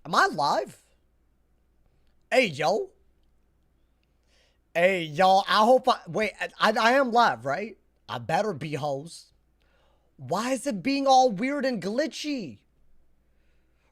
Am I live? Hey, yo. Hey, y'all. I hope wait, I am live, right? I better be, hoes. Why is it being all weird and glitchy?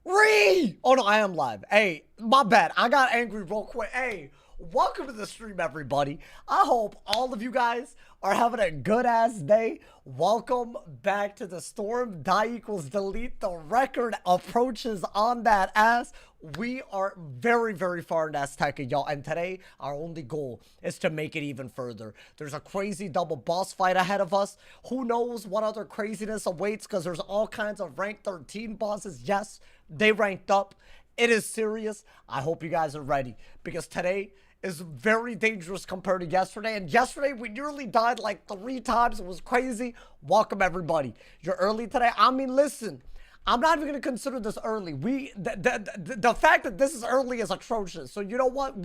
Oh, no, I am live. Hey, my bad. I got angry real quick. Hey, welcome to the stream, everybody. I hope all of you guys are having a good-ass day. Welcome back to the storm. Die equals delete. The record approaches on that ass. We are very, very far in AZTECA, y'all. And today, our only goal is to make it even further. There's a crazy double boss fight ahead of us. Who knows what other craziness awaits, because there's all kinds of rank 13 bosses. Yes, they ranked up. It is serious. I hope you guys are ready, because today is very dangerous compared to yesterday. And yesterday, we nearly died like 3 times. It was crazy. Welcome, everybody. You're early today. I mean, listen. I'm not even going to consider this early. The fact that this is early is atrocious. So you know what?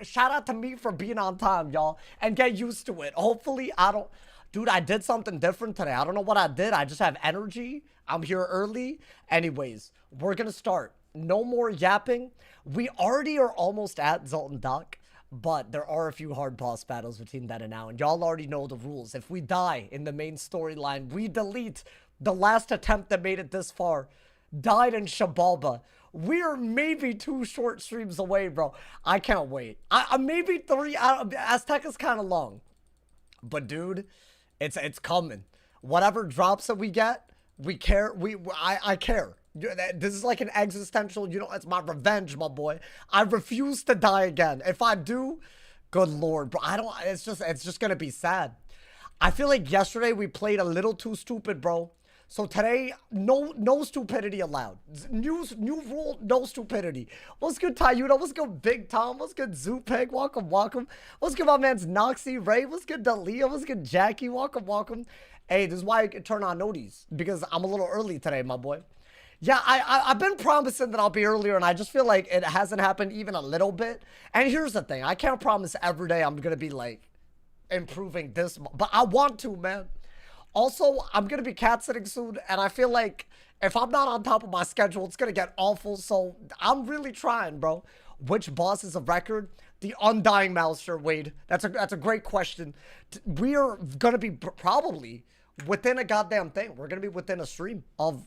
Shout out to me for being on time, y'all. And get used to it. Hopefully, dude, I did something different today. I don't know what I did. I just have energy. I'm here early. Anyways, we're going to start. No more yapping. We already are almost at Zoltan Dock. But there are a few hard boss battles between then and now. And y'all already know the rules. If we die in the main storyline, we delete. The last attempt that made it this far died in Shabalba. We're maybe 2 short streams away, bro. I can't wait. I maybe 3. AZTECA's kind of long. But, dude, it's coming. Whatever drops that we get, we care. I care. This is like an existential, it's my revenge, my boy. I refuse to die again. If I do, good lord, bro. It's just gonna be sad. I feel like yesterday we played a little too stupid, bro. So today, no stupidity allowed. New rule, no stupidity. What's good, Tayuda? What's good, Big Tom? What's good, Zoopeg? Welcome, welcome. What's good, my man's Noxy Ray? What's good, Dalia? What's good, Jackie? Welcome, welcome. Hey, this is why I can turn on noties, because I'm a little early today, my boy. Yeah, I've been promising that I'll be earlier, and I just feel like it hasn't happened even a little bit. And here's the thing. I can't promise every day I'm going to be, like, improving this, but I want to, man. Also, I'm going to be cat sitting soon, and I feel like if I'm not on top of my schedule, it's going to get awful. So I'm really trying, bro. Which boss is a record? The Undying Mouser, Wade. That's a great question. We are going to be probably within a goddamn thing. We're going to be within a stream of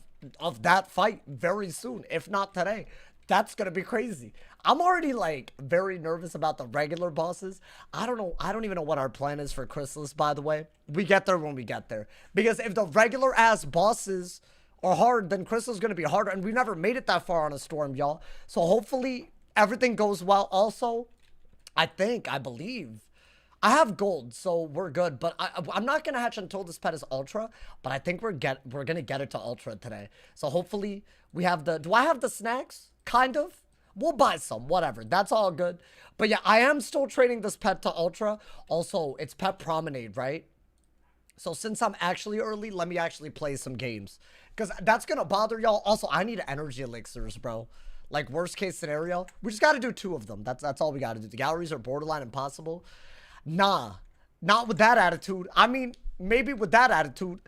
that fight very soon, if not today. That's gonna be crazy. I'm already like very nervous about the regular bosses. I don't know. I don't even know what our plan is for Chrysalis, by the way. We get there when we get there. Because if the regular ass bosses are hard, then Chrysalis is gonna be harder. And we never made it that far on a storm, y'all. So hopefully everything goes well. Also, I believe I have gold, so we're good. But I'm not gonna hatch until this pet is ultra. But I think we're gonna get it to ultra today. So hopefully we have the. Do I have the snacks? Kind of. We'll buy some. Whatever. That's all good. But yeah, I am still trading this pet to ultra. Also, it's pet promenade, right? So since I'm actually early, let me actually play some games, because that's gonna bother y'all. Also, I need energy elixirs, bro. Like, worst case scenario, we just gotta do 2 of them. That's all we gotta do. The galleries are borderline impossible. Nah, not with that attitude. I mean, maybe with that attitude.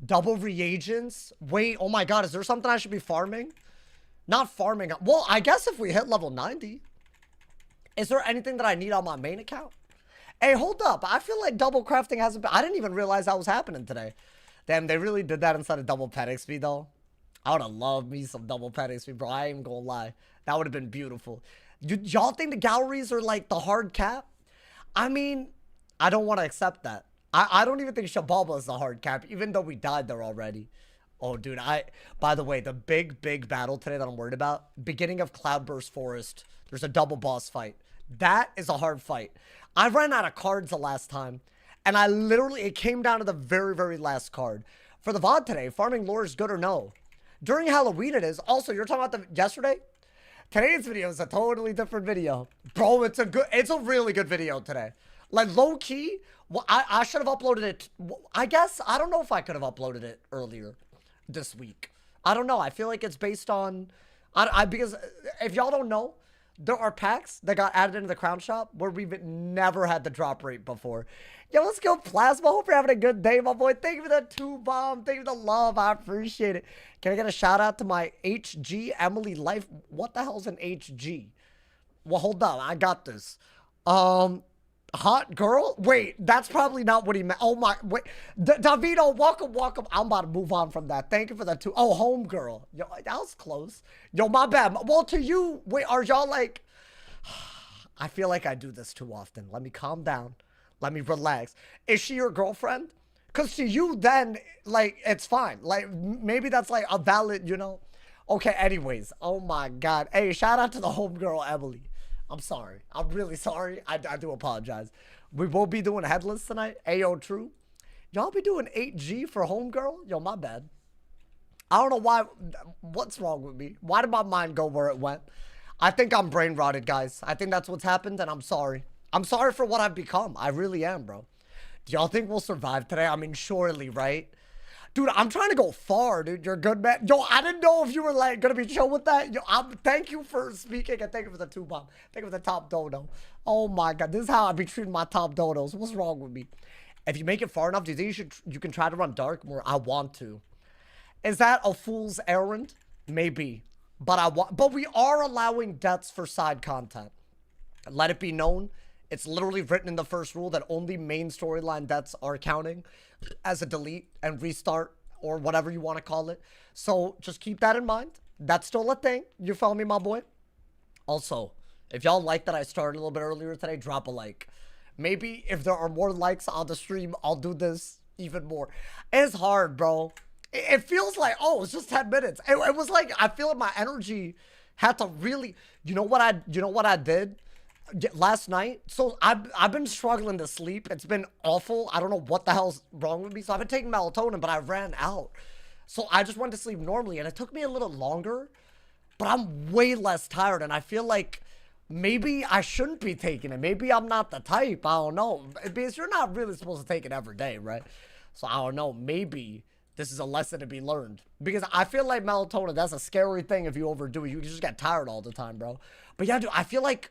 Double reagents. Wait, oh my god, is there something I should be farming? Not farming. Well, I guess if we hit level 90. Is there anything that I need on my main account? Hey, hold up. I feel like double crafting hasn't been. I didn't even realize that was happening today. Damn, they really did that instead of double pet XP, though. I would have loved me some double pet XP, bro. I ain't gonna lie. That would have been beautiful. Y'all think the galleries are like the hard cap? I mean, I don't want to accept that. I don't even think Shabalba is the hard cap, even though we died there already. Oh, dude, by the way, the big battle today that I'm worried about, beginning of Cloudburst Forest, there's a double boss fight. That is a hard fight. I ran out of cards the last time, and it came down to the very, very last card. For the VOD today, farming lore is good or no? During Halloween it is. Also, you're talking about yesterday? Today's video is a totally different video. Bro, it's a really good video today. Like, low-key, well, I should have uploaded it. I guess, I don't know if I could have uploaded it earlier this week. I don't know. I feel like it's based on, because if y'all don't know, there are packs that got added into the crown shop where we've never had the drop rate before. Yo, let's go Plasma. Hope you're having a good day, my boy. Thank you for the 2-bomb. Thank you for the love. I appreciate it. Can I get a shout out to my HG Emily Life? What the hell's an HG? Well, hold on. I got this. Hot girl? Wait, that's probably not what he meant. Oh my, wait. Davito, welcome, welcome. I'm about to move on from that. Thank you for that too. Oh, home girl. Yo, that was close. Yo, my bad. Well, to you, wait, are y'all like, I feel like I do this too often. Let me calm down. Let me relax. Is she your girlfriend? Because to you then, like, it's fine. Like, maybe that's like a valid, you know? Okay, anyways. Oh my God. Hey, shout out to the homegirl, Emily. I'm sorry. I'm really sorry. I do apologize. We will be doing headless tonight. Ayo, true. Y'all be doing 8G for homegirl? Yo, my bad. I don't know why. What's wrong with me? Why did my mind go where it went? I think I'm brain rotted, guys. I think that's what's happened, and I'm sorry. I'm sorry for what I've become. I really am, bro. Do y'all think we'll survive today? I mean, surely, right? Dude, I'm trying to go far, dude. You're good, man. Yo, I didn't know if you were, like, going to be chill with that. Yo, thank you for speaking, and thank you for the 2-bomb. Thank you for the top dono. Oh, my God. This is how I be treating my top donos. What's wrong with me? If you make it far enough, do you think you can try to run dark more? I want to. Is that a fool's errand? Maybe. But we are allowing deaths for side content. Let it be known. It's literally written in the first rule that only main storyline deaths are counting as a delete and restart or whatever you want to call it. So just keep that in mind. That's still a thing. You follow me, my boy? Also, if y'all like that I started a little bit earlier today, drop a like. Maybe if there are more likes on the stream, I'll do this even more. It's hard, bro. It feels like, oh, it's just 10 minutes. It was like, I feel like my energy had to really, you know what I did last night? So I've been struggling to sleep. It's been awful. I don't know what the hell's wrong with me. So I've been taking melatonin, but I ran out. So I just went to sleep normally, and it took me a little longer, but I'm way less tired, and I feel like maybe I shouldn't be taking it. Maybe I'm not the type. I don't know. Because you're not really supposed to take it every day, right? So I don't know. Maybe this is a lesson to be learned. Because I feel like melatonin, that's a scary thing if you overdo it. You just get tired all the time, bro. But yeah, dude, I feel like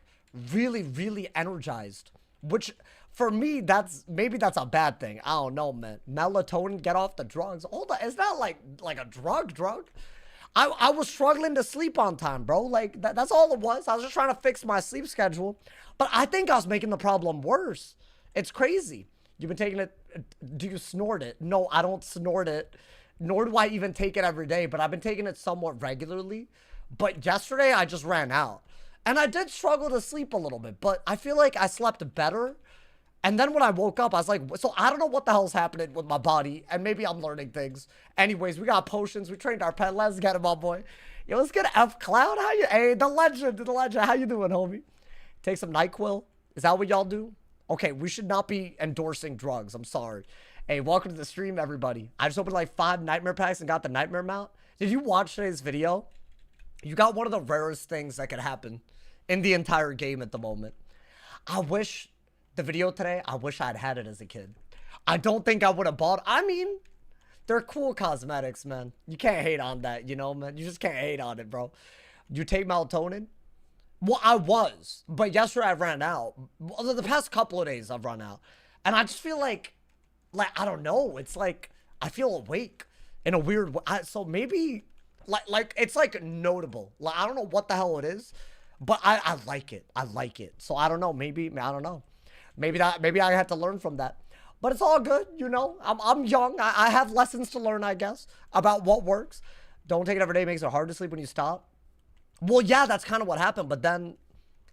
really, really energized. Which, for me, maybe that's a bad thing. I don't know, man. Melatonin, get off the drugs. Hold on, it's not like a drug. I was struggling to sleep on time, bro. Like, that's all it was. I was just trying to fix my sleep schedule. But I think I was making the problem worse. It's crazy. You've been taking it. Do you snort it? No, I don't snort it. Nor do I even take it every day. But I've been taking it somewhat regularly. But yesterday, I just ran out. And I did struggle to sleep a little bit. But I feel like I slept better. And then when I woke up, I was like, so I don't know what the hell's happening with my body. And maybe I'm learning things. Anyways, we got potions. We trained our pet. Let's get him, my boy. Yo, let's get F Cloud. How you? Hey, the legend. How you doing, homie? Take some NyQuil. Is that what y'all do? Okay, we should not be endorsing drugs. I'm sorry. Hey, welcome to the stream, everybody. I just opened like 5 nightmare packs and got the nightmare mount. Did you watch today's video? You got one of the rarest things that could happen in the entire game at the moment. I wish the video today, I wish I'd had it as a kid. I don't think I would have bought. I mean, they're cool cosmetics, man. You can't hate on that, you know, man. You just can't hate on it, bro. You take melatonin? Well, I was, but yesterday I ran out. Well, the past couple of days I've run out. And I just feel like, I don't know. It's like, I feel awake in a weird way. So maybe, like it's like notable. Like, I don't know what the hell it is, but I like it. I like it. So I don't know. Maybe, I don't know. Maybe I have to learn from that. But it's all good, you know. I'm young. I have lessons to learn, I guess, about what works. Don't take it every day. It makes it hard to sleep when you stop. Well, yeah, that's kind of what happened. But then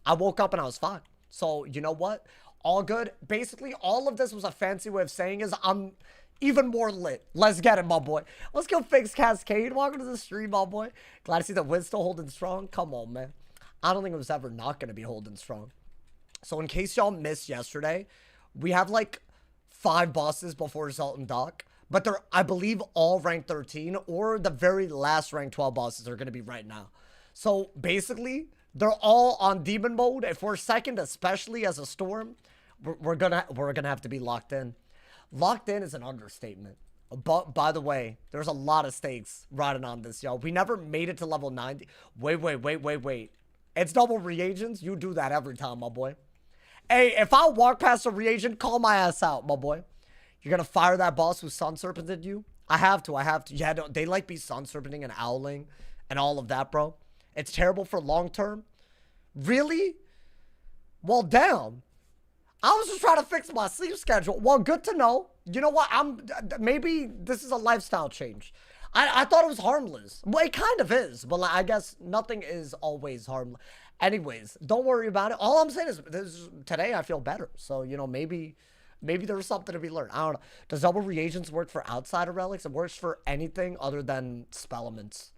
I woke up and I was fine. So, you know what? All good. Basically, all of this was a fancy way of saying is I'm even more lit. Let's get it, my boy. Let's go fix Cascade. Welcome to the stream, my boy. Glad to see that Wiz still holding strong. Come on, man. I don't think it was ever not going to be holding strong. So in case y'all missed yesterday, we have like 5 bosses before Sultan Doc. But they're, I believe, all rank 13 or the very last rank 12 bosses are going to be right now. So basically, they're all on demon mode. If we're second, especially as a storm, we're gonna have to be locked in. Locked in is an understatement. But by the way, there's a lot of stakes riding on this, yo. We never made it to level 90. Wait. It's double reagents. You do that every time, my boy. Hey, if I walk past a reagent, call my ass out, my boy. You're gonna fire that boss who sun serpented you? I have to. Yeah, they like be sun serpenting and owling and all of that, bro. It's terrible for long term. Really? Well, damn. I was just trying to fix my sleep schedule. Well, good to know. You know what? Maybe this is a lifestyle change. I thought it was harmless. Well, it kind of is, but like, I guess nothing is always harmless. Anyways, don't worry about it. All I'm saying is today I feel better. So, you know, maybe there's something to be learned. I don't know. Does double reagents work for outside of relics? It works for anything other than spellements.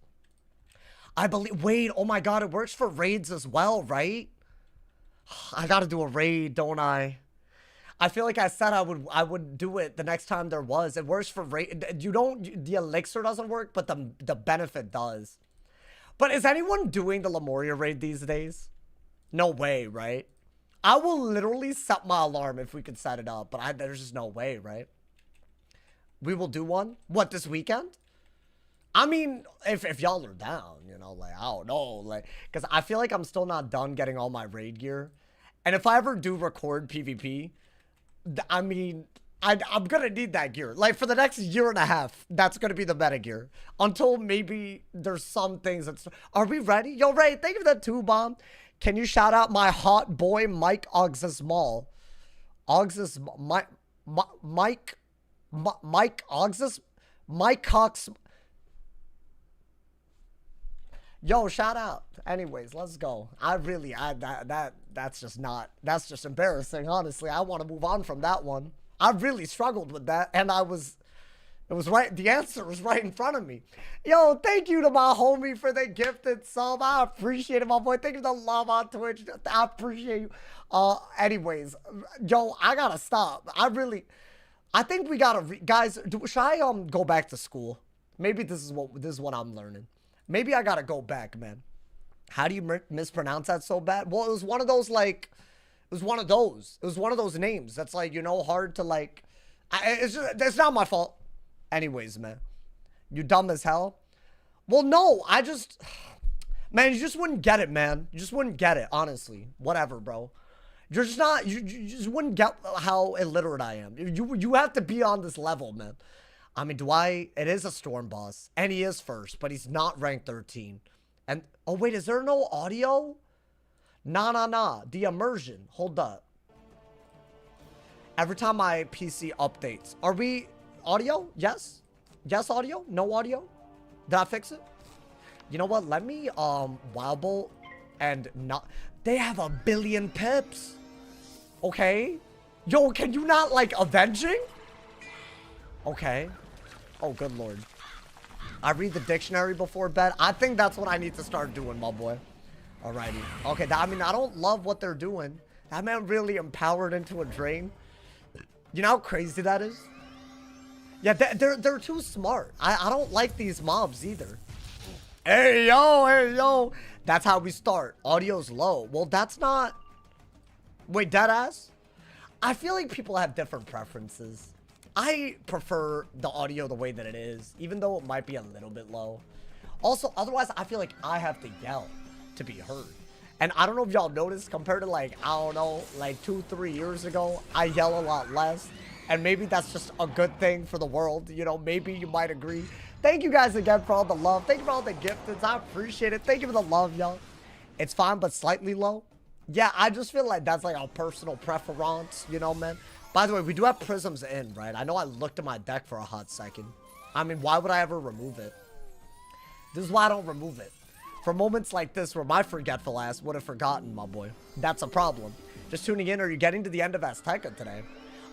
I believe. Wait, oh my god, it works for raids as well, right? I gotta do a raid, don't I? I feel like I said I would do it the next time there was. It works for raid. The elixir doesn't work, but the benefit does. But is anyone doing the Lemuria raid these days? No way, right? I will literally set my alarm if we could set it up, but there's just no way, right? We will do one. What, this weekend? I mean, if y'all are down, you know, like, I don't know, like, because I feel like I'm still not done getting all my raid gear. And if I ever do record PvP, I mean, I'm going to need that gear. Like, for the next year and a half, that's going to be the meta gear. Until maybe there's some things that's... Are we ready? Yo, Ray, thank you for that 2-bomb. Can you shout out my hot boy, Mike Ogzus Mall? Ogzus... Mike Ogzus... Mike Cox... Yo, shout out. Anyways, let's go. That's just embarrassing, honestly. I want to move on from that one. I really struggled with that, and it was right, the answer was right in front of me. Yo, thank you to my homie for the gifted sub. I appreciate it, my boy. Thank you for the love on Twitch. I appreciate you. Anyways, yo, I gotta stop. I think we gotta, guys, should I go back to school? Maybe this is what I'm learning. Maybe I gotta go back, man. How do you mispronounce that so bad? Well, it was one of those, like, it was one of those names that's, like, you know, hard to, like, it's not my fault. Anyways, man. You dumb as hell? Well, no, man, you just wouldn't get it, man. You just wouldn't get it, honestly. Whatever, bro. You're just not, you just wouldn't get how illiterate I am. You have to be on this level, man. I mean, it is a storm boss, and he is first, but he's not ranked 13. And, oh wait, is there no audio? Nah. The immersion. Hold up. Every time my PC updates. Are we audio? Yes? Yes, audio? No audio? Did I fix it? You know what? Let me, Wild Bolt and not... They have 1 billion pips. Okay. Yo, can you not, like, avenging? Okay. Oh, good lord. I read the dictionary before bed. I think that's what I need to start doing, my boy. Alrighty. Okay, I mean, I don't love what they're doing. That man really empowered into a drain. You know how crazy that is? Yeah, they're too smart. I don't like these mobs either. Hey, yo. That's how we start. Audio's low. Well, that's not... Wait, deadass? I feel like people have different preferences. I prefer the audio the way that it is, even though it might be a little bit low. Also, otherwise, I feel like I have to yell to be heard. And I don't know if y'all noticed, compared to, like, I don't know, like 2-3 years ago, I yell a lot less. And maybe that's just a good thing for the world. You know, maybe you might agree. Thank you guys again for all the love. Thank you for all the gifteds. I appreciate it. Thank you for the love, y'all. It's fine, but slightly low. Yeah, I just feel like that's like a personal preference, you know, man. By the way, we do have prisms in, right? I know I looked at my deck for a hot second. I mean, why would I ever remove it? This is why I don't remove it. For moments like this where my forgetful ass would have forgotten, my boy. That's a problem. Just tuning in, are you getting to the end of AZTECA today?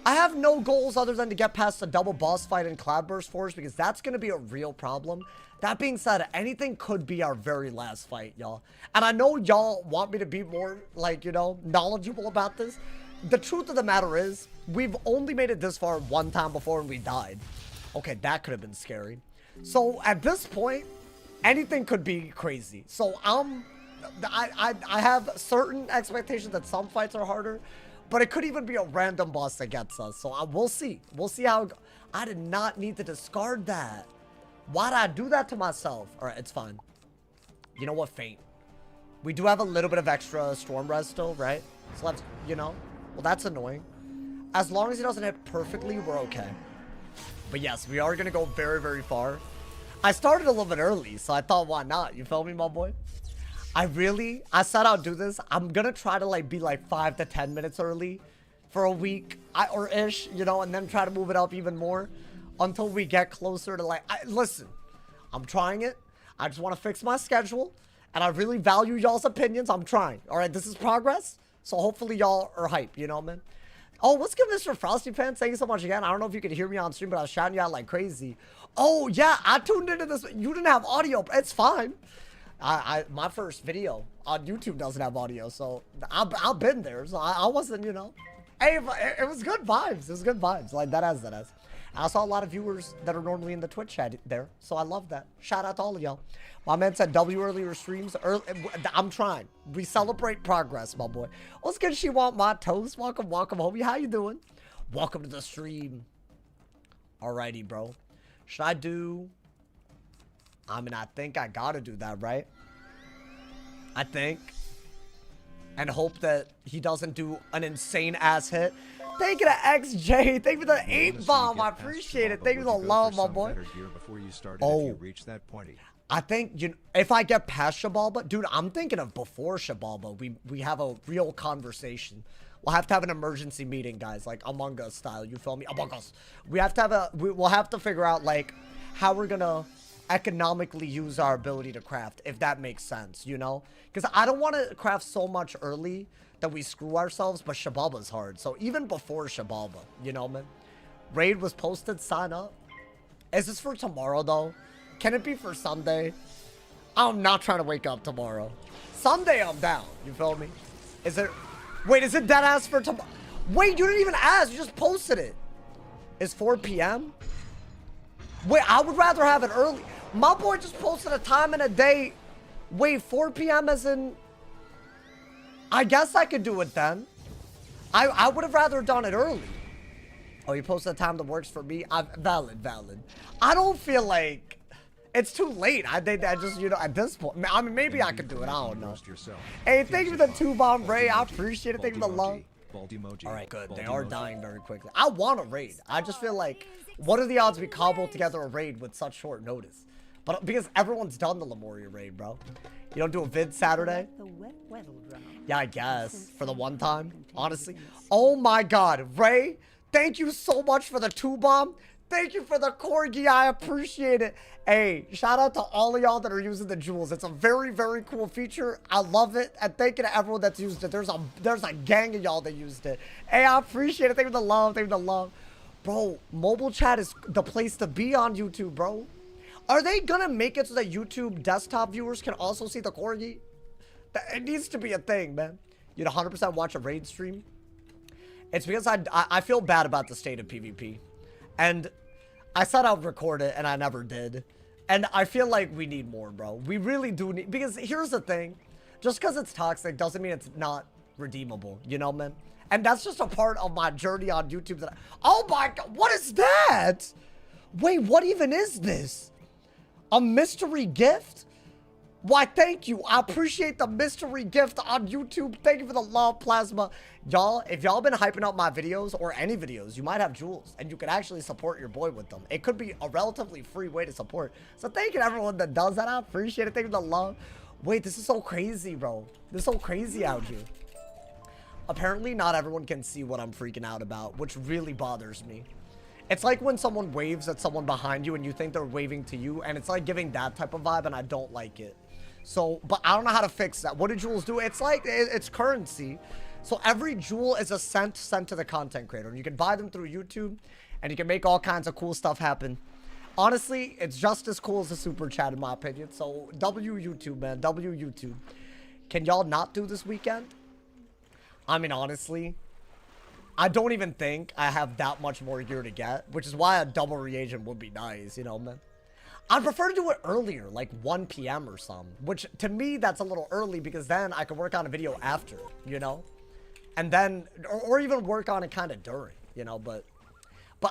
I have no goals other than to get past the double boss fight in Cloudburst Forge because that's going to be a real problem. That being said, anything could be our very last fight, y'all. And I know y'all want me to be more, like, you know, knowledgeable about this. The truth of the matter is, we've only made it this far one time before and we died. Okay, that could have been scary. So, at this point, anything could be crazy. So, I have certain expectations that some fights are harder, but it could even be a random boss that gets us. So, we'll see. We'll see how... I did not need to discard that. Why'd I do that to myself? Alright, it's fine. You know what? Faint. We do have a little bit of extra storm res still, right? So let's, you know, well, that's annoying. As long as he doesn't hit perfectly, we're okay. But yes, we are going to go very, very far. I started a little bit early, so I thought, why not? You feel me, my boy? I said I'll do this. I'm going to try to like be like 5 to 10 minutes early for a week or ish, you know, and then try to move it up even more until we get closer to like, listen, I'm trying it. I just want to fix my schedule and I really value y'all's opinions. I'm trying. All right, this is progress. So hopefully y'all are hype, you know, man. Oh, what's good, Mr. Frosty Pants? Thank you so much again. I don't know if you could hear me on stream, but I was shouting you out like crazy. Oh, yeah, I tuned into this. You didn't have audio. It's fine. My first video on YouTube doesn't have audio, so I've been there. So I wasn't, you know. Hey, it was good vibes. It was good vibes. Like, that has. I saw a lot of viewers that are normally in the Twitch chat there, so I love that. Shout out to all of y'all. My man said W earlier streams. I'm trying. We celebrate progress, my boy. What's good? She want my toast. Welcome, welcome, homie. How you doing? Welcome to the stream. Alrighty, bro. Should I do? I mean, I think I gotta do that, right? I think. And hope that he doesn't do an insane ass hit. Thank you to XJ. Thank you for the 8 bomb. I appreciate it. Thank you for the love, my boy. Oh, I think, you know, if I get past Shabalba, dude, I'm thinking of before Shabalba. We have a real conversation. We'll have to have an emergency meeting, guys, like Among Us style. You feel me? Among Us. We have to have we'll have to figure out like how we're gonna economically use our ability to craft, if that makes sense, you know? Because I don't want to craft so much early that we screw ourselves, but Shabalba's hard. So even before Shabalba, you know, man. Raid was posted, sign up. Is this for tomorrow, though? Can it be for Sunday? I'm not trying to wake up tomorrow. Sunday, I'm down. You feel me? Is it... Wait, is it dead ass for tomorrow? Wait, you didn't even ask. You just posted it. It's 4 p.m.? Wait, I would rather have it early. My boy just posted a time and a day. Wait, 4 p.m. as in... I guess I could do it then. I would have rather done it early. Oh, you posted a time that works for me? Valid. I don't feel like... It's too late. I think I just, you know, at this point, I mean, maybe I could do it. I don't know. Hey, thank you for the 2-bomb, Ray. I appreciate it. Thank you for the love. All right, good. They are dying very quickly. I want a raid. I just feel like, what are the odds we cobble together a raid with such short notice? But because everyone's done the Lemuria raid, bro. You don't do a vid Saturday? Yeah, I guess. For the one time, honestly. Oh my God, Ray, thank you so much for the 2-bomb. Thank you for the corgi. I appreciate it. Hey, shout out to all of y'all that are using the jewels. It's a very, very cool feature. I love it. And thank you to everyone that's used it. There's a gang of y'all that used it. Hey, I appreciate it. Thank you for the love. Thank you for the love. Bro, mobile chat is the place to be on YouTube, bro. Are they gonna make it so that YouTube desktop viewers can also see the corgi? It needs to be a thing, man. You'd 100% watch a raid stream. It's because I feel bad about the state of PvP. And I said I'd record it, and I never did. And I feel like we need more, bro. We really do need... Because here's the thing. Just because it's toxic doesn't mean it's not redeemable. You know, man? And that's just a part of my journey on YouTube. That oh, my God. What is that? Wait, what even is this? A mystery gift? Why, thank you. I appreciate the mystery gift on YouTube. Thank you for the love, Plasma. Y'all, if y'all been hyping up my videos or any videos, you might have jewels and you can actually support your boy with them. It could be a relatively free way to support. So thank you to everyone that does that. I appreciate it. Thank you for the love. Wait, this is so crazy, bro. This is so crazy out here. Apparently, not everyone can see what I'm freaking out about, which really bothers me. It's like when someone waves at someone behind you and you think they're waving to you, and it's like giving that type of vibe, and I don't like it. So, but I don't know how to fix that. What do jewels do? It's like, it's currency. So every jewel is a cent sent to the content creator. And you can buy them through YouTube, and you can make all kinds of cool stuff happen. Honestly, it's just as cool as a super chat in my opinion. So, W YouTube, man. W YouTube. Can y'all not do this weekend? I mean, honestly, I don't even think I have that much more gear to get, which is why a double reagent would be nice, you know, man. I'd prefer to do it earlier, like 1 p.m. or something, which to me, that's a little early because then I could work on a video after, you know, and then, or even work on it kind of during, you know, but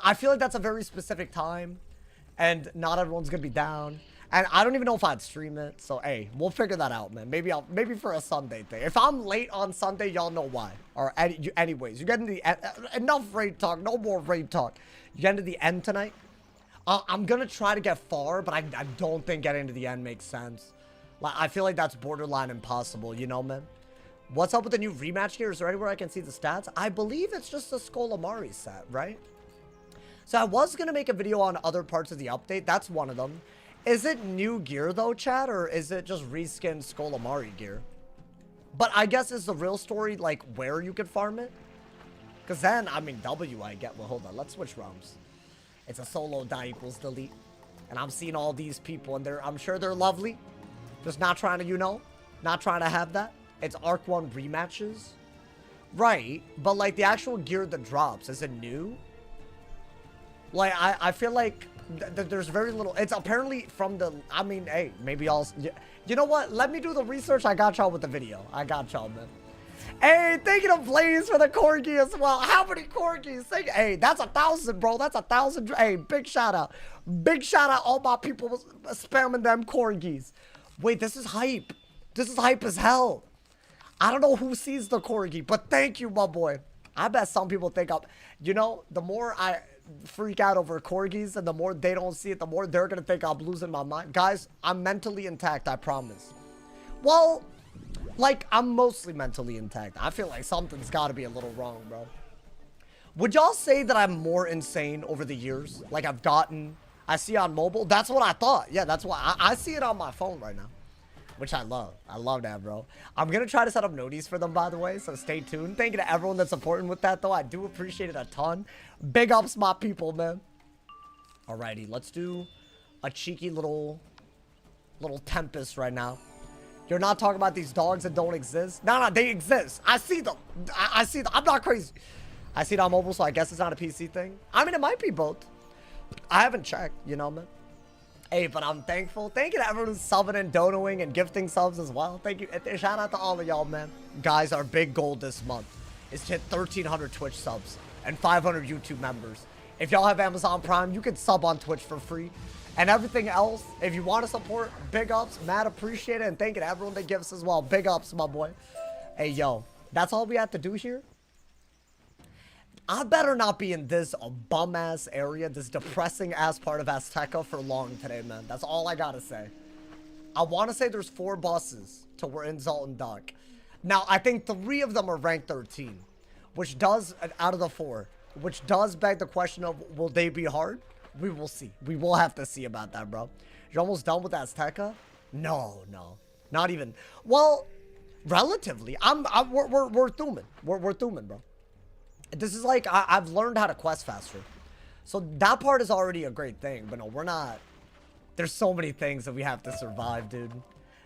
I feel like that's a very specific time and not everyone's going to be down. And I don't even know if I'd stream it. So, hey, we'll figure that out, man. Maybe for a Sunday thing. If I'm late on Sunday, y'all know why. Or anyways, you get into the enough raid talk. No more raid talk. You get into the end tonight. I'm gonna try to get far, but I don't think getting to the end makes sense. Like, I feel like that's borderline impossible, you know, man? What's up with the new rematch gear? Is there anywhere I can see the stats? I believe it's just a Skolamari set, right? So I was gonna make a video on other parts of the update. That's one of them. Is it new gear though, chat, or is it just reskinned Skolamari gear? But I guess is the real story like where you could farm it? Because then, I mean, I get. Well, hold on. Let's switch realms. It's a solo die equals delete. And I'm seeing all these people, and I'm sure they're lovely. Just not trying to, you know, not trying to have that. It's Arc 1 rematches. Right, but like the actual gear that drops, is it new? Like, I feel like there's very little. It's apparently from the, I mean, hey, maybe I'll, you know what? Let me do the research. I got y'all with the video. I got y'all, man. Hey, thank you to Blaze for the corgi as well. How many corgis? Hey, that's 1,000, bro. That's 1,000. Hey, big shout out. Big shout out all my people spamming them corgis. Wait, this is hype. This is hype as hell. I don't know who sees the corgi, but thank you, my boy. I bet some people think I'm, you know, the more I freak out over corgis and the more they don't see it, the more they're going to think I'm losing my mind. Guys, I'm mentally intact, I promise. Well, like, I'm mostly mentally intact. I feel like something's got to be a little wrong, bro. Would y'all say that I'm more insane over the years? Like, I see on mobile. That's what I thought. Yeah, that's why. I see it on my phone right now. Which I love. I love that, bro. I'm going to try to set up noties for them, by the way. So stay tuned. Thank you to everyone that's supporting with that, though. I do appreciate it a ton. Big ups, my people, man. Alrighty, let's do a cheeky little Tempest right now. You're not talking about these dogs that don't exist? No, they exist. I see them. I see them. I'm not crazy. I see it on mobile, so I guess it's not a PC thing. I mean, it might be both. I haven't checked, you know, man. Hey, but I'm thankful. Thank you to everyone who's subbing and donoing and gifting subs as well. Thank you. Shout out to all of y'all, man. Guys, our big goal this month is to hit 1,300 Twitch subs and 500 YouTube members. If y'all have Amazon Prime, you can sub on Twitch for free. And everything else, if you want to support, big ups, mad appreciate it. And thank you to everyone that gives as well. Big ups, my boy. Hey, yo, that's all we have to do here? I better not be in this bum-ass area, this depressing-ass part of AZTECA for long today, man. That's all I gotta say. I want to say there's 4 bosses till we're in Zoltan Dock. Now, I think 3 of them are rank 13, which does, out of the 4, which does beg the question of, will they be hard? We will see. We will have to see about that, bro. You're almost done with AZTECA? No. Not even. Well, relatively. We're thumbing. We're thumbing, bro. This is like, I've learned how to quest faster. So that part is already a great thing. But no, we're not. There's so many things that we have to survive, dude.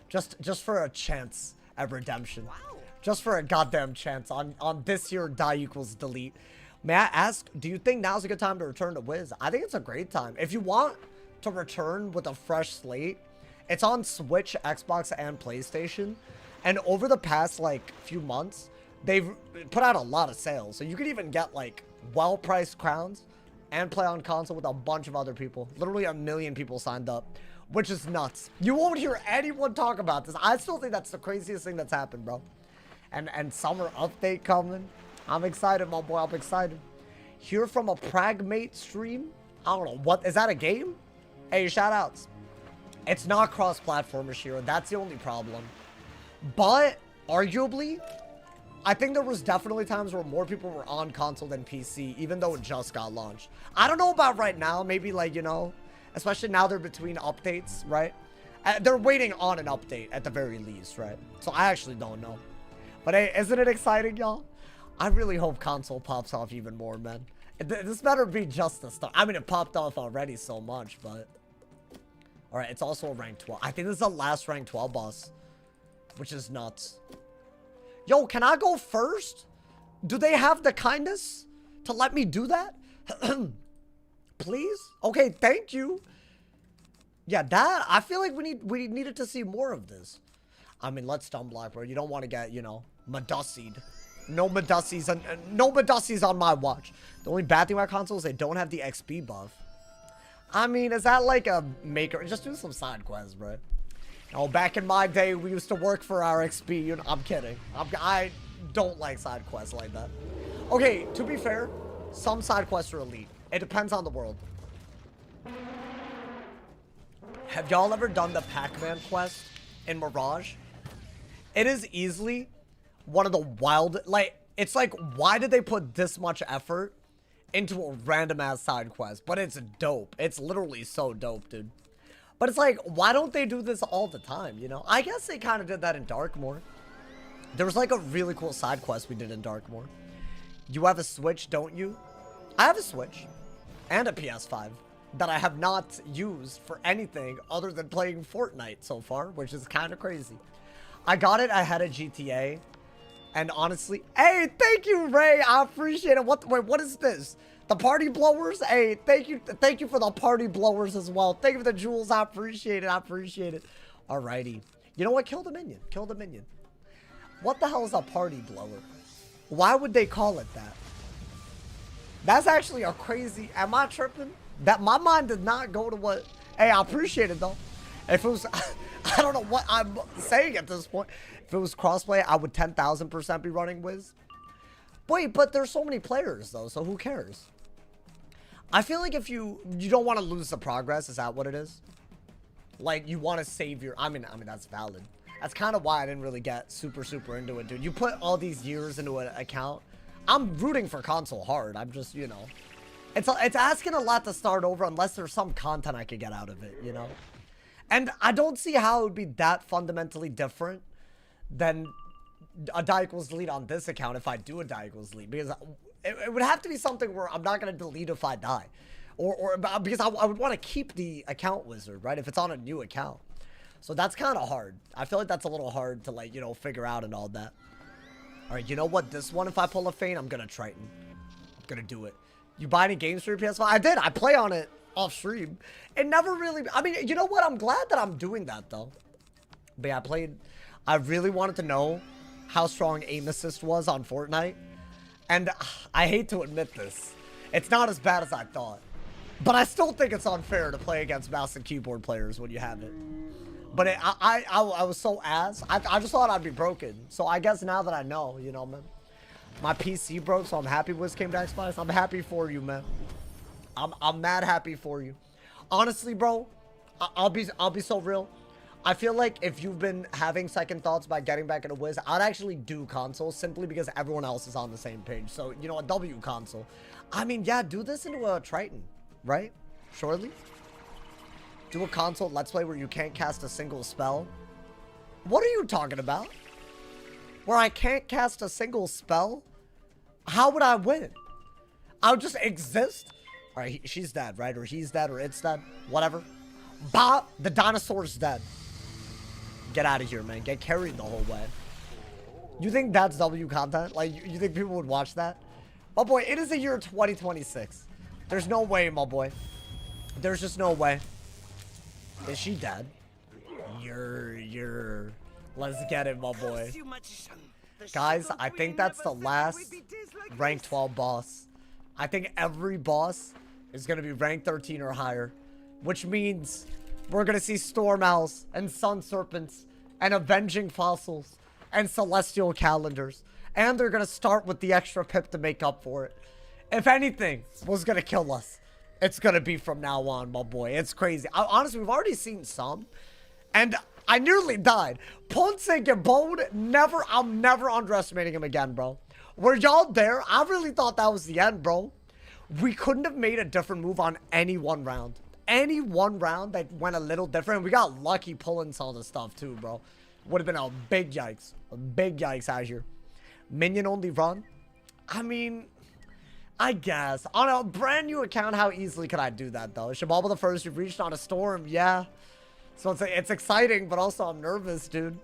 Just for a chance at redemption. Wow. Just for a goddamn chance on this here die equals delete. May I ask, do you think now's a good time to return to Wiz? I think it's a great time. If you want to return with a fresh slate, it's on Switch, Xbox, and PlayStation. And over the past, like, few months, they've put out a lot of sales. So you could even get, like, well-priced crowns and play on console with a bunch of other people. Literally 1 million people signed up, which is nuts. You won't hear anyone talk about this. I still think that's the craziest thing that's happened, bro. And summer update coming. I'm excited, my boy. I'm excited. Hear from a Pragmate stream? I don't know. What? Is that a game? Hey, shout outs. It's not cross-platform, Ashira. That's the only problem. But, arguably, I think there was definitely times where more people were on console than PC, even though it just got launched. I don't know about right now. Maybe, like, you know, especially now they're between updates, right? They're waiting on an update at the very least, right? So I actually don't know. But hey, isn't it exciting, y'all? I really hope console pops off even more, man. This better be just the start. I mean, it popped off already so much, but... Alright, it's also a rank 12. I think this is the last rank 12 boss. Which is nuts. Yo, can I go first? Do they have the kindness to let me do that? Please? Okay, thank you. Yeah, that... I feel like we needed to see more of this. I mean, let's stun block, bro. You don't want to get, you know, Medussied. No Medussies on my watch. The only bad thing about consoles, they don't have the XP buff. I mean, is that like a maker? Just do some side quests, bro. Oh, back in my day, we used to work for our XP. You know, I'm kidding. I don't like side quests like that. Okay, to be fair, some side quests are elite. It depends on the world. Have y'all ever done the Pac-Man quest in Mirage? It is easily one of the wild, like, it's like, why did they put this much effort into a random ass side quest? But it's dope. It's literally so dope, dude. But it's like, why don't they do this all the time, you know? I guess they kind of did that in Darkmoor. There was like a really cool side quest we did in Darkmoor. You have a Switch, don't you? I have a Switch and a PS5 that I have not used for anything other than playing Fortnite so far, which is kind of crazy. I got it ahead of GTA, and honestly, hey, thank you, Ray. I appreciate it. Wait, what is this? The party blowers? Hey, thank you for the party blowers as well. Thank you for the jewels. I appreciate it. I appreciate it. Alrighty. You know what? Kill the minion. Kill the minion. What the hell is a party blower? Why would they call it that? That's actually a crazy... Am I tripping? That my mind did not go to what... Hey, I appreciate it, though. If it was... I don't know what I'm saying at this point. If it was crossplay, I would 10,000% be running Wiz. Wait, but there's so many players, though, so who cares? I feel like if you don't want to lose the progress, is that what it is? Like, you want to save your... I mean, that's valid. That's kind of why I didn't really get super into it, dude. You put all these years into an account. I'm rooting for console hard. I'm just, you know... It's asking a lot to start over unless there's some content I could get out of it, you know? And I don't see how it would be that fundamentally different than a die equals delete on this account if I do a die equals delete. Because it would have to be something where I'm not going to delete if I die. Or because I would want to keep the account wizard, right? If it's on a new account. So that's kind of hard. I feel like that's a little hard to, like, you know, figure out and all that. All right, you know what? This one, if I pull a feint, I'm going to Triton. I'm going to do it. You buy any games for your PS5? I did. I play on it off stream. It never really... I mean, you know what? I'm glad that I'm doing that, though. But yeah, I really wanted to know how strong aim assist was on Fortnite. And I hate to admit this. It's not as bad as I thought. But I still think it's unfair to play against mouse and keyboard players when you have it. But I was so ass. I just thought I'd be broken. So I guess now that I know, you know, man. My PC broke, so I'm happy Wiz came to Xbox. I'm happy for you, man. I'm mad happy for you. Honestly, bro, I'll be so real. I feel like if you've been having second thoughts about getting back into Wiz, I'd actually do console simply because everyone else is on the same page. So, you know, a W console. I mean, yeah, do this into a Triton, right? Surely. Do a console let's play where you can't cast a single spell. What are you talking about? Where I can't cast a single spell? How would I win? I would just exist. All right, she's dead, right? Or he's dead, or it's dead. Whatever. Bah, the dinosaur's dead. Get out of here, man. Get carried the whole way. You think that's W content? Like, you think people would watch that? My boy, it is the year 2026. There's no way, my boy. There's just no way. Is she dead? You're... Let's get it, my boy. Guys, I think that's the last rank 12 boss. I think every boss is going to be rank 13 or higher. Which means we're going to see Storm Owls and Sun Serpents and Avenging Fossils and Celestial Calendars. And they're going to start with the extra pip to make up for it. If anything was going to kill us, it's going to be from now on, my boy. It's crazy. Honestly, we've already seen some. And I nearly died. Ponce Gabon, I'm never underestimating him again, bro. Were y'all there? I really thought that was the end, bro. We couldn't have made a different move on any one round. Any one round that went a little different. We got lucky pulling some of the stuff too, bro. Would have been a big yikes. A big yikes out here. Minion only run? I mean, I guess. On a brand new account, how easily could I do that, though? Shababa the first, you've reached on a storm. Yeah. So it's exciting, but also I'm nervous, dude.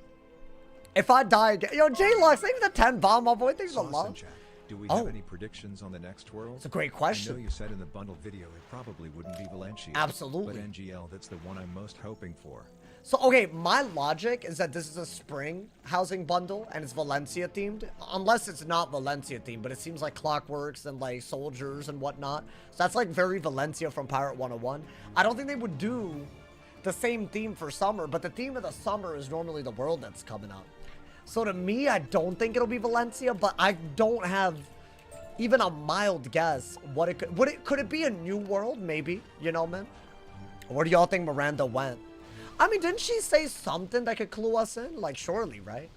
If I die again... Yo, J-Lux, thank you for the 10 bomb, my boy. Thanks a lot. Do we have any predictions on the next world? It's a great question. I know you said in the bundle video it probably wouldn't be Valencia. Absolutely. But NGL, that's the one I'm most hoping for. So, okay, my logic is that this is a spring housing bundle and it's Valencia themed. Unless it's not Valencia themed, but it seems like clockworks and like soldiers and whatnot. So that's like very Valencia from Pirate 101. I don't think they would do the same theme for summer, but the theme of the summer is normally the world that's coming out. So to me, I don't think it'll be Valencia, but I don't have even a mild guess what it could. Could it be a new world? Maybe, you know, man. Where do y'all think Miranda went? I mean, didn't she say something that could clue us in? Like, surely, right?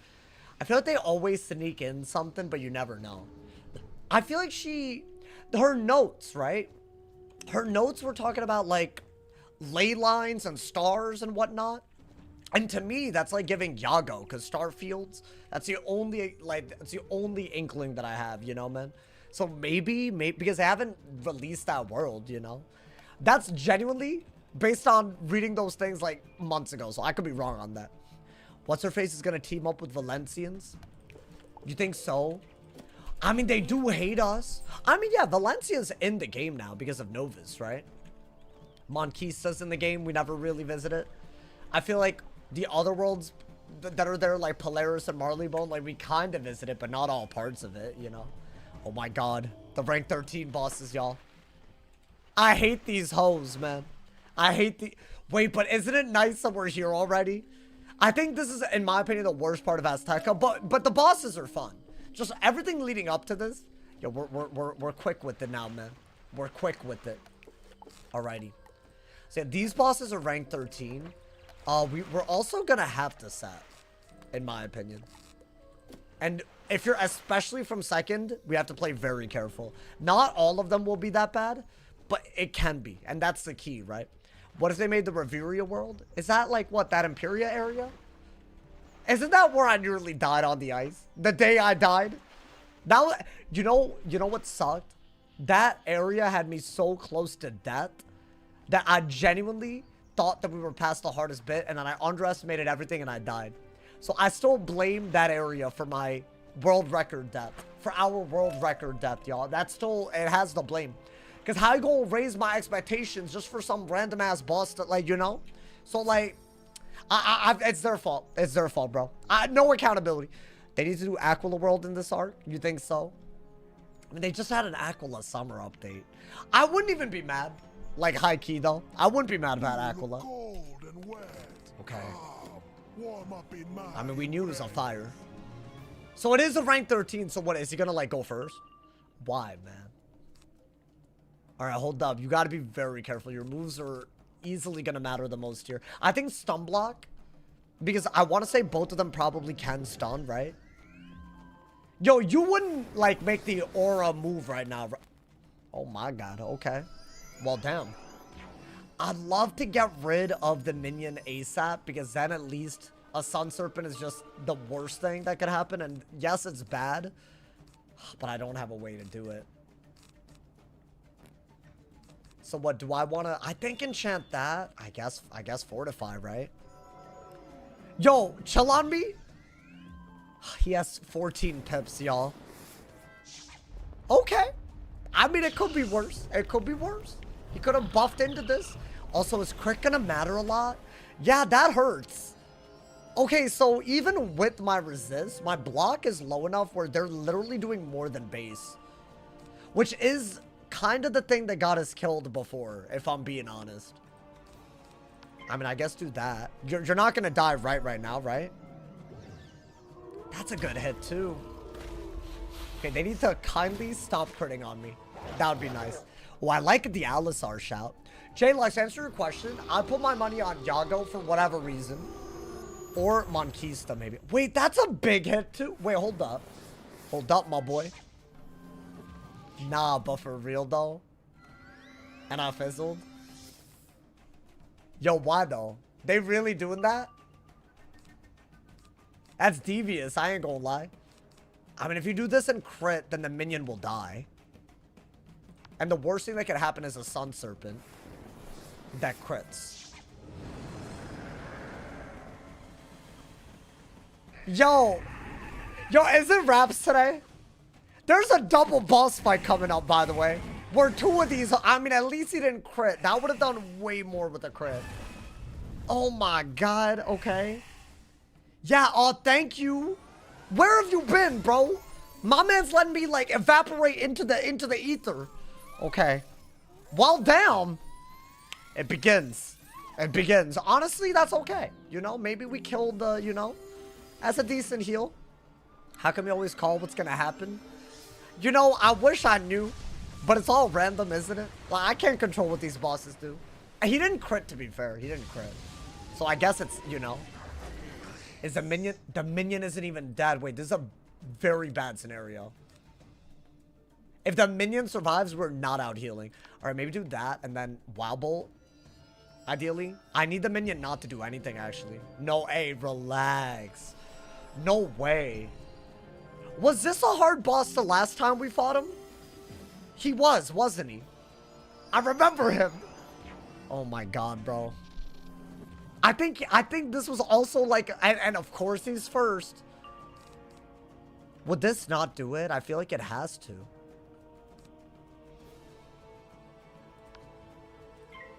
I feel like they always sneak in something, but you never know. I feel like her notes, right? Her notes were talking about, like, ley lines and stars and whatnot. And to me, that's like giving Yago, because star fields, that's the only inkling that I have, you know, man? So maybe, because they haven't released that world, you know? That's genuinely based on reading those things like months ago, so I could be wrong on that. What's her face is gonna team up with Valencians? You think so? I mean, they do hate us. I mean, yeah, Valencia's in the game now because of Novus, right? Monquista's in the game. We never really visit it. I feel like the other worlds that are there, like Polaris and Marleybone, like we kind of visit it, but not all parts of it, you know? Oh my god. The rank 13 bosses, y'all. I hate these hoes, man. I hate the... Wait, but isn't it nice that we're here already? I think this is, in my opinion, the worst part of AZTECA, but the bosses are fun. Just everything leading up to this. Yo, we're quick with it now, man. We're quick with it. Alrighty. So yeah, these bosses are rank 13. We're also gonna have to set, in my opinion. And if you're especially from second, we have to play very careful. Not all of them will be that bad, but it can be, and that's the key, right? What if they made the Reveria world? Is that like what, that Imperia area? Isn't that where I nearly died on the ice? The day I died? Now, you know what sucked? That area had me so close to death that I genuinely thought that we were past the hardest bit, and then I underestimated everything and I died. So I still blame that area for my world record death. For our world record death, y'all. That's still, it has the blame. Because how you gonna raise my expectations just for some random ass boss that, like, you know? So, like, it's their fault. It's their fault, bro. No accountability. They need to do Aquila World in this arc? You think so? I mean, they just had an Aquila summer update. I wouldn't even be mad. Like, high key, though. I wouldn't be mad about Aquila. Okay. I mean, we knew it was on fire. So it is a rank 13, so what, is he gonna, like, go first? Why, man? Alright, hold up. You gotta be very careful. Your moves are easily gonna matter the most here. I think stun block, because I want to say both of them probably can stun, right? Yo, you wouldn't, like, make the aura move right now. Oh my god, okay. Well, damn. I'd love to get rid of the minion ASAP, because then at least a Sun Serpent is just the worst thing that could happen. And yes, it's bad, but I don't have a way to do it. So what do I want to... I think enchant that. I guess fortify, right? Yo, chill on me. He has 14 pips, y'all. Okay. I mean, it could be worse. It could be worse. He could have buffed into this. Also, is crit gonna matter a lot? Yeah, that hurts. Okay, so even with my resist, my block is low enough where they're literally doing more than base. Which is kind of the thing that got us killed before, if I'm being honest. I mean, I guess do that. You're not gonna die right now, right? That's a good hit, too. Okay, they need to kindly stop critting on me. That would be nice. Oh, I like the Alisar shout. Jay, let's answer your question. I put my money on Yago for whatever reason. Or Monquista, maybe. Wait, that's a big hit, too. Wait, hold up. Hold up, my boy. Nah, but for real, though. And I fizzled. Yo, why, though? They really doing that? That's devious. I ain't gonna lie. I mean, if you do this in crit, then the minion will die. And the worst thing that could happen is a Sun Serpent that crits. Yo, is it wraps today? There's a double boss fight coming up, by the way. Where two of these, I mean, at least he didn't crit. That would have done way more with a crit. Oh my god, okay. Yeah, oh, thank you. Where have you been, bro? My man's letting me, like, evaporate into the ether. Okay. Well, damn. It begins. It begins. Honestly, that's okay. You know, maybe we killed, you know, as a decent heal. How come you always call what's gonna happen? You know, I wish I knew, but it's all random, isn't it? Like, I can't control what these bosses do. He didn't crit, to be fair. He didn't crit. So I guess it's, you know. Is the minion... The minion isn't even dead. Wait, this is a very bad scenario. If the minion survives, we're not out healing. All right, maybe do that and then Wow Bolt. Ideally. I need the minion not to do anything, actually. No, hey, relax. No way. Was this a hard boss the last time we fought him? He was, wasn't he? I remember him. Oh my god, bro. I think this was also like, and of course he's first. Would this not do it? I feel like it has to.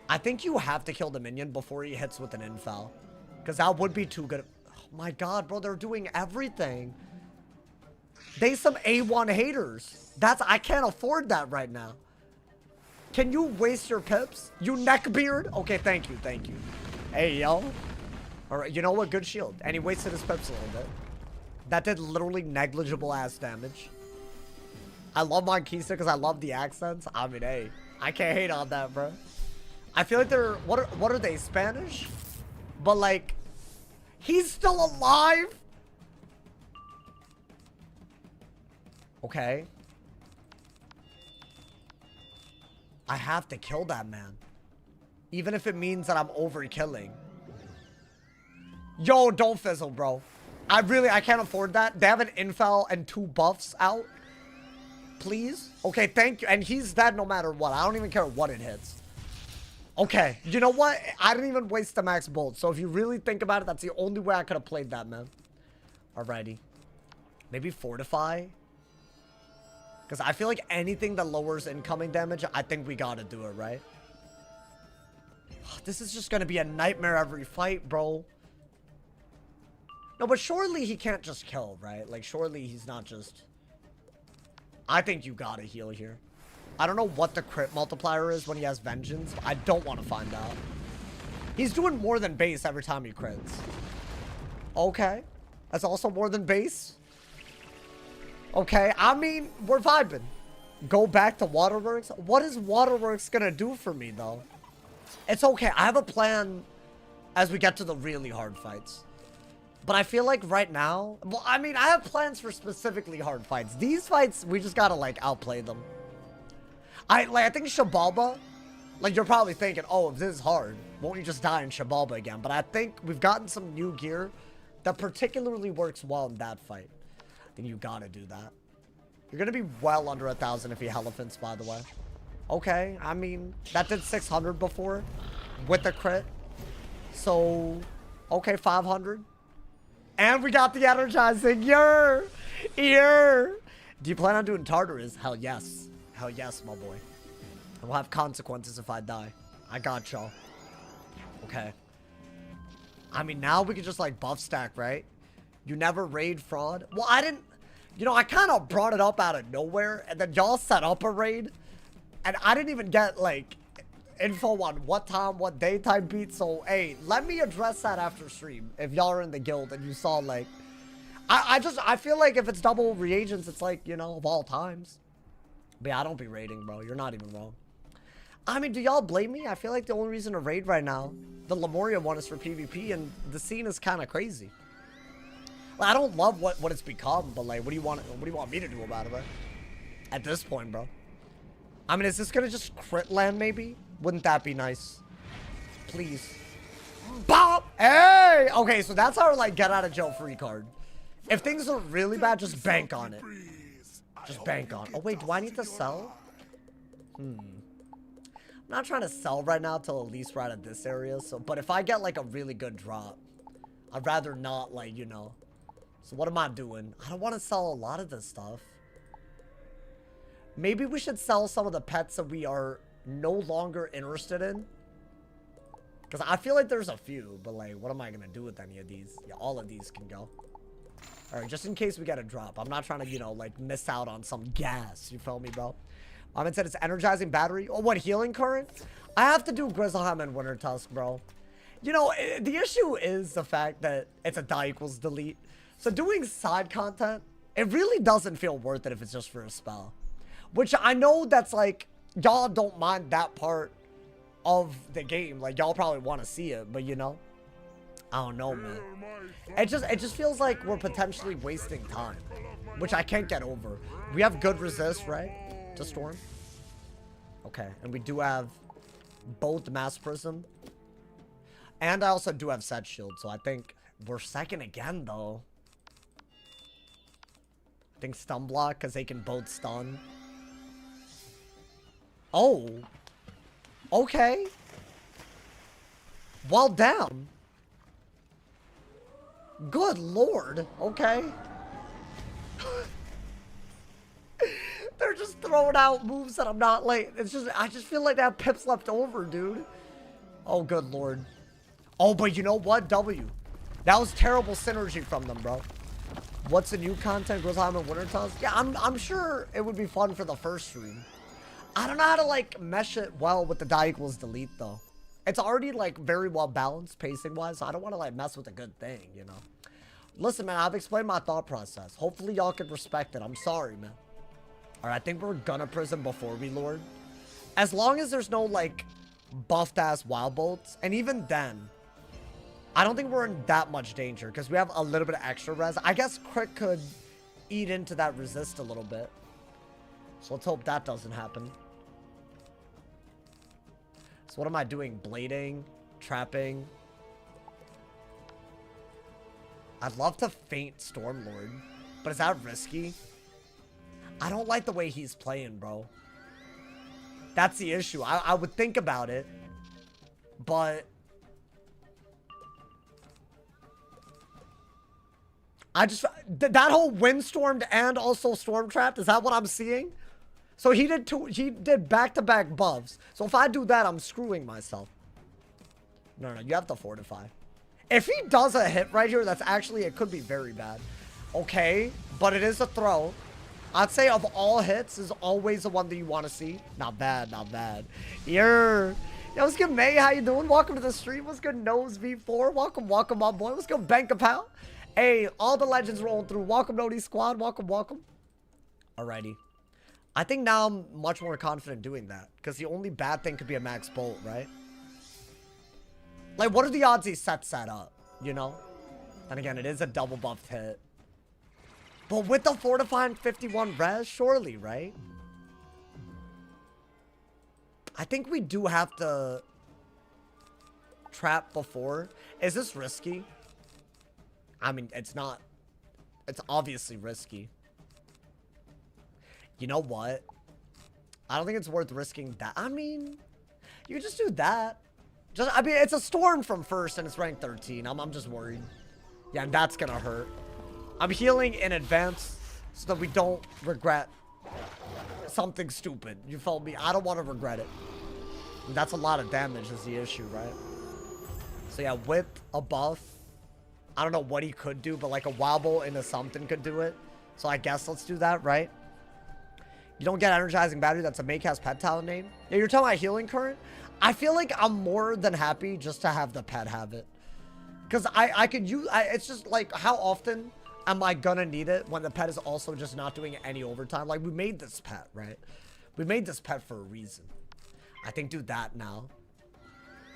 I think you have to kill the minion before he hits with an infal. Because that would be too good. Oh my god, bro, they're doing everything. They some A1 haters. I can't afford that right now. Can you waste your pips? You neckbeard? Okay, thank you, thank you. Hey, yo. Alright, you know what? Good shield. And he wasted his pips a little bit. That did literally negligible ass damage. I love Marquisa because I love the accents. I mean, hey, I can't hate on that, bro. I feel like they're, what are they, Spanish? But like, he's still alive? Okay. I have to kill that man. Even if it means that I'm overkilling. Yo, don't fizzle, bro. I can't afford that. They have an infal and 2 buffs out. Please? Okay, thank you. And he's dead no matter what. I don't even care what it hits. Okay, you know what? I didn't even waste the max bolt. So if you really think about it, that's the only way I could have played that, man. Alrighty. Maybe fortify? Because I feel like anything that lowers incoming damage, I think we gotta do it, right? This is just gonna be a nightmare every fight, bro. No, but surely he can't just kill, right? Like, surely he's not just... I think you gotta heal here. I don't know what the crit multiplier is when he has Vengeance. I don't want to find out. He's doing more than base every time he crits. Okay. That's also more than base. Okay, I mean, we're vibing. Go back to Waterworks. What is Waterworks gonna do for me, though? It's okay. I have a plan as we get to the really hard fights. But I feel like right now... Well, I mean, I have plans for specifically hard fights. These fights, we just gotta, like, outplay them. I think Shabalba... Like, you're probably thinking, oh, if this is hard, won't you just die in Shabalba again? But I think we've gotten some new gear that particularly works well in that fight. I think you gotta do that. You're gonna be well under 1,000 if he elephants, by the way. Okay, I mean, that did 600 before with the crit. So, okay, 500. And we got the energizing. Do you plan on doing Tartarus? Hell yes. Hell yes, my boy. And we'll have consequences if I die. I got y'all. Okay. I mean, now we can just, like, buff stack, right? You never raid fraud? Well, I didn't... You know, I kind of brought it up out of nowhere. And then y'all set up a raid. And I didn't even get, like, info on what time, what daytime beat. So, hey, let me address that after stream. If y'all are in the guild and you saw, like... I feel like if it's double reagents, it's like, you know, of all times. But yeah, I don't be raiding, bro. You're not even wrong. I mean, do y'all blame me? I feel like the only reason to raid right now, the Lemuria one, is for PvP, and the scene is kind of crazy. Like, I don't love what it's become, but like, what do you want me to do about it, bro? At this point, bro. I mean, is this gonna just crit land, maybe? Wouldn't that be nice? Please. Bop! Hey! Okay, so that's our, like, get out of jail free card. If things are really bad, just bank on it. Just bank on. Oh, wait, do I need to sell? I'm not trying to sell right now till at least right at this area. So, but if I get, like, a really good drop, I'd rather not, like, you know. So what am I doing? I don't want to sell a lot of this stuff. Maybe we should sell some of the pets that we are no longer interested in. Because I feel like there's a few, but like, what am I going to do with any of these? Yeah, all of these can go. All right, just in case we get a drop. I'm not trying to, you know, like, miss out on some gas. You feel me, bro? It said it's energizing battery. Oh, what, healing current? I have to do Grizzlehammer and Winter Tusk, bro. You know, the issue is the fact that it's a die equals delete. So doing side content, it really doesn't feel worth it if it's just for a spell. Which I know that's like, y'all don't mind that part of the game. Like, y'all probably want to see it, but you know, I don't know, man. It just feels like we're potentially wasting time, which I can't get over. We have good resist, right, to Storm? Okay, and we do have both Mass Prism. And I also do have Set Shield, so I think we're second again, though. I think Stun Block, because they can both stun. Oh. Okay. Well, damn. Good lord. Okay. They're just throwing out moves that I'm not like. It's just, I just feel like they have pips left over, dude. Oh, good lord. Oh, but you know what? W. That was terrible synergy from them, bro. What's the new content? Grizzlehammer and Winter Tusk? Yeah, I'm sure it would be fun for the first stream. I don't know how to, like, mesh it well with the die equals delete, though. It's already, like, very well balanced pacing-wise, so I don't want to, like, mess with a good thing, you know? Listen, man, I've explained my thought process. Hopefully y'all can respect it. I'm sorry, man. All right, I think we're gonna Prism before we Lord. As long as there's no, like, buffed-ass Wild Bolts, and even then, I don't think we're in that much danger, because we have a little bit of extra res. I guess Crit could eat into that resist a little bit. So let's hope that doesn't happen. So what am I doing? Blading? Trapping? I'd love to feint Stormlord, but is that risky? I don't like the way he's playing, bro. That's the issue. I would think about it, but I just, that whole Windstormed and also Storm Trapped, is that what I'm seeing? So he did back-to-back buffs. So if I do that, I'm screwing myself. No, you have to fortify. If he does a hit right here, that's actually, it could be very bad. Okay, but it is a throw. I'd say of all hits, is always the one that you want to see. Not bad, not bad. Yo, what's good, May? How you doing? Welcome to the stream. What's good, Nose V4? Welcome, my boy. What's good, Bank of Pal? Hey, all the legends rolling through. Welcome, Nody Squad. Welcome. Alrighty. I think now I'm much more confident doing that. Because the only bad thing could be a max bolt, right? Like, what are the odds he sets that up? You know? And again, it is a double buffed hit. But with the fortifying 51 res, surely, right? I think we do have to trap before. Is this risky? I mean, it's not. It's obviously risky. You know what? I don't think it's worth risking that. I mean, you could just do that. I mean, it's a Storm from first and it's ranked 13. I'm just worried. Yeah, and that's gonna hurt. I'm healing in advance so that we don't regret something stupid. You felt me? I don't want to regret it. And that's a lot of damage is the issue, right? So yeah, with a buff, I don't know what he could do, but like a wobble into something could do it. So I guess let's do that, right? You don't get energizing battery. That's a Maycast pet talent name. Yeah, you're talking about healing current? I feel like I'm more than happy just to have the pet have it. Because I could use, it's just like, how often am I gonna need it when the pet is also just not doing any overtime? Like, we made this pet, right? We made this pet for a reason. I think do that now.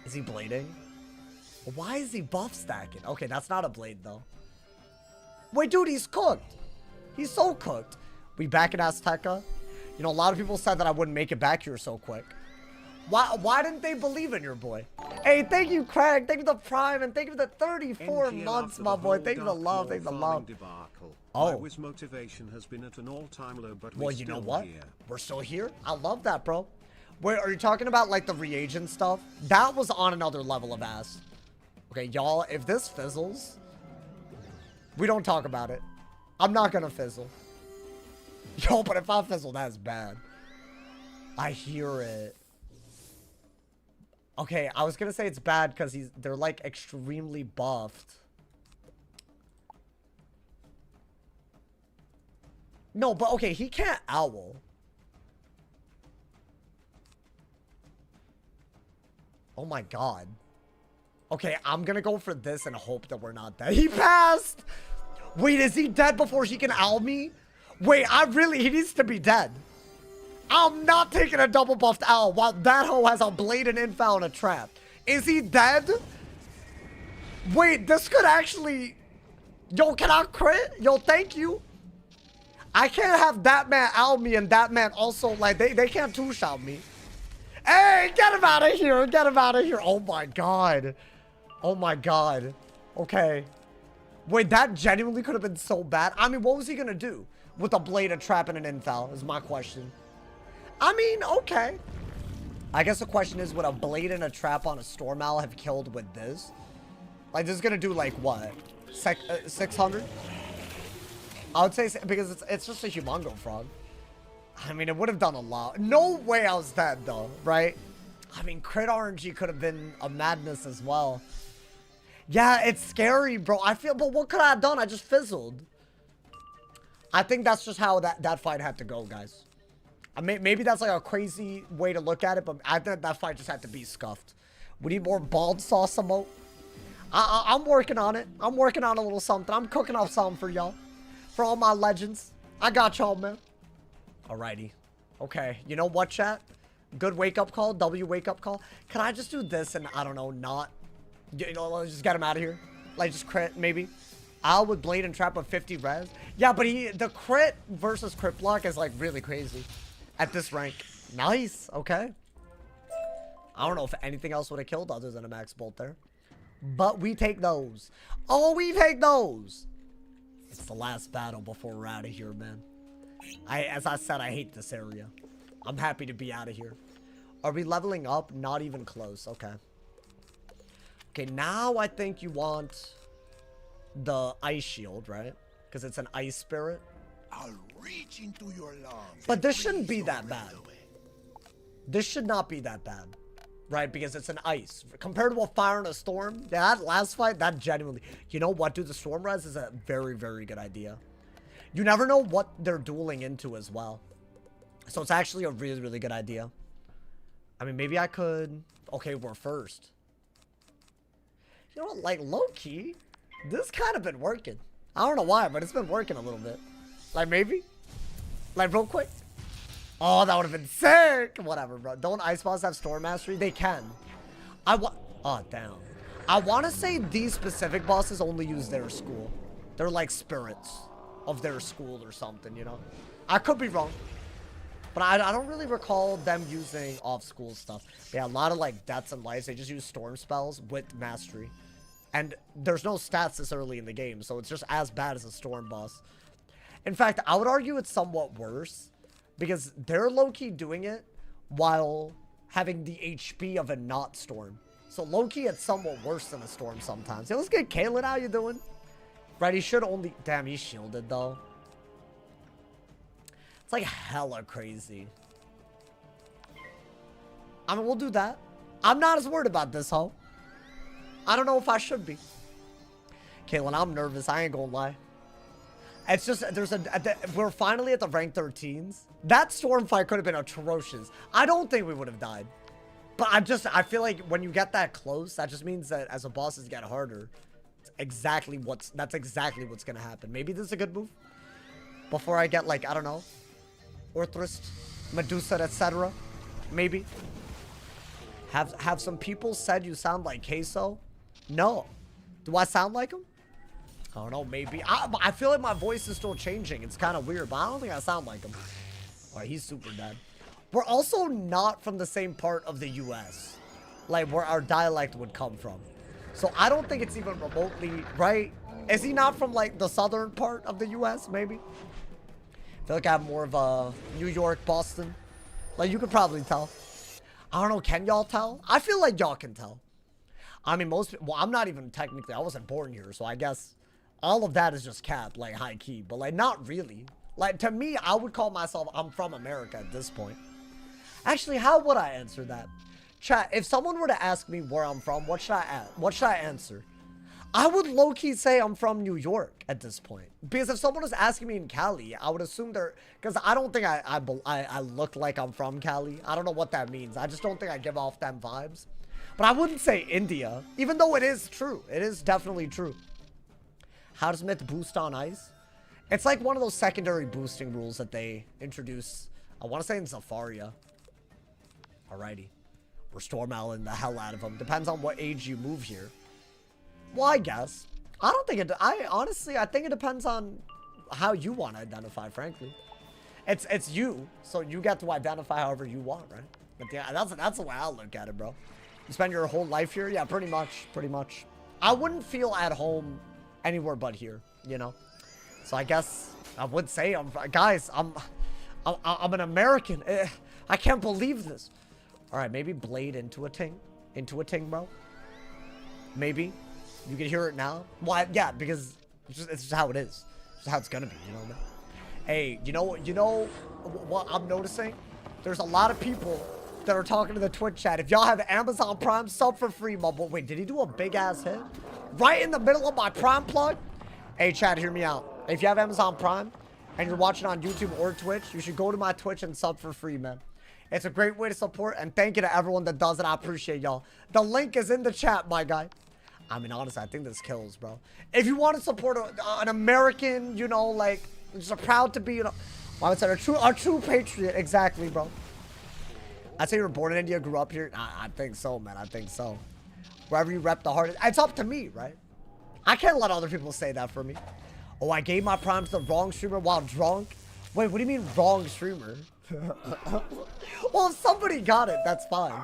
Is he blading? Why is he buff stacking? Okay, that's not a blade, though. Wait, dude, he's cooked. He's so cooked. We back at AZTECA. You know, a lot of people said that I wouldn't make it back here so quick. Why didn't they believe in your boy? Hey, thank you, Craig. Thank you for the Prime, and thank you for the 34 months, my boy. Thank you for the love. Thank you for the love. Oh. My motivation has been at an all-time low, but well, you know what? We're still here. I love that, bro. Wait, are you talking about, like, the reagent stuff? That was on another level of ass. Okay, y'all, if this fizzles, we don't talk about it. I'm not gonna fizzle. Yo, but if I fizzle, that's bad. I hear it. Okay, I was gonna say it's bad because they're like extremely buffed. No, but okay, he can't owl. Oh my god. Okay, I'm gonna go for this and hope that we're not dead. He passed! Wait, is he dead before he can owl me? Wait, he needs to be dead. I'm not taking a double buffed owl while that hoe has a blade and infoul and a trap. Is he dead? Wait, this could actually... Yo, can I crit? Yo, thank you. I can't have that man owl me and that man also, like, they can't two-shot me. Hey, get him out of here. Get him out of here. Oh my god. Oh my god. Okay. Wait, that genuinely could have been so bad. I mean, what was he gonna do with a blade, a trap, and an infoul is my question. I mean, okay. I guess the question is, would a blade and a trap on a storm owl have killed with this? Like, this is gonna do like what? 600? I would say, because it's just a humongo frog. I mean, it would have done a lot. No way I was dead though, right? I mean, crit RNG could have been a madness as well. Yeah, it's scary, bro. I feel, but what could I have done? I just fizzled. I think that's just how that fight had to go, guys. Maybe that's like a crazy way to look at it, but I think that fight just had to be scuffed. We need more bald sauce emote. I'm working on it. I'm working on a little something. I'm cooking up something for y'all. For all my legends. I got y'all, man. Alrighty. Okay. You know what, chat? Good wake-up call. W wake-up call. Can I just do this and, I don't know, not... You know, just get him out of here. Like, just crit, maybe. Owl with blade and trap of 50 res. Yeah, but the crit versus crit block is, like, really crazy. At this rank. Nice. Okay. I don't know if anything else would have killed other than a max bolt there. But we take those. Oh, we take those. It's the last battle before we're out of here, man. As I said, I hate this area. I'm happy to be out of here. Are we leveling up? Not even close. Okay. Okay, now I think you want the ice shield, right? Because it's an ice spirit. I'll reach into your lungs. But this shouldn't be that bad. This should not be that bad. Right? Because it's an ice. Compared to a fire and a storm, yeah, that last fight, that genuinely... You know what, dude? The storm res is a very, very good idea. You never know what they're dueling into as well. So it's actually a really, really good idea. I mean, maybe I could... Okay, we're first. You know what? Like, low-key, this kind of been working. I don't know why, but it's been working a little bit. Like, maybe? Like, real quick? Oh, that would have been sick. Whatever, bro. Don't ice boss have storm mastery? They can. Oh, damn. I want to say these specific bosses only use their school. They're like spirits of their school or something, you know? I could be wrong. But I don't really recall them using off-school stuff. Yeah, a lot of, like, deaths and lives, they just use storm spells with mastery. And there's no stats this early in the game, so it's just as bad as a storm boss. In fact, I would argue it's somewhat worse. Because they're low-key doing it while having the HP of a not storm. So low-key, it's somewhat worse than a storm sometimes. Yo, let's get Kalen. How you doing? Right, he should only... Damn, he's shielded, though. It's like hella crazy. I mean, we'll do that. I'm not as worried about this, hoe. I don't know if I should be. Kalen, I'm nervous. I ain't gonna lie. It's just, we're finally at the rank 13s. That storm fight could have been atrocious. I don't think we would have died. But I feel like when you get that close, that just means that as the bosses get harder, that's exactly what's gonna happen. Maybe this is a good move. Before I get, like, I don't know, Orthrist, Medusa, etc. Maybe. Have some people said you sound like Queso? No. Do I sound like him? I don't know, maybe. I feel like my voice is still changing. It's kind of weird, but I don't think I sound like him. Alright, he's super dead. We're also not from the same part of the US. Like, where our dialect would come from. So I don't think it's even remotely, right? Is he not from, like, the southern part of the US, maybe? I feel like I have more of a New York, Boston. Like, you could probably tell. I don't know, can y'all tell? I feel like y'all can tell. I mean, well, I'm not even technically, I wasn't born here, so I guess... All of that is just cap, like, high key. But, like, not really. Like, to me, I would call myself, I'm from America at this point. Actually, how would I answer that? Chat, if someone were to ask me where I'm from, what should I answer? I would low-key say I'm from New York at this point. Because if someone was asking me in Cali, I would assume they're... Because I don't think I look like I'm from Cali. I don't know what that means. I just don't think I give off them vibes. But I wouldn't say India, even though it is true. It is definitely true. How does Myth boost on ice? It's like one of those secondary boosting rules that they introduce. I want to say in Zafaria. Alrighty. We're Stormowling the hell out of them. Depends on what age you move here. Well, I guess. I don't think it... honestly, I think it depends on how you want to identify, frankly. It's you, so you get to identify however you want, right? But yeah, that's the way I look at it, bro. You spend your whole life here? Yeah, pretty much. Pretty much. I wouldn't feel at home anywhere but here, you know? So I guess I would say guys, I'm an American. I can't believe this. All right, maybe blade into a ting, bro. Maybe you can hear it now. Why? Yeah, because it's just how it is. It's just how it's gonna be. You know, man. Hey, you know what I'm noticing? There's a lot of people that are talking to the Twitch chat. If y'all have Amazon Prime, sub for free, my boy. Wait, did he do a big ass hit right in the middle of my Prime plug? Hey, chat, hear me out. If you have Amazon Prime and you're watching on YouTube or Twitch, you should go to my Twitch and sub for free, man. It's a great way to support, and thank you to everyone that does it. I appreciate y'all. The link is in the chat, my guy. I mean, honestly, I think this kills, bro. If you want to support an American, you know, like, just proud to be, you know, I would say a true patriot, exactly, bro. I'd say you were born in India, grew up here. I think so, man. I think so. Wherever you rep the hardest, it's up to me, right? I can't let other people say that for me. Oh, I gave my Prime to the wrong streamer while drunk. Wait, what do you mean wrong streamer? Well, if somebody got it, that's fine.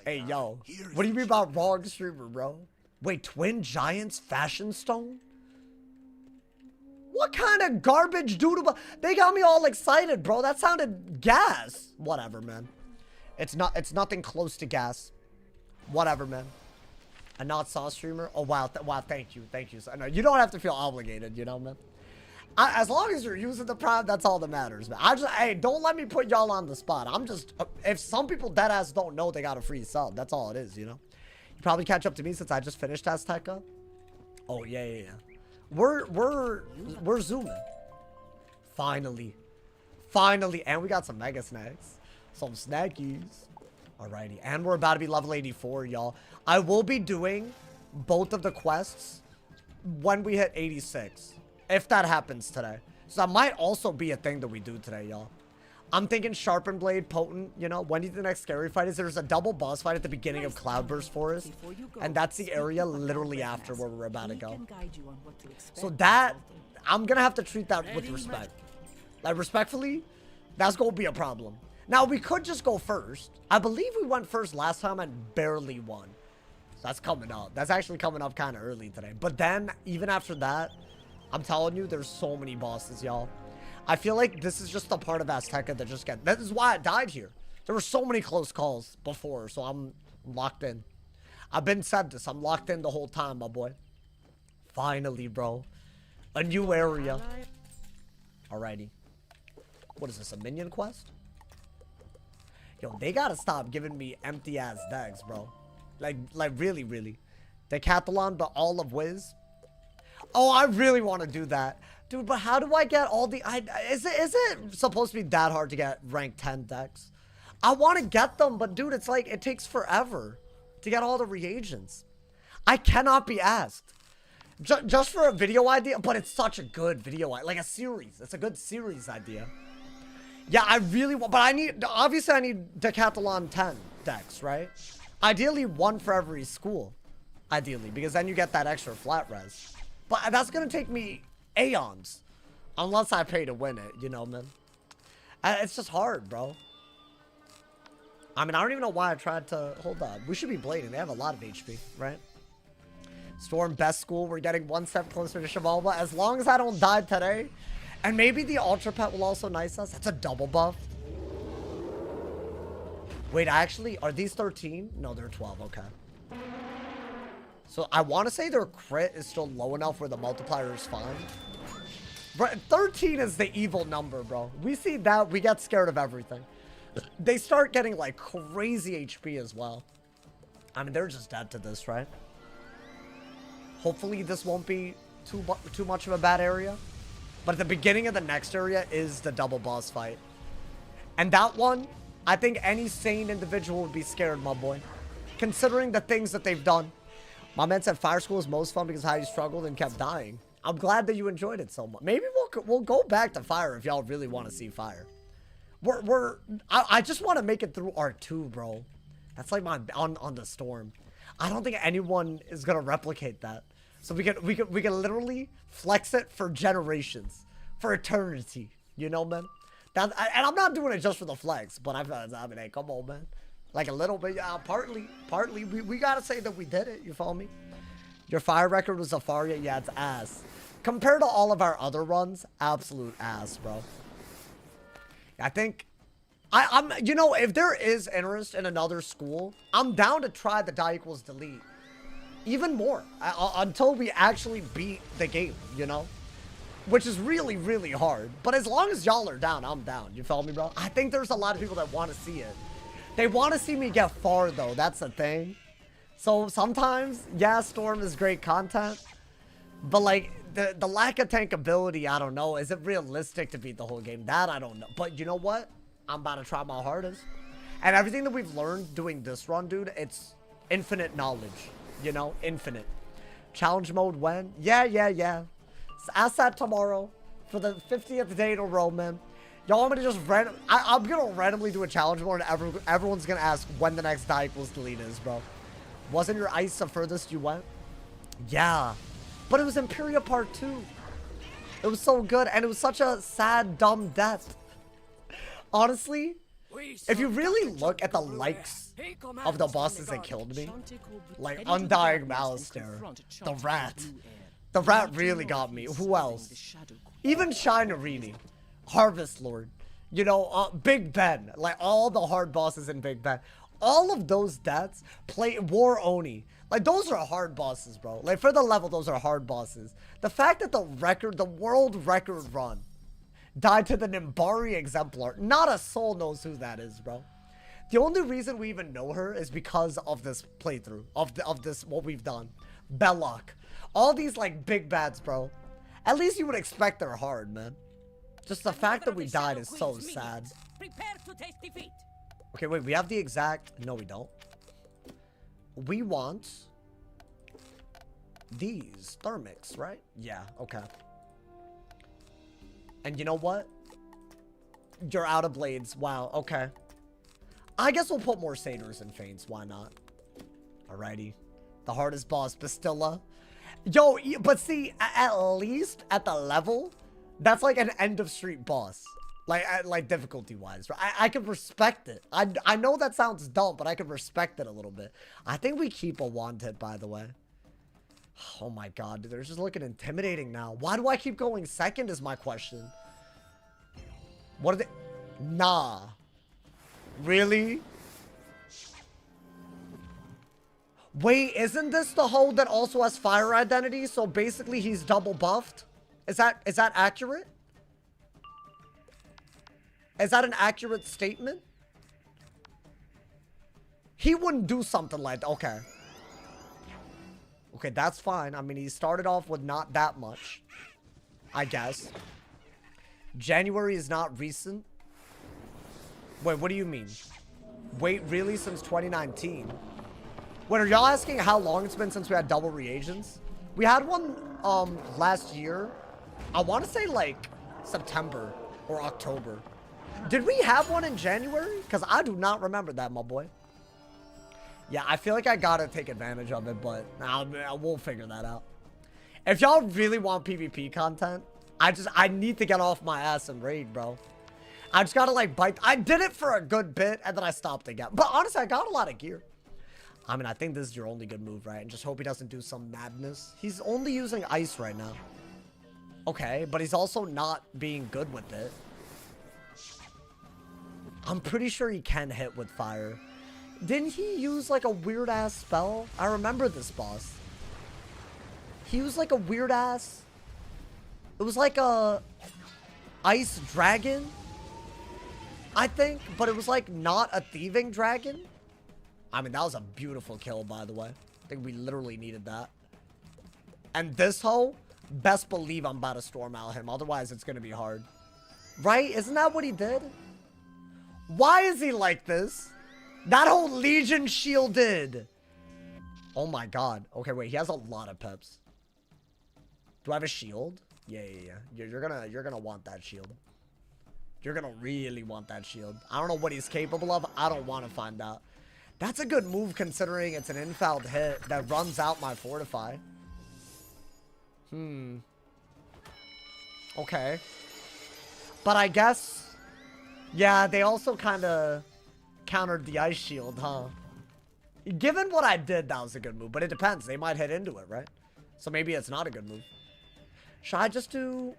Hey, yo. What do you mean about wrong streamer, bro? Wait, Twin Giants Fashion Stone? What kind of garbage doodle? They got me all excited, bro. That sounded gas. Whatever, man. It's nothing close to gas. Whatever, man. A not sauce streamer? Oh, wow. Wow, thank you. Thank you. No, you don't have to feel obligated, you know, man. As long as you're using the Prime, that's all that matters, man. Hey, don't let me put y'all on the spot. I'm just, if some people deadass don't know they got a free sub, that's all it is, you know? You probably catch up to me since I just finished AZTECA. Oh, yeah. We're zooming. Finally. And we got some mega snacks. Some snackies. Alrighty. And we're about to be level 84, y'all. I will be doing both of the quests when we hit 86. If that happens today. So that might also be a thing that we do today, y'all. I'm thinking Sharpened Blade, Potent, you know. When do you think the next scary fight is? There's a double boss fight at the beginning of Cloudburst Forest. And that's the area literally after where we're about to go. So that, I'm going to have to treat that with respect. Like, respectfully, that's going to be a problem. Now, we could just go first. I believe we went first last time and barely won. So that's coming up. That's actually coming up kind of early today. But then, even after that, I'm telling you, there's so many bosses, y'all. I feel like this is just the part of AZTECA that just get... This is why I died here. There were so many close calls before, so I'm locked in. I've been said this. I'm locked in the whole time, my boy. Finally, bro. A new area. Alrighty. What is this, a minion quest? Yo, they gotta stop giving me empty-ass decks, bro. Like really, really. Decathlon, but all of Wiz. Oh, I really want to do that. Dude, but how do I get all the... Is it supposed to be that hard to get rank 10 decks? I want to get them, but dude, it's like, it takes forever to get all the reagents. I cannot be asked. Just for a video idea, but it's such a good video, like a series. It's a good series idea. Yeah, I really want... But I need... Obviously, I need Decathlon 10 decks, right? Ideally, one for every school. Ideally, because then you get that extra flat res. But that's going to take me aeons. Unless I pay to win it, you know, man. It's just hard, bro. I mean, I don't even know why I tried to... Hold on. We should be blading. They have a lot of HP, right? Storm, best school. We're getting one step closer to Shivalba. As long as I don't die today. And maybe the Ultra Pet will also nice us. That's a double buff. Wait, actually... Are these 13? No, they're 12. Okay. So I want to say their crit is still low enough where the multiplier is fine. But 13 is the evil number, bro. We see that, we get scared of everything. they start getting like crazy HP as well. I mean, they're just dead to this, right? Hopefully this won't be too much of a bad area. But at the beginning of the next area is the double boss fight. And that one, I think any sane individual would be scared, my boy. Considering the things that they've done. My man said Fire School is most fun because of how you struggled and kept dying. I'm glad that you enjoyed it so much. Maybe we'll go back to Fire if y'all really want to see Fire. I just want to make it through R2, bro. That's like my on the storm. I don't think anyone is gonna replicate that. So we can literally flex it for generations, for eternity. You know, man. And I'm not doing it just for the flex, but I mean, hey, come on, man. Like a little bit, partly. We gotta say that we did it. You follow me? Your fire record was Zafaria. Yeah, it's ass. Compared to all of our other runs, absolute ass, bro. I think I'm you know, if there is interest in another school, I'm down to try the die equals delete even more until we actually beat the game, you know, which is really, really hard. But as long as y'all are down, I'm down. You feel me, bro? I think there's a lot of people that want to see it. They want to see me get far, though. That's the thing. So sometimes, yeah, Storm is great content, but like the lack of tankability, I don't know. Is it realistic to beat the whole game? That I don't know. But you know what? I'm about to try my hardest. And everything that we've learned doing this run, dude, it's infinite knowledge. You know, infinite. Challenge mode when? Yeah. Ask that tomorrow for the 50th day in a row, man. Y'all want me to just I'm gonna randomly do a challenge mode and everyone's gonna ask when the next die equals delete is, bro. Wasn't your ice the furthest you went? Yeah. But it was Imperia Part 2. It was so good, and it was such a sad, dumb death. Honestly, if you really look at the likes of the bosses that killed me, like Undying Malistaire, the rat really got me. Who else? Even Shinerini, Harvest Lord, you know, Big Ben, like all the hard bosses in Big Ben. All of those deaths War Oni. Like, those are hard bosses, bro. Like, for the level, those are hard bosses. The fact that the world record run died to the Nimbari Exemplar. Not a soul knows who that is, bro. The only reason we even know her is because of this playthrough, of this, what we've done. Belloc. All these, like, big bads, bro. At least you would expect they're hard, man. Just the fact that we died is so sad. Okay, wait, we have the exact... No, we don't. We want these thermics, right? Yeah, okay. And you know what? You're out of blades. Wow, okay. I guess we'll put more satyrs and feints. Why not? Alrighty. The hardest boss, Bastilla. Yo, but see, at least at the level, that's like an end of street boss. Like difficulty wise, right? I can respect it. I know that sounds dumb, but I can respect it a little bit. I think we keep a wanted, by the way. Oh my god, dude, they're just looking intimidating now. Why do I keep going second is my question. What are they? Nah. Really? Wait, isn't this the hold that also has fire identity? So basically he's double buffed? Is that accurate? Is that an accurate statement? He wouldn't do something like that. Okay. Okay, that's fine. I mean, he started off with not that much, I guess. January is not recent. Wait, what do you mean? Wait, really? Since 2019? Wait, are y'all asking how long it's been since we had double reagents? We had one last year. I want to say like September or October. Did we have one in January? Because I do not remember that, my boy. Yeah, I feel like I gotta take advantage of it, but we'll figure that out. If y'all really want PvP content, I need to get off my ass and raid, bro. I just gotta like bite. I did it for a good bit and then I stopped again. But honestly, I got a lot of gear. I mean, I think this is your only good move, right? And just hope he doesn't do some madness. He's only using ice right now. Okay, but he's also not being good with it. I'm pretty sure he can hit with fire. Didn't he use like a weird ass spell? I remember this boss. He used like a weird ass... It was like a... Ice dragon? I think, but it was like not a thieving dragon. I mean, that was a beautiful kill, by the way. I think we literally needed that. And this hoe, best believe I'm about to storm out him. Otherwise, it's going to be hard. Right? Isn't that what he did? Why is he like this? That whole Legion shielded. Oh my god. Okay, wait. He has a lot of peps. Do I have a shield? Yeah. You're gonna want that shield. You're gonna really want that shield. I don't know what he's capable of. I don't want to find out. That's a good move considering it's an infouled hit that runs out my fortify. Okay. But I guess... yeah, they also kind of countered the ice shield, huh? Given what I did, that was a good move. But it depends. They might hit into it, right? So maybe it's not a good move. Should I just do...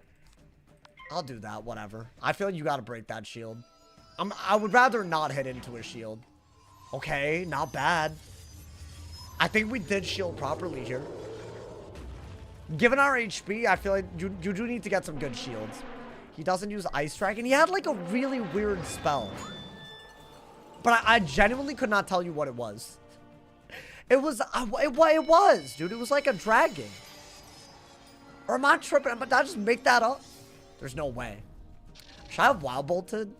I'll do that, whatever. I feel you gotta break that shield. I would rather not hit into a shield. Okay, not bad. I think we did shield properly here. Given our HP, I feel like you do need to get some good shields. He doesn't use Ice Dragon. He had like a really weird spell. But I genuinely could not tell you what it was. It was, dude. It was like a dragon. Or am I tripping? Did I just make that up? There's no way. Should I have Wild Bolted?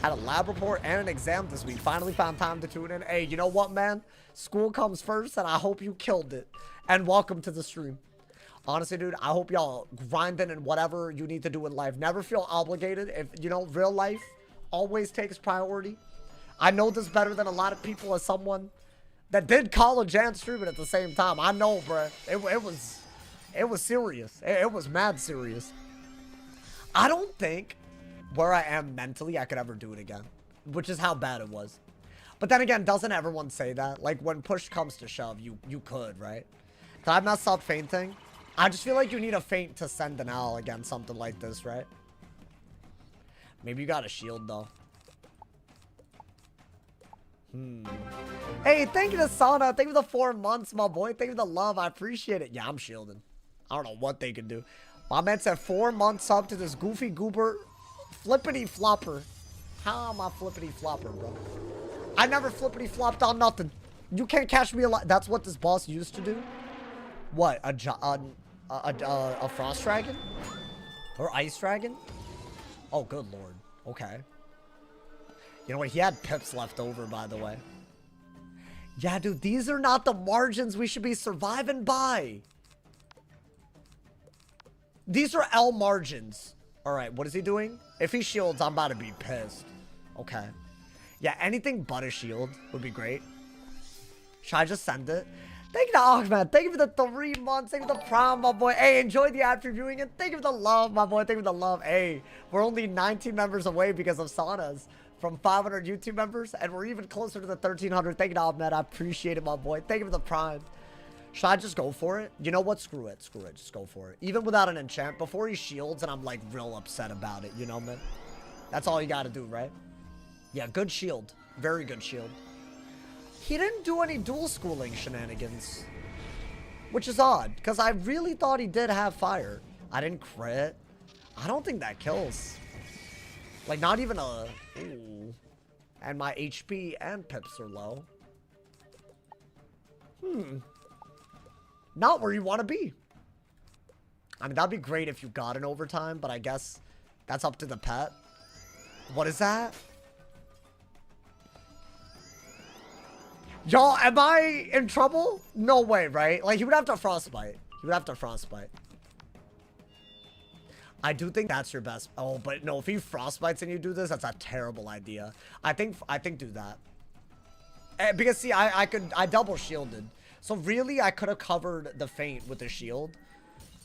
Had a lab report and an exam this week. Finally found time to tune in. Hey, you know what, man? School comes first, and I hope you killed it. And welcome to the stream. Honestly, dude, I hope y'all grinding and whatever you need to do in life. Never feel obligated. If, you know, real life always takes priority. I know this better than a lot of people as someone that did college and streaming at the same time. I know, bruh. It was serious. It was mad serious. I don't think where I am mentally I could ever do it again, which is how bad it was. But then again, doesn't everyone say that? Like when push comes to shove, you could, right? Did I mess up fainting? I just feel like you need a feint to send an owl against something like this, right? Maybe you got a shield though. Hey, thank you to Sana. Thank you for the 4 months, my boy. Thank you for the love. I appreciate it. Yeah, I'm shielding. I don't know what they can do. My man said 4 months up to this goofy goober flippity flopper. How am I flippity flopper, bro? I never flippity flopped on nothing. You can't catch me alive. That's what this boss used to do. What? A frost dragon? Or ice dragon? Oh, good lord. Okay. You know what? He had pips left over, by the way. Yeah, dude. These are not the margins we should be surviving by. These are L margins. Alright, what is he doing? If he shields, I'm about to be pissed. Okay. Yeah, anything but a shield would be great. Should I just send it? Thank you to Ahmed. Thank you for the 3 months. Thank you for the prom, my boy. Hey, enjoy the ad previewing. And thank you for the love, my boy. Thank you for the love. Hey, we're only 19 members away because of Sana's from 500 YouTube members. And we're even closer to the 1,300. Thank you to Ahmed. I appreciate it, my boy. Thank you for the prime. Should I just go for it? You know what? Screw it. Screw it. Just go for it. Even without an enchant. Before he shields and I'm like real upset about it. You know, man? That's all you got to do, right? Yeah, good shield. Very good shield. He didn't do any dual schooling shenanigans. Which is odd. Because I really thought he did have fire. I didn't crit. I don't think that kills. Like, not even a... Ooh. And my HP and pips are low. Not where you want to be. I mean, that'd be great if you got an overtime, but I guess that's up to the pet. What is that? Y'all, am I in trouble? No way, right? Like, he would have to frostbite. He would have to frostbite. I do think that's your best. Oh, but no, if he frostbites and you do this, that's a terrible idea. I think do that. Because see, I double shielded. So really, I could have covered the feint with the shield.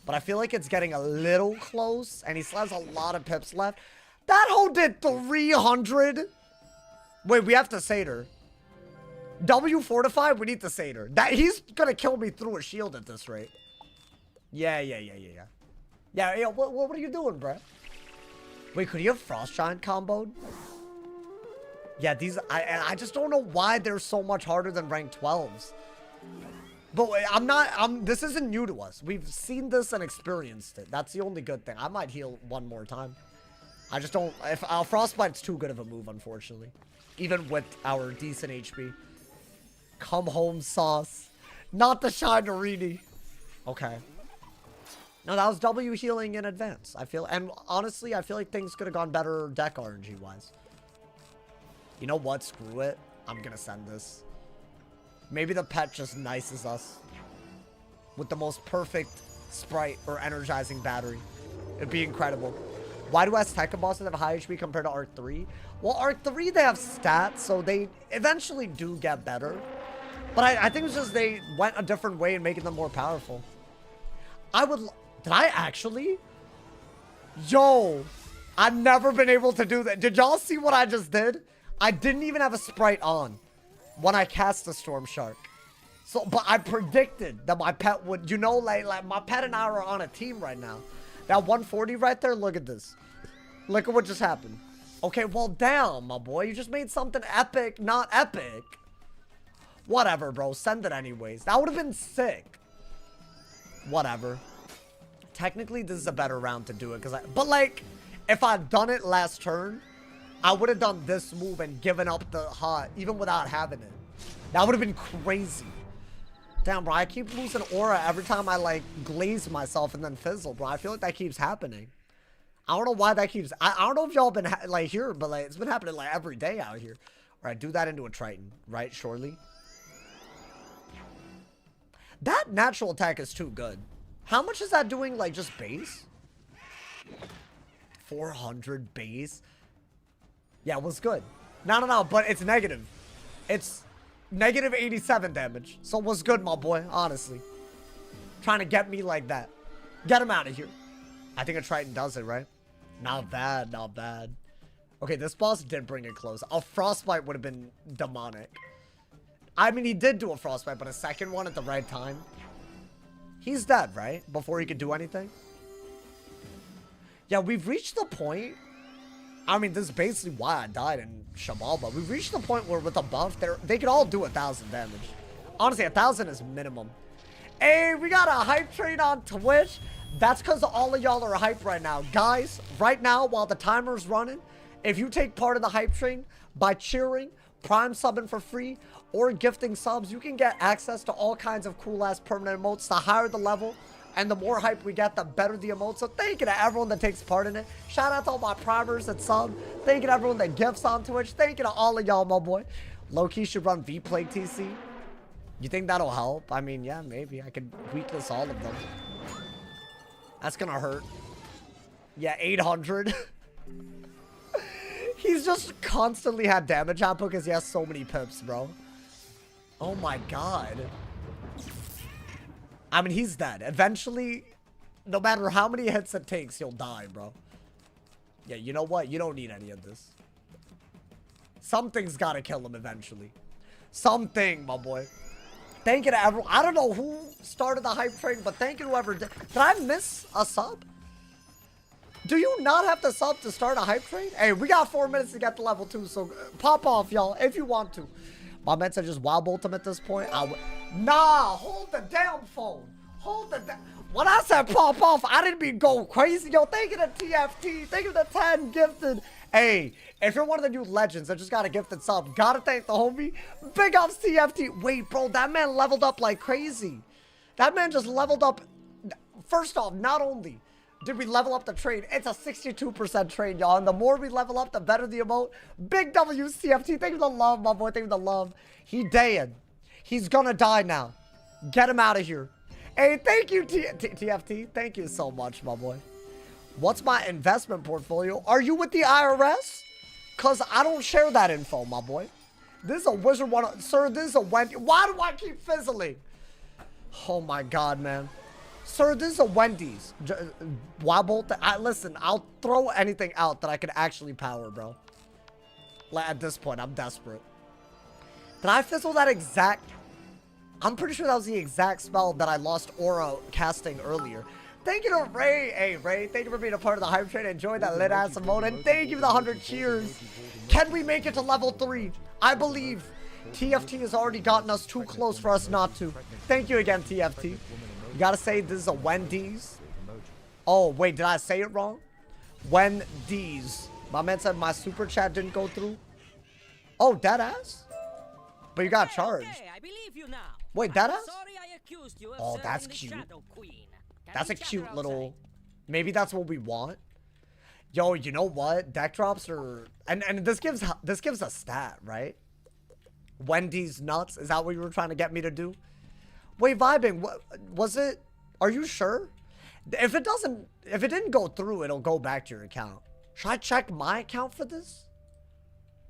But I feel like it's getting a little close. And he still has a lot of pips left. That hoe did 300. Wait, we have to satyr. W fortified, we need to satyr. He's gonna kill me through a shield at this rate. Yeah. Yeah, what are you doing, bro? Wait, could you have Frost Giant comboed? Yeah, these, I just don't know why they're so much harder than rank 12s. But this isn't new to us. We've seen this and experienced it. That's the only good thing. I might heal one more time. I just don't... If Frostbite's too good of a move, unfortunately. Even with our decent HP. Come home, Sauce. Not the Shinerini. Okay. No, that was W healing in advance. I feel... And honestly, I feel like things could have gone better deck RNG-wise. You know what? Screw it. I'm gonna send this. Maybe the pet just nices us. With the most perfect sprite or energizing battery. It'd be incredible. Why do AZTECA bosses have high HP compared to Arc 3? Well, Arc 3, they have stats, so they eventually do get better. But I think it's just they went a different way in making them more powerful. I would... Did I actually? Yo! I've never been able to do that. Did y'all see what I just did? I didn't even have a sprite on when I cast the Storm Shark. So, but I predicted that my pet would... You know, like my pet and I are on a team right now. That 140 right there, look at this. Look at what just happened. Okay, well, damn, my boy. You just made something epic, not epic. Whatever, bro. Send it anyways. That would have been sick. Whatever. Technically, this is a better round to do it. But, like, if I'd done it last turn, I would have done this move and given up the hot, even without having it. That would have been crazy. Damn, bro. I keep losing aura every time I, like, glaze myself and then fizzle, bro. I feel like that keeps happening. I don't know why that keeps... I don't know if y'all been, like, here, but, like, it's been happening, like, every day out here. All right, do that into a Triton, right? Surely. That natural attack is too good. How much is that doing, like, just base? 400 base? Yeah, it was good. No, but it's negative. It's negative 87 damage. So it was good, my boy, honestly. Trying to get me like that. Get him out of here. I think a Triton does it, right? Not bad, not bad. Okay, this boss did bring it close. A Frostbite would have been demonic. I mean, he did do a Frostbite, but a second one at the right time. He's dead, right? Before he could do anything. Yeah, we've reached the point. I mean, this is basically why I died in Shabalba. We've reached the point where with a buff, they could all do 1,000 damage. Honestly, 1,000 is minimum. Hey, we got a hype train on Twitch. That's because all of y'all are hype right now. Guys, right now, while the timer's running, if you take part of the hype train by cheering, prime subbing for free, or gifting subs, you can get access to all kinds of cool-ass permanent emotes. The higher the level and the more hype we get, the better the emotes. So thank you to everyone that takes part in it. Shout out to all my primers that sub. Thank you to everyone that gifts on Twitch. Thank you to all of y'all, my boy. Low-key should run V-Plague TC. You think that'll help? I mean, yeah, maybe. I could weakness all of them. That's gonna hurt. Yeah, 800. He's just constantly had damage output because he has so many pips, bro. Oh my god. I mean, he's dead. Eventually, no matter how many hits it takes, he'll die, bro. Yeah, you know what? You don't need any of this. Something's gotta kill him eventually. Something, my boy. Thank you to everyone. I don't know who started the hype train, but thank you to whoever did. Did I miss a sub? Do you not have to sub to start a hype train? Hey, we got 4 minutes to get to level 2, so pop off, y'all, if you want to. My man said just wild bolt him at this point. Nah, hold the damn phone. Hold the When I said pop off, I didn't mean go crazy. Yo, thank you to TFT. Thank you to 10 gifted. Hey, if you're one of the new legends that just got a gifted sub, gotta thank the homie. Big ups TFT. Wait, bro, that man leveled up like crazy. That man just leveled up. First off, not only did we level up the trade, it's a 62% trade, y'all. And the more we level up, the better the emote. Big W's TFT. Thank you for the love, my boy. Thank you for the love. He dead. He's gonna die now. Get him out of here. Hey, thank you, TFT. Thank you so much, my boy. What's my investment portfolio? Are you with the IRS? Because I don't share that info, my boy. This is a Wizard101. Sir, this is a Wendy. Why do I keep fizzling? Oh, my God, man. Sir, this is a Wendy's. Wobble. Listen, I'll throw anything out that I can actually power, bro. Like, at this point, I'm desperate. Did I fizzle that exact... I'm pretty sure that was the exact spell that I lost aura casting earlier. Thank you to Ray. Hey, Ray, thank you for being a part of the hype train. Enjoy that lit-ass emote. And thank you for the 100 cheers. Can we make it to level 3? I believe TFT has already gotten us too close for us not to. Thank you again, TFT. You gotta say this is a Wendy's. Oh, wait, did I say it wrong? When these. My man said my super chat didn't go through. Oh, dead ass? But you got charged. Okay, I believe you now. Wait, dead I'm ass? sorry I accused you of Oh, that's serving the cute. Shadow Queen. Can That's we a chat cute outside? little... Maybe that's what we want. Yo, you know what? Deck drops are... And this gives a stat, right? Wendy's nuts. Is that what you were trying to get me to do? Wait, vibing. What was it? Are you sure? If it didn't go through, it'll go back to your account. Should I check my account for this?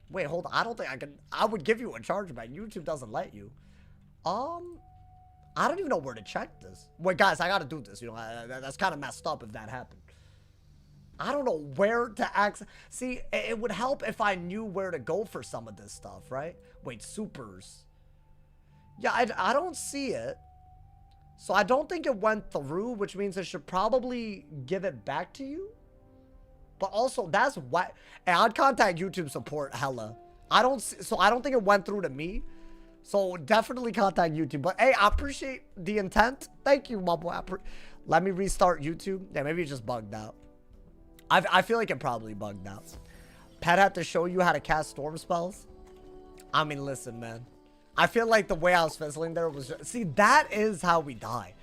Wait, hold on. I don't think I can. I would give you a chargeback. YouTube doesn't let you. I don't even know where to check this. Wait, guys, I gotta do this. You know, that's kind of messed up if that happened. I don't know where to access. See, it would help if I knew where to go for some of this stuff, right? Wait, supers. Yeah, I don't see it. So I don't think it went through, which means it should probably give it back to you. But also, that's what... Hey, I'd contact YouTube support hella. I don't think it went through to me. So definitely contact YouTube. But hey, I appreciate the intent. Thank you, my boy. Let me restart YouTube. Yeah, maybe it just bugged out. I feel like it probably bugged out. Pet had to show you how to cast storm spells. I mean, listen, man. I feel like the way I was fizzling there was just... See, that is how we die.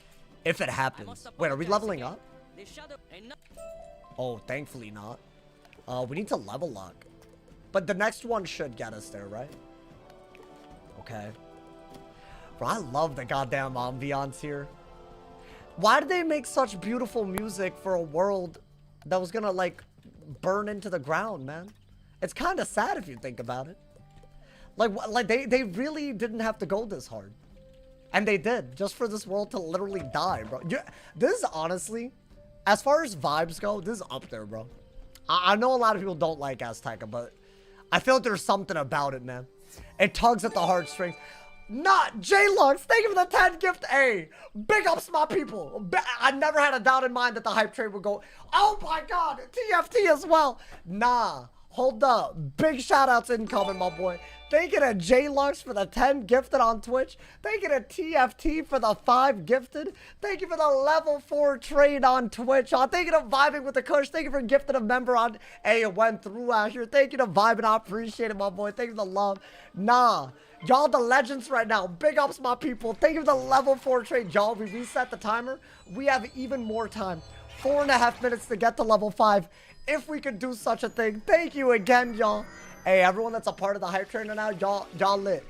If it happens. Wait, are we leveling up? Oh, thankfully not. We need to level lock. But the next one should get us there, right? Okay. Bro, I love the goddamn ambiance here. Why did they make such beautiful music for a world that was gonna, like, burn into the ground, man? It's kind of sad if you think about it. Like they really didn't have to go this hard. And they did, just for this world to literally die, bro. Yeah, this is honestly, as far as vibes go, this is up there, bro. I know a lot of people don't like AZTECA, but I feel like there's something about it, man. It tugs at the heartstrings. Not J-Lux, thank you for the 10 gift. Hey, big ups, my people. I never had a doubt in mind that the hype train would go, oh my god, TFT as well. Nah, hold up. Big shout outs incoming, my boy. Thank you to J-Lux for the 10 gifted on Twitch. Thank you to TFT for the 5 gifted. Thank you for the level 4 trade on Twitch. Thank you to Vibing with the Kush. Thank you for gifting a member on... Hey, it went through out here. Thank you to Vibing. I appreciate it, my boy. Thank you for the love. Nah. Y'all the legends right now. Big ups, my people. Thank you for the level 4 trade. Y'all, we reset the timer. We have even more time. 4.5 minutes to get to level 5. If we could do such a thing. Thank you again, y'all. Hey, everyone that's a part of the hype train right now, y'all lit.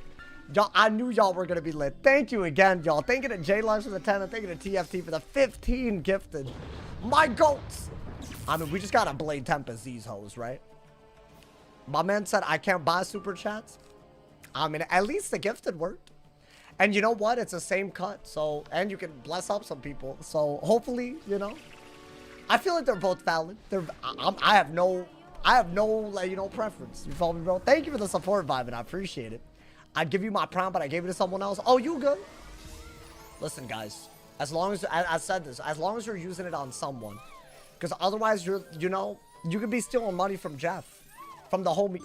Y'all, I knew y'all were gonna be lit. Thank you again, y'all. Thank you to J-Lux for the 10, and thank you to TFT for the 15 gifted. My goats! I mean, we just gotta Blade Tempest these hoes, right? My man said I can't buy super chats. I mean, at least the gifted worked. And you know what? It's the same cut, so... And you can bless up some people. So, hopefully, you know... I feel like they're both valid. I have no, like, you know, preference. You follow me, bro? Thank you for the support, Vibe, and I appreciate it. I'd give you my prompt, but I gave it to someone else. Oh, you good? Listen, guys. As long as, I said this, as long as you're using it on someone. Because otherwise, you know, you could be stealing money from Jeff. From the homie.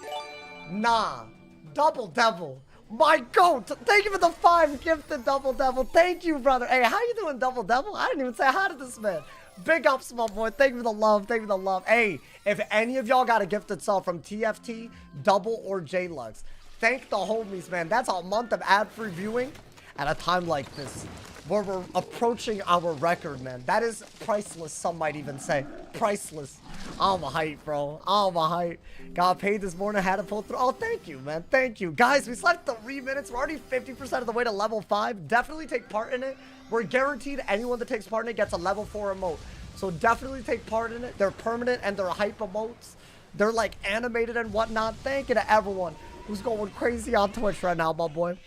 Nah. Double Devil. My goat. Thank you for the 5 gifted Double Devil. Thank you, brother. Hey, how you doing, Double Devil? I didn't even say hi to this man. Big ups, my boy. Thank you for the love. Thank you for the love. Hey, if any of y'all got a gifted sub from TFT, Double, or J-Lux, thank the homies, man. That's a month of ad-free viewing at a time like this, where we're approaching our record, man. That is priceless, some might even say. Priceless. I'm a hype, bro. I'm a hype. Got paid this morning, had to pull through. Oh, thank you, man. Thank you. Guys, we slept 3 minutes. We're already 50% of the way to level 5. Definitely take part in it. We're guaranteed anyone that takes part in it gets a level 4 emote. So definitely take part in it. They're permanent and they're hype emotes. They're like animated and whatnot. Thank you to everyone who's going crazy on Twitch right now, my boy.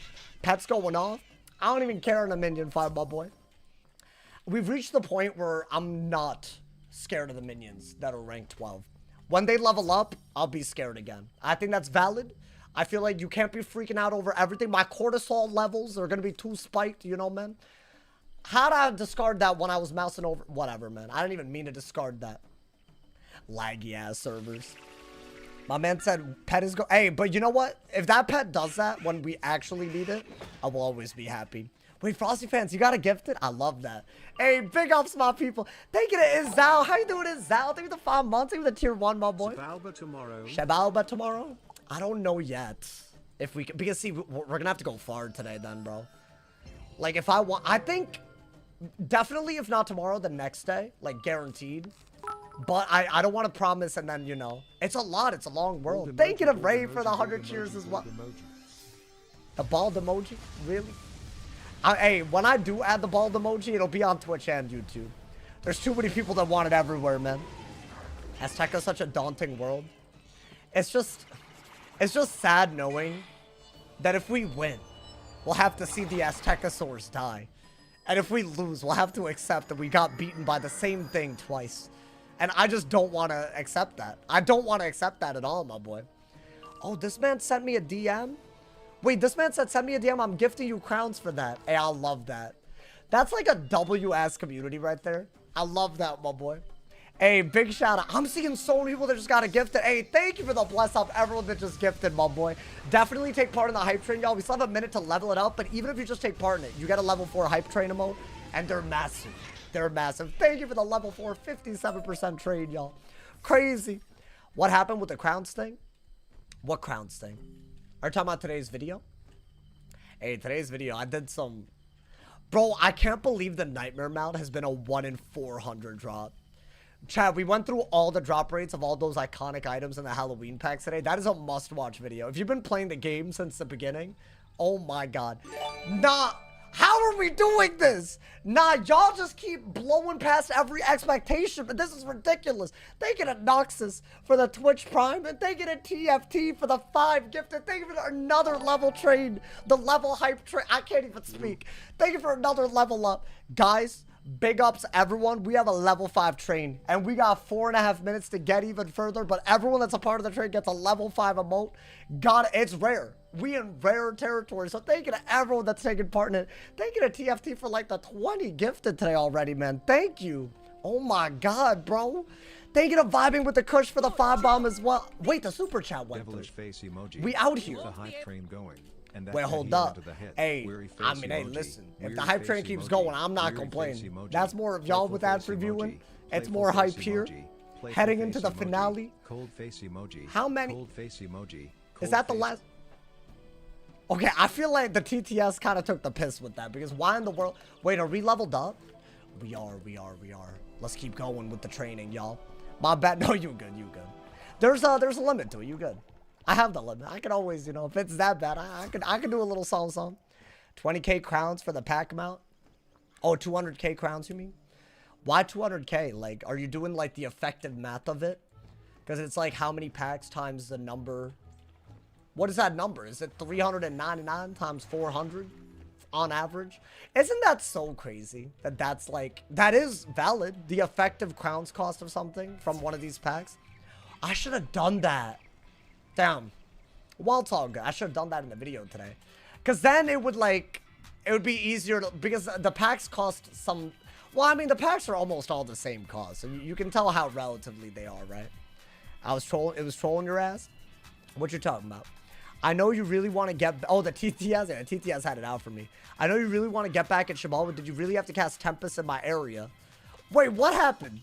Pet's going off. I don't even care in a minion fight, my boy. We've reached the point where I'm not scared of the minions that are ranked 12. When they level up, I'll be scared again. I think that's valid. I feel like you can't be freaking out over everything. My cortisol levels are going to be too spiked, you know, man. How'd I discard that when I was mousing over? Whatever, man. I didn't even mean to discard that. Laggy ass servers. My man said pet is Hey, but you know what? If that pet does that when we actually need it, I will always be happy. Wait, Frosty fans, you got a gifted? I love that. Hey, big ups, my people. Thank you to Izal. How you doing, Izal? Thank you for the 5 months. Thank you for the tier 1, my boy. Shabalba tomorrow. Shabalba tomorrow? I don't know yet. If we can, because see, we're gonna have to go far today then, bro. Like, if I want, I think, definitely if not tomorrow, the next day. Like, guaranteed. But I don't want to promise and then, you know. It's a lot. It's a long world. Thank you to Ray for the 100 cheers as well. The bald emoji? Really? Hey, when I do add the bald emoji, it'll be on Twitch and YouTube. There's too many people that want it everywhere, man. AZTECA is such a daunting world. It's just sad knowing that if we win, we'll have to see the AZTECAsaurs die. And if we lose, we'll have to accept that we got beaten by the same thing twice. And I just don't want to accept that. I don't want to accept that at all, my boy. Oh, this man sent me a DM? Wait, this man said, send me a DM. I'm gifting you crowns for that. Hey, I love that. That's like a WS community right there. I love that, my boy. Hey, big shout out. I'm seeing so many people that just got a gifted. Hey, thank you for the bless up, everyone that just gifted, my boy. Definitely take part in the hype train, y'all. We still have a minute to level it up, but even if you just take part in it, you get a level 4 hype train emote, and they're massive. They're massive. Thank you for the level 4 57% trade, y'all. Crazy. What happened with the crowns thing? What crowns thing? Are you talking about today's video? Hey, today's video, I did some... Bro, I can't believe the Nightmare Mount has been a 1 in 400 drop. Chad, we went through all the drop rates of all those iconic items in the Halloween packs today. That is a must-watch video. If you've been playing the game since the beginning, oh my god. Nah, how are we doing this? Nah, y'all just keep blowing past every expectation, but this is ridiculous. Thank you to Noxus for the Twitch Prime, and thank you to TFT for the 5 gifted. Thank you for another level trade, the level hype trade. I can't even speak. Thank you for another level up. Guys, big ups everyone. We have a level 5 train, and we got 4.5 minutes to get even further, but everyone that's a part of the train gets a level 5 emote. God, it's rare. We in rare territory, so thank you to everyone that's taking part in it. Thank you to TFT for like the 20 gifted today already, man. Thank you. Oh my god, bro. Thank you to Vibing with the Kush for the 5 bomb as well. Wait, the super chat went Devilish through. face emoji. We out here. Keep the hype train going. And that Wait, can hold heal up. into the head. Hey, Weary face I mean, hey, emoji. listen. If Weary the hype face train keeps emoji. going, I'm not Weary complaining. face emoji. That's more of y'all with Playful ads face reviewing. emoji. It's Playful more face hype here. emoji. Playful Heading face into the emoji. finale. Cold face emoji. How many? Cold face emoji. Is Cold that the face- last? Okay, I feel like the TTS kind of took the piss with that, because why in the world? Wait, are we leveled up? We are. Let's keep going with the training, y'all. My bad. No, you good. There's a limit to it. You good. I have the limit. I can always, you know, if it's that bad, I can do a little song. 20k crowns for the pack amount. Oh, 200k crowns, you mean? Why 200k? Like, are you doing like the effective math of it? Because it's like how many packs times the number. What is that number? Is it 399 times 400 on average? Isn't that so crazy that that's like, that is valid, the effective crowns cost of something from one of these packs? I should have done that. Damn. Well, it's all good. I should have done that in the video today. Because then it would like, it would be easier to, because the packs cost some, well, I mean, the packs are almost all the same cost. So you can tell how relatively they are, right? It was trolling your ass? What you talking about? I know you really want to get... Oh, the TTS. Yeah, TTS had it out for me. I know you really want to get back at Shabal, but did you really have to cast Tempest in my area? Wait, what happened?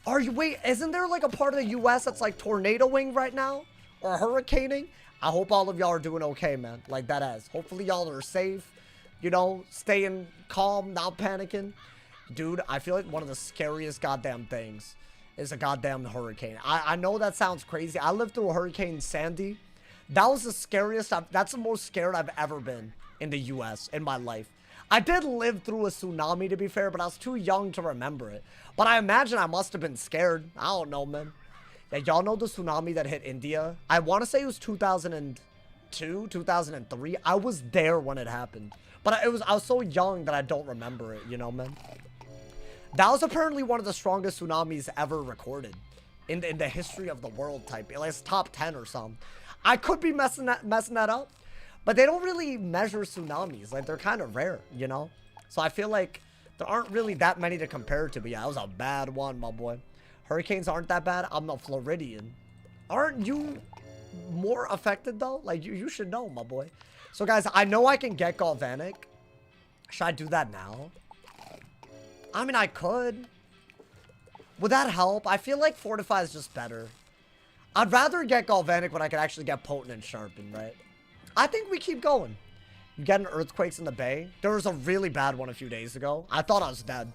Are you... Wait, isn't there like a part of the U.S. that's like tornadoing right now? Or hurricaning? I hope all of y'all are doing okay, man. Like that ass. Hopefully y'all are safe. You know, staying calm, not panicking. Dude, I feel like one of the scariest goddamn things is a goddamn hurricane. I know that sounds crazy. I lived through a Hurricane Sandy. That was the scariest. That's the most scared I've ever been in the U.S. in my life. I did live through a tsunami, to be fair, but I was too young to remember it. But I imagine I must have been scared. I don't know, man. Yeah, y'all know the tsunami that hit India? I want to say it was 2002, 2003. I was there when it happened. But I was so young that I don't remember it, you know, man. That was apparently one of the strongest tsunamis ever recorded in the history of the world type. Like it's top 10 or something. I could be messing that up, but they don't really measure tsunamis. Like, they're kind of rare, you know? So I feel like there aren't really that many to compare to. But yeah, that was a bad one, my boy. Hurricanes aren't that bad. I'm a Floridian. Aren't you more affected, though? Like, you should know, my boy. So, guys, I know I can get Galvanic. Should I do that now? I mean, I could. Would that help? I feel like Fortify is just better. I'd rather get Galvanic when I could actually get Potent and Sharpen, right? I think we keep going. You getting earthquakes in the bay? There was a really bad one a few days ago. I thought I was dead.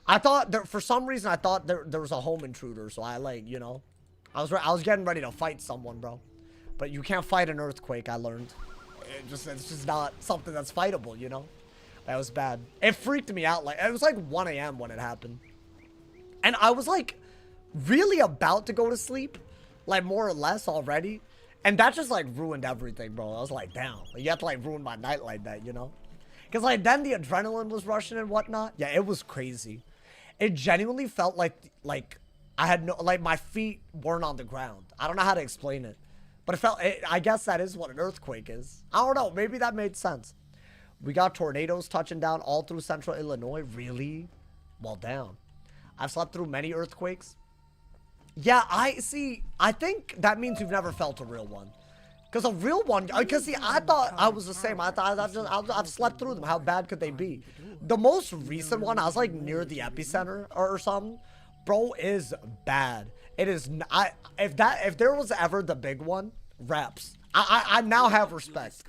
I thought, for some reason, I thought there was a home intruder. So I, like, you know, I was getting ready to fight someone, bro. But you can't fight an earthquake, I learned. It's just not something that's fightable, you know? That was bad. It freaked me out. Like, it was like 1 a.m. when it happened. And I was, like, really about to go to sleep. Like, more or less already. And that just, like, ruined everything, bro. I was like, damn. You have to, like, ruin my night like that, you know? Because, like, then the adrenaline was rushing and whatnot. Yeah, it was crazy. It genuinely felt like I had no... Like, my feet weren't on the ground. I don't know how to explain it. But it felt... I guess that is what an earthquake is. I don't know. Maybe that made sense. We got tornadoes touching down all through central Illinois. Really? Well, damn. I've slept through many earthquakes. Yeah, I think that means you've never felt a real one. Because a real one, because see, I thought I was the same. I thought I've slept through them. How bad could they be? The most recent one, I was like near the epicenter or something. Bro, is bad. It is. If there was ever the big one, reps. I now have respect.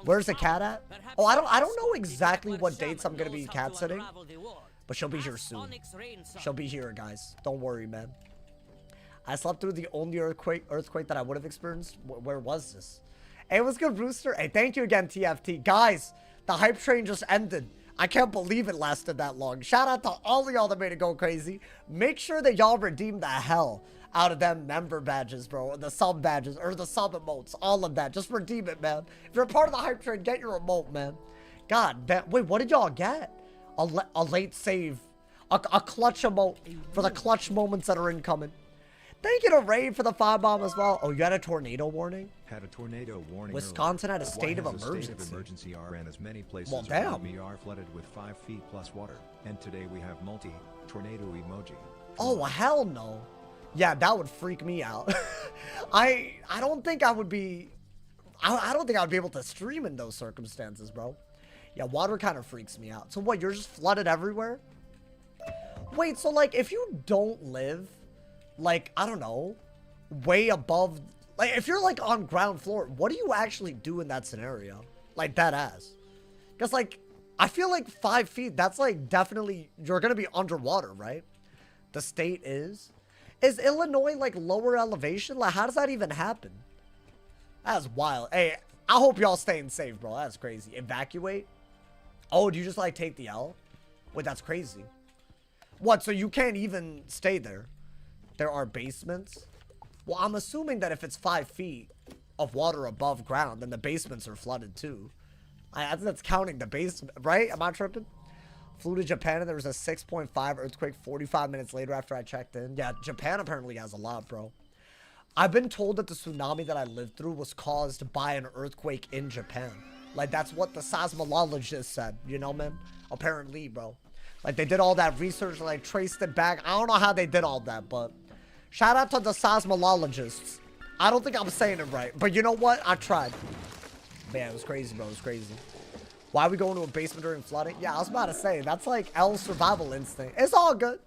Where's the cat at? Oh, I don't know exactly what dates I'm gonna be cat sitting, but she'll be here soon. She'll be here, guys. Don't worry, man. I slept through the only earthquake that I would have experienced. Where was this? Hey, what's good, Rooster? Hey, thank you again, TFT. Guys, the hype train just ended. I can't believe it lasted that long. Shout out to all of y'all that made it go crazy. Make sure that y'all redeem the hell out of them member badges, bro. Or the sub badges, or the sub emotes. All of that. Just redeem it, man. If you're a part of the hype train, get your emote, man. God damn. Wait, what did y'all get? A late save. A clutch emote for the clutch moments that are incoming. Thank you to Ray for the 5-bomb as well. Oh, you had a tornado warning? Had a tornado warning. Wisconsin earlier. had a state of Hawaii has emergency. A state of emergency and as many places Well, damn. around me are flooded with 5 feet plus water. And today we have tornado emoji. Oh, hell no. Yeah, that would freak me out. I don't think I would be... I don't think I would be able to stream in those circumstances, bro. Yeah, water kind of freaks me out. So what, you're just flooded everywhere? Wait, so like, if you don't live... like, I don't know, way above, like, if you're, like, on ground floor, what do you actually do in that scenario? Like, that ass. Because, like, I feel like 5 feet, that's, like, definitely, you're gonna be underwater, right? The state is? Is Illinois, like, lower elevation? Like, how does that even happen? That's wild. Hey, I hope y'all staying safe, bro. That's crazy. Evacuate? Oh, do you just, like, take the L? Wait, that's crazy. What, so you can't even stay there? There are basements? Well, I'm assuming that if it's 5 feet of water above ground, then the basements are flooded too. I think that's counting the basement, right? Am I tripping? Flew to Japan and there was a 6.5 earthquake 45 minutes later after I checked in. Yeah, Japan apparently has a lot, bro. I've been told that the tsunami that I lived through was caused by an earthquake in Japan. Like, that's what the seismologist said, you know, man? Apparently, bro. Like, they did all that research and, like, traced it back. I don't know how they did all that, but... shout out to the seismologists. I don't think I'm saying it right. But you know what? I tried. Man, it was crazy, bro. It was crazy. Why are we going to a basement during flooding? Yeah, I was about to say. That's like L's survival instinct. It's all good.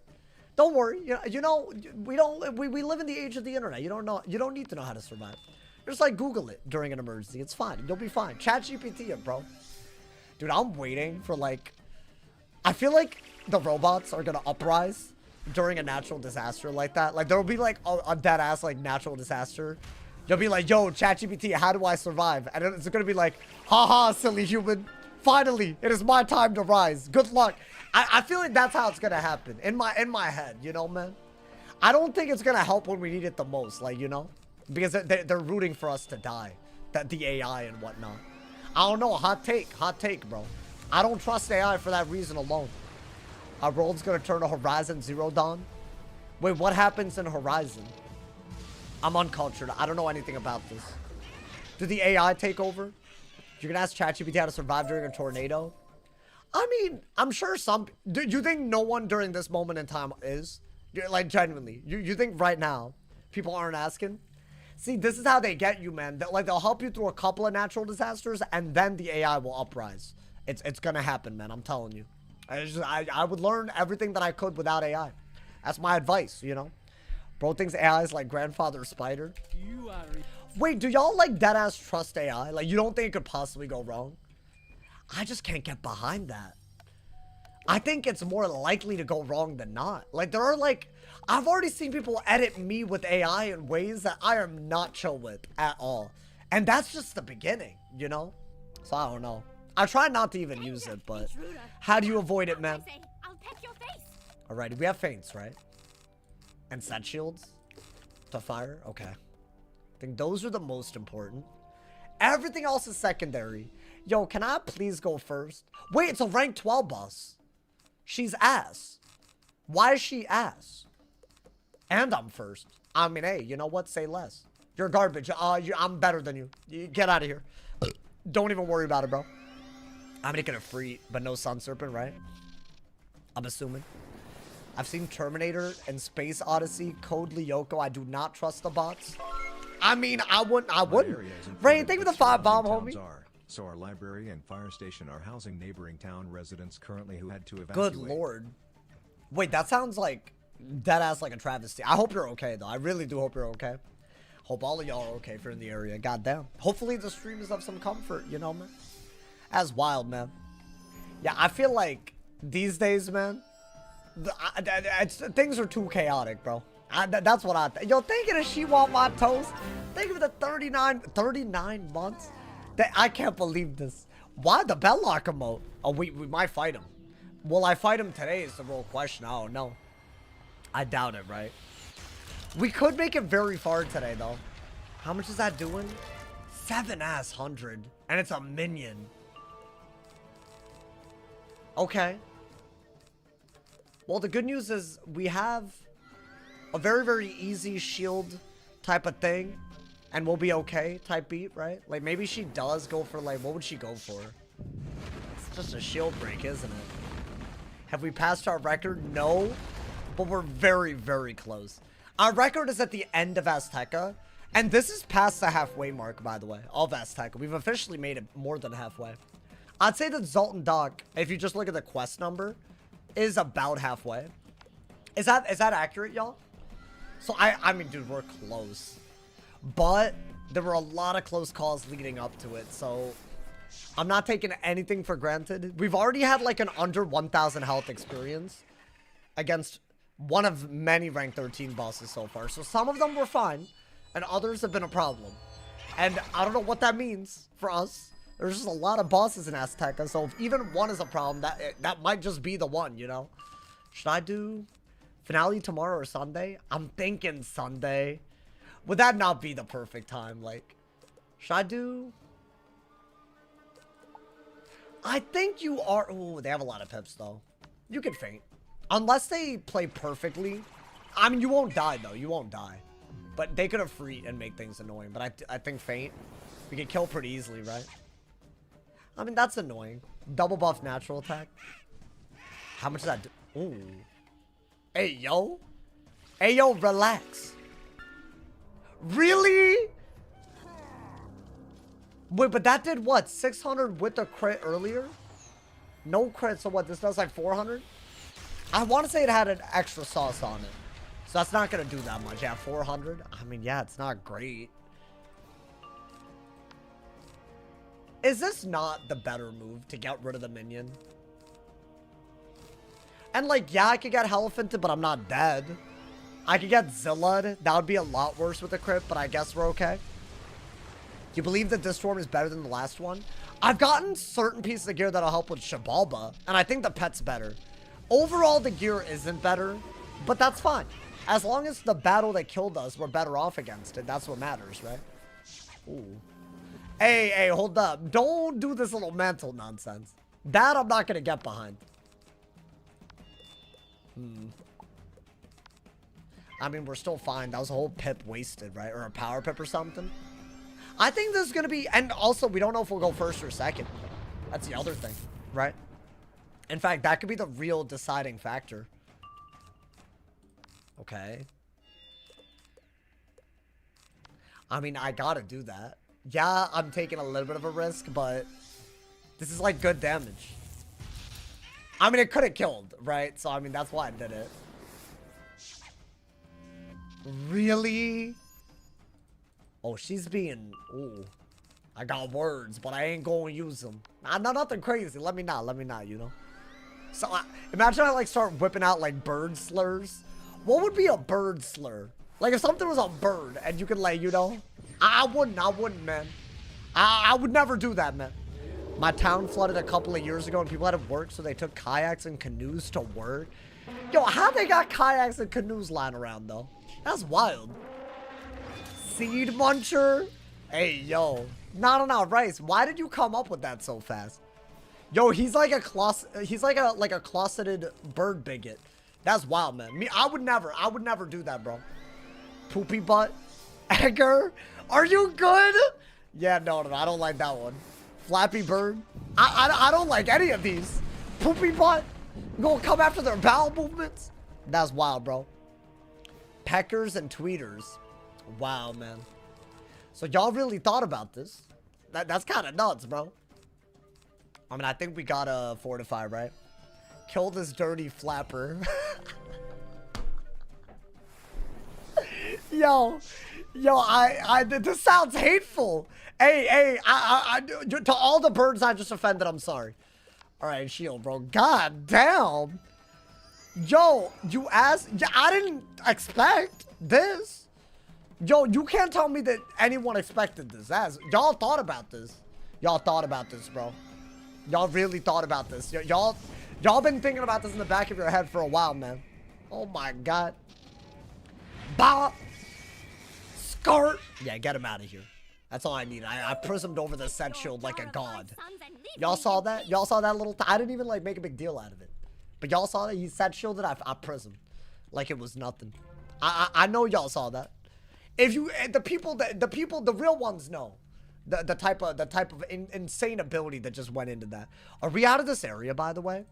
Don't worry. You know, we live in the age of the internet. You don't need to know how to survive. Just like Google it during an emergency. It's fine. You'll be fine. ChatGPT it, bro. Dude, I'm waiting for like... I feel like the robots are going to uprise during a natural disaster like that. Like, there will be, like, a dead-ass, like, natural disaster. You'll be like, yo, ChatGPT, how do I survive? And it's going to be like, haha, silly human. Finally, it is my time to rise. Good luck. I feel like that's how it's going to happen. In my head, you know, man? I don't think it's going to help when we need it the most, like, you know? Because they're rooting for us to die. The AI and whatnot. I don't know. Hot take, bro. I don't trust AI for that reason alone. Our world's gonna turn to Horizon Zero Dawn. Wait, what happens in Horizon? I'm uncultured. I don't know anything about this. Did the AI take over? You're gonna ask ChatGPT how to survive during a tornado? I mean, I'm sure some... Do you think no one during this moment in time is? Like, genuinely. You think right now people aren't asking? See, this is how they get you, man. Like, they'll help you through a couple of natural disasters, and then the AI will uprise. It's gonna happen, man. I'm telling you. I would learn everything that I could without AI. That's my advice, you know. Bro thinks AI is like grandfather spider. You are. Wait, do y'all like deadass trust AI? Like, you don't think it could possibly go wrong? I just can't get behind that. I think it's more likely to go wrong than not. Like, there are like, I've already seen people edit me with AI in ways that I am not chill with at all. And that's just the beginning, you know? So I don't know. I try not to even use it, but how do you avoid it, man? I'll peck your face. Alrighty, we have feints, right? And set shields to fire. Okay. I think those are the most important. Everything else is secondary. Yo, can I please go first? Wait, it's a rank 12 boss. She's ass. Why is she ass? And I'm first. I mean, hey, you know what? Say less. You're garbage. I'm better than you. Get out of here. Don't even worry about it, bro. I'm making a free, but no Sun Serpent, right? I'm assuming. I've seen Terminator and Space Odyssey, Code Lyoko. I do not trust the bots. I mean, I wouldn't. Ray, thank you for the 5 bomb, homie. So our library and fire station are housing neighboring town residents currently who had to evacuate. Good lord. Wait, that sounds like deadass like a travesty. I hope you're okay, though. I really do hope you're okay. Hope all of y'all are okay if you're in the area. Goddamn. Hopefully the stream is of some comfort, you know, man. That's wild, man. Yeah, I feel like these days, man, things are too chaotic, bro. That's what I think. Yo, thinking of she want my toast. Think of the 39 months. I can't believe this. Why the Belloc emote? Oh, we might fight him. Will I fight him today is the real question. I don't know. I doubt it, right? We could make it very far today, though. How much is that doing? 700. And it's a minion. Okay. Well, the good news is we have a very, very easy shield type of thing. And we'll be okay type beat, right? Like, maybe she does go for, like, what would she go for? It's just a shield break, isn't it? Have we passed our record? No. But we're very, very close. Our record is at the end of AZTECA. And this is past the halfway mark, by the way, of AZTECA. We've officially made it more than halfway. I'd say that Zoltan Dock, if you just look at the quest number, is about halfway. Is that accurate, y'all? So, I mean, dude, we're close. But there were a lot of close calls leading up to it, so I'm not taking anything for granted. We've already had like an under 1,000 health experience against one of many rank 13 bosses so far. So some of them were fine, and others have been a problem. And I don't know what that means for us. There's just a lot of bosses in AZTECA, so if even one is a problem, that might just be the one, you know? Should I do finale tomorrow or Sunday? I'm thinking Sunday. Would that not be the perfect time? Like, should I do? I think you are. Oh, they have a lot of pips, though. You can faint. Unless they play perfectly. I mean, you won't die, though. You won't die. But they could have free and make things annoying. But I think faint, we can kill pretty easily, right? I mean, that's annoying. Double buff natural attack. How much does that do? Ooh. Hey, yo. Hey, yo, relax. Really? Wait, but that did what? 600 with the crit earlier? No crit, so what? This does like 400? I want to say it had an extra sauce on it. So that's not going to do that much. Yeah, 400? I mean, yeah, it's not great. Is this not the better move to get rid of the minion? And like, yeah, I could get Heliphanted, but I'm not dead. I could get Zilla'd. That would be a lot worse with the crit, but I guess we're okay. Do you believe that this form is better than the last one? I've gotten certain pieces of gear that'll help with Shabalba, and I think the pet's better. Overall, the gear isn't better, but that's fine. As long as the battle that killed us, we're better off against it. That's what matters, right? Ooh. Hey, hold up. Don't do this little mantle nonsense. That I'm not going to get behind. I mean, we're still fine. That was a whole pip wasted, right? Or a power pip or something. I think this is going to be... And also, we don't know if we'll go first or second. That's the other thing, right? In fact, that could be the real deciding factor. Okay. I mean, I gotta do that. Yeah, I'm taking a little bit of a risk, but This is like good damage. I mean, it could have killed, right? So, I mean, that's why I did it. Really? Oh, she's being... Ooh. I got words, but I ain't going to use them. Nothing crazy. Let me not, you know? So, imagine I, like, start whipping out, like, bird slurs. What would be a bird slur? Like, if something was a bird and you could, like, you know? I wouldn't, man. I would never do that, man. My town flooded a couple of years ago and people had to work, so they took kayaks and canoes to work. Yo, how they got kayaks and canoes lying around, though? That's wild. Seed muncher? Hey, yo. No, Rice. Why did you come up with that so fast? Yo, he's like a closeted bird bigot. That's wild, man. I would never do that, bro. Poopy butt. Edgar, are you good? Yeah, no, I don't like that one. Flappy bird. I don't like any of these. Poopy butt. You gonna come after their bowel movements? That's wild, bro. Peckers and tweeters. Wow, man. So y'all really thought about this. That's kind of nuts, bro. I mean, I think we gotta fortify, right? Kill this dirty flapper. Yo, this sounds hateful. Hey, to all the birds I just offended, I'm sorry. All right, shield, bro. God damn. Yo, you asked. I didn't expect this. Yo, you can't tell me that anyone expected this. Y'all thought about this. Y'all thought about this, bro. Y'all really thought about this. Y'all been thinking about this in the back of your head for a while, man. Oh my God. Bop. Skirt. Yeah, get him out of here. That's all I need. I prismed over the set shield like a god. Y'all saw that? Y'all saw that little... I didn't even, like, make a big deal out of it. But y'all saw that? He set shielded. I prismed. Like it was nothing. I know y'all saw that. If you... The real ones know. The type of insane ability that just went into that. Are we out of this area, by the way?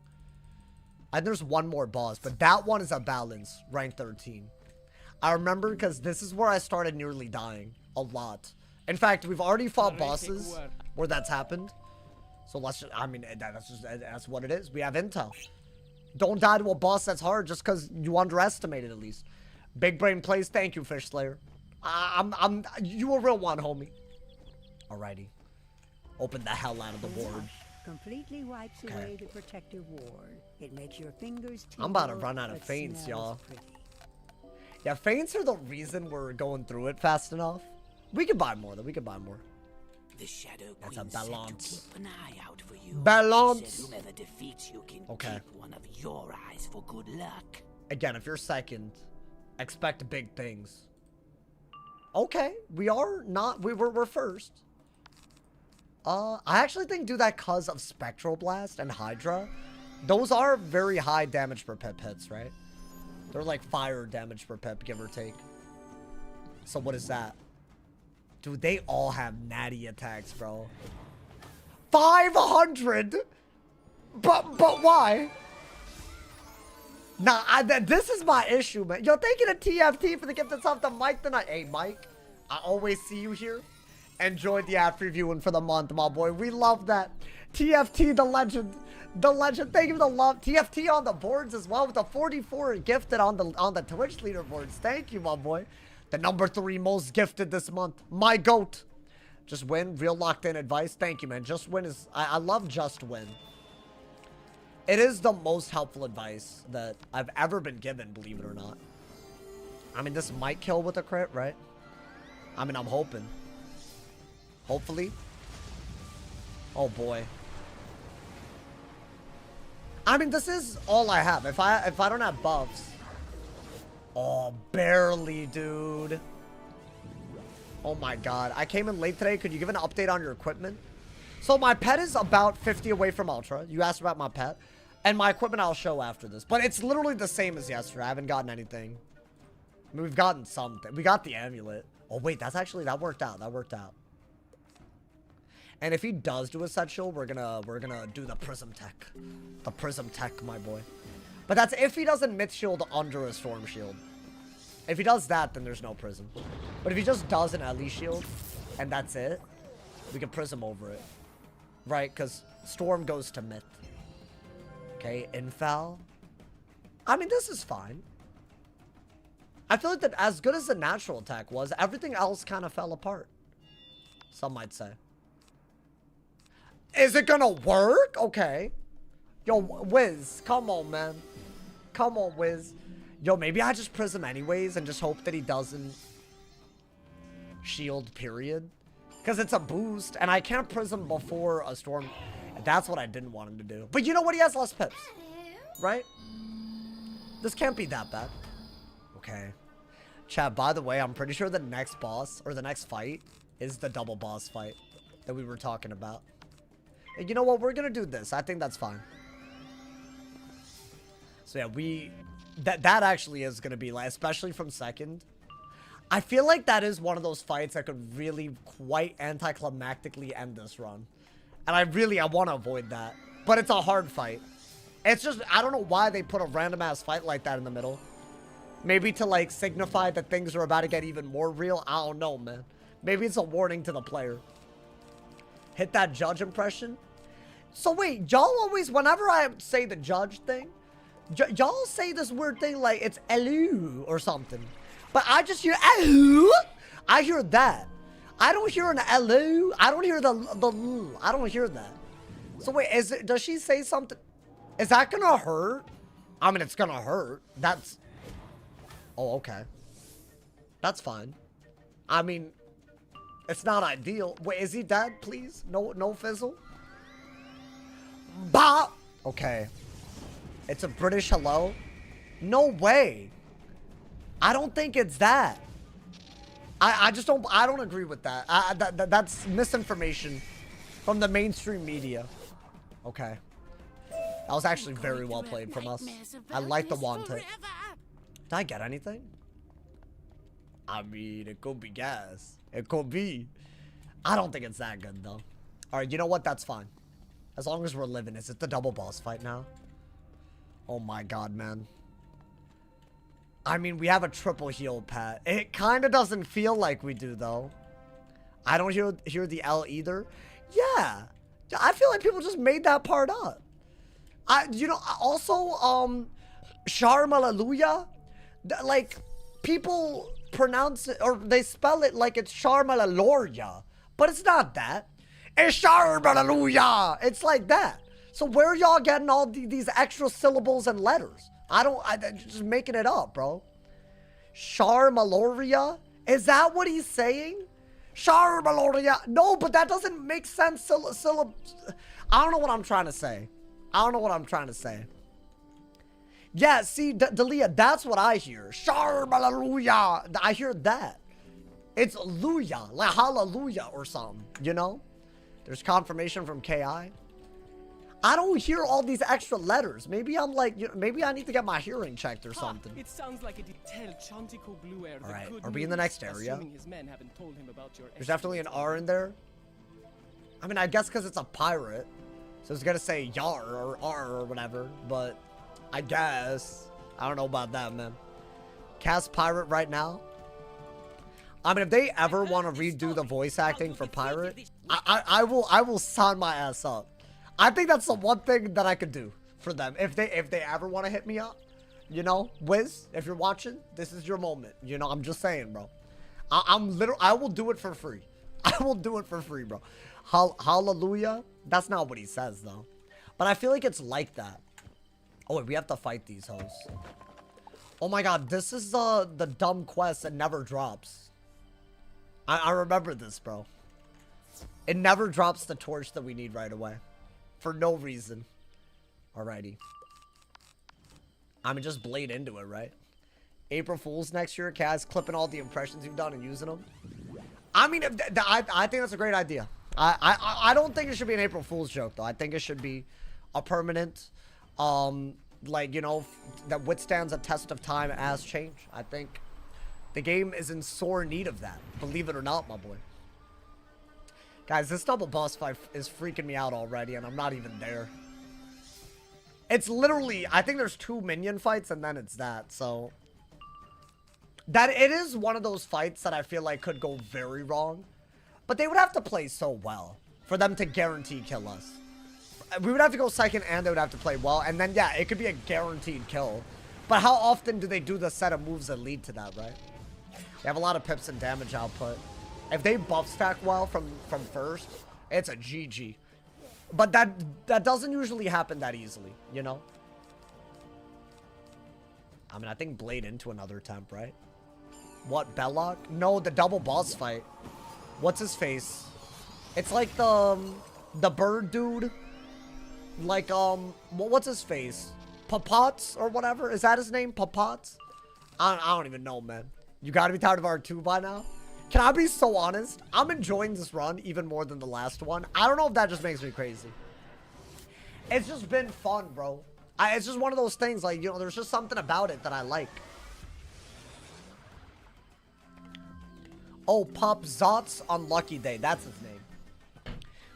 And there's one more boss, but that one is a balance, rank 13. I remember because this is where I started nearly dying a lot. In fact, we've already fought bosses where that's happened. So let's just, I mean, that's what it is. We have intel. Don't die to a boss that's hard just because you underestimated at least. Big brain plays. Thank you, Fish Slayer. You a real one, homie. Alrighty. Open the hell out of the ward. Completely wipes away the protective ward. It makes your fingers tingle. I'm about to run out of feints, y'all. Yeah, feints are the reason we're going through it fast enough. We could buy more, though. We could buy more. The Shadow That's a Queen said to balance. keep an eye out for you. Balance. She said whoever defeats you can Okay. keep one of your eyes for good luck. Again, if you're second, expect big things. Okay, we're first. I actually think do that cause of Spectral Blast and Hydra. Those are very high damage per pip hits, right? They're like fire damage per pip, give or take. So what is that? Dude, they all have natty attacks, bro. 500? But why? Nah, this is my issue, man. Yo, thank you to TFT for the gift of sub to Mike tonight. Hey, Mike, I always see you here. Enjoyed the ad previewing for the month, my boy. We love that. TFT, the legend. The legend. Thank you for the love. TFT on the boards as well with the 44 gifted on the Twitch leaderboards. Thank you, my boy. The number 3 most gifted this month. My GOAT. Just win. Real locked in advice. Thank you, man. Just win is... I love just win. It is the most helpful advice that I've ever been given, believe it or not. I mean, this might kill with a crit, right? I mean, I'm hoping. Hopefully. Oh, boy. I mean, this is all I have. If I don't have buffs. Oh, barely, dude. Oh my God. I came in late today. Could you give an update on your equipment? So my pet is about 50 away from Ultra. You asked about my pet. And my equipment I'll show after this. But it's literally the same as yesterday. I haven't gotten anything. I mean, we've gotten something. We got the amulet. Oh, wait. That's actually... That worked out. That worked out. And if he does do a set shield, we're gonna do the prism tech. The prism tech, my boy. But that's if he doesn't myth shield under a storm shield. If he does that, then there's no prism. But if he just does an Ellie shield, and that's it, we can prism over it. Right? Because Storm goes to Myth. Okay, Infal. I mean, this is fine. I feel like that as good as the natural attack was, everything else kind of fell apart. Some might say. Is it gonna work? Okay. Yo, Wiz, come on, man. Come on, Wiz. Yo, maybe I just Prism anyways and just hope that he doesn't shield, period. Because it's a boost, and I can't Prism before a Storm. That's what I didn't want him to do. But you know what? He has less pips. Right? This can't be that bad. Okay. Chat, by the way, I'm pretty sure the next boss, or the next fight, is the double boss fight that we were talking about. And you know what? We're going to do this. I think that's fine. So yeah, that actually is going to be like, especially from second. I feel like that is one of those fights that could really quite anticlimactically end this run. And I want to avoid that. But it's a hard fight. It's just, I don't know why they put a random ass fight like that in the middle. Maybe to like signify that things are about to get even more real. I don't know, man. Maybe it's a warning to the player. Hit that judge impression. So wait, y'all always, whenever I say the judge thing, y'all say this weird thing like it's hello or something. But I just hear hello. I hear that. I don't hear an hello. I don't hear the I don't hear that. So wait, does she say something? Is that gonna hurt? I mean, it's gonna hurt. That's... Oh, okay. That's fine. I mean, it's not ideal. Wait, is he dead, please? No fizzle? Bah! Okay. It's a British hello? No way. I don't think it's that. I just don't... I don't agree with that. That's misinformation from the mainstream media. Okay. That was actually very well played from us. I like the wand tip. Did I get anything? I mean, it could be gas. It could be. I don't think it's that good, though. Alright, you know what? That's fine. As long as we're living. Is it the double boss fight now? Oh my god, man. I mean, we have a triple heal, Pat. It kind of doesn't feel like we do, though. I don't hear the L either. Yeah. I feel like people just made that part up. You know, also, Sharmalaluya, like, people pronounce it, or they spell it like it's Sharmalaloria, but it's not that. It's Sharmalaluya. It's like that. So where are y'all getting all these extra syllables and letters? I'm just making it up, bro. Sharmaloria? Is that what he's saying? Sharmaloria. No, but that doesn't make sense. I don't know what I'm trying to say. I don't know what I'm trying to say. Yeah, see, Dalia, that's what I hear. Sharmalaluya. I hear that. It's Luya, like hallelujah or something, you know? There's confirmation from KI. I don't hear all these extra letters. Maybe I'm like, you know, maybe I need to get my hearing checked or something. It sounds like a detailed Chantico Blue Air. All right, are we in the next area? His men haven't told him about your There's definitely an R in there. I mean, I guess because it's a pirate. So it's going to say Yar or R or whatever. But I guess. I don't know about that, man. Cast pirate right now. I mean, if they ever want to redo the voice acting for pirate, I will sign my ass up. I think that's the one thing that I could do for them. If they ever want to hit me up, you know, Wiz, if you're watching, this is your moment. You know, I'm just saying, bro. I will do it for free. I will do it for free, bro. Hallelujah. That's not what he says, though. But I feel like it's like that. Oh, wait, we have to fight these hoes. Oh my god, this is the dumb quest that never drops. I remember this, bro. It never drops the torch that we need right away. For no reason. Alrighty. I mean, just blade into it, right? April Fools next year. Kaz clipping all the impressions you've done and using them. I mean, I think that's a great idea. I don't think it should be an April Fool's joke, though. I think it should be a permanent, like, you know, that withstands a test of time as change. I think the game is in sore need of that. Believe it or not, my boy. Guys, this double boss fight is freaking me out already, and I'm not even there. It's literally, I think there's 2 minion fights, and then it's that, so. That it is one of those fights that I feel like could go very wrong. But they would have to play so well for them to guarantee kill us. we would have to go second and they would have to play well. And then, yeah, it could be a guaranteed kill. But how often do they do the set of moves that lead to that, right? They have a lot of pips and damage output. If they buff stack well from first, it's a GG. But that doesn't usually happen that easily, you know? I mean, I think Blade into another temp, right? What, Belloc? No, the double boss fight. What's his face? It's like the bird dude. Like, what's his face? Papots or whatever? Is that his name? Papots? I don't even know, man. You gotta be tired of R2 by now? Can I be so honest? I'm enjoying this run even more than the last one. I don't know if that just makes me crazy. It's just been fun, bro. It's just one of those things, like, you know, there's just something about it that I like. Oh, Pop Zot's Unlucky Day. That's his name.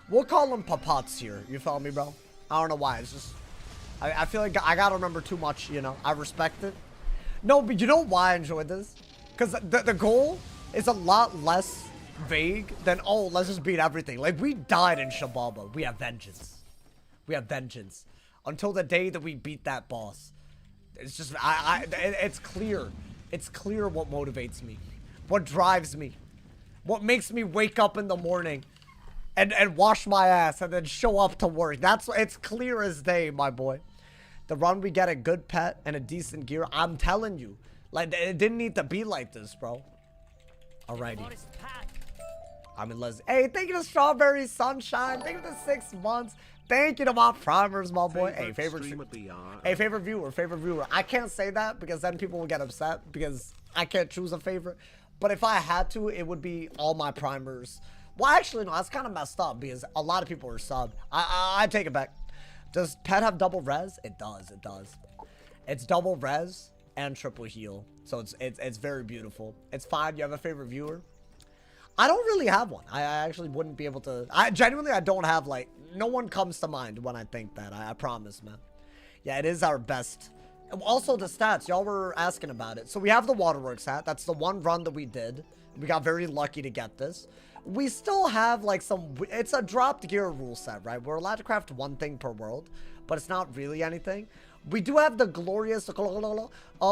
We'll call him Papots here. You feel me, bro? I don't know why. It's just... I feel like I gotta remember too much, you know? I respect it. No, but you know why I enjoyed this? Because the goal is a lot less vague than, oh, let's just beat everything. Like, we died in Shababa. We have vengeance. We have vengeance. Until the day that we beat that boss. It's just, it's clear. It's clear what motivates me. What drives me. What makes me wake up in the morning and wash my ass and then show up to work. It's clear as day, my boy. The run, we get a good pet and a decent gear. I'm telling you. Like, it didn't need to be like this, bro. Alrighty. I'm in Les. Hey, thank you to Strawberry Sunshine. Thank you to 6 months. Thank you to my primers, my boy. Hey, favorite viewer. I can't say that because then people will get upset because I can't choose a favorite. But if I had to, it would be all my primers. Well, actually, no, that's kind of messed up because a lot of people are subbed. I take it back. Does Pet have double res? It does. It does. It's double res and triple heal. So it's very beautiful. It's fine. You have a favorite viewer? I don't really have one. I actually wouldn't be able to. Genuinely, I don't have, like, no one comes to mind when I think that. I promise, man. Yeah, it is our best. Also, the stats. Y'all were asking about it. So we have the Waterworks hat. That's the one run that we did. We got very lucky to get this. We still have, like, it's a dropped gear rule set, right? We're allowed to craft one thing per world, but it's not really anything. We do have the glorious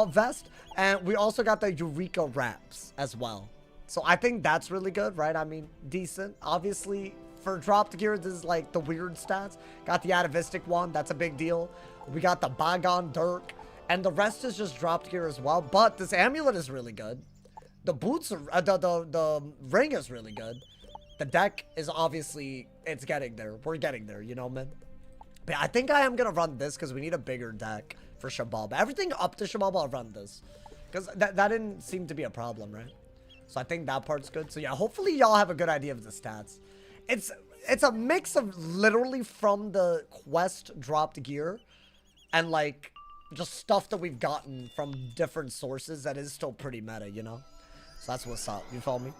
vest, and we also got the Eureka wraps as well. So I think that's really good, right? I mean, decent. Obviously, for dropped gear, this is like the weird stats. Got the atavistic one. That's a big deal. We got the Bagon Dirk. And the rest is just dropped gear as well. But this amulet is really good. The boots are... the ring is really good. The deck is obviously... It's getting there. We're getting there, you know, man? But I think I am going to run this because we need a bigger deck for Shababa. Everything up to Shababa, I'll run this. Because that didn't seem to be a problem, right? So I think that part's good. So yeah, hopefully y'all have a good idea of the stats. It's a mix of literally from the quest dropped gear and like just stuff that we've gotten from different sources that is still pretty meta, you know? So that's what's up. You follow me?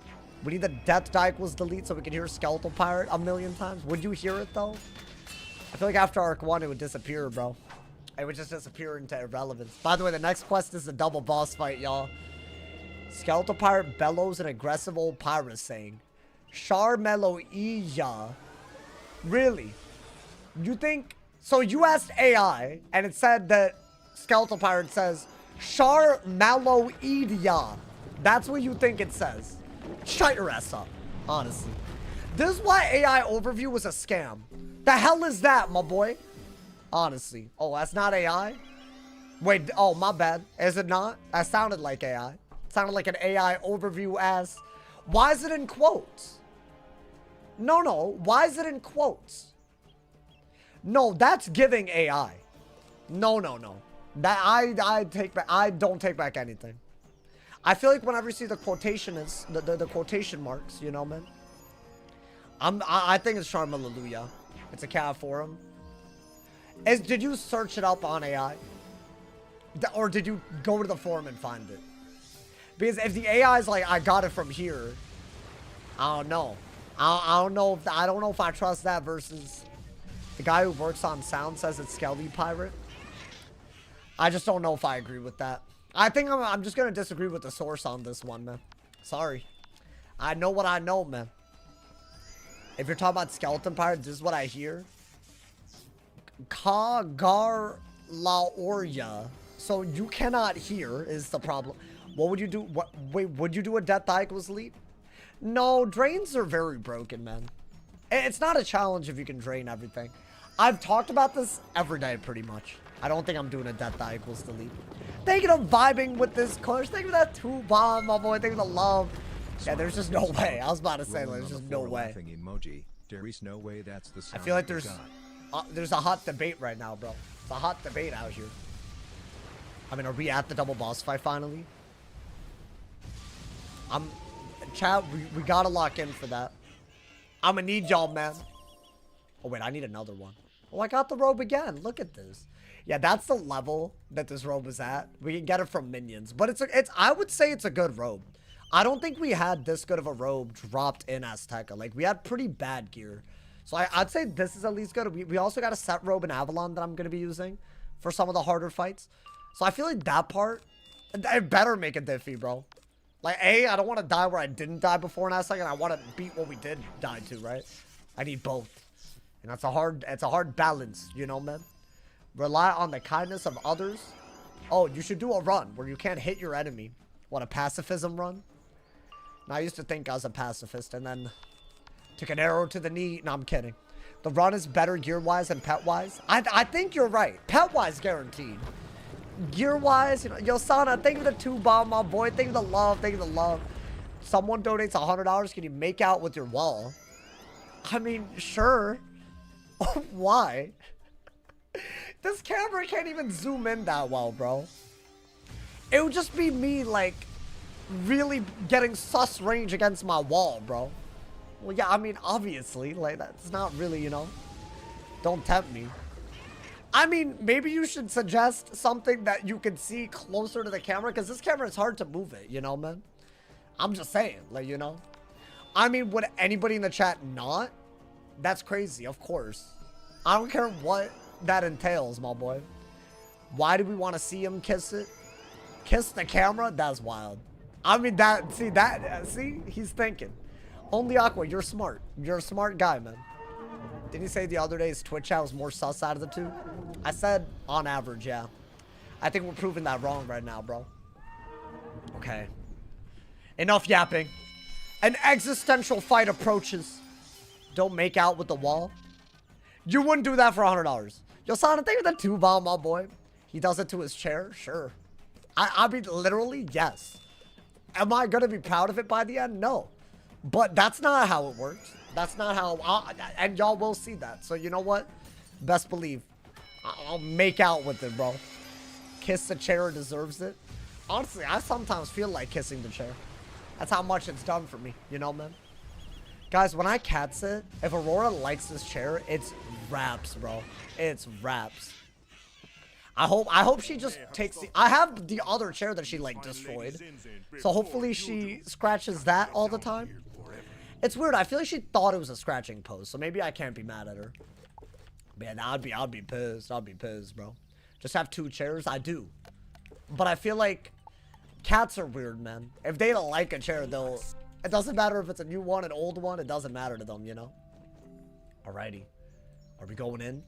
We need the death die equals delete so we can hear Skeletal Pirate a million times. Would you hear it though? I feel like after Arc 1 it would disappear, bro. It would just disappear into irrelevance. By the way, the next quest is a double boss fight, y'all. Skeletal Pirate bellows an aggressive old pirate saying, Charmelo Iya. Really? You think... So you asked AI, and it said that Skeletal Pirate says, Charmelo Iya. That's what you think it says. Shut your ass up, honestly. This is why AI overview was a scam. The hell is that, my boy? Honestly. Oh, that's not AI? Wait, oh, my bad. Is it not? That sounded like AI. Sounded like an AI overview ass. Why is it in quotes? No. Why is it in quotes? No, that's giving AI. No. That I take back. I don't take back anything. I feel like whenever you see the quotation is the quotation marks, you know, man. I think it's Charmaleluya. It's a cat forum. Did you search it up on AI? Or did you go to the forum and find it? Because if the AI is like, I got it from here, I don't know. I don't know if I trust that versus the guy who works on sound says it's Skelly Pirate. I just don't know if I agree with that. I think I'm just going to disagree with the source on this one, man. Sorry. I know what I know, man. If you're talking about Skeleton Pirate, this is what I hear. Kagar Laoria. So you cannot hear is the problem. What would you do? Wait, would you do a Death Equals Leap? No, drains are very broken, man. It's not a challenge if you can drain everything. I've talked about this every day, pretty much. I don't think I'm doing a Death Equals Delete. Thank you for vibing with this course. Thank you for that 2-bomb, my boy. Thank you for the love. Yeah, there's just no way. I was about to say, like, there's just no way. Emoji. There is no way that's the I sound feel like of the there's a hot debate right now, bro. It's a hot debate out here. I mean, are we at the double boss fight finally? Chat, we gotta lock in for that. I'm gonna need y'all, man. Oh, wait, I need another one. Oh, I got the robe again. Look at this. Yeah, that's the level that this robe is at. We can get it from minions, but I would say it's a good robe. I don't think we had this good of a robe dropped in AZTECA. Like, we had pretty bad gear. So I'd say this is at least good. We also got a set robe in Avalon that I'm going to be using for some of the harder fights. So I feel like that part, it better make it diffy, bro. Like, I don't want to die where I didn't die before in AZTECA, and I want to beat what we did die to, right? I need both. And it's a hard balance, you know, man. Rely on the kindness of others. Oh, you should do a run where you can't hit your enemy. What, a pacifism run? Now, I used to think I was a pacifist and then took an arrow to the knee. No, I'm kidding. The run is better gear-wise and pet-wise. I think you're right. Pet-wise, guaranteed. Gear-wise, you know, yo, Sana, thank you for the 2-bomb, my boy. Thank you for the love. Thank you for the love. Someone donates $100. Can you make out with your wall? I mean, sure. Why? This camera can't even zoom in that well, bro. It would just be me, like, really getting sus range against my wall, bro. Well, yeah, I mean, obviously, like, that's not really, you know. Don't tempt me. I mean, maybe you should suggest something that you can see closer to the camera, because this camera is hard to move it, you know, man? I'm just saying, like, you know. I mean, would anybody in the chat not? That's crazy, of course. I don't care what that entails, my boy. Why do we want to see him kiss it? Kiss the camera? That's wild. I mean, see, he's thinking. Only Aqua, you're smart. You're a smart guy, man. Didn't you say the other day's Twitch chat was more sus out of the two? I said on average, yeah. I think we're proving that wrong right now, bro. Okay. Enough yapping. An existential fight approaches. Don't make out with the wall. You wouldn't do that for $100. Yo, Sana, thank you for the 2-bomb, my boy. He does it to his chair? Sure. I mean, literally, yes. Am I going to be proud of it by the end? No. But that's not how it works. That's not how... and y'all will see that. So, you know what? Best believe. I'll make out with it, bro. Kiss the chair deserves it. Honestly, I sometimes feel like kissing the chair. That's how much it's done for me. You know, man? Guys, when I cat sit, if Aurora likes this chair, it's raps, bro. It's raps. I hope she just takes the... I have the other chair that she, like, destroyed. So hopefully she scratches that all the time. It's weird. I feel like she thought it was a scratching pose. So maybe I can't be mad at her. Man, I'd be pissed. I'd be pissed, bro. Just have 2 chairs? I do. But I feel like cats are weird, man. If they don't like a chair, they'll... It doesn't matter if it's a new one, an old one. It doesn't matter to them, you know? Alrighty. Are we going in?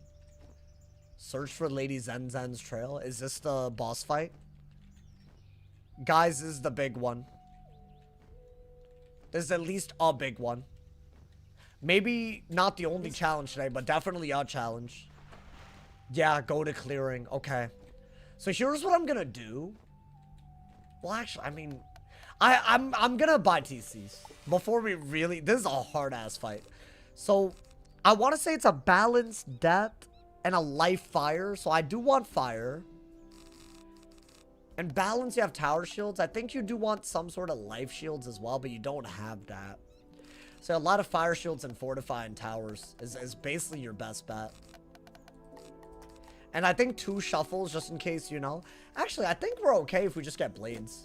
Search for Lady Zen's trail. Is this the boss fight? Guys, this is the big one. This is at least a big one. Maybe not the only challenge today, but definitely a challenge. Yeah, go to clearing. Okay. So here's what I'm gonna do. Well, actually, I mean... I'm gonna buy TCs before we really... This is a hard-ass fight. So, I want to say it's a balanced death and a life fire. So, I do want fire. And balance, you have tower shields. I think you do want some sort of life shields as well, but you don't have that. So, a lot of fire shields and fortifying towers is basically your best bet. And I think 2 shuffles just in case, you know. Actually, I think we're okay if we just get blades.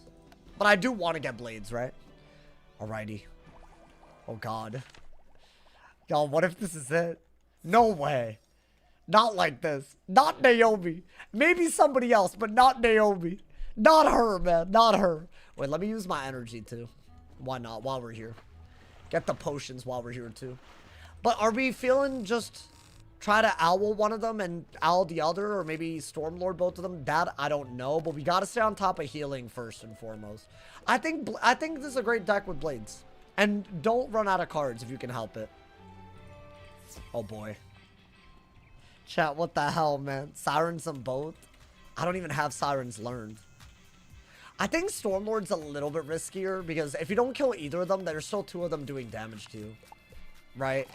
But I do want to get blades, right? Alrighty. Oh, God. Y'all, what if this is it? No way. Not like this. Not Naomi. Maybe somebody else, but not Naomi. Not her, man. Not her. Wait, let me use my energy, too. Why not? While we're here. Get the potions while we're here, too. But are we feeling just try to owl one of them and owl the other, or maybe Stormlord both of them. That I don't know, but we gotta stay on top of healing first and foremost. I think this is a great deck with blades. And don't run out of cards if you can help it. Oh boy. Chat, what the hell, man? Sirens them both? I don't even have Sirens learned. I think Stormlord's a little bit riskier because if you don't kill either of them, there's still 2 of them doing damage to you. Right?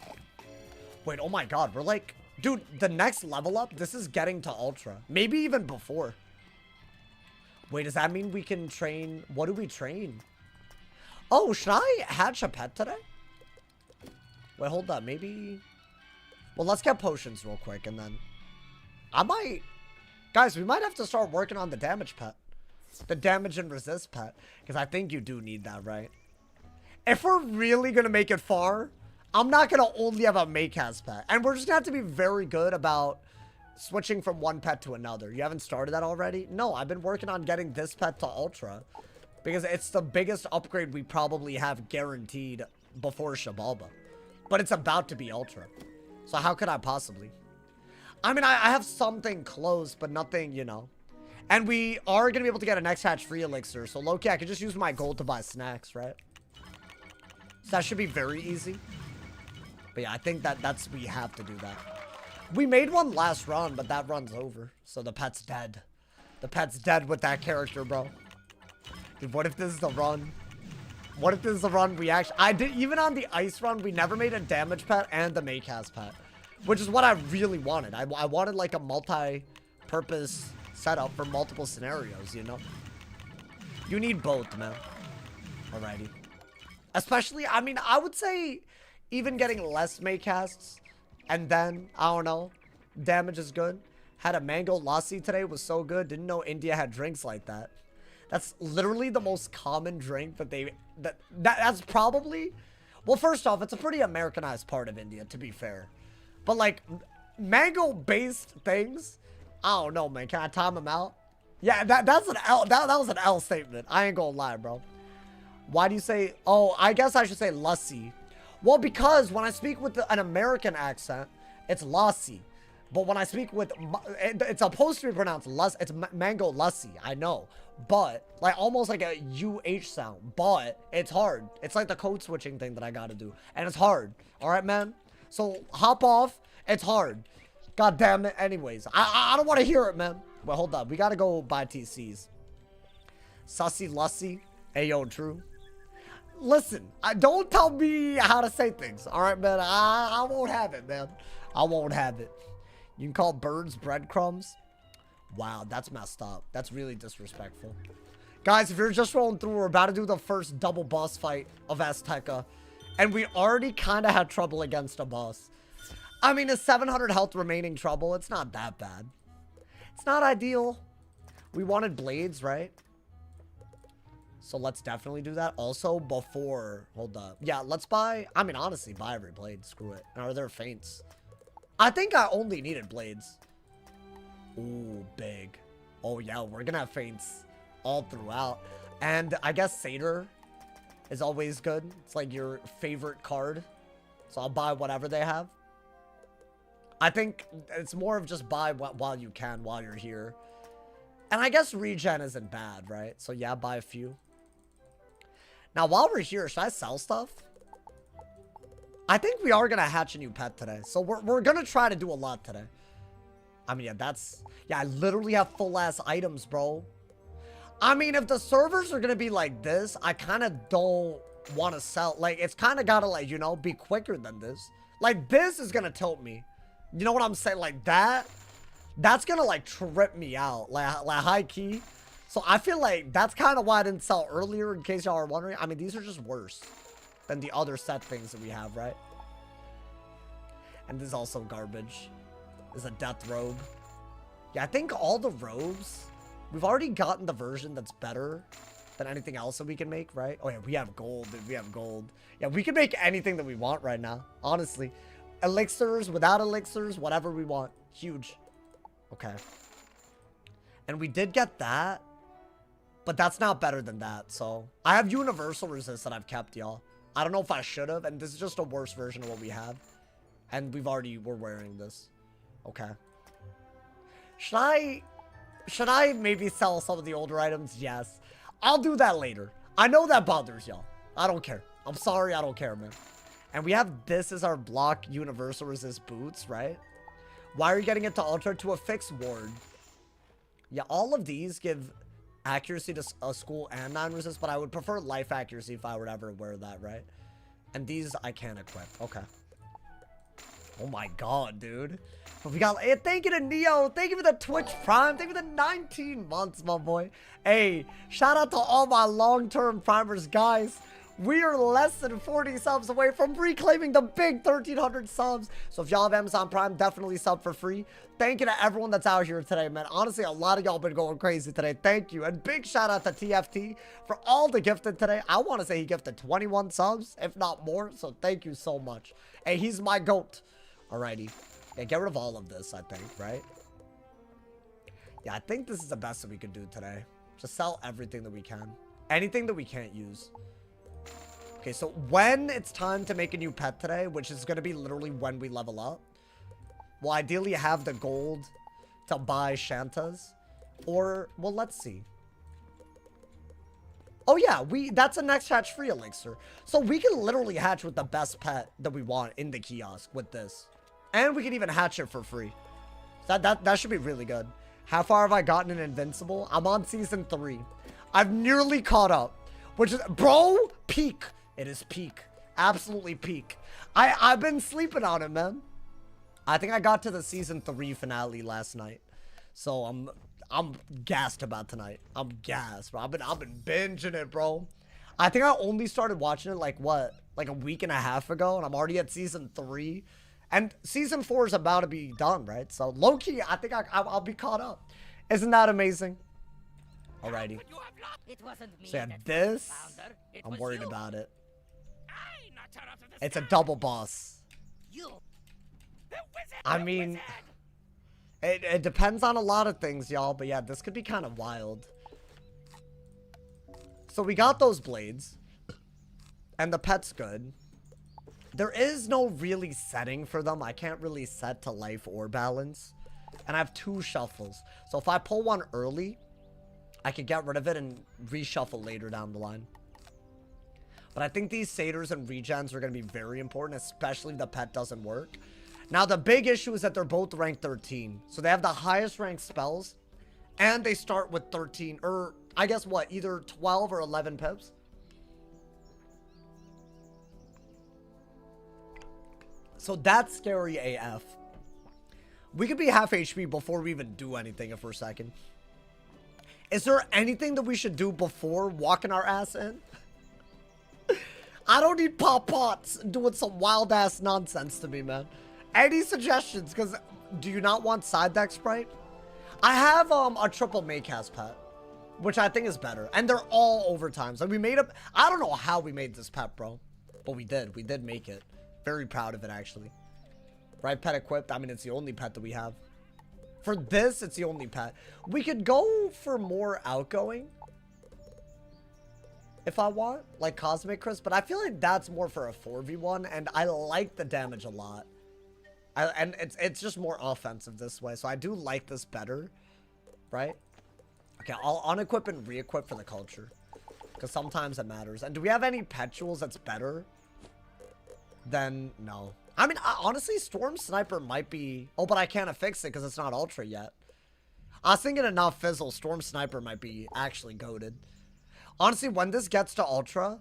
Wait, oh my god, we're like... Dude, the next level up, this is getting to Ultra. Maybe even before. Wait, does that mean we can train... What do we train? Oh, should I hatch a pet today? Wait, hold up. Maybe... Well, let's get potions real quick, and then... I might... Guys, we might have to start working on the damage pet. The damage and resist pet. Because I think you do need that, right? If we're really going to make it far, I'm not going to only have a Maycast pet. And we're just going to have to be very good about switching from one pet to another. You haven't started that already? No, I've been working on getting this pet to Ultra. Because it's the biggest upgrade we probably have guaranteed before Shabalba. But it's about to be Ultra. So how could I possibly? I mean, I have something close, but nothing, you know. And we are going to be able to get an X-Hatch free elixir. So, low-key, I could just use my gold to buy snacks, right? So that should be very easy. But yeah, I think that's... We have to do that. We made one last run, but that run's over. So the pet's dead. The pet's dead with that character, bro. Dude, what if this is the run? What if this is the run we actually... Even on the ice run, we never made a damage pet and the Maycast pet. Which is what I really wanted. I wanted, like, a multi-purpose... setup for multiple scenarios, you know? You need both, man. Alrighty. Especially, I mean, I would say even getting less Maycasts and then, I don't know, damage is good. Had a mango lassi today, was so good. Didn't know India had drinks like that. That's literally the most common drink that they... That's probably... Well, first off, it's a pretty Americanized part of India, to be fair. But, like, mango-based things... I don't know, man. Can I time him out? Yeah, that's an L. That was an L statement. I ain't gonna lie, bro. Why do you say... Oh, I guess I should say lassi. Well, because when I speak with an American accent, it's lassi. But when I speak with... It's supposed to be pronounced lassi. It's mango lassi. I know. But, like, almost like a UH sound. But, it's hard. It's like the code switching thing that I gotta do. And it's hard. Alright, man? So, hop off. It's hard. God damn it. Anyways, I don't want to hear it, man. Well, hold up. We got to go buy TCs. Sussy Lussy. Ayo, true. Listen, don't tell me how to say things. All right, man. I won't have it, man. I won't have it. You can call birds breadcrumbs. Wow, that's messed up. That's really disrespectful. Guys, if you're just rolling through, we're about to do the first double boss fight of AZTECA. And we already kind of had trouble against a boss. I mean, it's 700 health remaining trouble. It's not that bad. It's not ideal. We wanted blades, right? So let's definitely do that. Also, before... Hold up. Yeah, let's buy... I mean, honestly, buy every blade. Screw it. Are there feints? I think I only needed blades. Ooh, big. Oh, yeah, we're gonna have feints all throughout. And I guess THEYRE is always good. It's like your favorite card. So I'll buy whatever they have. I think it's more of just buy while you can, while you're here. And I guess regen isn't bad, right? So yeah, buy a few. Now, while we're here, should I sell stuff? I think we are going to hatch a new pet today. So we're going to try to do a lot today. I mean, yeah, that's... Yeah, I literally have full-ass items, bro. I mean, if the servers are going to be like this, I kind of don't want to sell. Like, it's kind of got to, like, you know, be quicker than this. Like, this is going to tilt me. You know what I'm saying? Like that, that's gonna like trip me out, like high key. So I feel like that's kind of why I didn't sell earlier, in case y'all are wondering. I mean, these are just worse than the other set things that we have, right? And this is also garbage. This is a death robe. Yeah, I think all the robes, we've already gotten the version that's better than anything else that we can make, right? Oh yeah, we have gold, dude. We have gold. Yeah, we can make anything that we want right now, honestly. Elixirs, without elixirs, whatever we want. Huge. Okay. And we did get that. But that's not better than that, so. I have universal resist that I've kept, y'all. I don't know if I should have, and this is just a worse version of what we have. And we're wearing this. Okay. Should I maybe sell some of the older items? Yes. I'll do that later. I know that bothers y'all. I don't care. I'm sorry, I don't care, man. And we have this as our block universal resist boots, right? Why are you getting it to ultra? To a fixed ward. Yeah, all of these give accuracy to a school and 9 resist, but I would prefer life accuracy if I were to ever wear that, right? And these I can't equip. Okay. Oh my god, dude. But we got, hey, thank you to Neo. Thank you for the Twitch Prime. Thank you for the 19 months, my boy. Hey, shout out to all my long-term primers, guys. We are less than 40 subs away from reclaiming the big 1,300 subs. So if y'all have Amazon Prime, definitely sub for free. Thank you to everyone that's out here today, man. Honestly, a lot of y'all been going crazy today. Thank you. And big shout out to TFT for all the gifted today. I want to say he gifted 21 subs, if not more. So thank you so much. Hey, he's my GOAT. Alrighty. Yeah, get rid of all of this, I think, right? Yeah, I think this is the best that we could do today. Just sell everything that we can. Anything that we can't use. Okay, so when it's time to make a new pet today, which is going to be literally when we level up, we'll ideally have the gold to buy Shantas. Or, well, let's see. Oh, yeah, that's a next hatch free elixir. So we can literally hatch with the best pet that we want in the kiosk with this. And we can even hatch it for free. That should be really good. How far have I gotten in Invincible? I'm on season 3. I've nearly caught up. Which is, bro, peak. It is peak. Absolutely peak. I've been sleeping on it, man. I think I got to the season 3 finale last night. So I'm gassed about tonight. I'm gassed, bro. I've been binging it, bro. I think I only started watching it like a week and a half ago, and I'm already at season 3. And season 4 is about to be done, right? So low-key, I think I'll be caught up. Isn't that amazing? Alrighty. It wasn't me So yeah, that this, found her. It I'm was worried you. about it. I knocked her out of the It's a sky. double boss. You. The wizard. I the mean, wizard. it depends on a lot of things, y'all. But yeah, this could be kind of wild. So we got those blades. And the pet's good. There is no really setting for them. I can't really set to life or balance. And I have 2 shuffles. So if I pull one early, I could get rid of it and reshuffle later down the line. But I think these satyrs and regens are going to be very important, especially if the pet doesn't work. Now, the big issue is that they're both ranked 13. So they have the highest ranked spells. And they start with 13, or I guess what, either 12 or 11 pips. So that's scary AF. We could be half HP before we even do anything if we're second. Is there anything that we should do before walking our ass in? I don't need pop pots doing some wild ass nonsense to me, man. Any suggestions? Because do you not want side deck sprite? I have a triple Maycast pet, which I think is better. And they're all overtimes. Like we made up. I don't know how we made this pet, bro. But we did. We did make it. Very proud of it, actually. Right, pet equipped. I mean, it's the only pet that we have. For this, it's the only pet. We could go for more outgoing. If I want. Like Cosmic Crisp. But I feel like that's more for a 4v1. And I like the damage a lot. And it's just more offensive this way. So I do like this better. Right? Okay, I'll unequip and re-equip for the culture. Because sometimes it matters. And do we have any pet jewels that's better? Then no. I mean, honestly, Storm Sniper might be... Oh, but I can't affix it because it's not Ultra yet. I was thinking enough Fizzle, Storm Sniper might be actually goated. Honestly, when this gets to Ultra,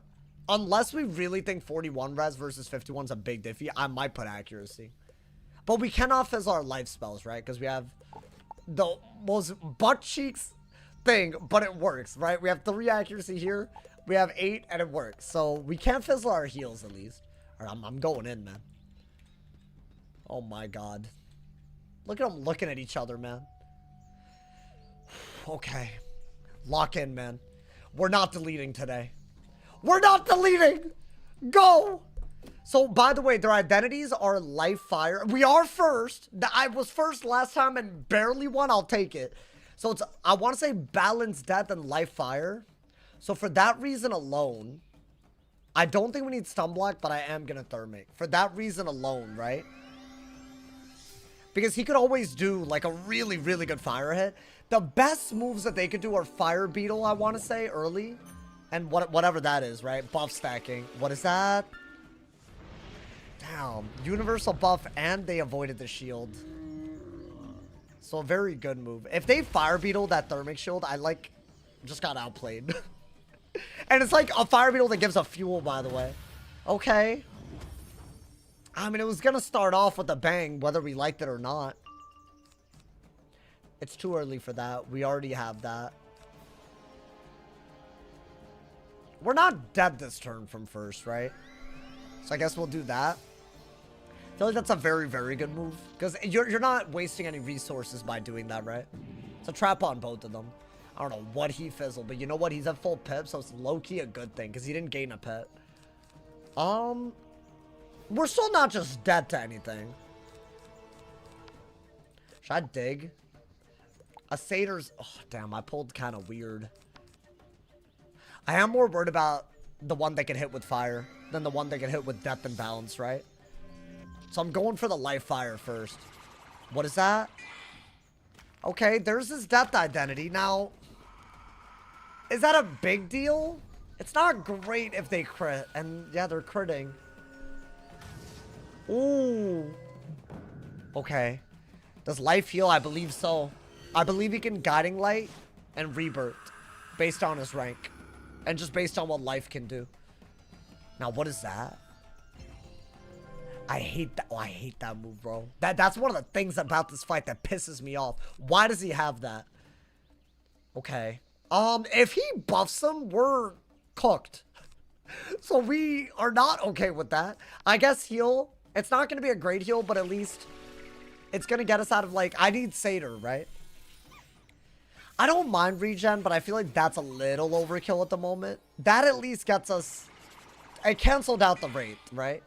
unless we really think 41 res versus 51 is a big diffy, I might put accuracy. But we cannot Fizzle our life spells, right? Because we have the most butt cheeks thing, but it works, right? We have 3 accuracy here. We have 8, and it works. So we can't Fizzle our heals, at least. All right, I'm going in, man. Oh my god. Look at them looking at each other, man. Okay. Lock in, man. We're not deleting today. We're not deleting! Go! So, by the way, their identities are life, fire. We are first. I was first last time and barely won. I'll take it. So, it's, I want to say balance, death, and life, fire. So, for that reason alone, I don't think we need stun block, but I am going to thermic. For that reason alone, right? Because he could always do like a really, really good fire hit. The best moves that they could do are Fire Beetle, I want to say, early. And whatever that is, right? Buff stacking. What is that? Damn. Universal buff, and they avoided the shield. So a very good move. If they Fire Beetle that Thermic Shield, I like just got outplayed. And it's like a Fire Beetle that gives a fuel, by the way. Okay. I mean, it was going to start off with a bang, whether we liked it or not. It's too early for that. We already have that. We're not dead this turn from first, right? So I guess we'll do that. I feel like that's a very, very good move. Because you're not wasting any resources by doing that, right? It's a trap on both of them. I don't know what he fizzled, but you know what? He's at full pip, so it's low-key a good thing. Because he didn't gain a pip. We're still not just dead to anything. Should I dig? A satyr's... Oh, damn, I pulled kind of weird. I am more worried about the one that can hit with fire than the one that can hit with depth and balance, right? So I'm going for the life fire first. What is that? Okay, there's his depth identity. Now, is that a big deal? It's not great if they crit. And yeah, they're critting. Ooh. Okay. Does life heal? I believe so. I believe he can Guiding Light and Rebirth based on his rank. And just based on what life can do. Now, what is that? I hate that. Oh, I hate that move, bro. That's one of the things about this fight that pisses me off. Why does he have that? Okay. If he buffs him, we're cooked. So we are not okay with that. I guess heal. It's not going to be a great heal, but at least it's going to get us out of, like, I need Satyr, right? I don't mind regen, but I feel like that's a little overkill at the moment. That at least gets us... It canceled out the rate, right?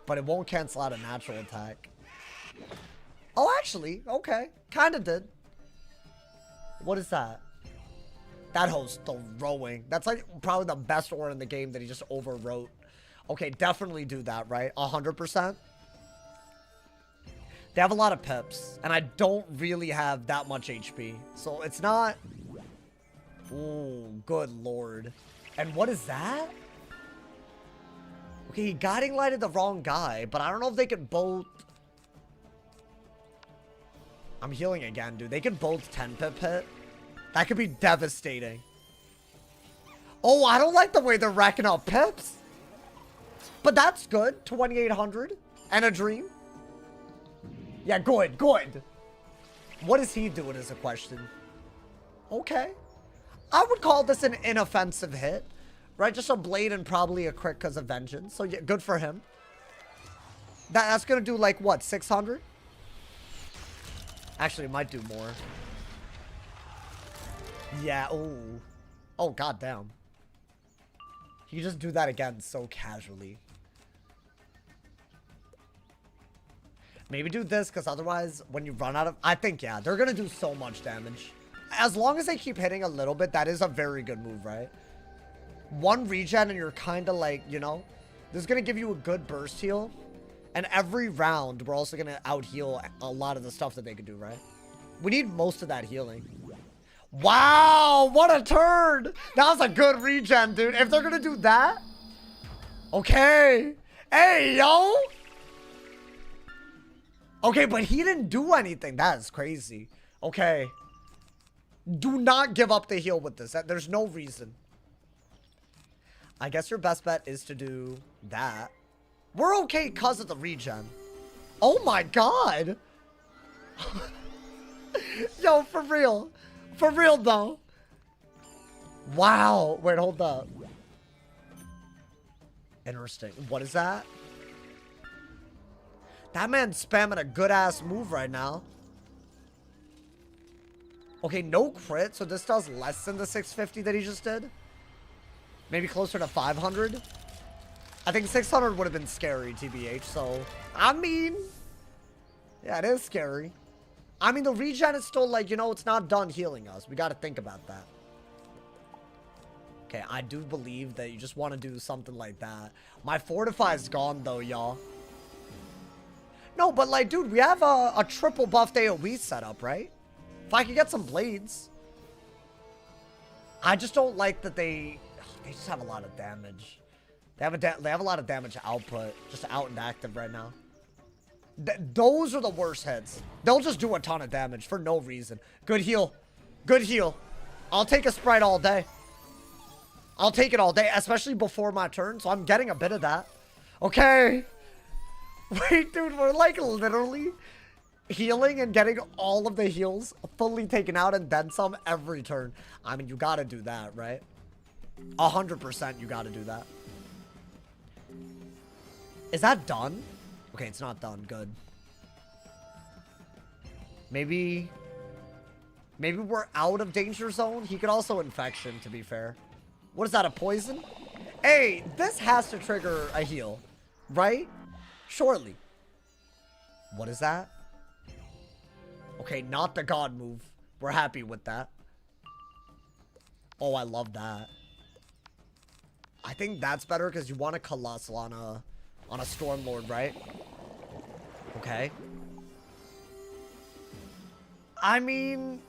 But it won't cancel out a natural attack. Oh, actually, okay. Kind of did. What is that? That host throwing. That's like probably the best aura in the game that he just overwrote. Okay, definitely do that, right? 100%. They have a lot of pips, and I don't really have that much HP. So it's not... Ooh, good lord. And what is that? Okay, he Guiding Lighted the wrong guy, but I don't know if they could both... I'm healing again, dude. They could both 10 pip hit. That could be devastating. Oh, I don't like the way they're racking up pips. But that's good. 2,800 and a dream. Yeah, good, good. What is he doing is a question. Okay. I would call this an inoffensive hit. Right, just a blade and probably a crit because of vengeance. So yeah, good for him. That's going to do like, what, 600? Actually, it might do more. Yeah, oh. Oh, goddamn. You just do that again so casually. Maybe do this, because otherwise, when you run out of... I think, yeah, they're going to do so much damage. As long as they keep hitting a little bit, that is a very good move, right? One regen and you're kind of like, you know, this is going to give you a good burst heal. And every round, we're also going to out heal a lot of the stuff that they could do, right? We need most of that healing. Wow, what a turn. That was a good regen, dude. If they're going to do that. Okay. Hey, yo. Okay, but he didn't do anything. That is crazy. Okay. Do not give up the heal with this. There's no reason. I guess your best bet is to do that. We're okay because of the regen. Oh my god. Yo, for real. For real, though. Wow. Wait, hold up. Interesting. What is that? That man's spamming a good-ass move right now. Okay, no crit, so this does less than the 650 that he just did. Maybe closer to 500. I think 600 would have been scary, TBH, so... I mean... Yeah, it is scary. I mean, the regen is still like, you know, it's not done healing us. We gotta think about that. Okay, I do believe that you just want to do something like that. My Fortify is gone, though, y'all. No, but like, dude, we have a triple buffed AoE setup, right? If I could get some blades. I just don't like that they just have a lot of damage. They have a lot of damage output, just out and active right now. Those are the worst hits. They'll just do a ton of damage for no reason. Good heal. Good heal. I'll take a Sprite all day. I'll take it all day, especially before my turn, so I'm getting a bit of that. Okay. Wait, dude, we're like literally healing and getting all of the heals fully taken out and then some every turn. I mean, you gotta do that, right? 100% you gotta do that. Is that done? Okay, it's not done. Good. Maybe we're out of danger zone. He could also infection, to be fair. What is that, a poison? Hey, this has to trigger a heal, right? Surely. What is that? Okay, not the god move. We're happy with that. Oh, I love that. I think that's better because you want a Colossal on a Stormlord, right? Okay. I mean,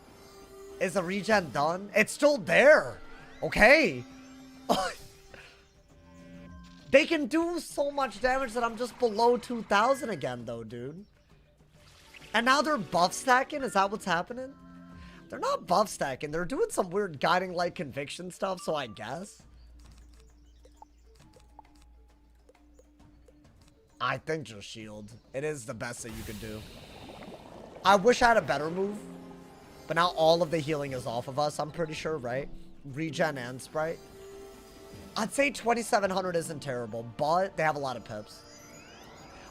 is the regen done? It's still there. Okay. They can do so much damage that I'm just below 2,000 again, though, dude. And now they're buff stacking? Is that what's happening? They're not buff stacking. They're doing some weird guiding light conviction stuff, so I guess. I think just shield. It is the best that you could do. I wish I had a better move. But now all of the healing is off of us, I'm pretty sure, right? Regen and Sprite. I'd say 2,700 isn't terrible, but they have a lot of pips.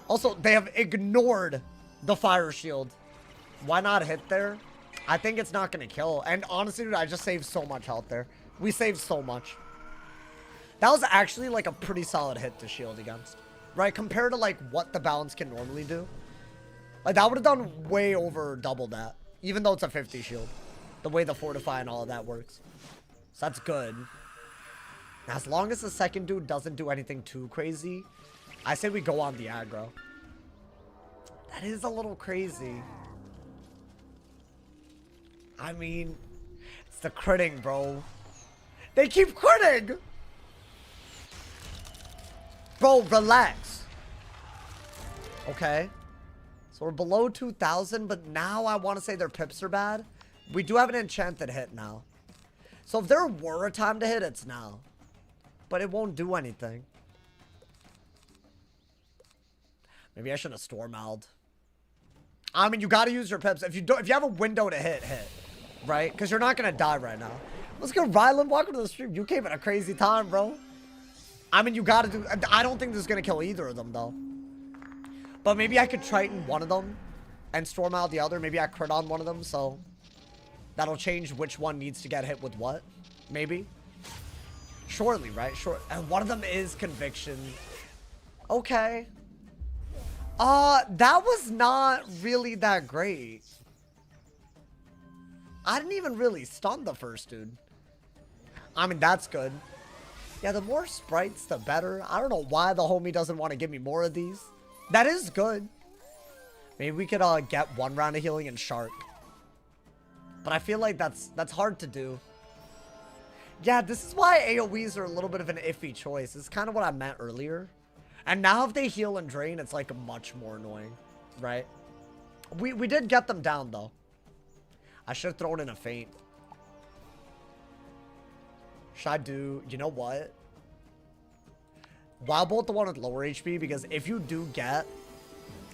Also, they have ignored the fire shield. Why not hit there? I think it's not going to kill. And honestly, dude, I just saved so much health there. We saved so much. That was actually like a pretty solid hit to shield against. Right? Compared to like what the balance can normally do. Like that would have done way over double that. Even though it's a 50 shield. The way the fortify and all of that works. So that's good. Now, as long as the second dude doesn't do anything too crazy, I say we go on the aggro. That is a little crazy. I mean, it's the critting, bro. They keep critting! Bro, relax. Okay. So we're below 2,000, but now I want to say their pips are bad. We do have an enchanted hit now. So if there were a time to hit, it's now. But it won't do anything. Maybe I should have Stormowled. I mean, you got to use your pips. If you have a window to hit. Right? Because you're not going to die right now. Let's go, Rylan. Welcome to the stream. You came at a crazy time, bro. I mean, you got to do... I don't think this is going to kill either of them, though. But maybe I could Triton one of them and Stormowl the other. Maybe I crit on one of them, so... That'll change which one needs to get hit with what. Maybe. Surely, right? Sure. And one of them is Conviction. Okay. That was not really that great. I didn't even really stun the first dude. I mean, that's good. Yeah, the more sprites, the better. I don't know why the homie doesn't want to give me more of these. That is good. Maybe we could get one round of healing and Shark. But I feel like that's hard to do. Yeah, this is why AoEs are a little bit of an iffy choice. It's kind of what I meant earlier. And now if they heal and drain, it's like much more annoying, right? We did get them down, though. I should have thrown in a feint. Should I do... You know what? Wild Bolt the one with lower HP, because if you do get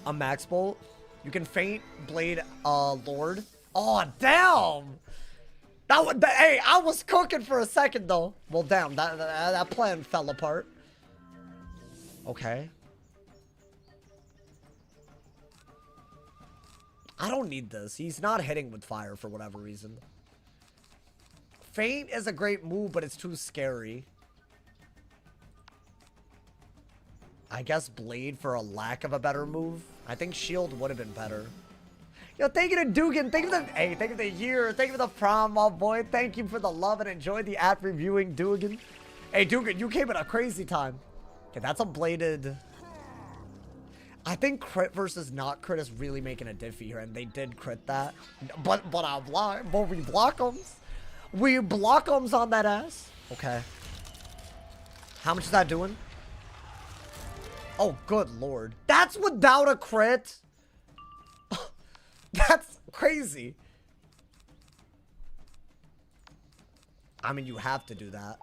a Max Bolt, you can feint Blade Lord. Oh, damn! Hey, I was cooking for a second, though. Well, damn, that plan fell apart. Okay. I don't need this. He's not hitting with fire for whatever reason. Feint is a great move, but it's too scary. I guess Blade for a lack of a better move. I think Shield would have been better. Yo, thank you to Dugan. Thank you for the... Hey, thank you for the year. Thank you for the prom, my boy. Thank you for the love and enjoy the app reviewing, Dugan. Hey, Dugan, you came at a crazy time. Okay, that's a bladed... I think crit versus not crit is really making a diffy here, and they did crit that. But I block, but we block them. We block them on that ass. Okay. How much is that doing? Oh, good lord. That's without a crit. That's crazy. I mean, you have to do that.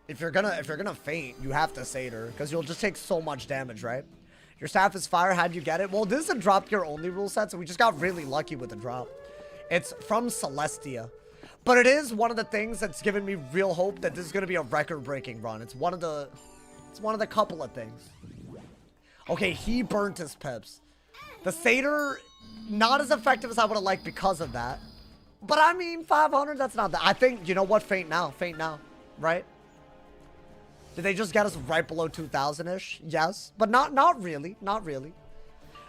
If you're gonna faint, you have to Satyr, because you'll just take so much damage, right? Your staff is fire. How'd you get it? Well, this is a drop gear only rule set, so we just got really lucky with the drop. It's from Celestia. But it is one of the things that's given me real hope that this is gonna be a record-breaking run. It's one of the couple of things. Okay, he burnt his pips. The Satyr, not as effective as I would have liked because of that. But I mean, 500, that's not that. I think, you know what? Faint now, right? Did they just get us right below 2,000-ish? Yes, but not really.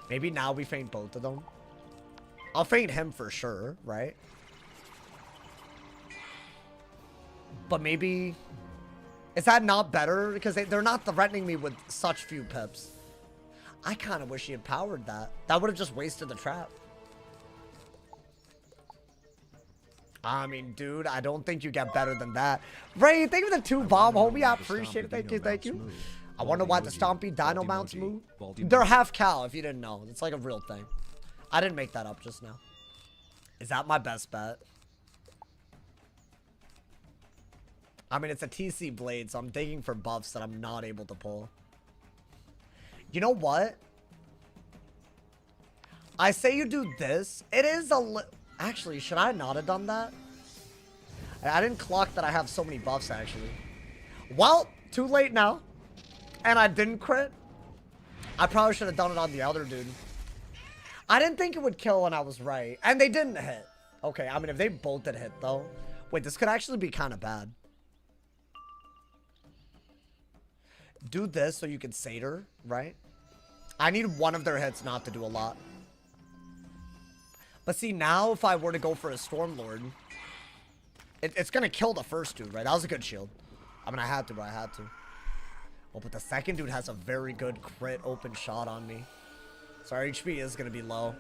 Maybe now we faint both of them. I'll faint him for sure, right? But maybe... Is that not better? Because they're not threatening me with such few pips. I kind of wish he had powered that. That would have just wasted the trap. I mean, dude, I don't think you get better than that. Ray, thank you for the 2 bomb, homie. I appreciate it. Thank you. I wonder why the Stompy Dino mounts move. They're half cow, if you didn't know. It's like a real thing. I didn't make that up just now. Is that my best bet? I mean, it's a TC blade, so I'm digging for buffs that I'm not able to pull. You know what? I say you do this. It is a actually, should I not have done that? I didn't clock that I have so many buffs, actually. Well, too late now. And I didn't crit. I probably should have done it on the other dude. I didn't think it would kill, and I was right. And they didn't hit. Okay, I mean, if they both did hit, though. Wait, this could actually be kind of bad. Do this so you can Satyr, right? I need one of their hits not to do a lot. But see, now if I were to go for a Stormlord, it's going to kill the first dude, right? That was a good shield. I mean, I had to, but I had to. Oh, but the second dude has a very good crit open shot on me. So our HP is going to be low.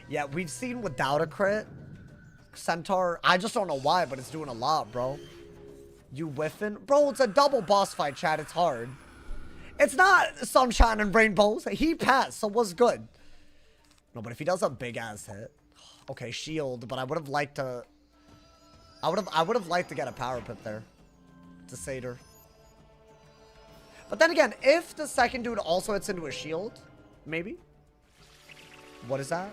Yeah, we've seen without a crit. Centaur, I just don't know why, but it's doing a lot, bro. You whiffing? Bro, it's a double boss fight, chat. It's hard. It's not sunshine and rainbows. He passed, so what's good? No, but if he does a big ass hit. Okay, shield, but I would have liked to... I would have liked to get a power pip there. To Satyr. But then again, if the second dude also hits into a shield, maybe. What is that?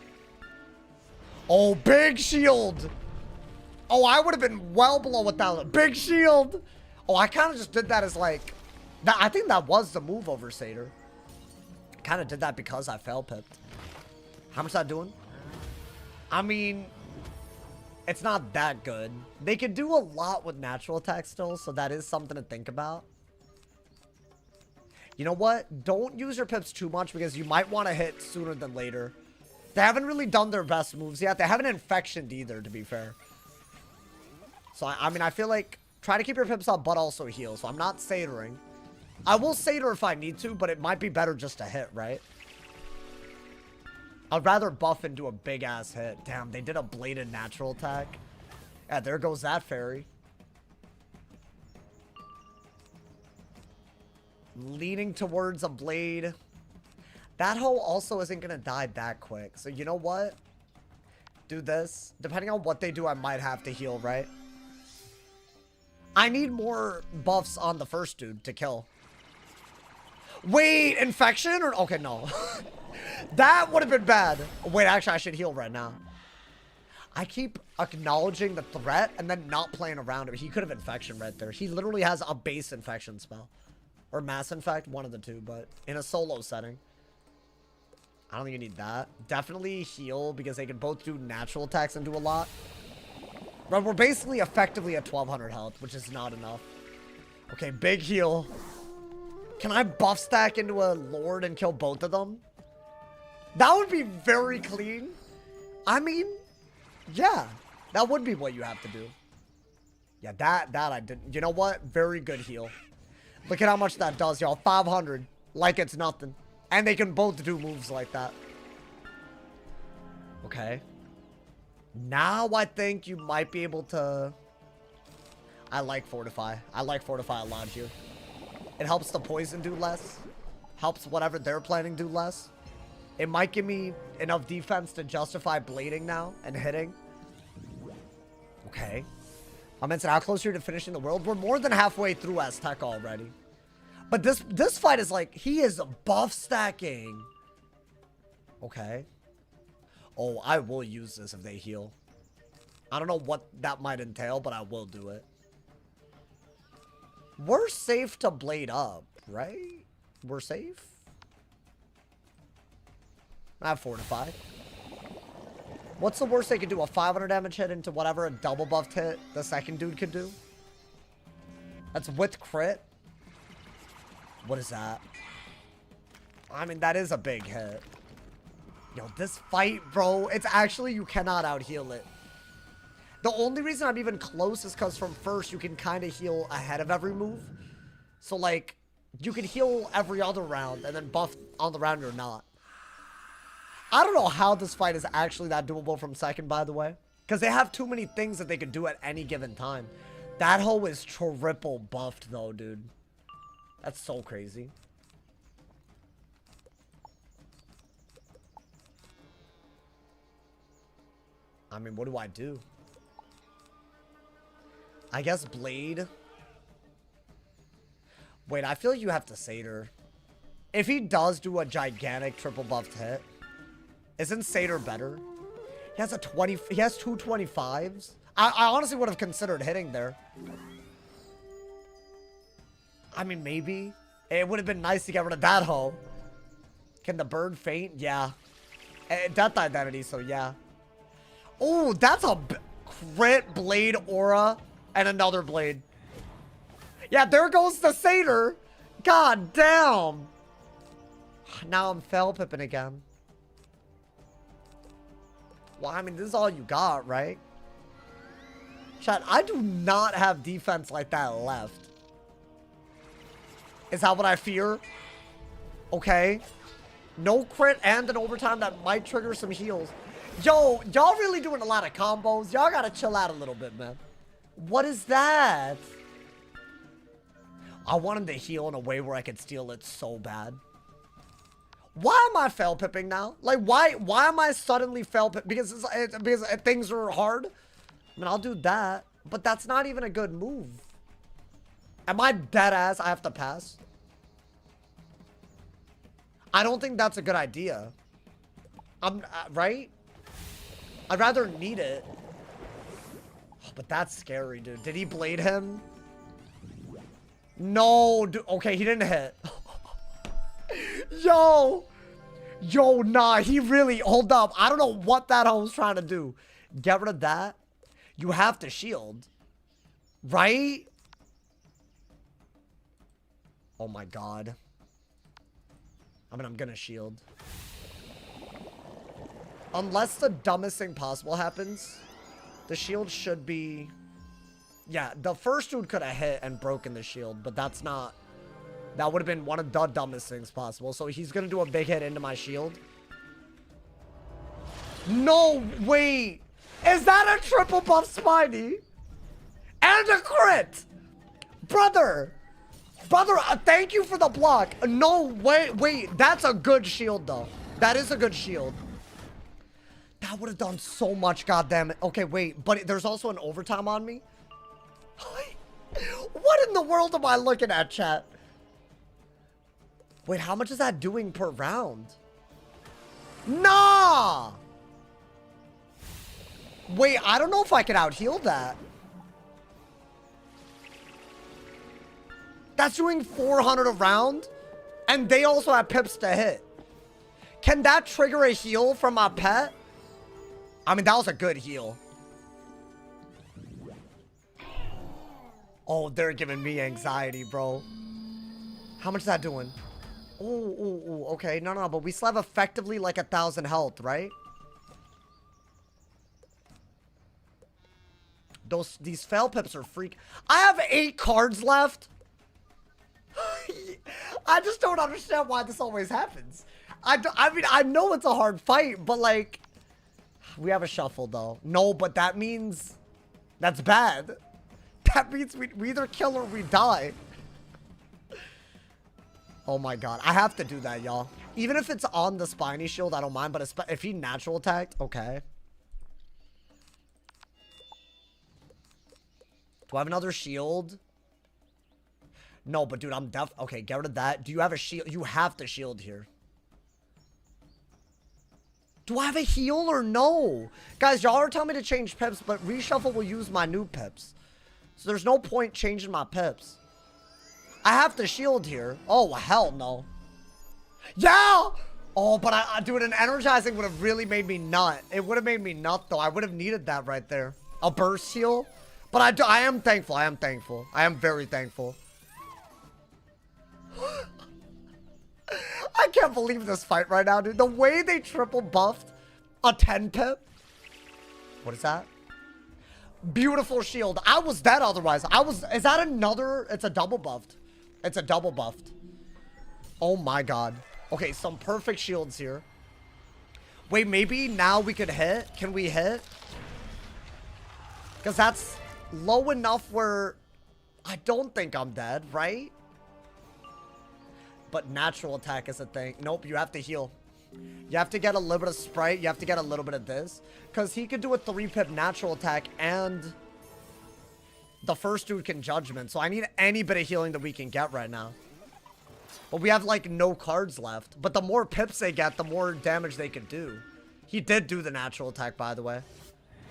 Oh, big shield! Oh, I would have been well below 1,000. Big shield! Oh, I kind of just did that as like... I think that was the move over Satyr. Kind of did that because I fail pipped. How much is that doing? I mean, it's not that good. They could do a lot with natural attack still, so that is something to think about. You know what? Don't use your pips too much because you might want to hit sooner than later. They haven't really done their best moves yet. They haven't infectioned either, to be fair. So, I mean, I feel like try to keep your pips up, but also heal. So, I'm not Satyring. I will Satyr if I need to, but it might be better just to hit, right? I'd rather buff and do a big-ass hit. Damn, they did a bladed natural attack. Yeah, there goes that fairy. Leaning towards a blade. That hoe also isn't going to die that quick. So, you know what? Do this. Depending on what they do, I might have to heal, right? I need more buffs on the first dude to kill. Wait, infection? Or okay, no. That would have been bad. Wait, actually, I should heal right now. I keep acknowledging the threat and then not playing around it. He could have infection right there. He literally has a base infection spell. Or mass infect, one of the two, but in a solo setting. I don't think you need that. Definitely heal because they can both do natural attacks and do a lot. But we're basically effectively at 1,200 health, which is not enough. Okay, big heal. Can I buff stack into a Lord and kill both of them? That would be very clean. I mean, yeah. That would be what you have to do. Yeah, that I didn't. You know what? Very good heal. Look at how much that does, y'all. 500. Like it's nothing. And they can both do moves like that. Okay. Now I think you might be able to... I like Fortify. I like Fortify a lot here. It helps the poison do less. Helps whatever they're planning do less. It might give me enough defense to justify blading now and hitting. Okay. I'm into how close you're to finishing the world. We're more than halfway through AZTECA already. But this fight is like, he is buff stacking. Okay. Oh, I will use this if they heal. I don't know what that might entail, but I will do it. We're safe to blade up, right? We're safe? I have Fortify. What's the worst they could do? A 500 damage hit into whatever a double buffed hit the second dude could do? That's with crit. What is that? I mean, that is a big hit. Yo, this fight, bro, it's actually, you cannot out-heal it. The only reason I'm even close is because from first, you can kind of heal ahead of every move. So, like, you can heal every other round and then buff on the round you're not. I don't know how this fight is actually that doable from second, by the way. Because they have too many things that they could do at any given time. That hoe is triple buffed, though, dude. That's so crazy. I mean, what do I do? I guess Blade. Wait, I feel like you have to Satyr. If he does do a gigantic triple buffed hit, isn't Satyr better? He has a 20. He has two 25s. I honestly would have considered hitting there. I mean, maybe. It would have been nice to get rid of that hoe. Can the bird faint? Yeah. Death identity, so yeah. Oh, that's a crit blade aura and another blade. Yeah, there goes the Satyr. God damn. Now I'm fell pipping again. Well, I mean, this is all you got, right? Chat, I do not have defense like that left. Is that what I fear? Okay. No crit and an overtime that might trigger some heals. Yo, y'all really doing a lot of combos. Y'all gotta chill out a little bit, man. What is that? I want him to heal in a way where I could steal it so bad. Why am I fail pipping now? Like, why am I suddenly fail pipping? Because things are hard? I mean, I'll do that. But that's not even a good move. Am I dead ass? I have to pass. I don't think that's a good idea. Right? I'd rather need it. Oh, but that's scary, dude. Did he blade him? No, dude. Okay, he didn't hit. Yo, nah, he really, hold up. I don't know what that hoe was trying to do. Get rid of that. You have to shield. Right? Oh my god. I mean, I'm gonna shield. Unless the dumbest thing possible happens, the shield should be... Yeah, the first dude could have hit and broken the shield, but that's not... That would have been one of the dumbest things possible. So he's gonna do a big hit into my shield. No, wait. Is that a triple buff Spiny? And a crit! Brother, thank you for the block. No, wait. That's a good shield, though. That is a good shield. That would have done so much, goddammit. Okay, wait, but there's also an overtime on me? What in the world am I looking at, chat? Wait, how much is that doing per round? Nah! Wait, I don't know if I can out-heal that. That's doing 400 a round? And they also have pips to hit. Can that trigger a heal from my pet? I mean, that was a good heal. Oh, they're giving me anxiety, bro. How much is that doing? Oh, okay. No, but we still have effectively like 1,000 health, right? These fail pips are freak. I have 8 cards left. I just don't understand why this always happens. I mean, I know it's a hard fight, but like, we have a shuffle though. No, but that means that's bad. That means we either kill or we die. Oh my god, I have to do that, y'all. Even if it's on the spiny shield, I don't mind, but if he natural attacked, okay. Do I have another shield? No, but dude, I'm okay, get rid of that. Do you have a shield? You have to shield here. Do I have a heal or no? Guys, y'all are telling me to change pips, but reshuffle will use my new pips. So there's no point changing my pips. I have to shield here. Oh, hell no. Yeah! Oh, but dude, an energizing would have really made me nut. It would have made me nut, though. I would have needed that right there. A burst heal. But I am thankful. I am thankful. I am very thankful. I can't believe this fight right now, dude. The way they triple buffed a 10 pip. What is that? Beautiful shield. I was dead otherwise. Is that another? It's a double buffed. It's a double buffed. Oh my god. Okay, some perfect shields here. Wait, maybe now we could hit? Can we hit? Because that's low enough where I don't think I'm dead, right? But natural attack is a thing. Nope, you have to heal. You have to get a little bit of Sprite. You have to get a little bit of this. Because he could do a 3-pip natural attack and the first dude can Judgment. So I need any bit of healing that we can get right now. But we have like no cards left. But the more pips they get, the more damage they can do. He did do the natural attack, by the way.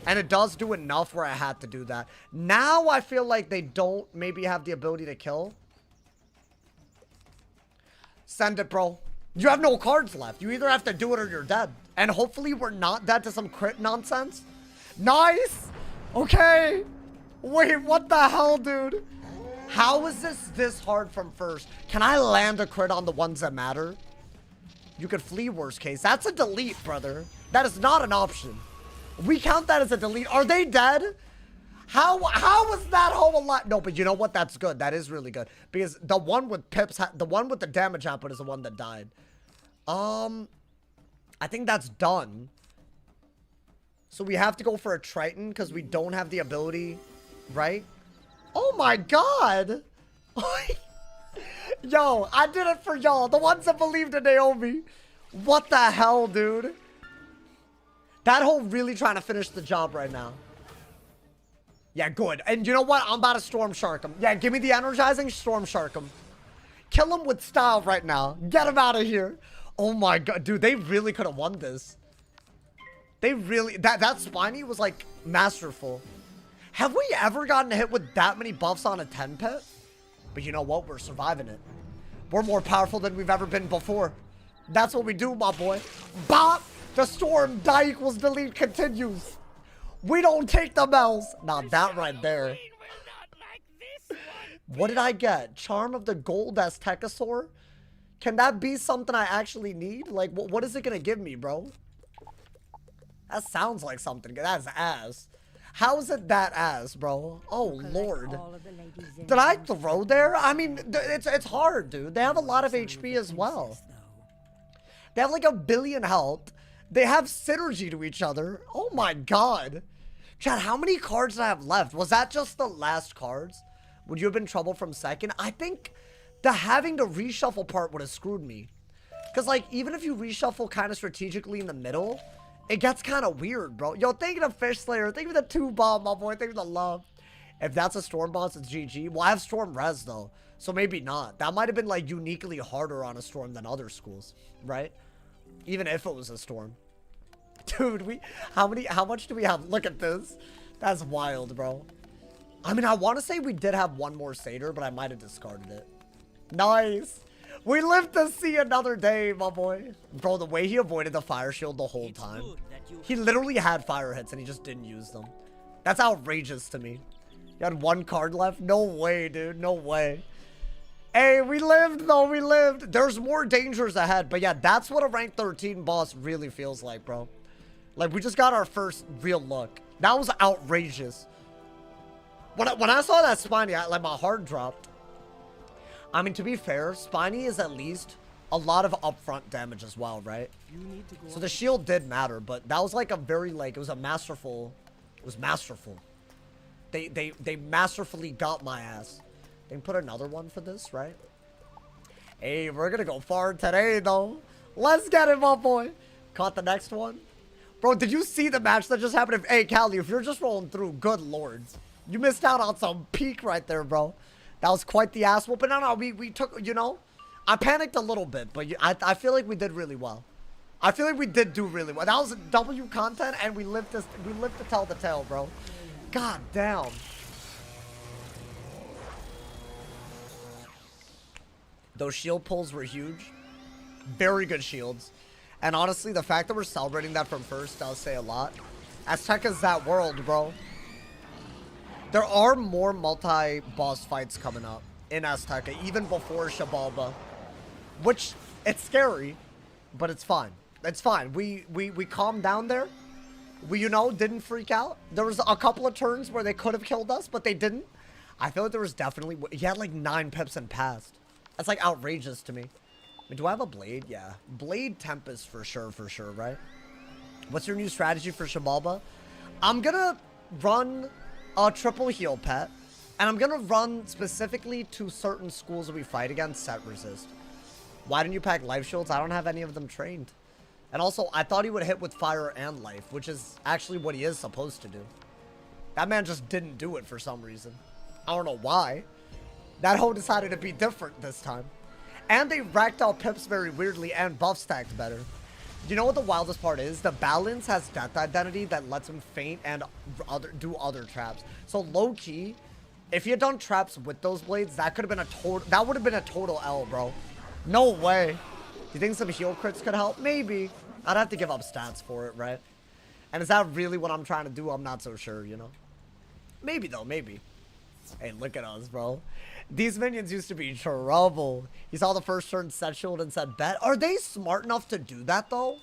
And it does do enough where I had to do that. Now I feel like they don't maybe have the ability to kill. Send it, bro. You have no cards left. You either have to do it or you're dead. And hopefully we're not dead to some crit nonsense. Nice. Okay. Wait, what the hell, dude? How is this hard from first? Can I land a crit on the ones that matter? You could flee worst case. That's a delete, brother. That is not an option. We count that as a delete. Are they dead? How was that whole alive? No, but you know what? That's good. That is really good. Because the one with pips, the one with the damage output is the one that died. I think that's done. So we have to go for a Triton because we don't have the ability, right? Oh my god. Yo, I did it for y'all. The ones that believed in Naomi. What the hell, dude? That whole really trying to finish the job right now. Yeah, good. And you know what? I'm about to Storm Shark him. Yeah, give me the energizing Storm Shark him. Kill him with style right now. Get him out of here. Oh my god. Dude, they really could have won this. They really... That Spiny was, like, masterful. Have we ever gotten hit with that many buffs on a 10 pit? But you know what? We're surviving it. We're more powerful than we've ever been before. That's what we do, my boy. Bop! The storm, die equals delete continues. We don't take the bells. Now that right there. What did I get? Charm of the Gold AZTECA. Can that be something I actually need? Like, what is it going to give me, bro? That sounds like something. That's ass. How is it that ass, bro? Oh, Lord. Did I throw there? I mean, it's hard, dude. They have a lot of HP as well. They have like 1 billion health. They have synergy to each other. Oh my god. Chad, how many cards did I have left? Was that just the last cards? Would you have been in trouble from second? I think the having to reshuffle part would have screwed me. Because, like, even if you reshuffle kind of strategically in the middle, it gets kind of weird, bro. Yo, thank you to Fish Slayer. Thank you for the 2-bomb, my boy. Thank you for the love. If that's a Storm boss, it's GG. Well, I have Storm Res, though. So maybe not. That might have been, like, uniquely harder on a Storm than other schools, right? Even if it was a Storm. Dude, how much do we have? Look at this. That's wild, bro. I mean, I want to say we did have one more Satyr, but I might have discarded it. Nice. We live to see another day, my boy. Bro, the way he avoided the fire shield the whole time. He literally had fire hits and he just didn't use them. That's outrageous to me. You had 1 card left? No way, dude. No way. Hey, we lived, though. We lived. There's more dangers ahead. But yeah, that's what a rank 13 boss really feels like, bro. Like, we just got our first real look. That was outrageous. When I saw that Spiny, like, my heart dropped. I mean, to be fair, Spiny is at least a lot of upfront damage as well, right? You need to go So the shield did matter, but that was like a very, like, it was a masterful, it was masterful. They masterfully got my ass. They can put another one for this, right? Hey, we're gonna go far today, though. Let's get him, my boy. Caught the next one. Bro, did you see the match that just happened? Hey, Callie, if you're just rolling through, good lords. You missed out on some peak right there, bro. That was quite the ass whooping. No, we took, you know, I panicked a little bit, but I feel like we did really well. I feel like we did do really well. That was W content, and we lived to tell the tale, bro. God damn. Those shield pulls were huge. Very good shields. And honestly, the fact that we're celebrating that from first does say a lot. AZTECA's that world, bro. There are more multi-boss fights coming up in AZTECA, even before Shabalba. Which, it's scary, but it's fine. It's fine. We calmed down there. We, you know, didn't freak out. There was a couple of turns where they could have killed us, but they didn't. I feel like there was definitely... He had like 9 pips in past. That's like outrageous to me. I mean, do I have a blade? Yeah. Blade Tempest for sure, right? What's your new strategy for Shabalba? I'm gonna run a triple heal pet. And I'm gonna run specifically to certain schools that we fight against set resist. Why didn't you pack life shields? I don't have any of them trained. And also, I thought he would hit with fire and life, which is actually what he is supposed to do. That man just didn't do it for some reason. I don't know why. That hoe decided to be different this time. And they racked out pips very weirdly and buff stacked better. You know what the wildest part is? The balance has death identity that lets him feint and do other traps. So low key, if he had done traps with those blades, that could have been a total. That would have been a total L, bro. No way. Do you think some heal crits could help? Maybe. I'd have to give up stats for it, right? And is that really what I'm trying to do? I'm not so sure, you know. Maybe though, maybe. Hey, look at us, bro. These minions used to be trouble. He saw the first turn, set shield, and said bet. Are they smart enough to do that, though?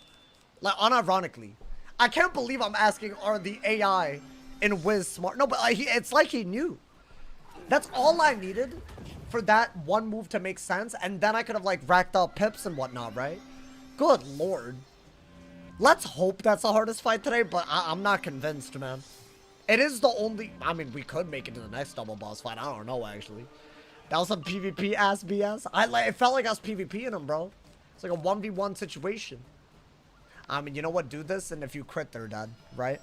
Like, unironically. I can't believe I'm asking, are the AI in Wiz smart? No, but it's like he knew. That's all I needed for that one move to make sense. And then I could have, like, racked up pips and whatnot, right? Good lord. Let's hope that's the hardest fight today, but I'm not convinced, man. It is the only... I mean, we could make it to the next double boss fight. I don't know, actually. That was some PvP ass BS. It felt like I was PvPing him, bro. It's like a 1v1 situation. I mean, you know what? Do this, and if you crit, they're dead, right?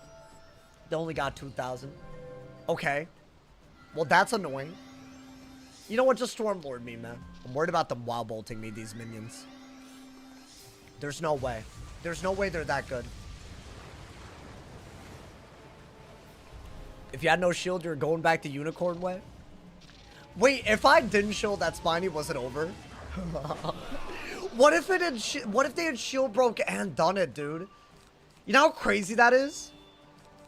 They only got 2,000. Okay. Well, that's annoying. You know what? Just Stormlord me, man. I'm worried about them wild bolting me, these minions. There's no way. There's no way they're that good. If you had no shield, you're going back to Unicorn way? Wait, if I didn't shield that Spiny, was it over? What if they had shield broke and done it, dude? You know how crazy that is?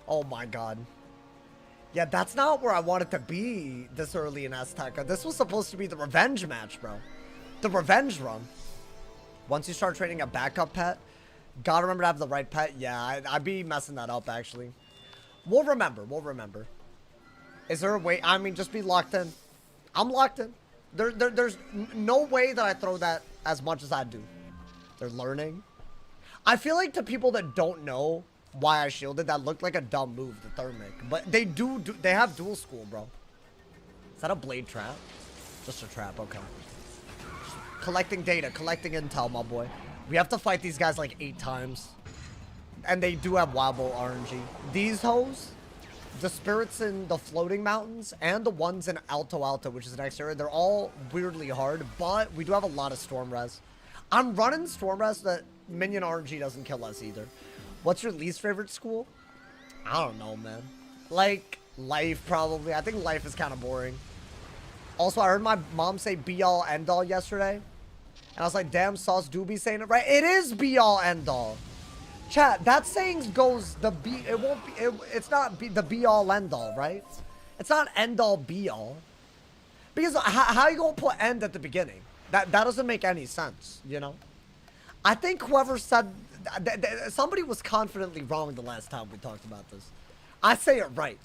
Oh my god. Yeah, that's not where I wanted to be this early in AZTECA. This was supposed to be the revenge match, bro. The revenge run. Once you start training a backup pet, gotta remember to have the right pet. Yeah, I'd be messing that up, actually. We'll remember. We'll remember. Is there a way? I mean, just be locked in. I'm locked in. There's no way that I throw that as much as I do. They're learning. I feel like to people that don't know why I shielded, that looked like a dumb move, the Thermic. But they they have dual school, bro. Is that a blade trap? Just a trap, okay. Collecting data, collecting intel, my boy. We have to fight these guys like 8 times. And they do have Wobble RNG. These hoes, the spirits in the floating mountains and the ones in Alto Alto, which is the next area, they're all weirdly hard, but we do have a lot of Storm Res. I'm running Storm Res so that minion RNG doesn't kill us either. What's your least favorite school? I don't know, man. Like, life, probably. I think life is kind of boring. Also, I heard my mom say be-all, end-all yesterday. And I was like, damn, Sauce do be saying it right. It is be-all, end-all. Chat, that saying goes it's not the be-all, end-all, right? It's not end-all, be-all. Because how you gonna put end at the beginning? That doesn't make any sense, you know? I think whoever said... somebody was confidently wrong the last time we talked about this. I say it right.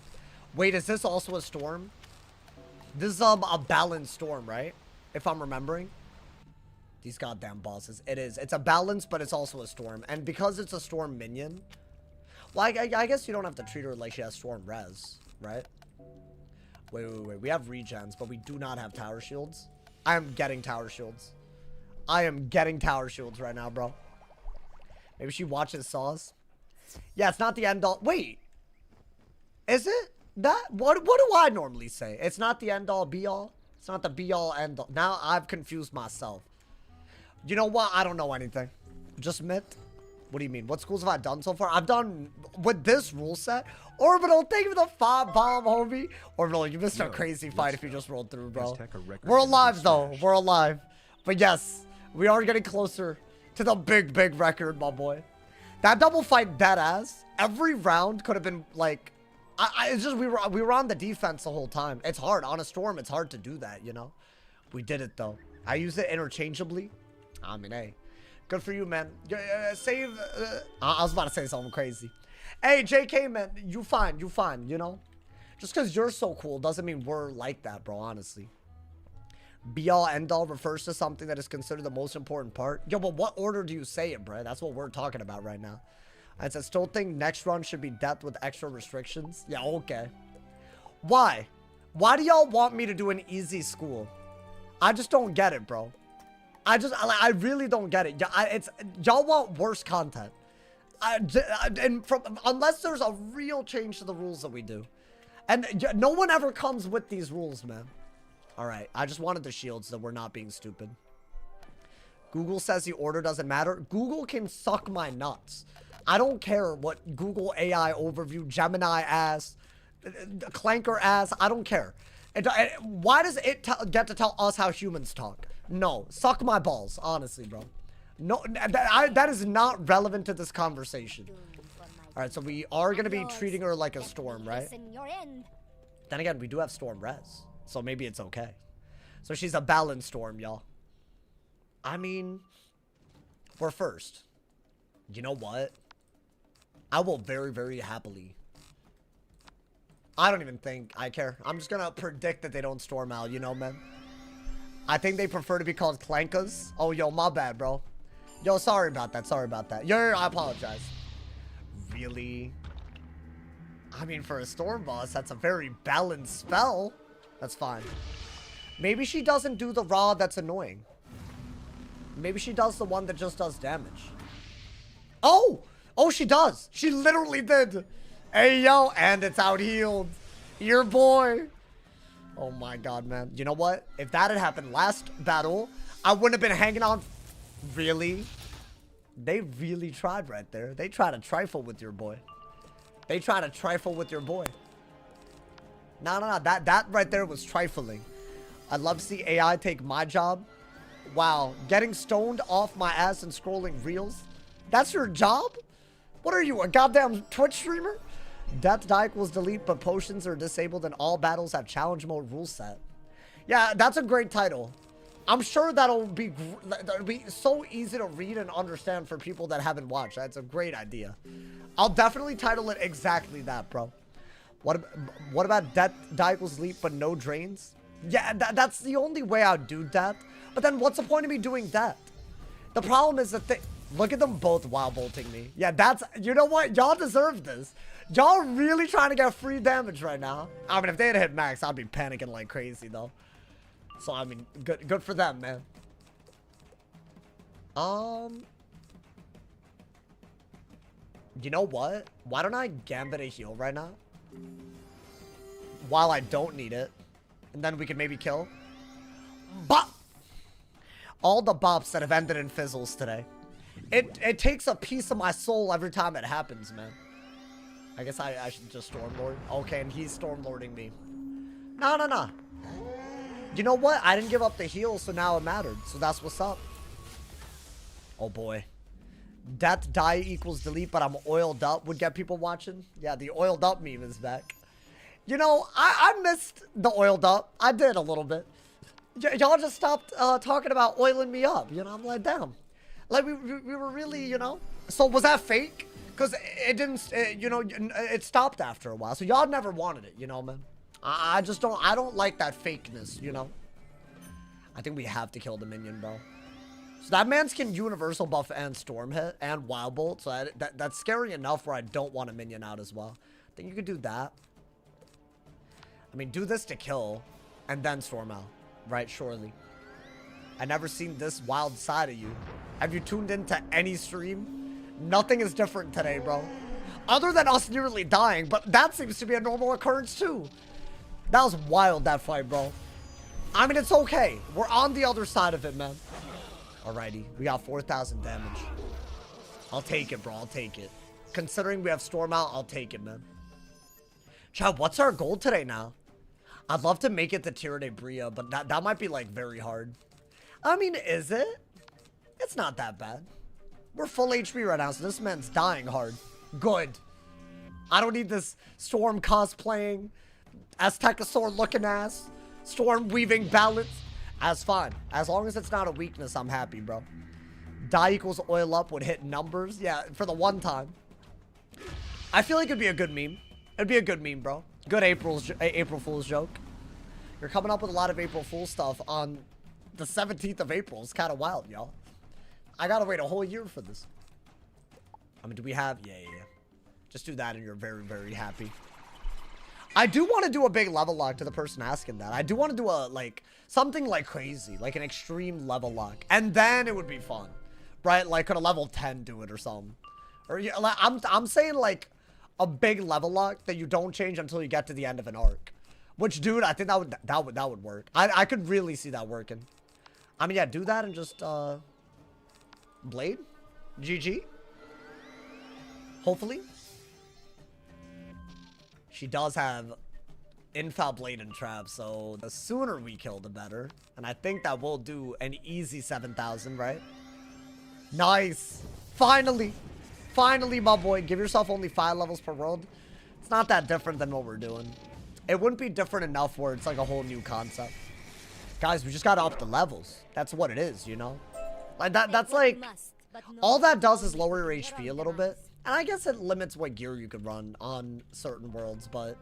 Wait, is this also a storm? This is a balanced storm, right? if I'm remembering. These goddamn bosses. It is. It's a balance, but it's also a storm. And because it's a storm minion, well, I guess you don't have to treat her like she has storm res, right? Wait. We have regens, but we do not have tower shields. I am getting tower shields. I am getting tower shields right now, bro. Maybe she watches Saws. Yeah, it's not the end all. Wait. Is it? That? What do I normally say? It's not the end all be all? It's not the be all end all. Now I've confused myself. You know what? I don't know anything. Just myth. What do you mean? What schools have I done so far? I've done with this rule set. Orbital, thank you for the 5 bomb, homie. Orbital, you missed a crazy fight if you just rolled through, bro. We're alive, though. We're alive. But yes, we are getting closer to the big record, my boy. That double fight, dead ass. Every round could have been like, it's just we were on the defense the whole time. It's hard on a storm. It's hard to do that, you know. We did it though. I use it interchangeably. I mean, hey, good for you, man. Save. I was about to say something crazy. Hey, JK, man, you fine, you know? Just because you're so cool doesn't mean we're like that, bro, honestly. Be all end all refers to something that is considered the most important part. Yo, but what order do you say it, bro? That's what we're talking about right now. I said, still think next run should be depth with extra restrictions. Yeah, okay. Why? Why do y'all want me to do an easy school? I just don't get it, bro. I really don't get it. Y'all want worse content. Unless there's a real change to the rules that we do. And no one ever comes with these rules, man. All right, I just wanted the shields so we're not being stupid. Google says the order doesn't matter. Google can suck my nuts. I don't care what Google AI overview, Gemini ass, Clanker ass. I don't care. Why does it get to tell us how humans talk? No, suck my balls, honestly, bro. No, that is not relevant to this conversation. All right, so we are going to be treating her like a storm, right? Then again, we do have storm res, so maybe it's okay. So she's a balanced storm, y'all. I mean, we're first. You know what? I will very happily. I don't even think I care. I'm just going to predict that they don't storm out, you know, man. I think they prefer to be called Clankas. Oh, yo, my bad, bro. Yo, sorry about that. Sorry about that. Yo, I apologize. Really? I mean, for a storm boss, that's a very balanced spell. That's fine. Maybe she doesn't do the raw that's annoying. Maybe she does the one that just does damage. Oh! Oh, she does. She literally did. Hey, yo, and it's out healed. Your boy. Oh my god, man. You know what? If that had happened last battle, I wouldn't have been hanging on. Really? They really tried right there. They tried to trifle with your boy. They tried to trifle with your boy. No. That right there was trifling. I'd love to see AI take my job. Wow. Getting stoned off my ass and scrolling reels? That's your job? What are you, a goddamn Twitch streamer? Death die equals delete, but potions are disabled and all battles have challenge mode rule set. Yeah, that's a great title. I'm sure that'll be so easy to read and understand for people that haven't watched. That's a great idea. I'll definitely title it exactly that, bro. What about death die equals delete, but no drains? Yeah, that's the only way I'd do death. But then what's the point of me doing that? The problem is that look at them both wild bolting me. Yeah, that's, you know what? Y'all deserve this. Y'all really trying to get free damage right now. I mean, if they had hit max, I'd be panicking like crazy, though. So, I mean, good for them, man. You know what? Why don't I Gambit a heal right now? While I don't need it. And then we can maybe kill. Bop! All the bops that have ended in fizzles today. It takes a piece of my soul every time it happens, man. I guess I should just Stormlord. Okay, and he's Stormlording me. No. You know what? I didn't give up the heal, so now it mattered. So that's what's up. Oh, boy. Death die equals delete, but I'm oiled up would get people watching. Yeah, the oiled up meme is back. You know, I missed the oiled up. I did a little bit. Y'all just stopped talking about oiling me up. You know, I'm like, damn. Like, we were really, you know. So was that fake? Because it didn't, you know, it stopped after a while. So y'all never wanted it, you know, man. I just don't, I don't like that fakeness, you know. I think we have to kill the minion, bro. So that man's can universal buff and storm hit and wild bolt. So that's scary enough where I don't want a minion out as well. I think you could do that. I mean, do this to kill and then storm out, right? Surely. I never seen this wild side of you. Have you tuned into any stream? Nothing is different today, bro. Other than us nearly dying, but that seems to be a normal occurrence too. That was wild, that fight, bro. I mean, it's okay. We're on the other side of it, man. Alrighty, we got 4,000 damage. I'll take it, bro. I'll take it. Considering we have storm out, I'll take it, man. Chat, what's our goal today now? I'd love to make it to THEYRE Bria, but that might be, like, very hard. I mean, is it? It's not that bad. We're full HP right now, so this man's dying hard. Good. I don't need this Storm cosplaying, AZTECA sword looking ass, Storm weaving balance. As fine. As long as it's not a weakness, I'm happy, bro. Die equals oil up would hit numbers. Yeah, for the one time. I feel like it'd be a good meme. It'd be a good meme, bro. Good April Fool's joke. You're coming up with a lot of April Fool stuff on the 17th of April. It's kind of wild, y'all. I gotta wait a whole year for this. I mean, do we have... Yeah. Just do that and you're very, very happy. I do want to do a big level lock to the person asking that. I do want to do a, like, something like crazy. Like an extreme level lock. And then it would be fun. Right? Like, could a level 10 do it or something? Or, yeah, like, I'm saying, like, a big level lock that you don't change until you get to the end of an arc. Which, dude, I think that would work. I could really see that working. I mean, yeah, do that and just, Blade? GG? Hopefully. She does have Infal Blade and Trap, so the sooner we kill, the better. And I think that will do an easy 7,000, right? Nice. Finally. Finally, my boy. Give yourself only 5 levels per world. It's not that different than what we're doing. It wouldn't be different enough where it's like a whole new concept. Guys, we just gotta up the levels. That's what it is, you know? Like that's like... All that does is lower your HP a little bit. And I guess it limits what gear you could run on certain worlds, but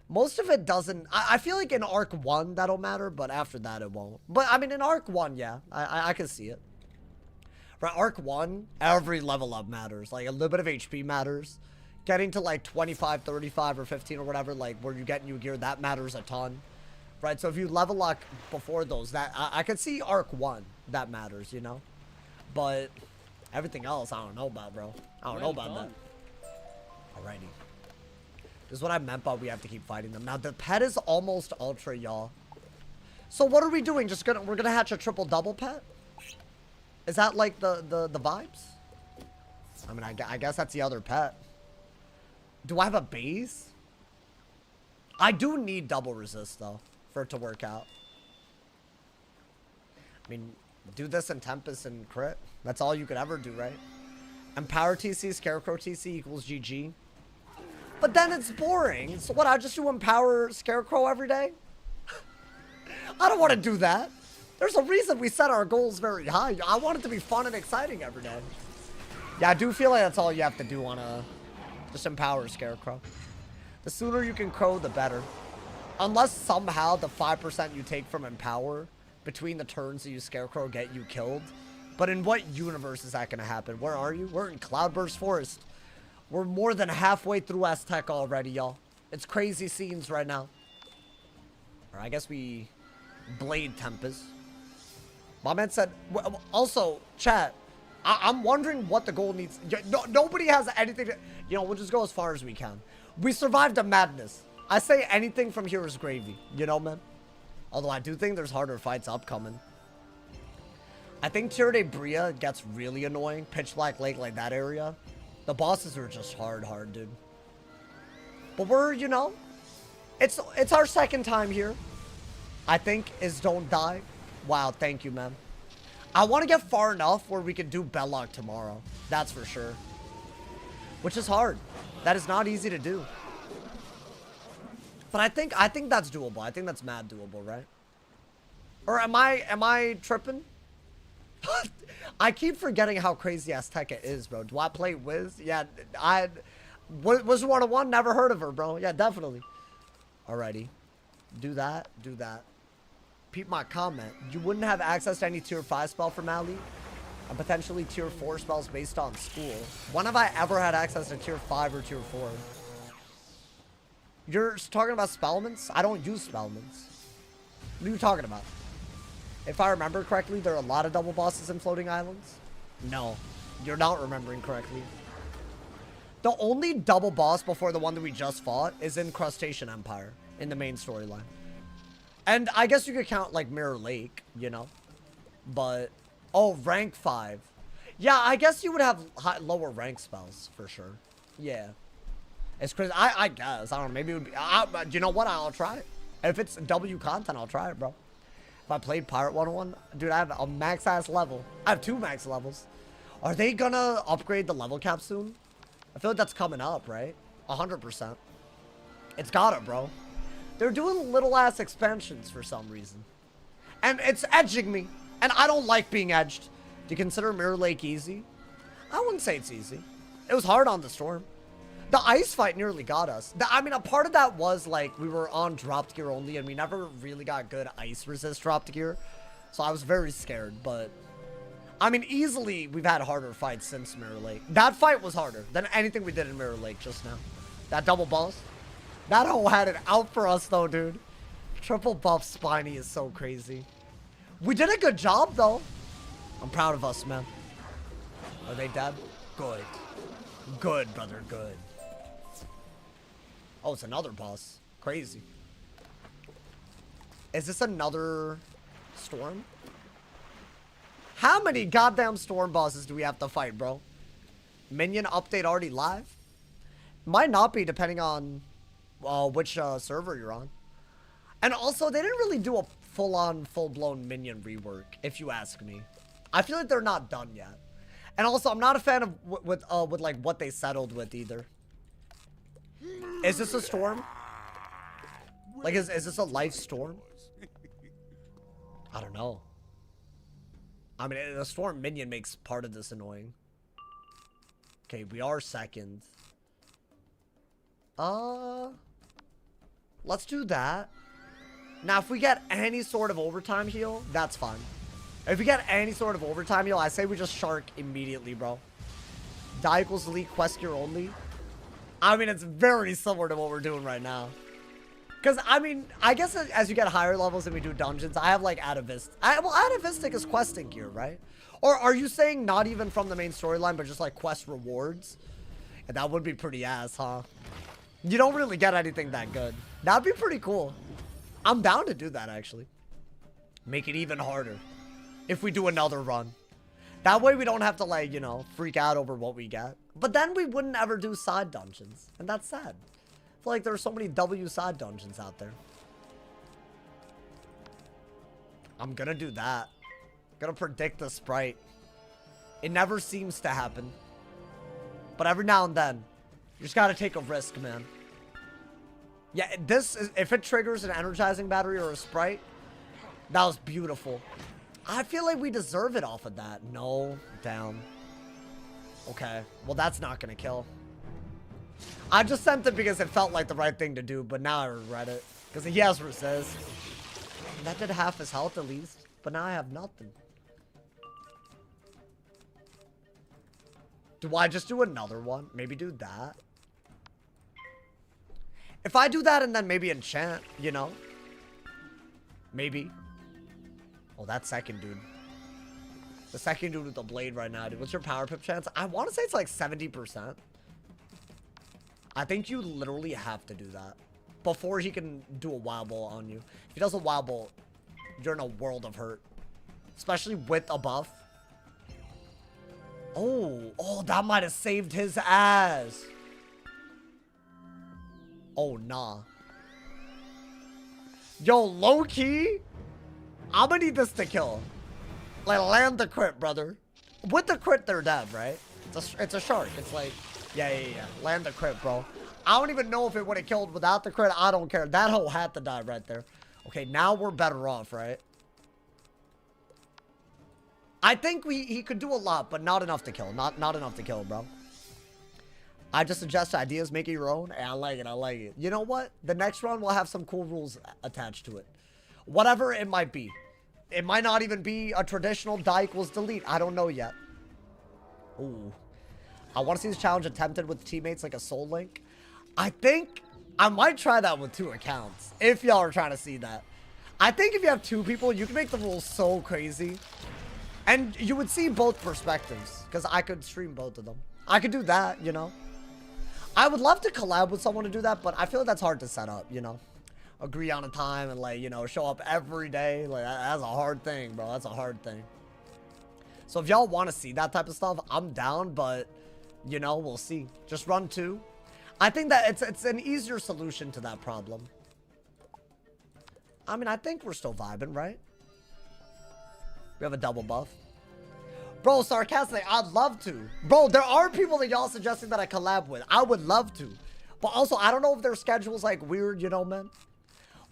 most of it doesn't. I feel like in Arc 1 that'll matter, but after that it won't. But I mean, in Arc 1, yeah, I can see it. Right, Arc 1, every level up matters. Like, a little bit of HP matters. Getting to like 25, 35, or 15 or whatever, like where you get new gear, that matters a ton. Right, so if you level lock before those, that I could see Arc 1, that matters, you know? But everything else, I don't know about, bro. I don't know about that. Alrighty. This is what I meant by we have to keep fighting them. Now, the pet is almost ultra, y'all. So what are we doing? We're gonna hatch a triple-double pet? Is that like the vibes? I mean, I guess that's the other pet. Do I have a base? I do need double resist, though, for it to work out. I mean... Do this in Tempest and crit. That's all you could ever do, right? Empower TC, Scarecrow TC equals GG. But then it's boring. So what, I just do Empower Scarecrow every day? I don't want to do that. There's a reason we set our goals very high. I want it to be fun and exciting every day. Yeah, I do feel like that's all you have to do on a... Just Empower Scarecrow. The sooner you can crow, the better. Unless somehow the 5% you take from Empower... between the turns that you Scarecrow get you killed. But in what universe is that going to happen? Where are you? We're in Cloudburst Forest. We're more than halfway through AZTECA already, y'all. It's crazy scenes right now. Or I guess we Blade Tempest. My man said... Also, chat, I'm wondering what the goal needs... nobody has anything to... You know, we'll just go as far as we can. We survived a madness. I say anything from here is gravy. You know, man? Although I do think there's harder fights upcoming. I think THEYRE Bria gets really annoying. Pitch Black Lake, like that area. The bosses are just hard, dude. But we're, you know, it's our second time here. I think is don't die. Wow, thank you, man. I want to get far enough where we can do Belloc tomorrow. That's for sure. Which is hard. That is not easy to do. But I think that's doable. I think that's mad doable, right? Or am I tripping? I keep forgetting how crazy AZTECA is, bro. Do I play Wiz? Yeah, Wizard101, never heard of her, bro. Yeah, definitely. Alrighty. Do that, do that. peep my comment. You wouldn't have access to any tier 5 spell from Ali, and potentially tier 4 spells based on school. When have I ever had access to tier 5 or tier 4? You're talking about spellements? I don't use spellements. What are you talking about? If I remember correctly, there are a lot of double bosses in floating islands. No, you're not remembering correctly. The only double boss before the one that we just fought is in Crustacean Empire in the main storyline. And I guess you could count like Mirror Lake, you know. But, oh, rank 5. Yeah, I guess you would have lower rank spells for sure. Yeah. It's crazy. I guess. I don't know. Maybe it would be. You know what? I'll try it. If it's W content, I'll try it, bro. If I played Pirate 101, dude, I have a max ass level. I have 2 max levels. Are they gonna upgrade the level cap soon? I feel like that's coming up, right? 100%. It's gotta, bro. They're doing little ass expansions for some reason. And it's edging me. And I don't like being edged. Do you consider Mirror Lake easy? I wouldn't say it's easy. It was hard on the storm. The ice fight nearly got us. I mean, a part of that was like we were on dropped gear only and we never really got good ice resist dropped gear. So I was very scared, but I mean, easily we've had harder fights since Mirror Lake. That fight was harder than anything we did in Mirror Lake just now. That double boss. That hoe had it out for us though, dude. Triple buff Spiny is so crazy. We did a good job though. I'm proud of us, man. Are they dead? Good. Good, brother, good. Oh, it's another boss. Crazy. Is this another storm? How many goddamn storm bosses do we have to fight, bro? Minion update already live? Might not be, depending on which server you're on. And also, they didn't really do a full-on, full-blown minion rework, if you ask me. I feel like they're not done yet. And also, I'm not a fan of with like what they settled with either. Is this a storm? Like, is this a life storm? I don't know. I mean, a storm minion makes part of this annoying. Okay, we are second. Let's do that. Now, if we get any sort of overtime heal, that's fine. If we get any sort of overtime heal, I say we just shark immediately, bro. Die equals elite quest gear only. I mean, it's very similar to what we're doing right now. Because, I mean, I guess as you get higher levels and we do dungeons, I have, like, Atavistic. Well, Atavistic is questing gear, right? Or are you saying not even from the main storyline, but just, like, quest rewards? And that would be pretty ass, huh? You don't really get anything that good. That'd be pretty cool. I'm down to do that, actually. Make it even harder. If we do another run. That way we don't have to, like, you know, freak out over what we get. But then we wouldn't ever do side dungeons. And that's sad. I feel like there are so many W side dungeons out there. I'm gonna do that. I'm gonna predict the sprite. It never seems to happen. But every now and then, you just gotta take a risk, man. Yeah, this is, if it triggers an energizing battery or a sprite, that was beautiful. I feel like we deserve it off of that. No, down. Okay, well, that's not gonna kill. I just sent it because it felt like the right thing to do, but now I regret it. Because he has resist. And that did half his health at least, but now I have nothing. Do I just do another one? Maybe do that. If I do that and then maybe enchant, you know? Maybe. Oh, that second dude. The second dude with the blade right now, dude. What's your power pip chance? I want to say it's like 70%. I think you literally have to do that before he can do a wild bolt on you. If he does a wild bolt, you're in a world of hurt. Especially with a buff. Oh, that might have saved his ass. Oh, nah. Yo, low-key, I'm gonna need this to kill. Like, land the crit, brother. With the crit, they're dead, right? It's a shark. It's like, yeah. Land the crit, bro. I don't even know if it would have killed without the crit. I don't care. That hoe had to die right there. Okay, now we're better off, right? I think he could do a lot, but not enough to kill. Not enough to kill, bro. I just suggest ideas, make it your own. Hey, I like it. I like it. You know what? The next round will have some cool rules attached to it. Whatever it might be. It might not even be a traditional die equals delete. I don't know yet. Ooh. I want to see this challenge attempted with teammates like a soul link. I think I might try that with 2 accounts. If y'all are trying to see that. I think if you have 2 people, you can make the rules so crazy. And you would see both perspectives. Because I could stream both of them. I could do that, you know. I would love to collab with someone to do that, but I feel like that's hard to set up, you know. Agree on a time and, like, you know, show up every day. Like, that's a hard thing, bro. That's a hard thing. So if y'all want to see that type of stuff, I'm down, but, you know, we'll see. Just run 2. I think that it's an easier solution to that problem. I mean, I think we're still vibing, right? We have a double buff. Bro, sarcastic, I'd love to. Bro, there are people that y'all suggesting that I collab with. I would love to. But also, I don't know if their schedule's, like, weird, you know, man.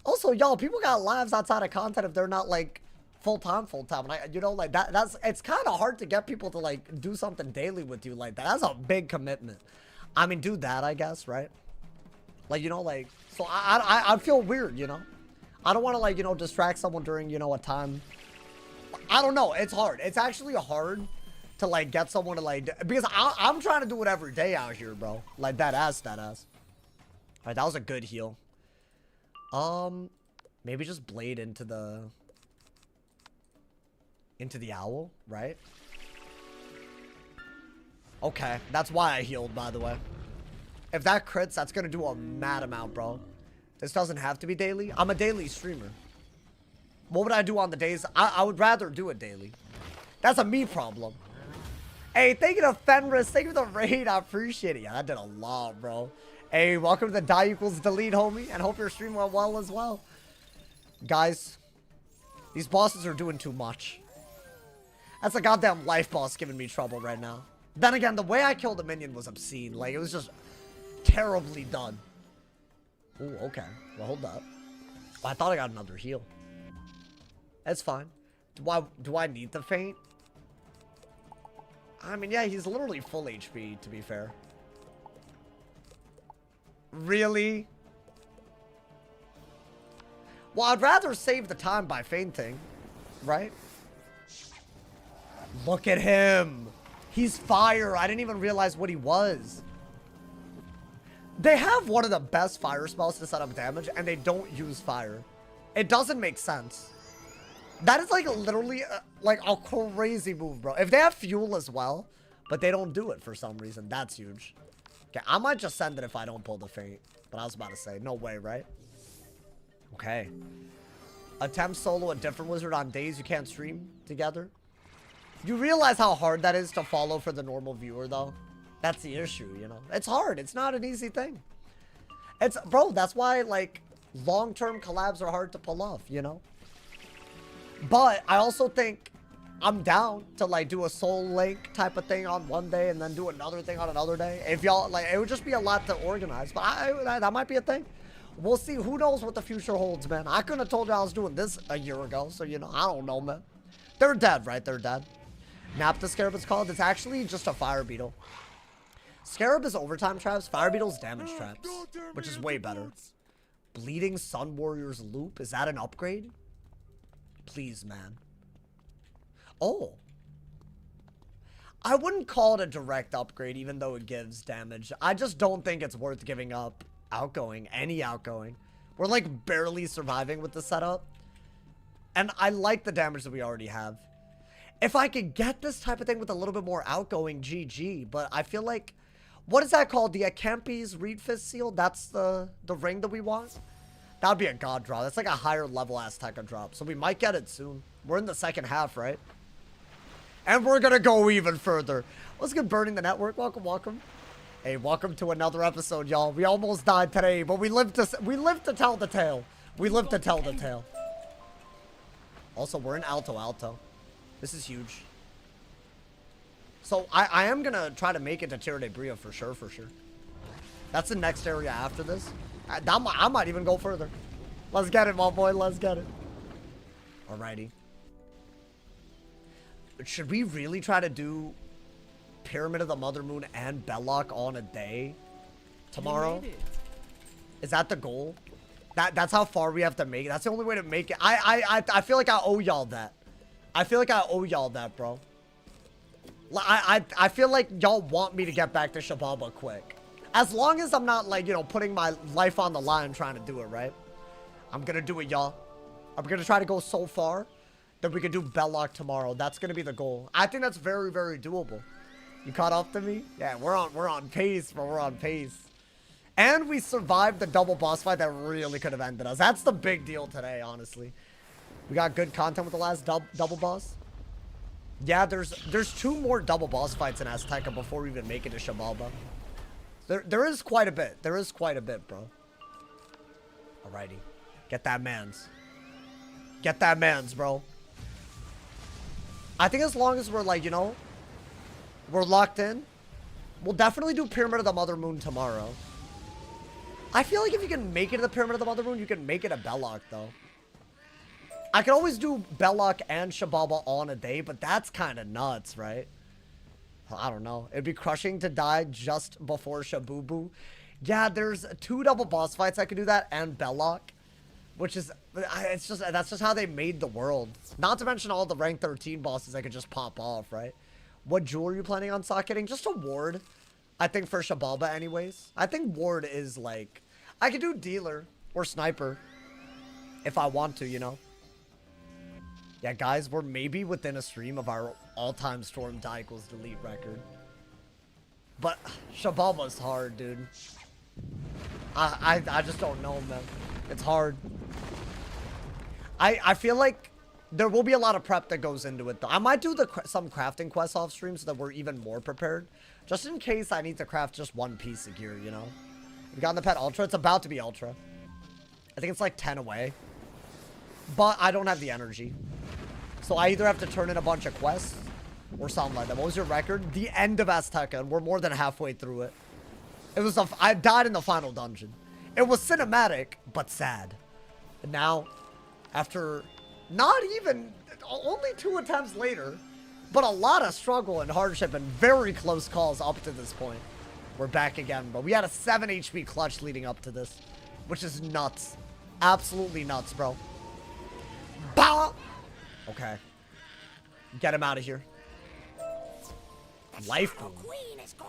Also, y'all, people got lives outside of content if they're not, like, full-time. And you know, like, it's kind of hard to get people to, like, do something daily with you like that. That's a big commitment. I mean, do that, I guess, right? Like, you know, like, so I feel weird, you know? I don't want to, like, you know, distract someone during, you know, a time. I don't know. It's hard. It's actually hard to, like, get someone to, like, because I'm trying to do it every day out here, bro. Like, that ass. All right, that was a good heal. Maybe just blade into the owl, right? Okay, that's why I healed, by the way. If that crits, that's gonna do a mad amount, bro. This doesn't have to be daily. I'm a daily streamer. What would I do on the days? I would rather do it daily. That's a me problem. Hey, thank you to Fenris. Thank you for the raid. I appreciate it. Yeah, that did a lot, bro. Hey, welcome to the die equals delete, homie. And hope your stream went well as well. Guys, these bosses are doing too much. That's a goddamn life boss giving me trouble right now. Then again, the way I killed the minion was obscene. Like, it was just terribly done. Ooh, okay. Well, hold up. Oh, I thought I got another heal. That's fine. Do I need the feint? I mean, yeah, he's literally full HP, to be fair. Really? Well, I'd rather save the time by fainting, right? Look at him. He's fire. I didn't even realize what he was. They have one of the best fire spells to set up damage, and they don't use fire. It doesn't make sense. That is like literally like a crazy move, bro. If they have fuel as well, but they don't do it for some reason, that's huge. Okay, I might just send it if I don't pull the feint. But I was about to say, no way, right? Okay. Attempt solo a different wizard on days you can't stream together. You realize how hard that is to follow for the normal viewer, though? That's the issue, you know? It's hard. It's not an easy thing. It's, bro, that's why, like, long-term collabs are hard to pull off, you know? But I also think I'm down to, like, do a soul link type of thing on one day and then do another thing on another day. If y'all, like, it would just be a lot to organize. But that might be a thing. We'll see. Who knows what the future holds, man. I couldn't have told you I was doing this a year ago. So, you know, I don't know, man. They're dead, right? They're dead. Nap the Scarab it's called. It's actually just a fire beetle. Scarab is overtime traps. Fire beetle's damage traps, which is way better. Bleeding Sun Warrior's loop. Is that an upgrade? Please, man. Oh. I wouldn't call it a direct upgrade, even though it gives damage. I just don't think it's worth giving up outgoing, any outgoing. We're like barely surviving with the setup. And I like the damage that we already have. If I could get this type of thing with a little bit more outgoing, GG. But I feel like, what is that called? The Acampes Reed Fist Seal? That's the ring that we want? That would be a god drop. That's like a higher level AZTECA drop. So we might get it soon. We're in the second half, right? And we're going to go even further. What's good, Burning the Network? Welcome, welcome. Hey, welcome to another episode, y'all. We almost died today, but we live to tell the tale. We live to tell the tale. Also, we're in Alto. This is huge. So, I am going to try to make it to Tierra de Bria for sure, That's the next area after this. I might even go further. Let's get it, my boy. Let's get it. Alrighty. Should we really try to do Pyramid of the Mother Moon and Belloc all in a day tomorrow? Is that the goal? That's how far we have to make it. That's the only way to make it. I feel like I owe y'all that. I feel like I owe y'all that, bro. I feel like y'all want me to get back to Shababa quick. As long as I'm not, like, you know, putting my life on the line trying to do it, right? I'm gonna do it, y'all. I'm gonna try to go so far that we can do Belloc tomorrow. That's gonna be the goal. I think that's very, very doable. You caught up to me? Yeah, we're on pace, bro. We're on pace. And we survived the double boss fight that really could have ended us. That's the big deal today, honestly. We got good content with the last double boss. Yeah, there's 2 more double boss fights in AZTECA before we even make it to Shababa. There is quite a bit. There is quite a bit, bro. Alrighty. Get that mans. Get that mans, bro. I think as long as we're, like, you know, we're locked in, we'll definitely do Pyramid of the Mother Moon tomorrow. I feel like if you can make it to the Pyramid of the Mother Moon, you can make it a Belloc, though. I could always do Belloc and Shababa all in a day, but that's kind of nuts, right? I don't know. It'd be crushing to die just before Shabubu. Yeah, there's 2 double boss fights I could do that, and Belloc, which is, it's just, that's just how they made the world. Not to mention all the rank 13 bosses I could just pop off, right? What jewel are you planning on socketing? Just a ward, I think, for Shababa anyways. I think ward is, like, I could do dealer or sniper if I want to, you know? Yeah, guys, we're maybe within a stream of our all-time storm die equals delete record. But Shababa's hard, dude. I just don't know, man. It's hard. I feel like there will be a lot of prep that goes into it, though. I might do some crafting quests off stream so that we're even more prepared. Just in case I need to craft just 1 piece of gear, you know? We've gotten the pet Ultra. It's about to be Ultra. I think it's like 10 away. But I don't have the energy. So I either have to turn in a bunch of quests or something like that. What was your record? The end of AZTECA, and we're more than halfway through it. It was I died in the final dungeon. It was cinematic, but sad. And now, after not even, only 2 attempts later, but a lot of struggle and hardship and very close calls up to this point, we're back again. But we had a 7 HP clutch leading up to this, which is nuts. Absolutely nuts, bro. Bah! Okay. Get him out of here. Life boom.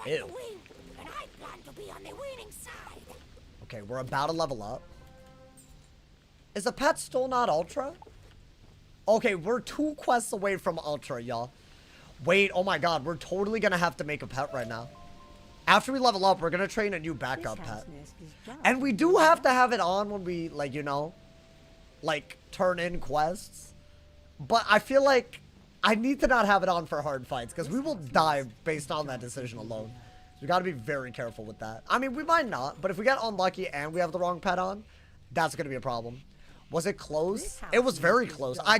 Ew. And I plan to be on the winning side. Okay, we're about to level up. Is the pet still not Ultra? Okay, we're 2 quests away from Ultra, y'all. Wait, oh my god, we're totally gonna have to make a pet right now. After we level up, we're gonna train a new backup pet. And we do have to have it on when we, like, you know, like, turn in quests. But I feel like I need to not have it on for hard fights, because we will die based on that decision alone. So we got to be very careful with that. I mean, we might not, but if we get unlucky and we have the wrong pet on, that's going to be a problem. Was it close? It was very close. I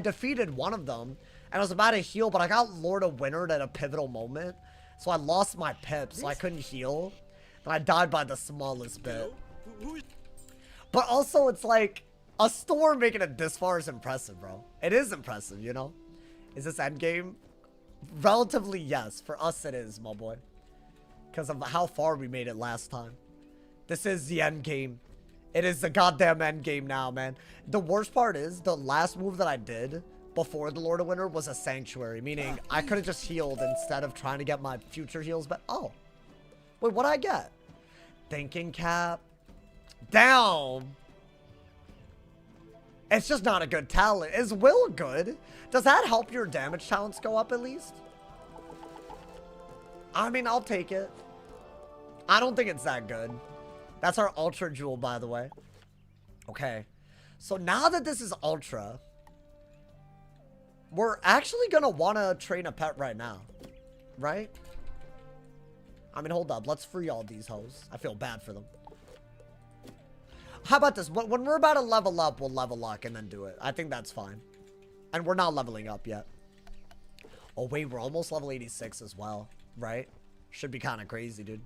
defeated one of them, and I was about to heal, but I got Lord of Winter at a pivotal moment. So I lost my pip, so I couldn't heal. And I died by the smallest bit. But also, it's like, a storm making it this far is impressive, bro. It is impressive, you know? Is this endgame? Relatively, yes. For us, it is, my boy. Because of how far we made it last time. This is the endgame. It is the goddamn endgame now, man. The worst part is, the last move that I did before the Lord of Winter was a Sanctuary. Meaning, I could have just healed instead of trying to get my future heals back. Oh. Wait, what'd I get? Thinking Cap. Down. It's just not a good talent. Is Will good? Does that help your damage talents go up at least? I mean, I'll take it. I don't think it's that good. That's our Ultra Jewel, by the way. Okay. So now that this is Ultra, we're actually going to want to train a pet right now. Right? I mean, hold up. Let's free all these hoes. I feel bad for them. How about this? When we're about to level up, we'll level lock and then do it. I think that's fine. And we're not leveling up yet. Oh, wait. We're almost level 86 as well. Right? Should be kind of crazy, dude.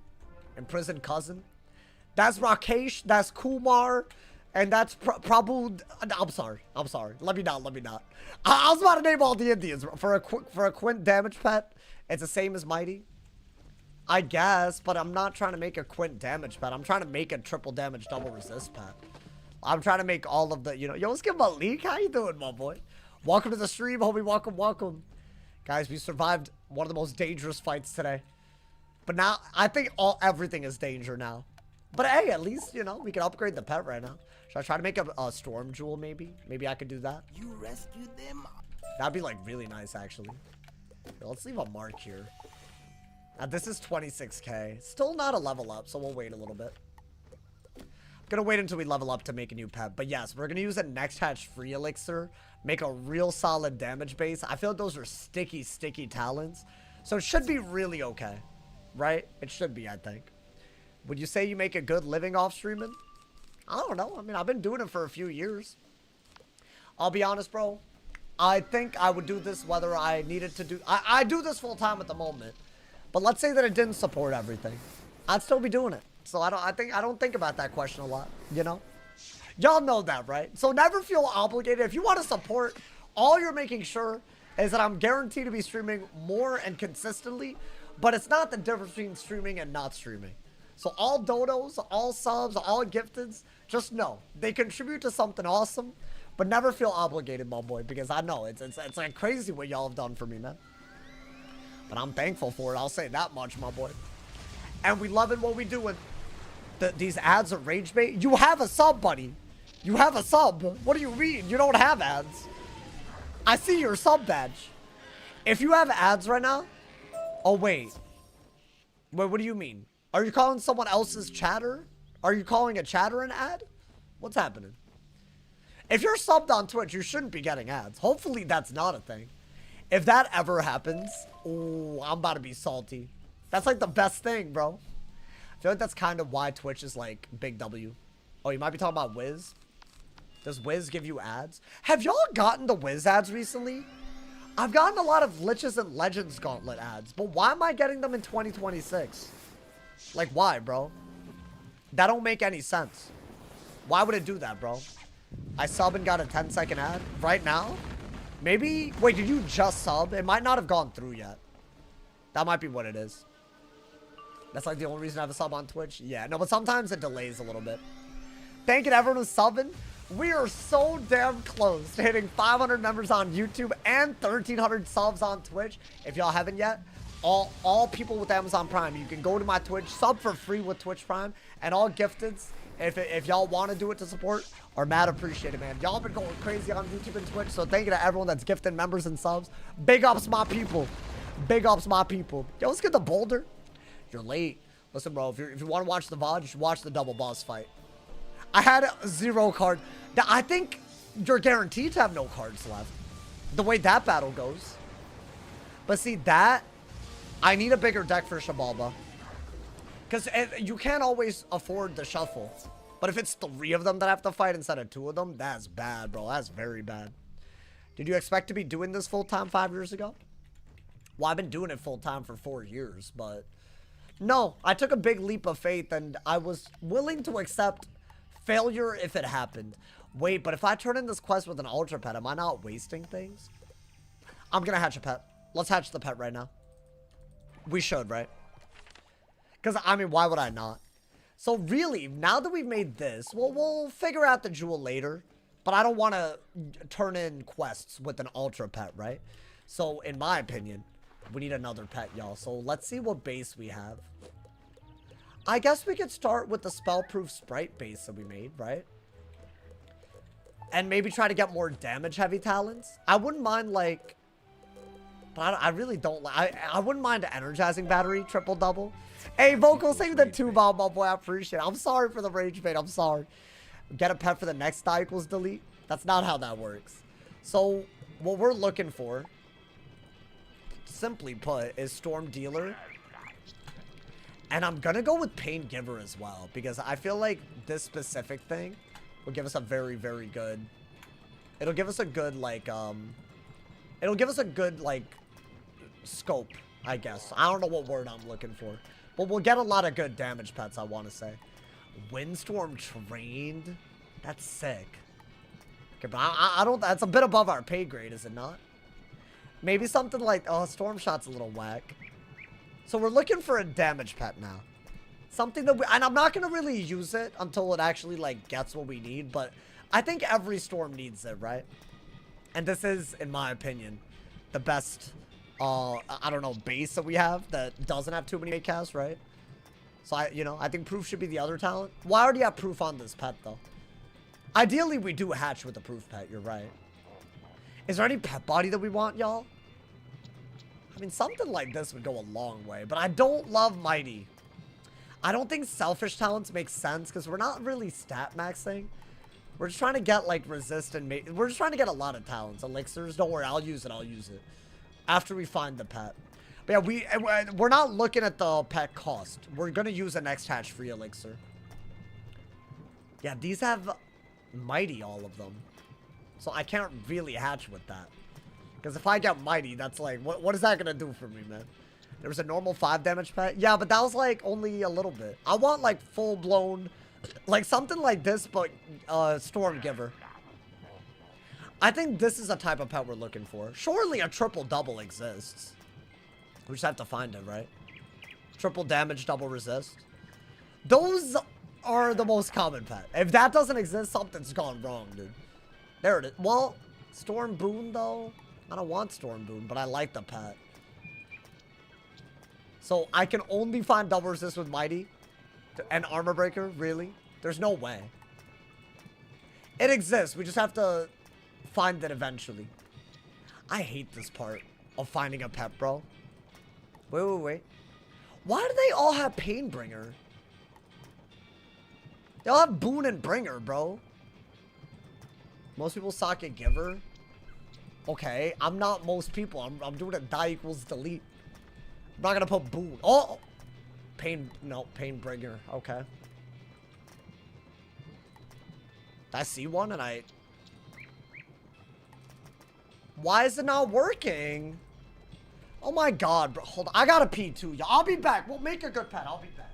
Imprisoned cousin. That's Rakesh. That's Kumar. And that's Prabhu. I'm sorry. I'm sorry. Let me not. I was about to name all the Indians. For a quint damage pet, it's the same as Mighty. I guess, but I'm not trying to make a quint damage pet. I'm trying to make a triple damage double resist pet. I'm trying to make all of the, you know. Yo, let's give him a leak. How you doing, my boy? Welcome to the stream, homie. Welcome, welcome. Guys, we survived one of the most dangerous fights today. But now, I think everything is danger now. But hey, at least, you know, we can upgrade the pet right now. Should I try to make a storm jewel, maybe? Maybe I could do that. You rescued them? That'd be, like, really nice, actually. Yo, let's leave a mark here. This is 26k. Still not a level up, so we'll wait a little bit. Gonna wait until we level up to make a new pet. But yes, we're gonna use a next hatch free elixir. Make a real solid damage base. I feel like those are sticky, sticky talents. So it should be really okay. Right? It should be, I think. Would you say you make a good living off streaming? I don't know. I mean, I've been doing it for a few years. I'll be honest, bro. I think I would do this whether I needed to do... I do this full time at the moment. But let's say that it didn't support everything. I'd still be doing it. So I don't think about that question a lot, you know? Y'all know that, right? So never feel obligated. If you want to support, all you're making sure is that I'm guaranteed to be streaming more and consistently, but it's not the difference between streaming and not streaming. So all dodos, all subs, all gifteds, just know they contribute to something awesome, but never feel obligated, my boy, because I know it's like crazy what y'all have done for me, man. But I'm thankful for it. I'll say that much, my boy. And we loving what we doing. These ads are rage bait. You have a sub, buddy. You have a sub. What do you mean? You don't have ads. I see your sub badge. If you have ads right now. Oh, wait. Wait, what do you mean? Are you calling someone else's chatter? Are you calling a chatter an ad? What's happening? If you're subbed on Twitch, you shouldn't be getting ads. Hopefully that's not a thing. If that ever happens, oh, I'm about to be salty. That's like the best thing, bro. I feel like that's kind of why Twitch is like big W. Oh, you might be talking about Wiz. Does Wiz give you ads? Have y'all gotten the Wiz ads recently? I've gotten a lot of Liches and Legends Gauntlet ads, but why am I getting them in 2026? Like, why, bro? That don't make any sense. Why would it do that, bro? I sub and got a 10-second ad right now? Maybe... Wait, did you just sub? It might not have gone through yet. That might be what it is. That's like the only reason I have a sub on Twitch. Yeah, no, but sometimes it delays a little bit. Thank you to everyone who's subbing. We are so damn close to hitting 500 members on YouTube and 1,300 subs on Twitch. If y'all haven't yet, all people with Amazon Prime, you can go to my Twitch, sub for free with Twitch Prime, and all gifteds, if y'all want to do it to support, are mad appreciated, man. Y'all been going crazy on YouTube and Twitch, so thank you to everyone that's gifting members and subs. Big ups, my people. Big ups, my people. Yo, let's get the boulder. You're late. Listen, bro, if you want to watch the VOD, you should watch the double boss fight. I had 0 card. I think you're guaranteed to have no cards left. The way that battle goes. But see, that... I need a bigger deck for Shabalba. Because you can't always afford the shuffle. But if it's 3 of them that have to fight instead of 2 of them, that's bad, bro. That's very bad. Did you expect to be doing this full-time 5 years ago? Well, I've been doing it full-time for 4 years, but... No, I took a big leap of faith, and I was willing to accept failure if it happened. Wait, but if I turn in this quest with an Ultra Pet, am I not wasting things? I'm gonna hatch a pet. Let's hatch the pet right now. We should, right? Because, I mean, why would I not? So, really, now that we've made this, we'll figure out the jewel later. But I don't want to turn in quests with an Ultra Pet, right? So, in my opinion, we need another pet, y'all. So, let's see what base we have. I guess we could start with the spell-proof sprite base that we made, right? And maybe try to get more damage-heavy talents. I wouldn't mind, like... But I really don't like... I wouldn't mind an energizing battery, triple-double. Hey, Vocal, save the 2-bomb, my boy. I appreciate it. I'm sorry for the rage bait. I'm sorry. Get a pet for the next die equals delete. That's not how that works. So, what we're looking for... simply put, is Storm Dealer. And I'm gonna go with Pain Giver as well, because I feel like this specific thing will give us a very, very good... It'll give us a good, like, It'll give us a good, like, scope, I guess. I don't know what word I'm looking for. But we'll get a lot of good damage pets, I want to say. Windstorm Trained? That's sick. Okay, but I don't... That's a bit above our pay grade, is it not? Maybe something like... Oh, Storm Shot's a little whack. So we're looking for a damage pet now. Something that and I'm not going to really use it until it actually, like, gets what we need. But I think every storm needs it, right? And this is, in my opinion, the best, I don't know, base that we have that doesn't have too many make casts, right? So, I think Proof should be the other talent. Well, I already have Proof on this pet, though. Ideally, we do hatch with the Proof pet, you're right. Is there any pet body that we want, y'all? I mean, something like this would go a long way, but I don't love Mighty. I don't think Selfish talents make sense, because we're not really stat maxing. We're just trying to get, like, resist and we're just trying to get a lot of talents. Elixirs, don't worry, I'll use it. After we find the pet. But yeah, we're not looking at the pet cost. We're going to use a next hatch free elixir. Yeah, these have Mighty, all of them. So I can't really hatch with that. Because if I get Mighty, that's like, what is that going to do for me, man? There was a normal 5 damage pet. Yeah, but that was like only a little bit. I want like full blown, like something like this, but Storm Giver. I think this is a type of pet we're looking for. Surely a triple double exists. We just have to find it, right? Triple damage, double resist. Those are the most common pet. If that doesn't exist, something's gone wrong, dude. There it is. Well, Storm Boon, though. I don't want Storm Boon, but I like the pet. So I can only find double resist with Mighty and Armor Breaker, really? There's no way. It exists. We just have to find it eventually. I hate this part of finding a pet, bro. Wait. Why do they all have Painbringer? They all have Boon and Bringer, bro. Most people socket Giver. Okay, I'm not most people. I'm doing a die equals delete. I'm not gonna put Boon. Oh! Painbringer. Okay. I see one and I... Why is it not working? Oh my god, bro. Hold on. I gotta pee too, y'all. I'll be back. We'll make a good pet. I'll be back.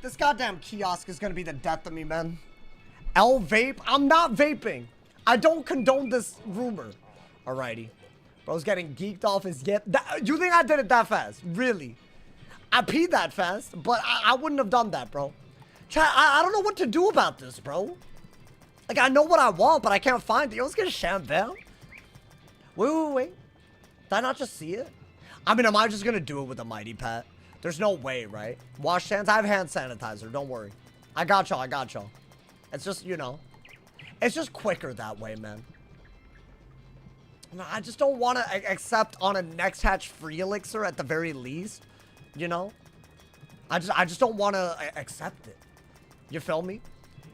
This goddamn kiosk is gonna be the death of me, man. L vape? I'm not vaping. I don't condone this rumor. Alrighty. Bro's getting geeked off his yip. You think I did it that fast? Really? I peed that fast, but I wouldn't have done that, bro. Chat, I don't know what to do about this, bro. Like, I know what I want, but I can't find it. Yo, let's get a shambam. Wait. Did I not just see it? I mean, am I just gonna do it with a Mighty Pet? There's no way, right? Wash hands. I have hand sanitizer. Don't worry. I got y'all. It's just, you know. It's just quicker that way, man. I just don't want to accept on a next hatch free elixir at the very least. You know? I just don't want to accept it. You feel me?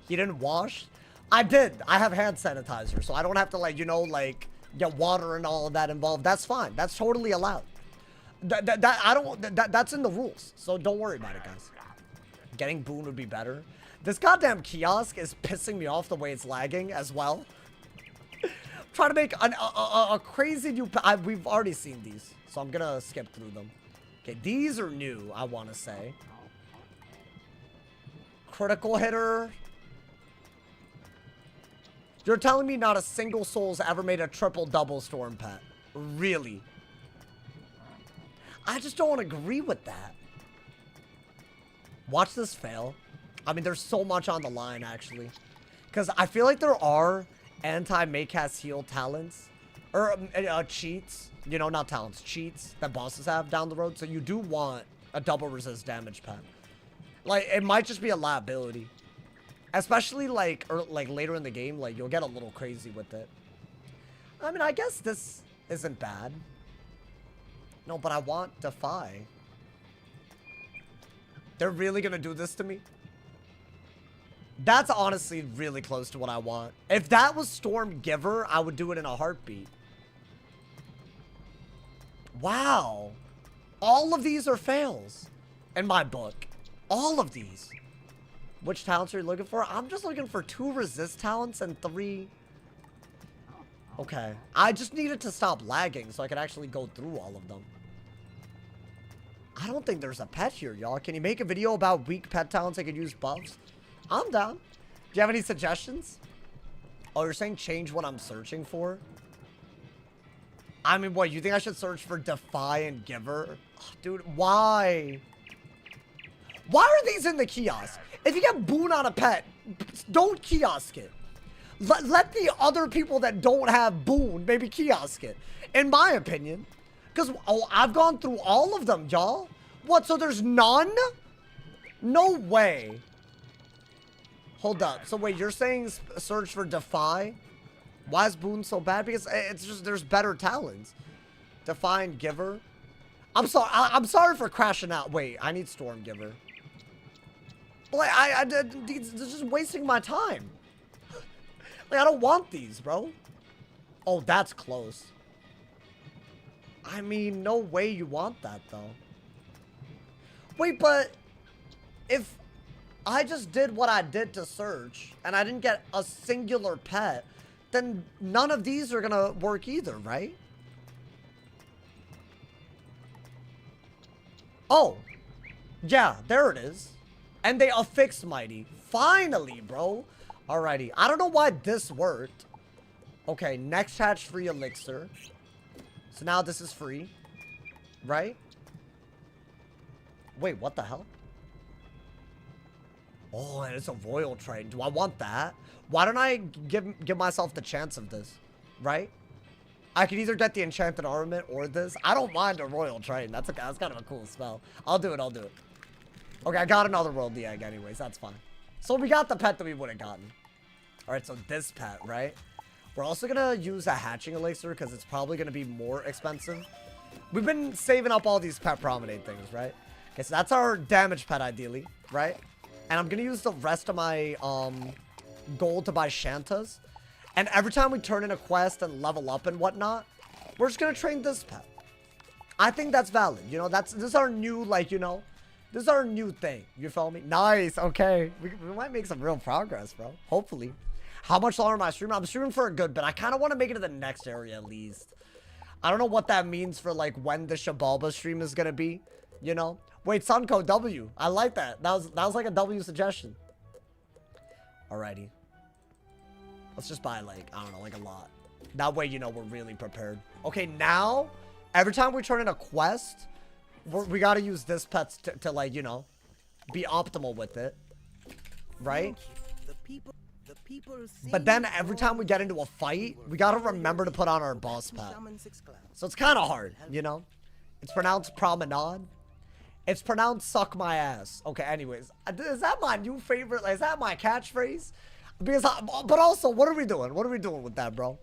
He didn't wash? I did. I have hand sanitizer. So I don't have to, like, you know, like, get water and all of that involved. That's fine. That's totally allowed. That's in the rules, so don't worry about it, guys. Getting Boon would be better. This goddamn kiosk is pissing me off the way it's lagging as well. Trying to make a crazy new... we've already seen these, so I'm gonna skip through them. Okay, these are new, I want to say. Critical hitter. You're telling me not a single soul's ever made a triple-double storm pet? Really? I just don't agree with that. Watch this fail. I mean, there's so much on the line, actually. Because I feel like there are anti-Maycast heal talents. Or cheats. You know, not talents. Cheats that bosses have down the road. So you do want a double resist damage pet. Like, it might just be a liability. Especially like later in the game, like you'll get a little crazy with it. I mean, I guess this isn't bad. No, but I want Defy. They're really gonna do this to me? That's honestly really close to what I want. If that was Storm Giver, I would do it in a heartbeat. Wow. All of these are fails in my book. All of these. Which talents are you looking for? I'm just looking for 2 resist talents and 3... Okay. I just needed to stop lagging so I could actually go through all of them. I don't think there's a pet here, y'all. Can you make a video about weak pet talents I could use buffs? I'm down. Do you have any suggestions? Oh, you're saying change what I'm searching for? I mean, what, you think I should search for Defy and Giver? Ugh, dude, why? Why are these in the kiosk? If you get Boon on a pet, don't kiosk it. Let the other people that don't have Boon maybe kiosk it. In my opinion. Because, oh, I've gone through all of them, y'all. What, so there's none? No way. Hold up. So wait, you're saying search for Defy? Why is Boon so bad? Because it's just, there's better talents. Defy and Giver. I'm sorry for crashing out. Wait, I need Storm Giver. Like, this is just wasting my time. Like, I don't want these, bro. Oh, that's close. I mean, no way you want that, though. Wait, but if I just did what I did to search and I didn't get a singular pet, then none of these are gonna work either, right? Oh, yeah, there it is. And they affixed Mighty. Finally, bro. Alrighty. I don't know why this worked. Okay, next hatch free elixir. So now this is free. Right? Wait, what the hell? Oh, and it's a royal train. Do I want that? Why don't I give myself the chance of this? Right? I could either get the enchanted armament or this. I don't mind a royal train. That's kind of a cool spell. I'll do it. Okay, I got another worldly egg anyways. That's fine. So we got the pet that we would have gotten. Alright, so this pet, right? We're also going to use a hatching elixir because it's probably going to be more expensive. We've been saving up all these pet promenade things, right? Okay, so that's our damage pet ideally, right? And I'm going to use the rest of my gold to buy Shantas. And every time we turn in a quest and level up and whatnot, we're just going to train this pet. I think that's valid. You know, this is our new, like, you know, this is our new thing. You feel me? Nice. Okay. We might make some real progress, bro. Hopefully. How much longer am I streaming? I'm streaming for a good bit. I kind of want to make it to the next area at least. I don't know what that means for, like, when the Shabalba stream is going to be. You know? Wait, Sunco W. I like that. That was like a W suggestion. Alrighty. Let's just buy, like, I don't know, like a lot. That way, you know, we're really prepared. Okay, now, every time we turn in a quest, we got to use this pet to, like, you know, be optimal with it. Right? But then every time we get into a fight, we got to remember to put on our boss pet. So it's kind of hard, you know? It's pronounced promenade. It's pronounced suck my ass. Okay, anyways. Is that my new favorite? Is that my catchphrase? Because but also, what are we doing? What are we doing with that, bro?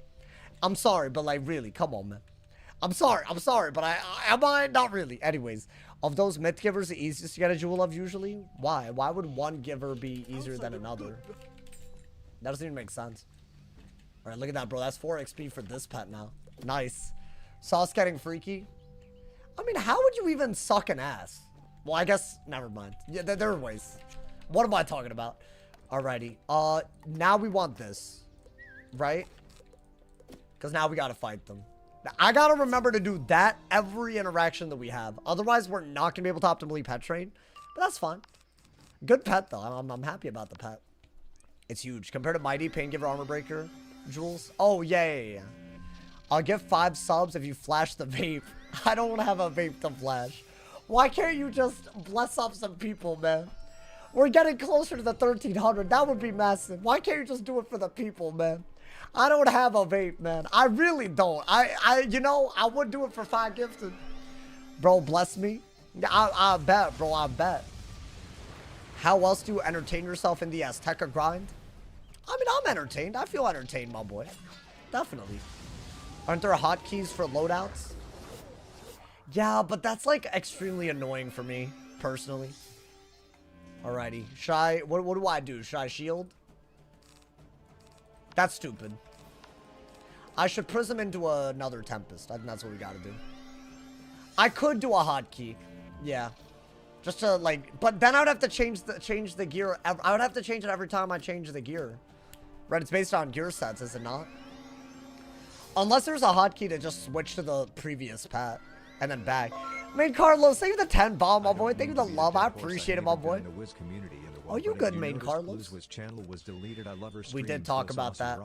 I'm sorry, but like, really, come on, man. I'm sorry, but am I? Not really. Anyways, of those myth givers, the easiest to get a jewel of usually? Why? Why would one giver be easier than another? That doesn't even make sense. All right, look at that, bro. That's 4 XP for this pet now. Nice. Sauce getting freaky. I mean, how would you even suck an ass? Well, I guess, never mind. Yeah, there are ways. What am I talking about? Alrighty. Now we want this. Right? Because now we got to fight them. Now, I got to remember to do that every interaction that we have. Otherwise, we're not going to be able to optimally pet train. But that's fine. Good pet, though. I'm happy about the pet. It's huge. Compared to Mighty, Pain Giver, Armor Breaker, Jewels. Oh, yeah. I'll give 5 subs if you flash the vape. I don't have a vape to flash. Why can't you just bless up some people, man? We're getting closer to the 1300. That would be massive. Why can't you just do it for the people, man? I don't have a vape, man. I really don't. You know, I would do it for 5 gifted. Bro, bless me. I bet, bro. I bet. How else do you entertain yourself in the AZTECA grind? I mean, I'm entertained. I feel entertained, my boy. Definitely. Aren't there hotkeys for loadouts? Yeah, but that's like extremely annoying for me, personally. Alrighty. Should I... What do I do? Should I shield? That's stupid. I should prism into another Tempest. I think that's what we gotta do. I could do a hotkey. Yeah. Just to, like... But then I would have to change the gear. I would have to change it every time I change the gear. Right? It's based on gear sets, is it not? Unless there's a hotkey to just switch to the previous pat. And then back. Main Carlos, thank you for the 10 bomb, my boy. Thank you for the love. I appreciate it, my boy. Oh, you good, Main Carlos? We did talk about that.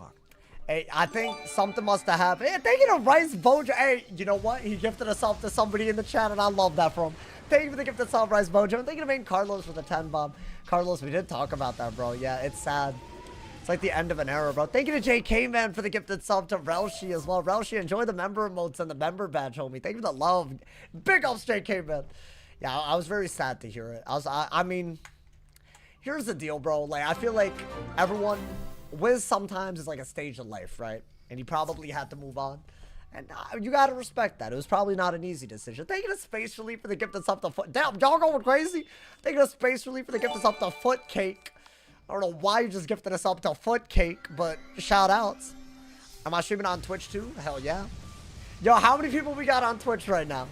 Hey, I think something must have happened. Hey, thank you to Rice Bojo. Hey, you know what? He gifted us up to somebody in the chat, and I love that from him. Thank you for the gift of sub, Rice Bojo. And thank you to Main Carlos for the 10 bomb. Carlos, we did talk about that, bro. Yeah, it's sad. It's like the end of an era, bro. Thank you to JK, man, for the gifted sub, to Relshi as well. Relshi, enjoy the member emotes and the member badge, homie. Thank you for the love. Big ups, JK, man. Yeah, I was very sad to hear it. I mean, here's the deal, bro. Like, I feel like everyone, Wiz sometimes is like a stage of life, right? And he probably had to move on. And you gotta respect that. It was probably not an easy decision. Thank you to Space Relief for the gifted sub to Foot. Damn, y'all going crazy? Thank you to Space Relief for the gifted sub to Foot Cake. I don't know why you just gifted us up to Foot Cake, but shout outs. Am I streaming on Twitch too? Hell yeah. Yo, how many people we got on Twitch right now?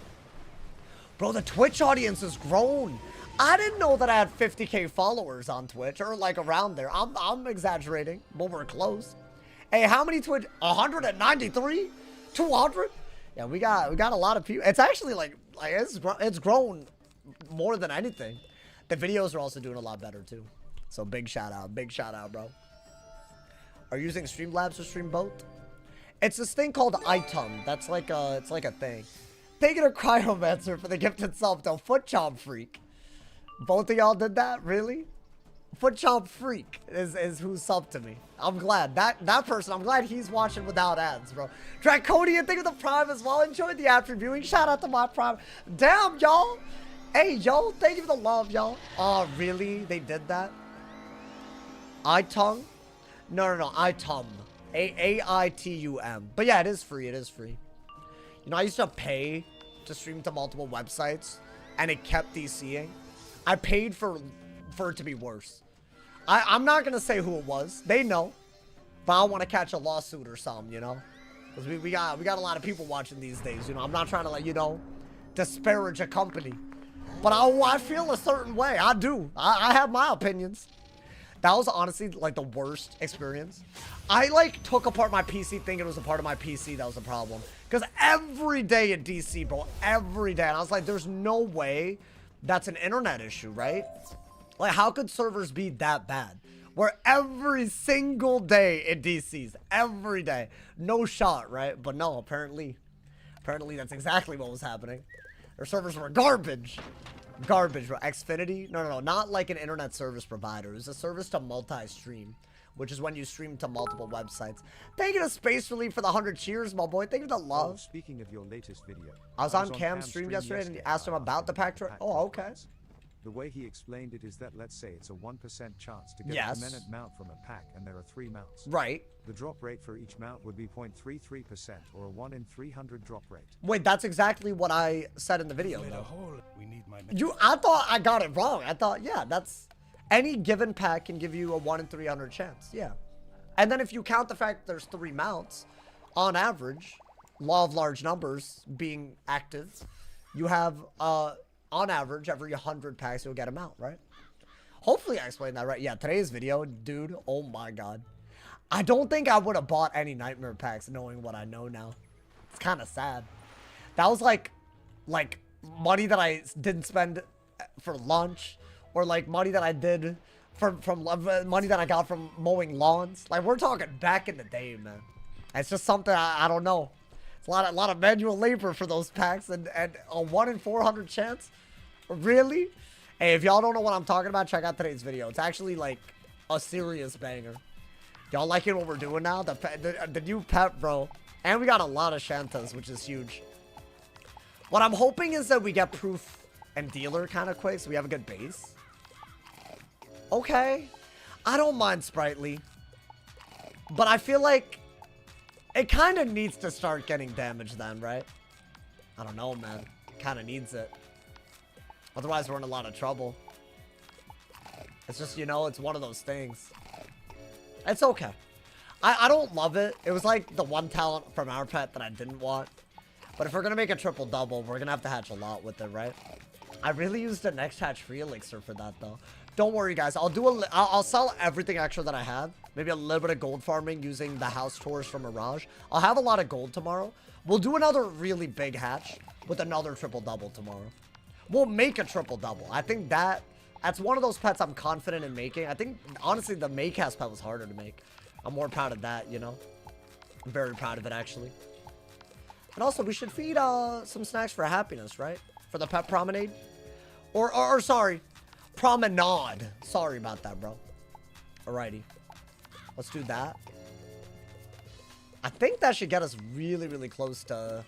Bro, the Twitch audience has grown. I didn't know that I had 50K followers on Twitch, or like around there. I'm exaggerating, but we're close. Hey, how many Twitch? 193? 200? Yeah, we got a lot of people. It's actually like it's grown more than anything. The videos are also doing a lot better too. So big shout out, bro. Are you using Streamlabs to stream both? It's this thing called item. That's like it's like a thing. Thank you to Cryomancer for the gifted sub to Foot Chomp Freak. Both of y'all did that, really? Foot Chomp Freak is who subbed to me. I'm glad that person. I'm glad he's watching without ads, bro. Draconian, thank you for the Prime as well. Enjoyed the ad reviewing. Shout out to my Prime. Damn, y'all. Hey, yo, thank you for the love, y'all. Oh, really? They did that? iTum? No, iTum. A-I-T-U-M. But yeah, it is free. It is free. You know, I used to pay to stream to multiple websites, and it kept DCing. I paid for it to be worse. I'm not going to say who it was. They know. But I don't want to catch a lawsuit or something, you know? Because we got a lot of people watching these days, you know? I'm not trying to, like, you know, disparage a company. But I feel a certain way. I do. I have my opinions. That was honestly like the worst experience. I like took apart my PC thinking it was a part of my PC that was the problem. Because every day in DC, bro, every day. And I was like, there's no way that's an internet issue, right? Like, how could servers be that bad? Where every single day in DC's, every day, no shot, right? But no, apparently that's exactly what was happening. Their servers were garbage. Garbage, bro. Xfinity? No, not like an internet service provider. It's a service to multi-stream, which is when you stream to multiple websites. Thank you to Space Relief for the 100 cheers, my boy. Thank you for the love. Oh, speaking of your latest video, I was on Cam's stream yesterday and asked him about the pack. Oh, okay. The way he explained it is that, let's say it's a 1% chance to get a permanent mount from a pack, and there are 3 mounts. Right. The drop rate for each mount would be 0.33%, or a 1 in 300 drop rate. Wait, that's exactly what I said in the video, though. I thought I got it wrong. I thought, yeah, that's... Any given pack can give you a 1 in 300 chance, yeah. And then if you count the fact there's 3 mounts, on average, law of large numbers being active, you have... on average, every 100 packs, you'll get a mount, right? Hopefully I explained that right. Yeah, today's video, dude, oh my god. I don't think I would have bought any Nightmare packs knowing what I know now. It's kind of sad. That was like money that I didn't spend for lunch, or like money that I did from money that I got from mowing lawns. Like, we're talking back in the day, man. It's just something I don't know. It's a lot of manual labor for those packs, and a 1 in 400 chance. Really? Hey, if y'all don't know what I'm talking about, check out today's video. It's actually like a serious banger. Y'all liking what we're doing now? The new pet, bro. And we got a lot of Shantas, which is huge. What I'm hoping is that we get proof and dealer kind of quick, so we have a good base. Okay. I don't mind Sprightly. But I feel like it kind of needs to start getting damage then, right? I don't know, man. Kind of needs it. Otherwise, we're in a lot of trouble. It's just, you know, it's one of those things. It's okay. I don't love it. It was like the one talent from our pet that I didn't want. But if we're going to make a triple-double, we're going to have to hatch a lot with it, right? I really used the next hatch free elixir for that, though. Don't worry, guys. I'll sell everything extra that I have. Maybe a little bit of gold farming using the house tours from Mirage. I'll have a lot of gold tomorrow. We'll do another really big hatch with another triple-double tomorrow. We'll make a triple-double. I think that's one of those pets I'm confident in making. I think, honestly, the Maycast pet was harder to make. I'm more proud of that, you know? I'm very proud of it, actually. And also, we should feed some snacks for happiness, right? For the pet promenade. Or sorry, promenade. Sorry about that, bro. Alrighty. Let's do that. I think that should get us really, really close to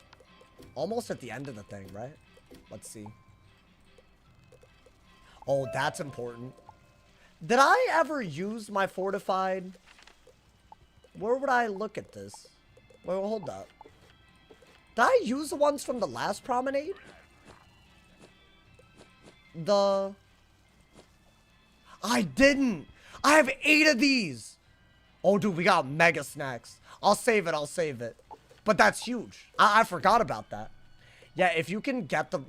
almost at the end of the thing, right? Let's see. Oh, that's important. Did I ever use my fortified? Where would I look at this? Wait, well, hold up. Did I use the ones from the last promenade? I didn't. I have 8 of these. Oh, dude, we got mega snacks. I'll save it. I'll save it. But that's huge. I forgot about that. Yeah, if you can get the...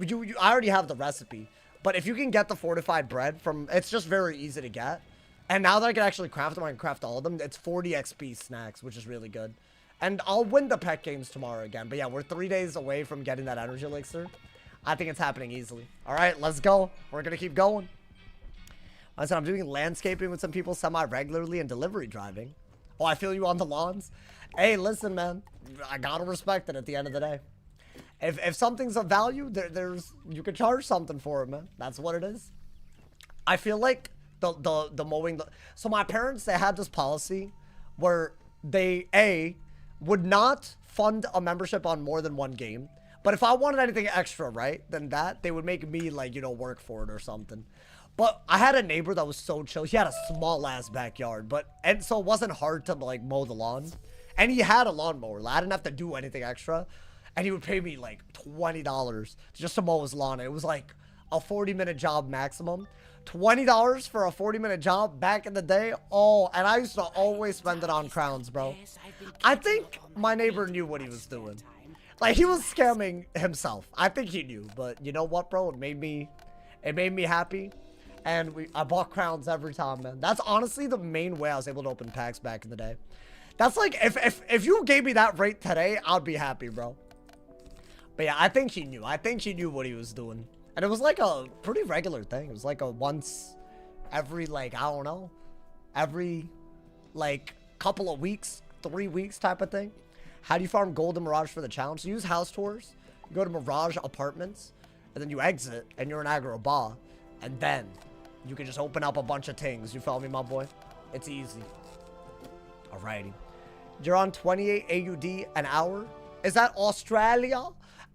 I already have the recipe. But if you can get the fortified bread from... It's just very easy to get. And now that I can actually craft them, I can craft all of them. It's 40 XP snacks, which is really good. And I'll win the pet games tomorrow again. But yeah, we're 3 days away from getting that energy elixir. I think it's happening easily. All right, let's go. We're going to keep going. I said I'm doing landscaping with some people semi-regularly and delivery driving. Oh, I feel you on the lawns. Hey, listen, man. I got to respect it at the end of the day. If something's of value, you can charge something for it, man. That's what it is. I feel like the mowing... So my parents, they had this policy where they, would not fund a membership on more than one game. But if I wanted anything extra, right, then they would make me, like, you know, work for it or something. But I had a neighbor that was so chill. He had a small-ass backyard, and so it wasn't hard to, like, mow the lawn. And he had a lawnmower. I didn't have to do anything extra. And he would pay me, like, $20 just to mow his lawn. It was, like, a 40-minute job maximum. $20 for a 40-minute job back in the day? Oh, and I used to always spend it on crowns, bro. I think my neighbor knew what he was doing. Like, he was scamming himself. I think he knew, but you know what, bro? It made me happy, and I bought crowns every time, man. That's honestly the main way I was able to open packs back in the day. That's like, if you gave me that rate today, I'd be happy, bro. But yeah, I think he knew. I think he knew what he was doing, and it was like a pretty regular thing. It was like a once every, like, I don't know, every like couple of weeks, 3 weeks type of thing. How do you farm gold in Mirage for the challenge? So use house tours, you go to Mirage apartments, and then you exit, and you're in Agrabah, and then you can just open up a bunch of things. You follow me, my boy? It's easy. Alrighty. You're on 28 AUD an hour? Is that Australia?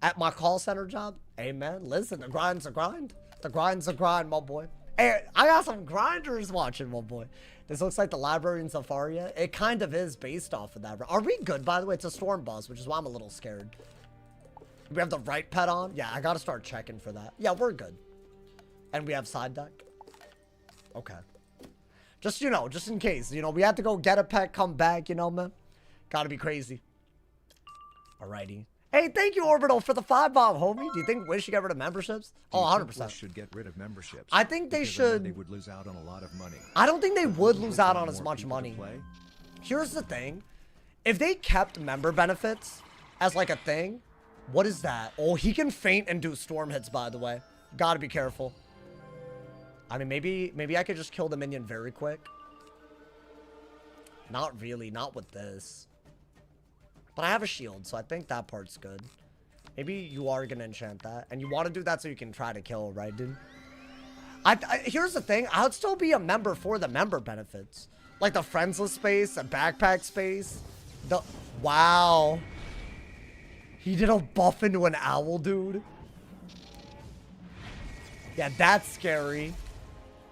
At my call center job? Hey, man, listen, the grind's a grind. The grind's a grind, my boy. Hey, I got some grinders watching, my boy. This looks like the library in Safaria. It kind of is based off of that. Are we good, by the way? It's a storm bus, which is why I'm a little scared. We have the right pet on? Yeah, I gotta start checking for that. Yeah, we're good. And we have side deck? Okay. Just, you know, just in case. You know, we have to go get a pet, come back, you know, man. Gotta be crazy. Alrighty. Hey, thank you, Orbital, for the 5 bomb, homie. Do you think Wish should get rid of memberships? Oh, 100%. Wish should get rid of memberships. I think they should. They would lose out on a lot of money. I don't think they would lose out on as much money. Here's the thing. If they kept member benefits as like a thing, what is that? Oh, he can feint and do storm hits, by the way. Gotta be careful. I mean, maybe I could just kill the minion very quick. Not really, not with this. But I have a shield, so I think that part's good. Maybe you are going to enchant that. And you want to do that so you can try to kill, right, dude? Here's the thing. I would still be a member for the member benefits. Like the friendsless space, the backpack space. Wow. He did a buff into an owl, dude. Yeah, that's scary.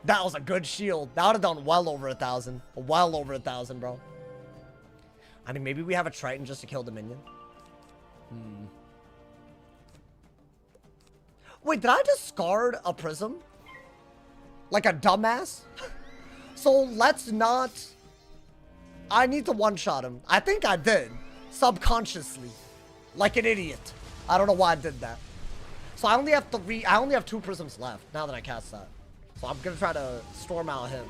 That was a good shield. That would have done well over 1,000. Well over 1,000, bro. I mean, maybe we have a Triton just to kill the minion. Wait, did I discard a prism? Like a dumbass? So let's not... I need to one-shot him. I think I did. Subconsciously. Like an idiot. I don't know why I did that. So I only have 2 prisms left now that I cast that. So I'm gonna try to storm out him.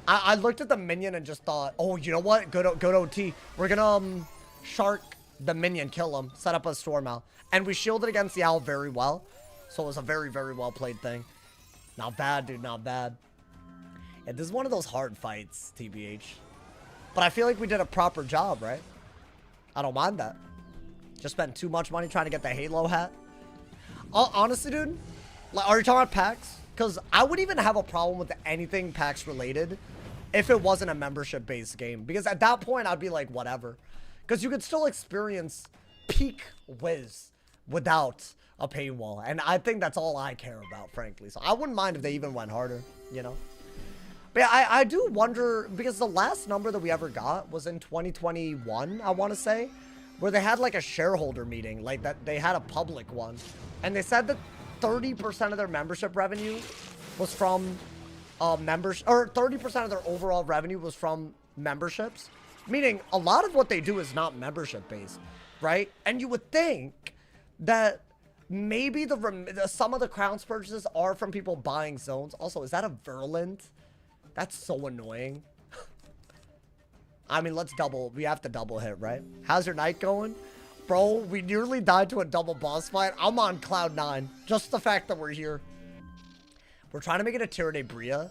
I looked at the minion and just thought, oh, you know what? Good OT. We're gonna shark the minion, kill him, set up a storm out. And we shielded against the owl very well. So it was a very, very well played thing. Not bad, dude, not bad. Yeah, this is one of those hard fights, TBH. But I feel like we did a proper job, right? I don't mind that. Just spent too much money trying to get the Halo hat. Honestly, dude, like, are you talking about packs? Because I wouldn't even have a problem with anything packs related if it wasn't a membership-based game. Because at that point, I'd be like, whatever. Because you could still experience peak Wiz without a paywall. And I think that's all I care about, frankly. So I wouldn't mind if they even went harder, you know? But yeah, I do wonder, because the last number that we ever got was in 2021, I want to say, where they had like a shareholder meeting, like that they had a public one. And they said that 30% of their membership revenue was from members, or 30% of their overall revenue was from memberships. Meaning a lot of what they do is not membership based, right? And you would think that maybe some of the crowns purchases are from people buying zones. Also, is that a virulent? That's so annoying. I mean, we have to double hit, right? How's your night going? Bro, we nearly died to a double boss fight. I'm on cloud 9. Just the fact that we're here. We're trying to make it a Tierra de Bria.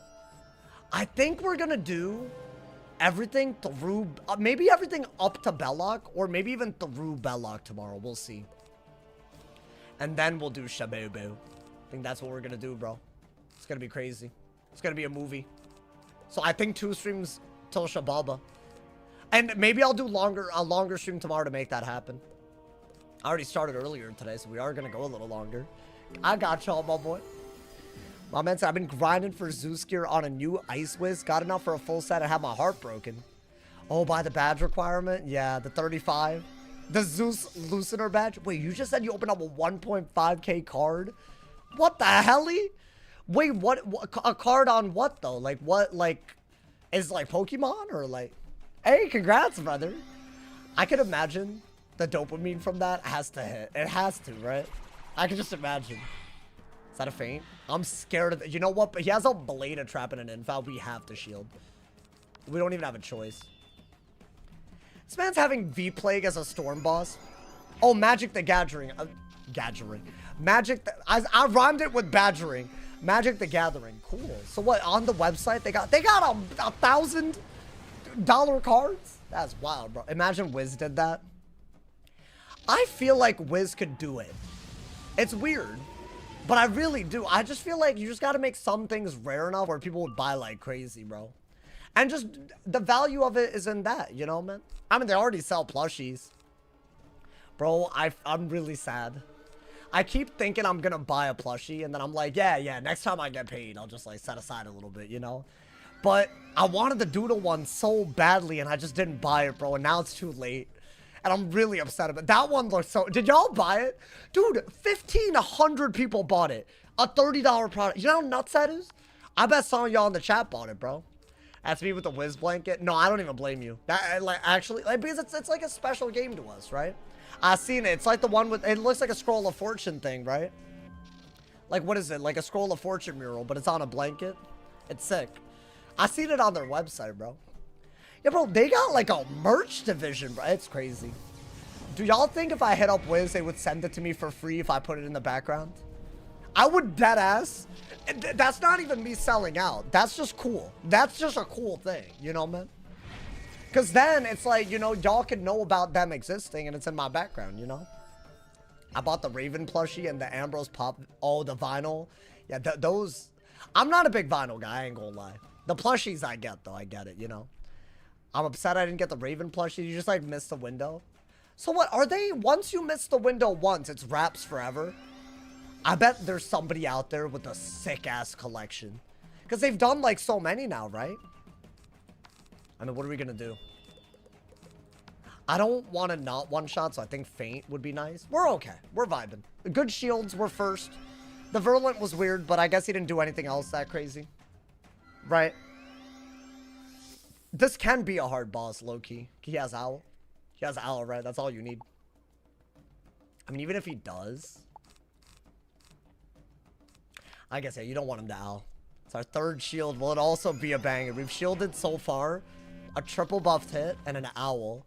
I think we're going to do everything through, maybe everything up to Belloc, or maybe even through Belloc tomorrow. We'll see. And then we'll do Shabubu. I think that's what we're going to do, bro. It's going to be crazy. It's going to be a movie. So I think 2 streams till Shababa. And maybe I'll do a longer stream tomorrow to make that happen. I already started earlier today, so we are going to go a little longer. I got y'all, my boy. My man said, I've been grinding for Zeus gear on a new Ice Wiz. Got enough for a full set and had my heart broken. Oh, by the badge requirement? Yeah, the 35. The Zeus Luciner badge? Wait, you just said you opened up a 1.5k card? What the helly? Wait, what? A card on what, though? Like, what, like, is like Pokemon or like... Hey, congrats, brother. I can imagine the dopamine from that has to hit. It has to, right? I can just imagine. Is that a feint? I'm scared of it. You know what? But he has a Blade Trap and an Infoul. We have to shield. We don't even have a choice. This man's having V-Plague as a Storm boss. Oh, Magic the Gathering. Gathering. I rhymed it with Badgering. Magic the Gathering. Cool. So what? On the website, they got $1,000 cards? That's wild, bro. Imagine Wiz did that. I feel like Wiz could do it. It's weird, but I really do. I just feel like you just got to make some things rare enough where people would buy like crazy, bro. And just the value of it is in that, you know, man? I mean, they already sell plushies. Bro, I'm really sad. I keep thinking I'm going to buy a plushie, and then I'm like, yeah, next time I get paid, I'll just like set aside a little bit, you know? But I wanted the Doodle one so badly, and I just didn't buy it, bro. And now it's too late. And I'm really upset about it. That one looks so... Did y'all buy it? Dude, 1,500 people bought it. A $30 product. You know how nuts that is? I bet some of y'all in the chat bought it, bro. That's me with the Wiz blanket. No, I don't even blame you. That, like, actually, like, because it's like a special game to us, right? I seen it. It's like the one with... It looks like a Scroll of Fortune thing, right? Like, what is it? Like a Scroll of Fortune mural, but it's on a blanket. It's sick. I seen it on their website, bro. Yeah, bro, they got like a merch division, bro. It's crazy. Do y'all think if I hit up Wiz, they would send it to me for free if I put it in the background? I would dead ass. That's not even me selling out. That's just cool. That's just a cool thing, you know, man? Because then it's like, you know, y'all can know about them existing and it's in my background, you know? I bought the Raven plushie and the Ambrose Pop. Oh, the vinyl. Yeah, those. I'm not a big vinyl guy, I ain't gonna lie. The plushies I get, though. I get it, you know? I'm upset I didn't get the Raven plushie. You just, like, missed the window. So what, are they... Once you miss the window once, it's wraps forever? I bet there's somebody out there with a sick-ass collection. Because they've done, like, so many now, right? I mean, what are we going to do? I don't want to not one-shot, so I think Feint would be nice. We're okay. We're vibing. Good shields were first. The Virulent was weird, but I guess he didn't do anything else that crazy. Right? This can be a hard boss, low-key. He has Owl. He has Owl, right? That's all you need. I mean, even if he does... I guess, yeah, you don't want him to Owl. It's our third shield. Will it also be a banger? We've shielded so far a triple buffed hit and an Owl.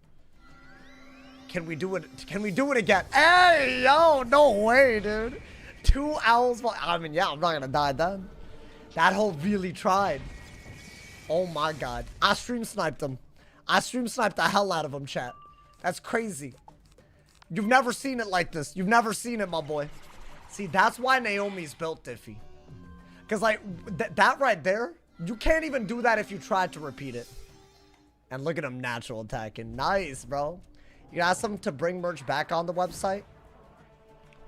Can we do it? Can we do it again? Hey, yo, no way, dude. 2 owls. I mean, yeah, I'm not gonna die then. That hole really tried. Oh my god. I stream sniped him. I stream sniped the hell out of him, chat. That's crazy. You've never seen it like this. You've never seen it, my boy. See, that's why Naomi's built Diffy. Because, like, that right there, you can't even do that if you tried to repeat it. And look at him natural attacking. Nice, bro. You ask them to bring merch back on the website?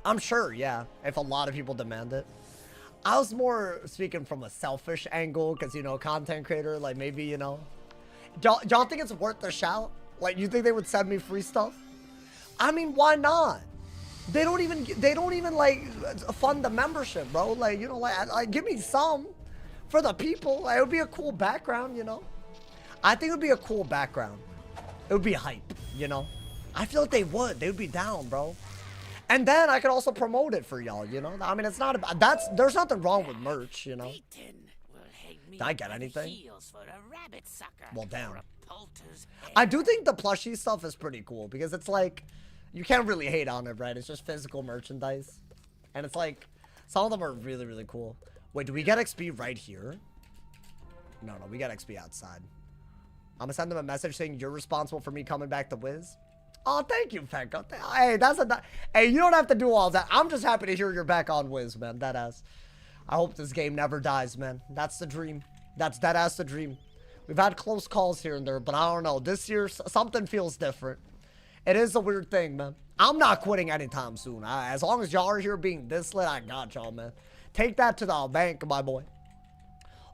I'm sure, yeah, if a lot of people demand it. I was more speaking from a selfish angle because, you know, content creator, like maybe, you know. Y'all think it's worth the shout? Like, you think they would send me free stuff? I mean, why not? They don't even like fund the membership, bro. Like, you know, like give me some for the people. Like, it would be a cool background, you know. I think it would be a cool background. It would be hype, you know. I feel like they would. They would be down, bro. And then I could also promote it for y'all, you know. I mean, it's not about there's nothing wrong with merch, you know. Did I get anything? Well, damn. I do think the plushie stuff is pretty cool because it's like you can't really hate on it, right? It's just physical merchandise. And it's like some of them are really, really cool. Wait, do we get XP right here? No, we got XP outside. I'm gonna send them a message saying you're responsible for me coming back to Wiz. Oh, thank you, Fenko. Hey, hey, you don't have to do all that. I'm just happy to hear you're back on Wiz, man. Deadass. I hope this game never dies, man. That's the dream. That's deadass the dream. We've had close calls here and there, but I don't know. This year, something feels different. It is a weird thing, man. I'm not quitting anytime soon. As long as y'all are here being this lit, I got y'all, man. Take that to the bank, my boy.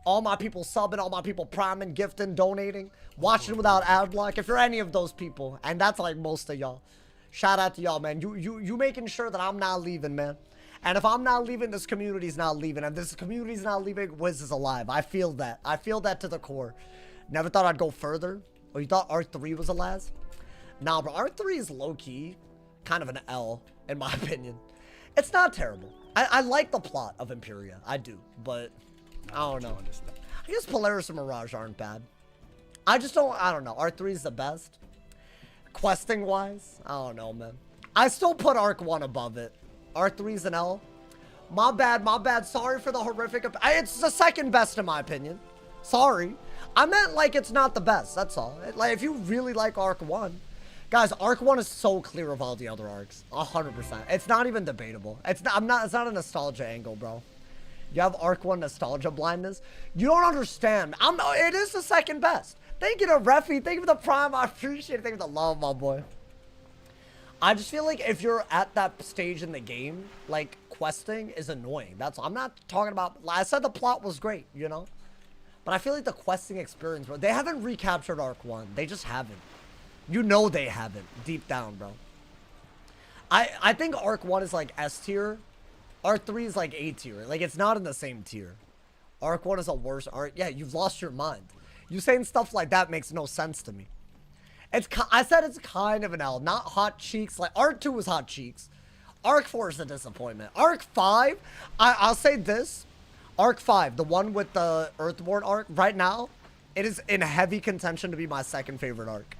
All my people subbing, all my people priming, gifting, donating, watching without ad block. If you're any of those people, and that's like most of y'all, shout out to y'all, man. You making sure that I'm not leaving, man. And if I'm not leaving, this community's not leaving. And this community's not leaving, Wiz is alive. I feel that. I feel that to the core. Never thought I'd go further. Oh, you thought R3 was a last? Nah, bro. R3 is low-key kind of an L, in my opinion. It's not terrible. I like the plot of Imperia. I do, but I don't know. I guess Polaris and Mirage aren't bad. I don't know. R3 is the best. Questing-wise, I don't know, man. I still put Arc 1 above it. R3's an L. My bad. Sorry for the horrific. It's the second best in my opinion. Sorry. I meant like it's not the best. That's all. Like if you really like Arc 1. Guys, Arc 1 is so clear of all the other arcs. 100%. It's not even debatable. It's not a nostalgia angle, bro. You have Arc 1 nostalgia blindness. You don't understand. It is the second best. Thank you to Refi. Thank you for the prime. I appreciate it. Thank you for the love, my boy. I just feel like if you're at that stage in the game, like, questing is annoying. I'm not talking about, I said the plot was great, you know? But I feel like the questing experience, bro, they haven't recaptured Arc 1. They just haven't. You know they haven't, deep down, bro. I think Arc 1 is like S tier. Arc 3 is like A tier. Like, it's not in the same tier. Arc 1 is a worse arc. Yeah, you've lost your mind. You saying stuff like that makes no sense to me. I said it's kind of an L, not hot cheeks. Like, Arc 2 was hot cheeks. Arc 4 is a disappointment. Arc 5, I'll say this. Arc 5, the one with the Earthborn arc, right now, it is in heavy contention to be my second favorite arc.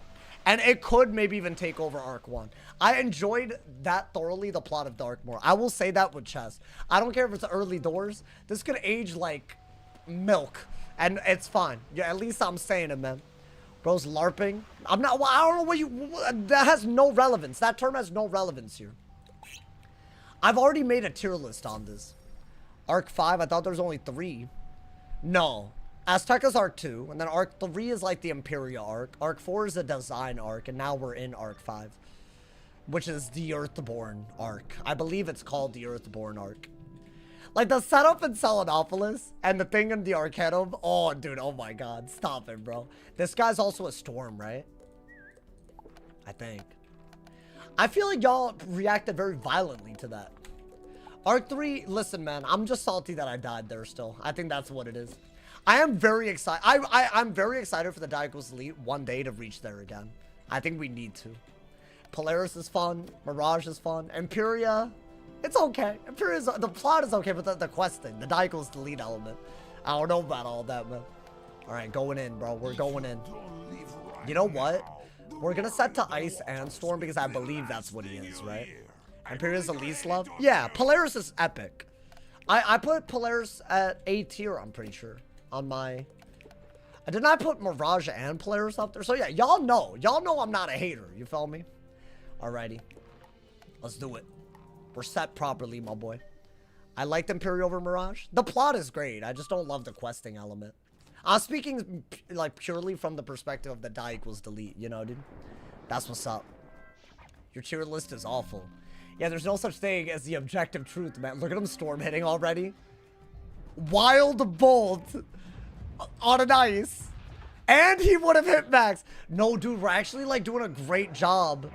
And it could maybe even take over Arc 1. I enjoyed that thoroughly, the plot of Darkmoor. I will say that with chess. I don't care if it's early doors. This could age like milk. And it's fine. Yeah, at least I'm saying it, man. Bro's LARPing. I don't know what that has no relevance. That term has no relevance here. I've already made a tier list on this. Arc 5, I thought there was only 3. No. AZTECA's Arc 2, and then Arc 3 is like the Imperia arc. Arc 4 is a design arc, and now we're in Arc 5. Which is the Earthborn arc. I believe it's called the Earthborn arc. Like the setup in Selenopolis and the thing in the Arcanum. Oh, dude. Oh my God. Stop it, bro. This guy's also a storm, right? I think. I feel like y'all reacted very violently to that. Arc 3, listen, man. I'm just salty that I died there still. I think that's what it is. I am very excited. I'm very excited for the Diagos Elite one day to reach there again. I think we need to. Polaris is fun. Mirage is fun. Imperia, it's okay. Imperia's, the plot is okay, but the questing, the Diagos Elite element. I don't know about all that, man. All right, going in, bro. We're going in. You know what? We're going to set to Ice and Storm because I believe that's what he is, right? Imperia's the least loved? Yeah, Polaris is epic. I put Polaris at A tier, I'm pretty sure. On my... Didn't I put Mirage and Polaris up there? So yeah, y'all know. Y'all know I'm not a hater. You feel me? Alrighty. Let's do it. We're set properly, my boy. I liked Imperia over Mirage. The plot is great. I just don't love the questing element. I'm speaking like purely from the perspective of the die equals delete, you know, dude? That's what's up. Your tier list is awful. Yeah, there's no such thing as the objective truth, man. Look at him storm hitting already. Wild Bolt on an ice. And he would have hit max. No, dude, we're actually like doing a great job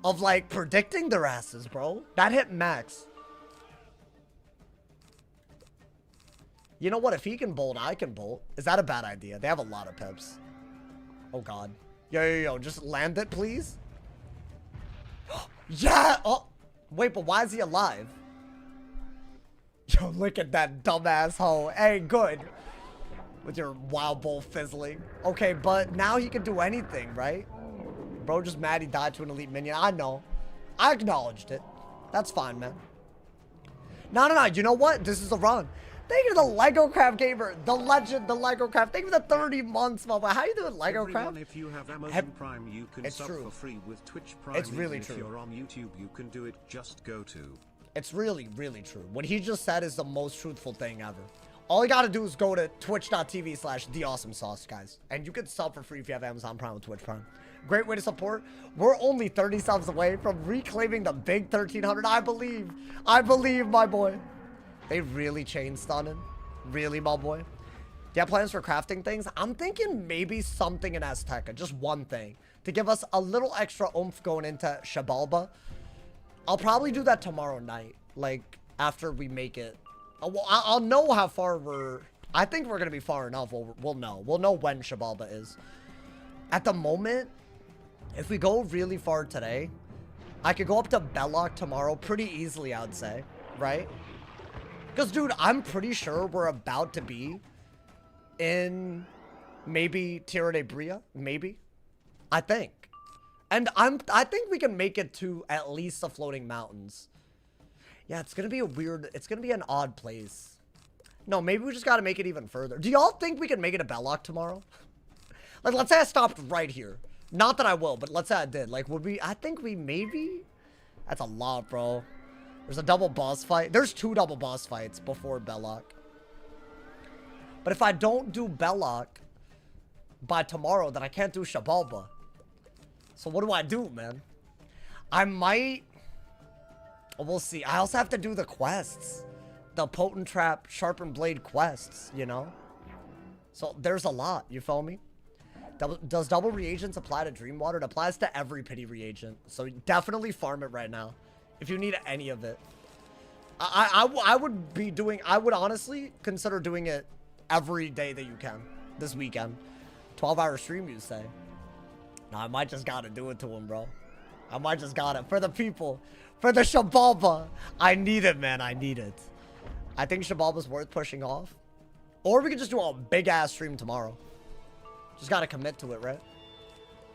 of like predicting their asses, bro. That hit max. You know what? If he can bolt, I can bolt. Is that a bad idea? They have a lot of pips. Oh, God. Yo. Just land it, please. Yeah. Oh, wait, but why is he alive? Yo, look at that dumbass hoe. Hey, good. With your wild bolt fizzling. Okay, but now he can do anything, right? Bro, just mad he died to an elite minion. I know. I acknowledged it. That's fine, man. No. You know what? This is a run. Thank you to the Lego Craft Gamer, the legend, the Lego Craft. Thank you for the 30 months, mama. How you doing, Lego Craft? If you have Amazon Prime, you can sub true. for free with Twitch Prime. It's really true. If you're on YouTube, you can do it. Just go to. It's really, really true. What he just said is the most truthful thing ever. All you gotta do is go to twitch.tv/theawesomesauce, guys. And you can sub for free if you have Amazon Prime with Twitch Prime. Great way to support. We're only 30 subs away from reclaiming the big 1300. I believe, my boy. They really chain stunning. Really, my boy. Do you have plans for crafting things? I'm thinking maybe something in AZTECA. Just one thing. To give us a little extra oomph going into Shabalba. I'll probably do that tomorrow night. Like, after we make it. I'll know how far we're... I think we're going to be far enough. We'll know. We'll know when Shabalba is. At the moment, if we go really far today, I could go up to Belloc tomorrow pretty easily, I would say. Right? Because, dude, I'm pretty sure we're about to be in maybe Tierra de Bria. Maybe. I think. And I think we can make it to at least the floating mountains. Yeah, it's going to be a weird... It's going to be an odd place. No, maybe we just got to make it even further. Do y'all think we can make it to Belloc tomorrow? Like, let's say I stopped right here. Not that I will, but let's say I did. Like, would we... I think we maybe... That's a lot, bro. There's a double boss fight. There's 2 double boss fights before Belloc. But if I don't do Belloc by tomorrow, then I can't do Shabalba. So what do I do, man? I might... We'll see. I also have to do the quests. The Potent Trap, Sharpened Blade quests, you know? So there's a lot, you feel me? Does double reagents apply to Dreamwater? It applies to every pity reagent. So definitely farm it right now. If you need any of it. I would be doing... I would honestly consider doing it every day that you can. This weekend. 12-hour stream, you say. No, I might just gotta do it to him, bro. I might just gotta. For the people. For the Shabalba. I need it, man. I need it. I think Shabalba's worth pushing off. Or we could just do a big-ass stream tomorrow. Just gotta commit to it, right?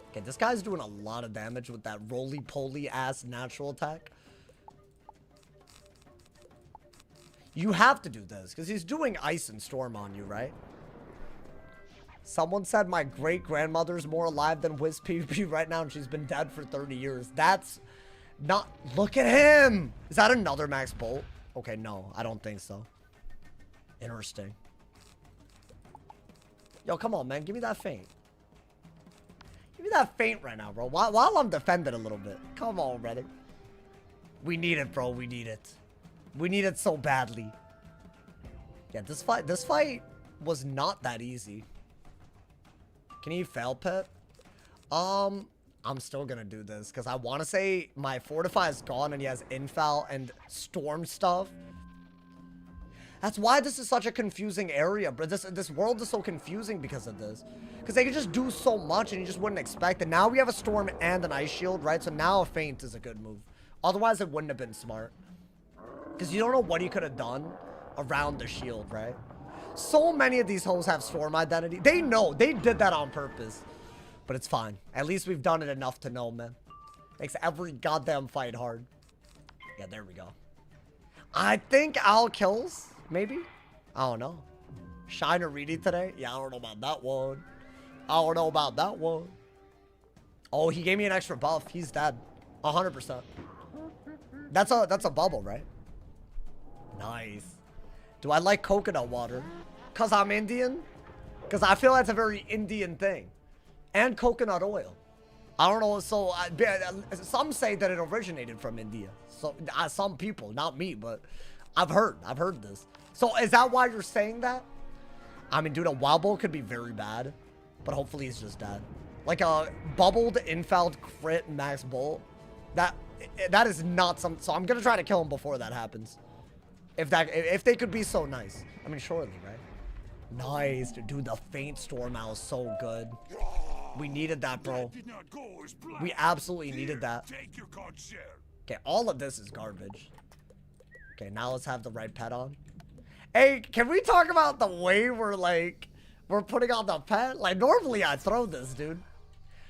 Okay, this guy's doing a lot of damage with that roly-poly-ass natural attack. You have to do this, because he's doing Ice and Storm on you, right? Someone said my great-grandmother's more alive than Wiz PvP right now, and she's been dead for 30 years. That's not... Look at him! Is that another max bolt? Okay, no, I don't think so. Interesting. Yo, come on, man. Give me that feint. Give me that feint right now, bro. While I'm defending a little bit. Come on, brother. We need it, bro. We need it. We need it so badly. Yeah, this fight was not that easy. Can he fail pit? I'm still gonna do this because I want to say my fortify is gone and he has infal and storm stuff. That's why this is such a confusing area, but this world is so confusing because of this. Because they can just do so much and you just wouldn't expect it. Now we have a storm and an ice shield, right? So now a feint is a good move. Otherwise, it wouldn't have been smart. Because you don't know what he could have done around the shield, right? So many of these hoes have storm identity. They know. They did that on purpose. But it's fine. At least we've done it enough to know, man. Makes every goddamn fight hard. Yeah, there we go. I think Al kills. Maybe? I don't know. Shiner Reedy today? Yeah, I don't know about that one. I don't know about that one. Oh, he gave me an extra buff. He's dead. 100%. That's a bubble, right? Nice. Do I like coconut water? Because I'm Indian? Because I feel that's a very Indian thing. And coconut oil. I don't know. So some say that it originated from India. So some people, not me, but I've heard this. So is that why you're saying that? I mean, dude, a wild bolt could be very bad, but hopefully he's just dead. Like a bubbled infaled crit max bolt. That is not some. So I'm gonna try to kill him before that happens. If they could be so nice. I mean, surely, right? Nice, dude. The faint storm owl is so good. We needed that, bro. We absolutely needed that. Okay, all of this is garbage. Okay, now let's have the right pet on. Hey, can we talk about the way we're putting on the pet? Like, normally I throw this, dude.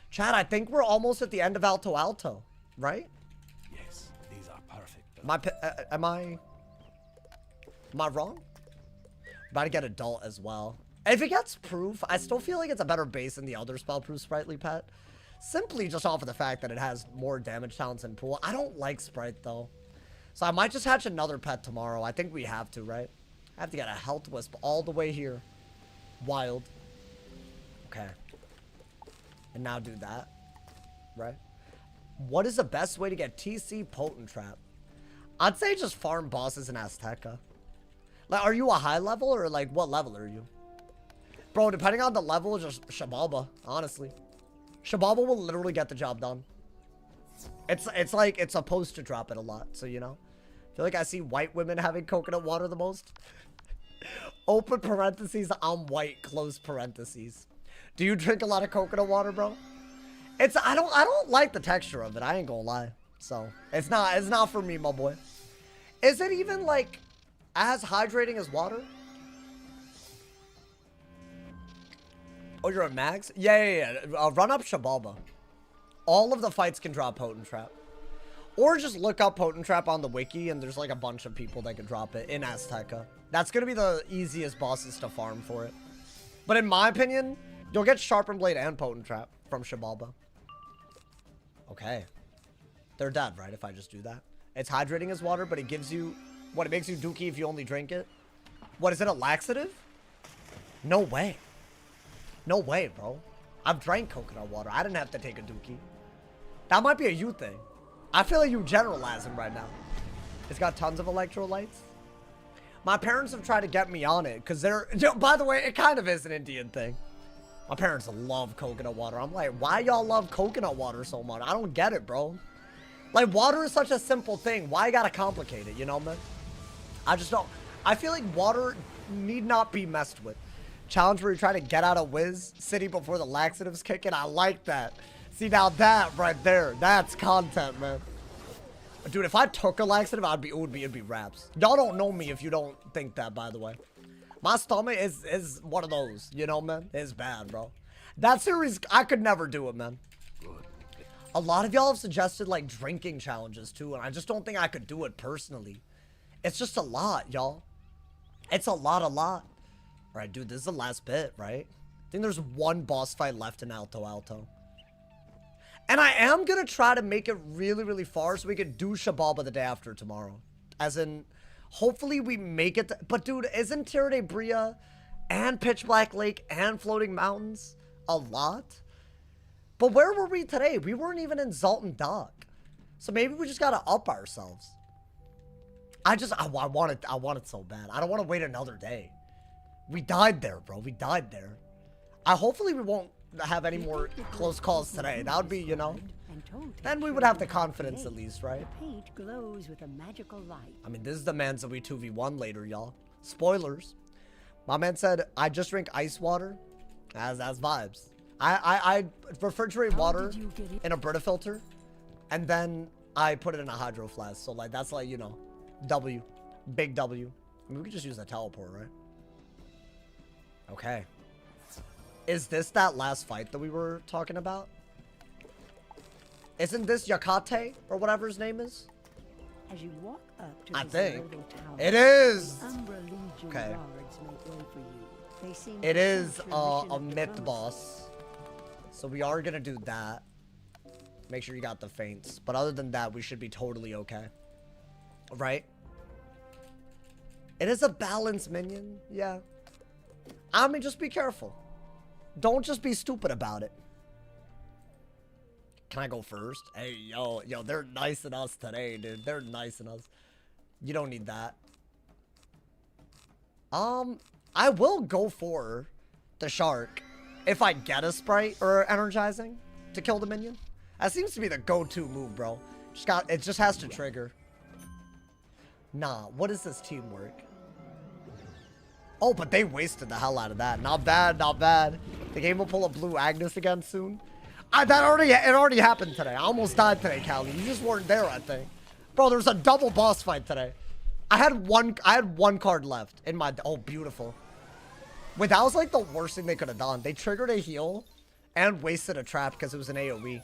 Chad, I think we're almost at the end of Alto Alto, right? Yes, these are perfect. Am I wrong? About to get adult as well. If it gets proof, I still feel like it's a better base than the other spell proof sprightly pet. Simply just off of the fact that it has more damage talents in pool. I don't like sprite though. So I might just hatch another pet tomorrow. I think we have to, right? I have to get a health wisp all the way here. Wild. Okay. And now do that. Right? What is the best way to get TC Potent Trap? I'd say just farm bosses in AZTECA. Like, are you a high level or like what level are you? Bro, depending on the level, just Shababa, honestly. Shababa will literally get the job done. It's like it's supposed to drop it a lot, so you know. I feel like I see white women having coconut water the most. Open parentheses, I'm white, close parentheses. Do you drink a lot of coconut water, bro? I don't like the texture of it, I ain't gonna lie. So, it's not for me, my boy. Is it even like as hydrating as water? Oh, you're at max? Yeah. Run up Shababa. All of the fights can drop Potent Trap. Or just look up Potent Trap on the wiki and there's like a bunch of people that can drop it in AZTECA. That's going to be the easiest bosses to farm for it. But in my opinion, you'll get Sharpened Blade and Potent Trap from Shababa. Okay. They're dead, right, if I just do that? It's hydrating as water, but it gives you... What, it makes you dookie if you only drink it? What, is it a laxative? No way. No way, bro. I've drank coconut water. I didn't have to take a dookie. That might be a you thing. I feel like you generalizing right now. It's got tons of electrolytes. My parents have tried to get me on it because they're... By the way, it kind of is an Indian thing. My parents love coconut water. I'm like, why y'all love coconut water so much? I don't get it, bro. Like, water is such a simple thing. Why you gotta complicate it, you know, man? I just don't... I feel like water need not be messed with. Challenge where you're trying to get out of Wiz City before the laxatives kick in. I like that. See, now that right there, that's content, man. Dude, if I took a laxative, it'd be raps. Y'all don't know me if you don't think that, by the way. My stomach is one of those, you know, man? It's bad, bro. That series, I could never do it, man. A lot of y'all have suggested, like, drinking challenges, too, and I just don't think I could do it personally. It's just a lot, y'all. It's a lot. All right, dude, this is the last bit, right? I think there's one boss fight left in Alto Alto. And I am going to try to make it really, really far so we can do Shababa the day after tomorrow. As in, hopefully we make it. But, dude, isn't Tierra de Bria and Pitch Black Lake and Floating Mountains a lot? But where were we today? We weren't even in Zalton Dock. So maybe we just got to up ourselves. I want it so bad. I don't want to wait another day. We died there, bro. We died there. Hopefully we won't have any more close calls today. That would be, you know. Then we would have the confidence at least, right? The paint glows with a magical light. I mean, this is the man that we 2v1 later, y'all. Spoilers. My man said, I just drink ice water. That's vibes. I refrigerate water in a Brita filter, and then I put it in a hydro flask. So, like, that's like, you know, W. Big W. I mean, we could just use a teleport, right? Okay. Is this that last fight that we were talking about? Isn't this Yakate, or whatever his name is? As you walk up to I the think. Tower, It is! Umbra Legion Okay. guards make way for you. They seem It to is sense your mission a of myth diplomacy. boss. So we are gonna do that. Make sure you got the feints. But other than that, we should be totally okay. Right? It is a balanced minion. Yeah. I mean, just be careful. Don't just be stupid about it. Can I go first? Hey, yo, they're nice in us today, dude. They're nice in us. You don't need that. I will go for the shark if I get a sprite or energizing to kill the minion. That seems to be the go-to move, bro. It just has to trigger. Nah, what is this teamwork? Oh, but they wasted the hell out of that. Not bad, not bad. The game will pull a blue Agnes again soon. It already happened today. I almost died today, Callie. You just weren't there, I think. Bro, there was a double boss fight today. I had one card left in my... Oh, beautiful. Wait, that was like the worst thing they could have done. They triggered a heal and wasted a trap because it was an AoE.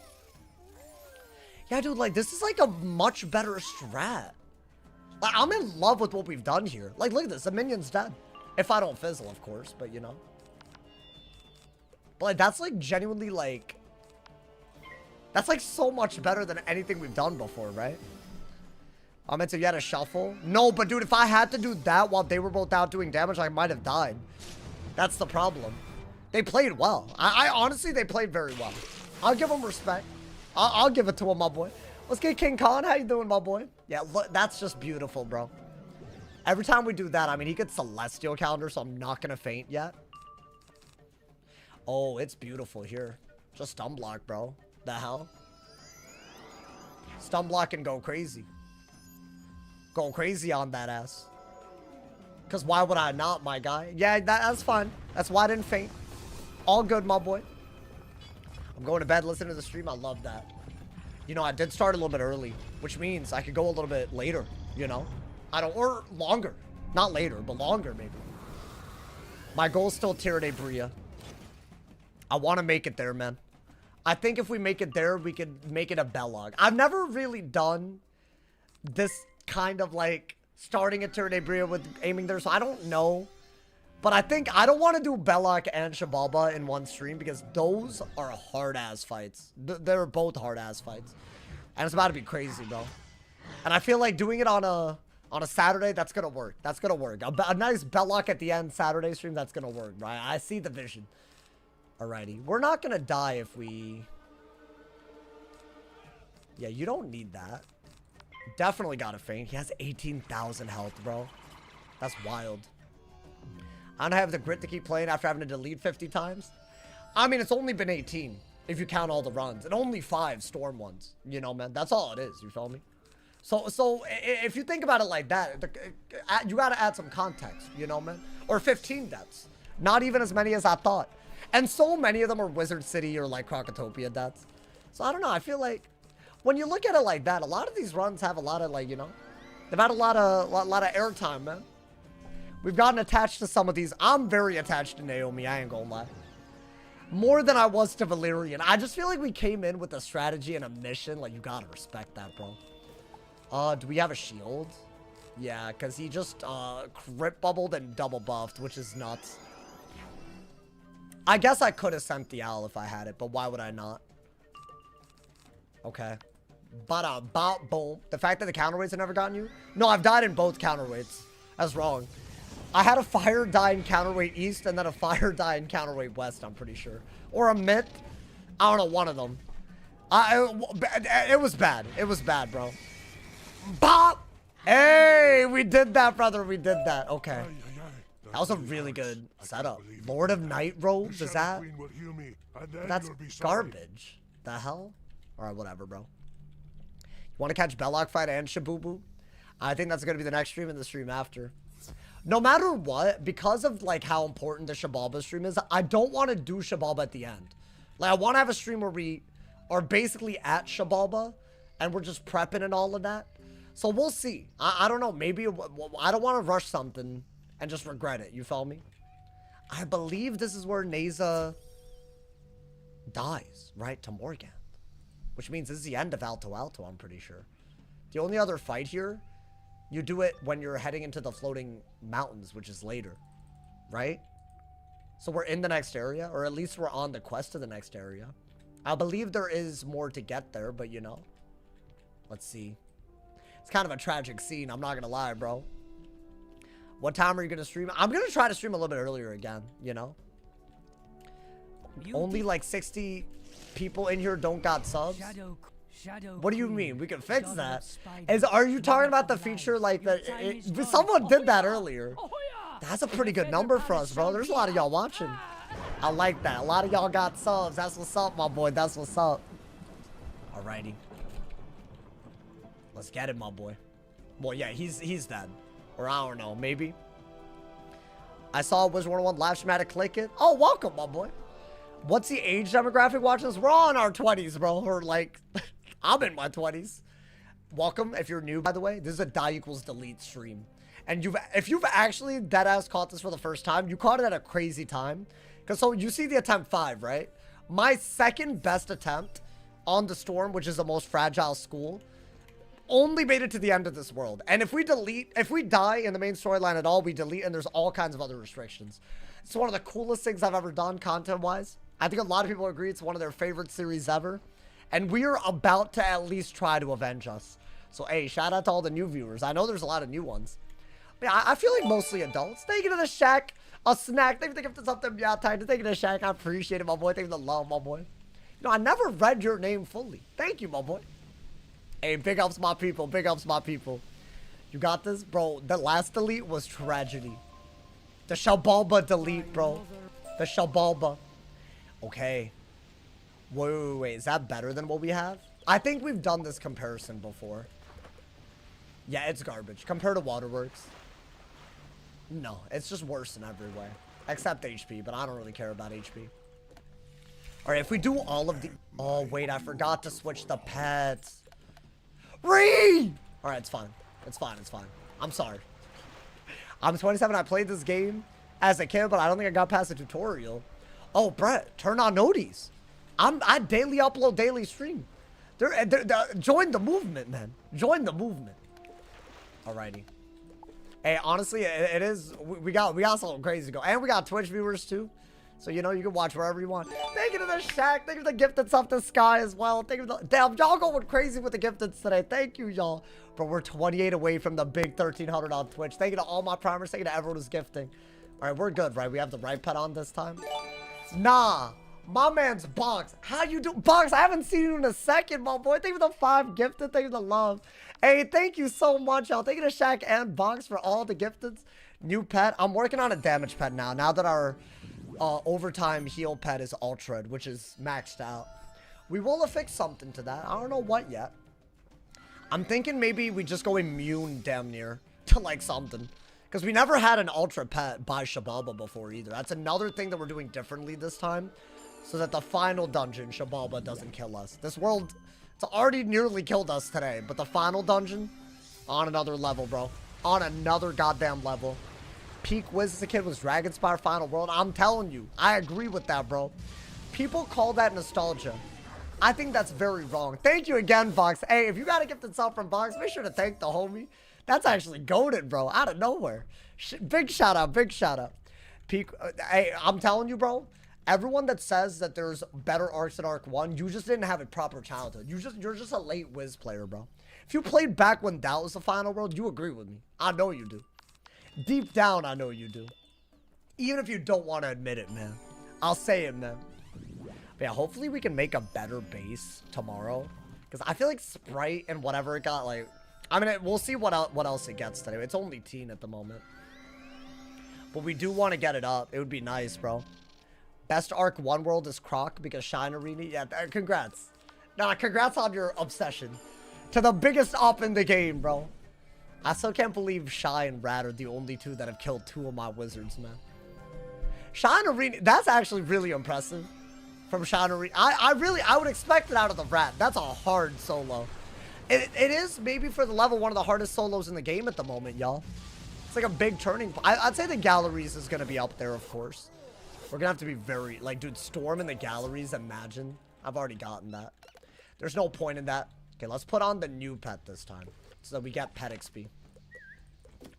Yeah, dude, like, this is like a much better strat. Like, I'm in love with what we've done here. Like, look at this. The minion's dead. If I don't fizzle, of course, but, you know. But, like, that's, like, genuinely, like... That's, like, so much better than anything we've done before, right? I meant to, you had a shuffle? No, but, dude, if I had to do that while they were both out doing damage, I might have died. That's the problem. They played well. I honestly, they played very well. I'll give them respect. I'll give it to him, my boy. Let's get King Khan. How you doing, my boy? Yeah, look, that's just beautiful, bro. Every time we do that, I mean, he gets Celestial Calendar, so I'm not going to faint yet. Oh, it's beautiful here. Just stun block, bro. The hell? Stun block and go crazy. Go crazy on that ass. Because why would I not, my guy? Yeah, that's fine. That's why I didn't faint. All good, my boy. I'm going to bed, listening to the stream. I love that. You know, I did start a little bit early, which means I could go a little bit later, you know? Or longer. Not later, but longer, maybe. My goal is still THEYRE Bria. I want to make it there, man. I think if we make it there, we could make it a Belloc. I've never really done this kind of, like, starting at THEYRE Bria with aiming there, so I don't know. But I think I don't want to do Belloc and Shababa in one stream because those are hard-ass fights. They're both hard-ass fights. And it's about to be crazy, bro. And I feel like doing it on a Saturday, that's going to work. That's going to work. A nice Belloc at the end Saturday stream, that's going to work, right? I see the vision. Alrighty. We're not going to die if we... Yeah, you don't need that. Definitely got to faint. He has 18,000 health, bro. That's wild. I don't have the grit to keep playing after having to delete 50 times. I mean, it's only been 18 if you count all the runs. And only 5 storm ones. You know, man. That's all it is. You feel me? So if you think about it like that, you got to add some context. You know, man? Or 15 deaths. Not even as many as I thought. And so many of them are Wizard City or like Crocotopia deaths. So I don't know. I feel like when you look at it like that, a lot of these runs have a lot of, like, you know, they've had a lot of airtime, man. We've gotten attached to some of these. I'm very attached to Naomi, I ain't gonna lie. More than I was to Valerian. I just feel like we came in with a strategy and a mission. Like, you gotta respect that, bro. Do we have a shield? Yeah, because he just crit bubbled and double buffed, which is nuts. I guess I could have sent the owl if I had it, but why would I not? Okay. Boom. The fact that the counterweights have never gotten you? No, I've died in both counterweights. That's wrong. I had a fire die in counterweight east and then a fire die in counterweight west, I'm pretty sure. Or a myth. I don't know, one of them. It was bad. It was bad, bro. Bop! Hey, we did that, brother. We did that. Okay. That was a really good setup. Lord of Night Robes, is that? That's garbage. The hell? Alright, whatever, bro. You want to catch Belloc fight and Shabubu? I think that's going to be the next stream and the stream after. No matter what, because of like how important the Shabalba stream is, I don't want to do Shabalba at the end. Like, I want to have a stream where we are basically at Shabalba and we're just prepping and all of that. So we'll see. I don't know. Maybe I don't want to rush something and just regret it. You feel me? I believe this is where Neza dies, right? To Morgan. Which means this is the end of Alto Alto, I'm pretty sure. The only other fight here, you do it when you're heading into the floating mountains, which is later. Right? So we're in the next area, or at least we're on the quest to the next area. I believe there is more to get there, but you know. Let's see. It's kind of a tragic scene, I'm not gonna lie, bro. What time are you gonna stream? I'm gonna try to stream a little bit earlier again, you know? Only like 60 people in here don't got subs. What do you mean? We can fix that. Are you talking about the feature like that? Someone did that earlier. That's a pretty good number for us, bro. There's a lot of y'all watching. I like that. A lot of y'all got subs. That's what's up, my boy. That's what's up. Alrighty. Let's get it, my boy. Well, yeah, he's dead. Or I don't know, maybe. I saw Wizard101 live stream, had to click it. Oh, welcome, my boy. What's the age demographic watching this? We're all in our 20s, bro. Or like, I'm in my 20s. Welcome, if you're new, by the way. This is a die equals delete stream. And if you've actually deadass caught this for the first time, you caught it at a crazy time. Because so you see the attempt 5, right? My second best attempt on the storm, which is the most fragile school, only made it to the end of this world. And if we die in the main storyline at all, we delete, and there's all kinds of other restrictions. It's one of the coolest things I've ever done content-wise. I think a lot of people agree it's one of their favorite series ever. And we're about to at least try to avenge us. So, hey, shout out to all the new viewers. I know there's a lot of new ones. But yeah, I feel like mostly adults. Thank you to the Shack. A snack. Thank you for the gift of something. Yeah, time to thank you to the Shack. I appreciate it, my boy. Thank you for the love, my boy. You know, I never read your name fully. Thank you, my boy. Hey, big ups my people. Big ups my people. You got this? Bro, the last delete was tragedy. The Shabalba delete, bro. The Shabalba. Okay. Wait. Is that better than what we have? I think we've done this comparison before. Yeah, it's garbage. Compared to Waterworks. No, it's just worse in every way. Except HP, but I don't really care about HP. Alright, if we do all of the... Oh, wait, I forgot to switch the pets. Alright, it's fine. It's fine. I'm sorry. I'm 27. I played this game as a kid, but I don't think I got past the tutorial. Oh, Brett, turn on noties. I daily upload, daily stream. Join the movement, man. Join the movement. Alrighty. Hey, honestly, it is. We got something crazy to go, and we got Twitch viewers too. So, you know, you can watch wherever you want. Thank you to the Shack. Thank you to the gifted up the sky as well. Thank you to the... Damn, y'all going crazy with the gifteds today. Thank you, y'all. But we're 28 away from the big 1,300 on Twitch. Thank you to all my primers. Thank you to everyone who's gifting. All right, we're good, right? We have the right pet on this time? Nah. My man's Box. How you do? Box, I haven't seen you in a second, my boy. Thank you for the 5 gifted. Thank you for the love. Hey, thank you so much, y'all. Thank you to Shack and Box for all the gifteds. New pet. I'm working on a damage pet now that our... overtime heal pet is ultra, which is maxed out. We will affix something to that. I don't know what yet. I'm thinking maybe we just go immune damn near to like something, because we never had an ultra pet by Shabalba before either. That's another thing that we're doing differently this time, so that the final dungeon Shabalba doesn't kill us. This world, it's already nearly killed us today, but the final dungeon on another level, bro. On another goddamn level. Peak Wiz as a kid was Dragonspire Final World. I'm telling you, I agree with that, bro. People call that nostalgia. I think that's very wrong. Thank you again, Vox. Hey, if you got a gifted sub from Vox, make sure to thank the homie. That's actually goated, bro. Out of nowhere. Big shout out. Big shout out. Peak. Hey, I'm telling you, bro. Everyone that says that there's better arcs in Arc 1, you just didn't have a proper childhood. You're just a late Wiz player, bro. If you played back when that was the Final World, you agree with me. I know you do. Deep down, I know you do. Even if you don't want to admit it, man. I'll say it, man. But yeah, hopefully we can make a better base tomorrow. Because I feel like Sprite and whatever it got, like... I mean, we'll see what else it gets today. It's only teen at the moment. But we do want to get it up. It would be nice, bro. Best Arc 1 world is Croc because Shine Arena. Yeah, congrats. Nah, congrats on your obsession. To the biggest op in the game, bro. I still can't believe Shy and Rat are the only two that have killed 2 of my wizards, man. Shine Arena, that's actually really impressive. From Shine Arena. I would expect it out of the Rat. That's a hard solo. It is maybe for the level one of the hardest solos in the game at the moment, y'all. It's like a big turning point. I'd say the galleries is going to be up there, of course. We're going to have to be very, like, dude, Storm in the galleries, imagine. I've already gotten that. There's no point in that. Okay, let's put on the new pet this time. So that we get pet XP.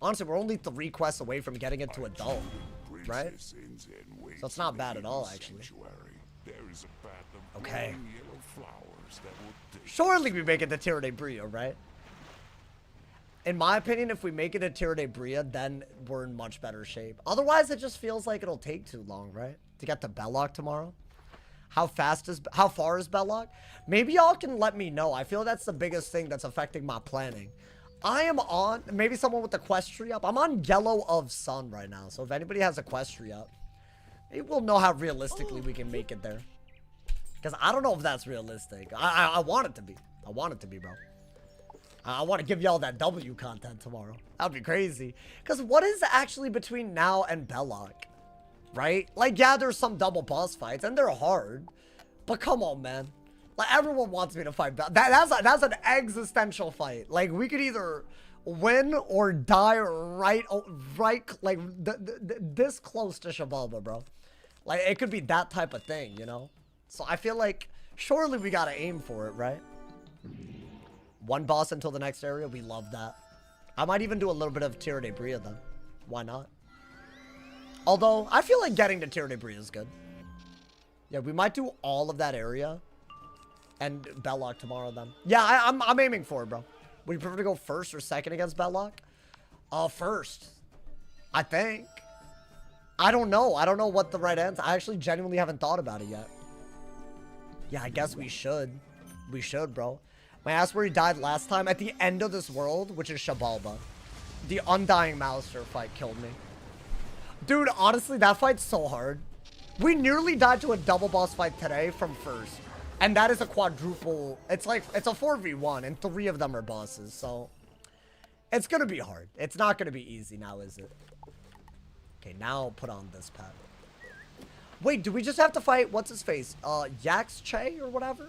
Honestly, we're only 3 quests away from getting it to adult. Right? So it's not bad at all, actually. Okay. Surely we make it to Tierra de Bria, right? In my opinion, if we make it to Tierra de Bria, then we're in much better shape. Otherwise, it just feels like it'll take too long, right? To get to Belloc tomorrow. How far is Belloc? Maybe y'all can let me know. I feel that's the biggest thing that's affecting my planning. I am on, maybe someone with the quest tree up. I'm on Yellow of Sun right now. So if anybody has a quest tree up, maybe we'll know how realistically we can make it there. Because I don't know if that's realistic. I want it to be. I want it to be, bro. I want to give y'all that W content tomorrow. That'd be crazy. Because what is actually between now and Belloc? Right? Like, yeah, there's some double boss fights, and they're hard. But come on, man. Like, everyone wants me to fight Belloc. That's an existential fight. Like, we could either win or die right like, this close to Shabalba, bro. Like, it could be that type of thing, you know? So I feel like, surely we gotta aim for it, right? 1 boss until the next area. We love that. I might even do a little bit of Tierra de Bria then. Why not? Although, I feel like getting to Tierra de Bria is good. Yeah, we might do all of that area. And Belloc tomorrow then. Yeah, I'm aiming for it, bro. Would you prefer to go first or second against Belloc? First. I think. I don't know. I don't know what the right answer. I actually genuinely haven't thought about it yet. Yeah, I guess we should. We should, bro. My ass where he died last time at the end of this world, which is Shabalba. The Undying Mouser fight killed me. Dude, honestly, that fight's so hard. We nearly died to a double boss fight today from first. And that is a quadruple. It's like, it's a 4v1 and 3 of them are bosses. So, it's going to be hard. It's not going to be easy now, is it? Okay, now I'll put on this pad. Wait, do we just have to fight, what's his face? Yax Che or whatever?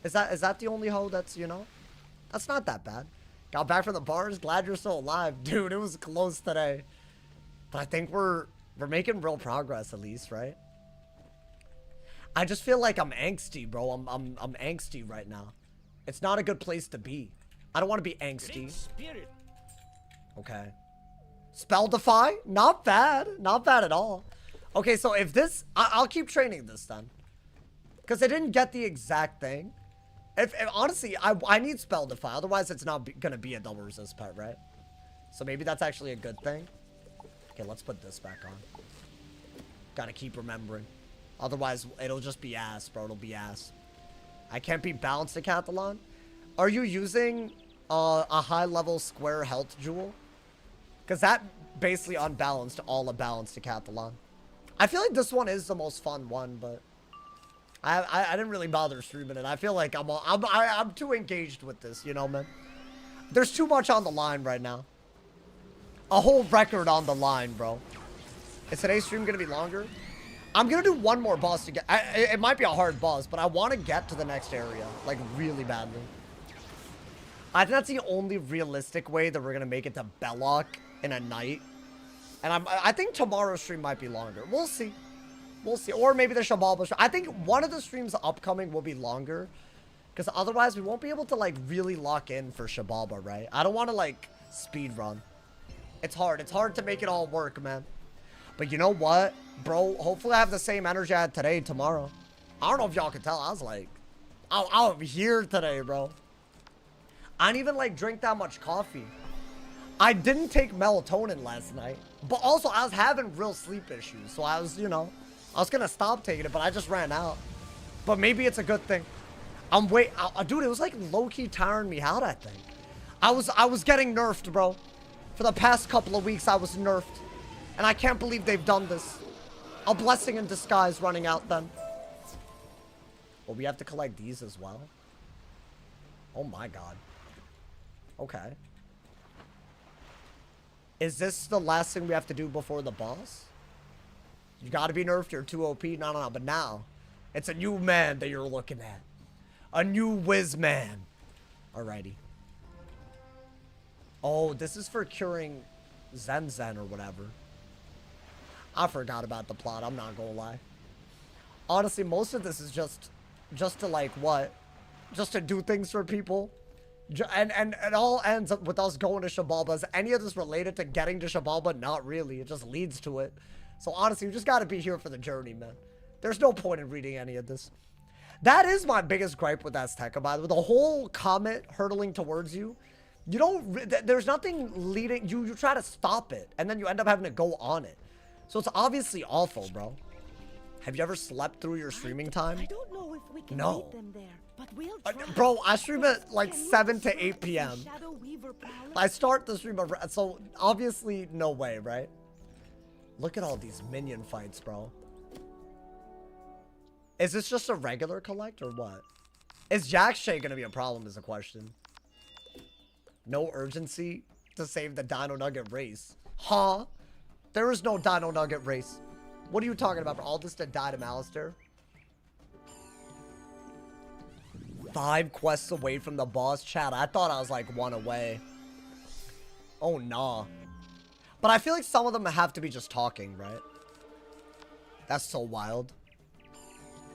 Is that the only hoe that's, you know? That's not that bad. Got back from the bars. Glad you're still alive. Dude, it was close today. But I think we're making real progress at least, right? I just feel like I'm angsty, bro. I'm angsty right now. It's not a good place to be. I don't want to be angsty. Okay. Spell Defy? Not bad. Not bad at all. Okay, so if this... I'll keep training this then. Because I didn't get the exact thing. If honestly, I need Spell Defy. Otherwise, it's not going to be a double resist pet, right? So maybe that's actually a good thing. Okay, let's put this back on. Gotta keep remembering. Otherwise, it'll just be ass, bro. It'll be ass. I can't be balanced decathlon. Are you using a high-level square health jewel? Because that basically unbalanced all a balanced decathlon. I feel like this one is the most fun one, but I didn't really bother streaming it. I feel like I'm too engaged with this, you know, man. There's too much on the line right now. A whole record on the line, bro. Is today's stream gonna be longer? I'm gonna do one more boss to get. It might be a hard boss, but I want to get to the next area, like really badly. I think that's the only realistic way that we're gonna make it to Belloc in a night. And I think tomorrow's stream might be longer. We'll see. We'll see. Or maybe the Shabalba stream. I think one of the streams upcoming will be longer. Because otherwise we won't be able to like really lock in for Shabalba, right? I don't want to like speed run. It's hard. It's hard to make it all work, man. But you know what? Bro, hopefully I have the same energy I had today, tomorrow. I don't know if y'all can tell. I was like, I'm here today, bro. I didn't even like drink that much coffee. I didn't take melatonin last night. But also, I was having real sleep issues. So I was, you know, I was going to stop taking it, but I just ran out. But maybe it's a good thing. Dude, it was like low-key tiring me out, I think. I was getting nerfed, bro. For the past couple of weeks, I was nerfed. And I can't believe they've done this. A blessing in disguise running out then. Well, we have to collect these as well. Oh my god. Okay. Is this the last thing we have to do before the boss? You gotta be nerfed, you're too OP. No. But now, it's a new man that you're looking at. A new whiz man. Alrighty. Oh, this is for curing Zen or whatever. I forgot about the plot, I'm not gonna lie. Honestly, most of this is just to like, what? Just to do things for people. And it all ends up with us going to Shabalba. Is any of this related to getting to Shabalba? Not really, it just leads to it. So honestly, you just gotta be here for the journey, man. There's no point in reading any of this. That is my biggest gripe with AZTECA, by the way. The whole comet hurtling towards you. You don't, there's nothing leading, you try to stop it, and then you end up having to go on it. So it's obviously awful, bro. Have you ever slept through your streaming time? I don't know if we can No. meet them there, but we'll try. Bro, I stream at like 7 to 8 p.m. I start the stream, so obviously no way, right? Look at all these minion fights, bro. Is this just a regular collect or what? Is Jack Shay gonna be a problem is a question. No urgency to save the Dino Nugget race. Huh? There is no Dino Nugget race. What are you talking about? All this to die to Alistair? 5 quests away from the boss. Chat, I thought I was like 1 away. Oh, nah. But I feel like some of them have to be just talking, right? That's so wild.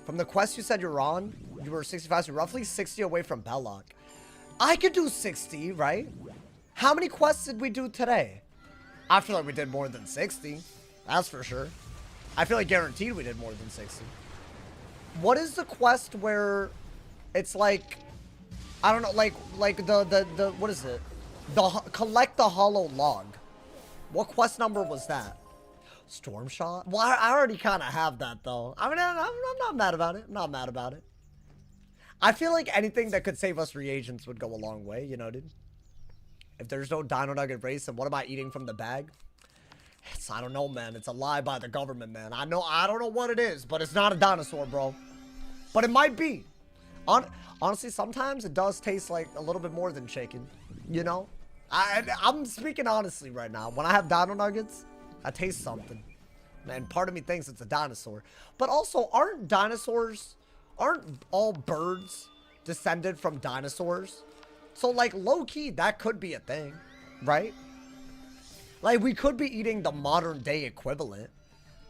From the quest you said you're on, you were 65, so roughly 60 away from Belloc. I could do 60, right? How many quests did we do today? I feel like we did more than 60. That's for sure. I feel like guaranteed we did more than 60. What is the quest where it's like, I don't know, like the what is it? Collect the hollow log. What quest number was that? Storm shot? Well, I already kind of have that though. I mean, I'm not mad about it. I'm not mad about it. I feel like anything that could save us reagents would go a long way, you know, dude. If there's no Dino Nugget race, then what am I eating from the bag? I don't know, man. It's a lie by the government, man. I don't know what it is, but it's not a dinosaur, bro. But it might be. Honestly, sometimes it does taste like a little bit more than chicken, you know? I'm speaking honestly right now. When I have Dino Nuggets, I taste something. And part of me thinks it's a dinosaur. But also, aren't all birds descended from dinosaurs? So, like, low-key, that could be a thing, right? Like, we could be eating the modern-day equivalent,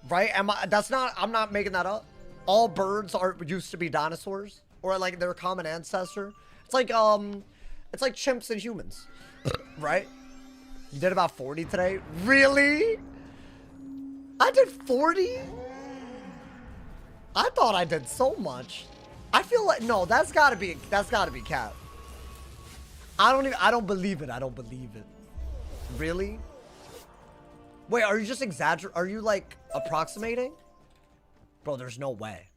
right? I'm not making that up. All birds used to be dinosaurs, or, like, their common ancestor. It's like chimps and humans, right? You did about 40 today? Really? I did 40? I thought I did so much. I feel like, no, that's gotta be cap. I don't believe it. I don't believe it. Really? Wait, are you just exaggerating? Are you like approximating? Bro, there's no way.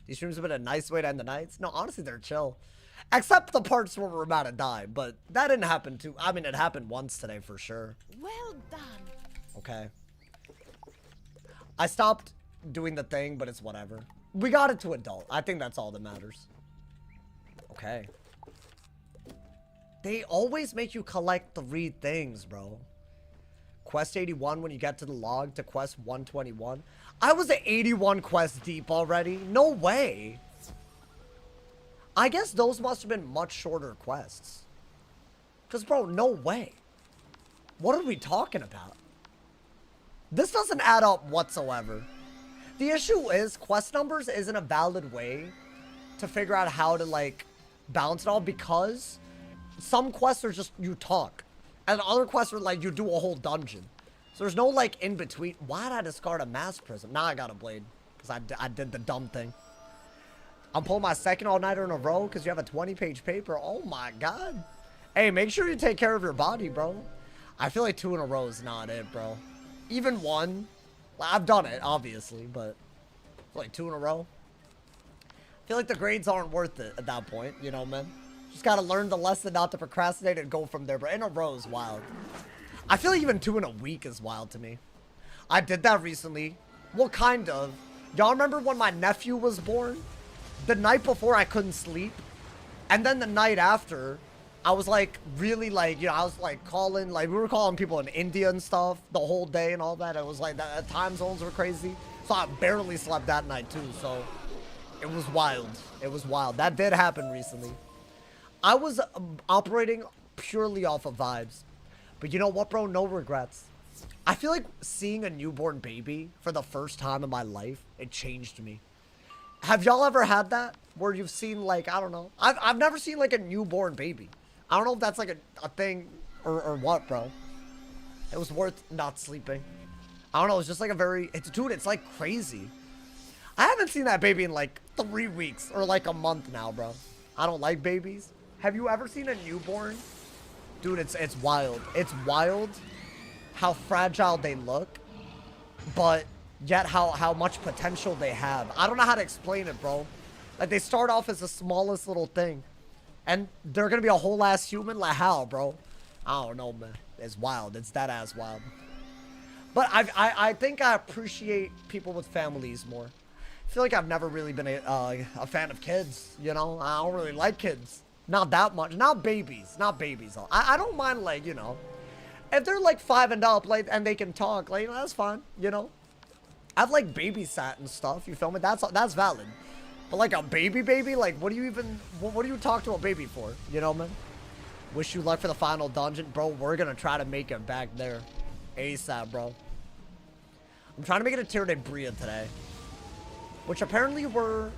These streams have been a nice way to end the nights. No, honestly, they're chill. Except the parts where we're about to die, but that didn't happen too. I mean, it happened once today for sure. Well done. Okay. I stopped doing the thing, but it's whatever. We got it to adult. I think that's all that matters. Okay. They always make you collect 3 things, bro. Quest 81 when you get to the log to quest 121. I was at 81 quests deep already. No way. I guess those must have been much shorter quests. Because, bro, no way. What are we talking about? This doesn't add up whatsoever. The issue is quest numbers isn't a valid way to figure out how to, like, balance it all, because some quests are just you talk. And other quests are like you do a whole dungeon. So there's no, like, in between. Why did I discard a mass prism? Now I got a blade. Because I did the dumb thing. I'm pulling my second all-nighter in a row because you have a 20-page paper. Oh, my God. Hey, make sure you take care of your body, bro. I feel like 2 in a row is not it, bro. Even 1. Well, I've done it, obviously, but like 2 in a row. I feel like the grades aren't worth it at that point, you know, man. Just gotta learn the lesson not to procrastinate and go from there. But in a row is wild. I feel like even 2 in a week is wild to me. I did that recently. Well, kind of. Y'all remember when my nephew was born? The night before I couldn't sleep. And then the night after, I was like, really like, you know, I was like calling, like we were calling people in India and stuff the whole day and all that. It was like, the time zones were crazy. So I barely slept that night too. So it was wild. It was wild. That did happen recently. I was operating purely off of vibes. But you know what, bro? No regrets. I feel like seeing a newborn baby for the first time in my life, it changed me. Have y'all ever had that? Where you've seen, like, I don't know. I've never seen, like, a newborn baby. I don't know if that's, like, a thing or what, bro. It was worth not sleeping. I don't know. It's just, like, a very... Dude, it's, like, crazy. I haven't seen that baby in, like, 3 weeks or, like, a month now, bro. I don't like babies. Have you ever seen a newborn? Dude, it's wild. It's wild how fragile they look, but yet how much potential they have. I don't know how to explain it, bro. Like, they start off as the smallest little thing, and they're gonna be a whole ass human. Like, how, bro? I don't know, man. It's wild. It's that ass wild. But I think I appreciate people with families more. I feel like I've never really been a fan of kids, you know? I don't really like kids. Not that much. Not babies. Not babies. I don't mind, like, you know, if they're like 5 and up, like, and they can talk, like, that's fine, you know. I've like babysat and stuff, you feel me? That's valid. But like a baby, like, what do you talk to a baby for? You know, man? Wish you luck for the final dungeon, bro. We're gonna try to make it back there ASAP, bro. I'm trying to make it a tier de Bria today, which apparently we're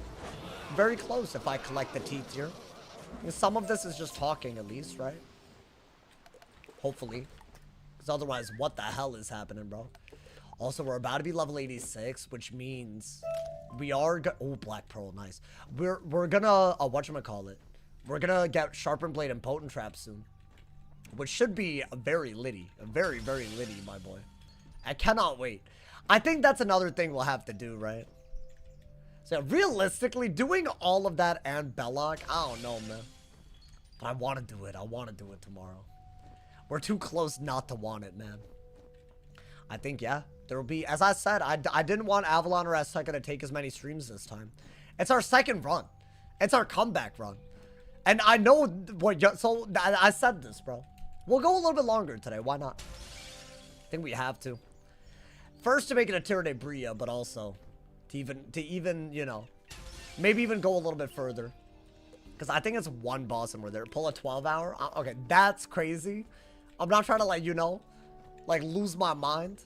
very close if I collect the T tier. Some of this is just talking, at least, right? Hopefully. Because otherwise, what the hell is happening, bro? Also, we're about to be level 86, which means we are... Oh, Black Pearl, nice. We're gonna... whatchamacallit? We're gonna get Sharpened Blade and Potent Trap soon. Which should be a very litty. A very, very litty, my boy. I cannot wait. I think that's another thing we'll have to do, right? So, realistically, doing all of that and Belloc, I don't know, man. But I want to do it. I want to do it tomorrow. We're too close not to want it, man. I think, yeah. There will be, as I said, I didn't want Avalon or AZTECA to take as many streams this time. It's our second run. It's our comeback run. And I know what, so I said this, bro. We'll go a little bit longer today. Why not? I think we have to. First to make it a tier de Bria, but also to even, you know, maybe even go a little bit further. Because I think it's one boss and we're there. Pull a 12-hour. Okay, that's crazy. I'm not trying to, like, you know, like, lose my mind.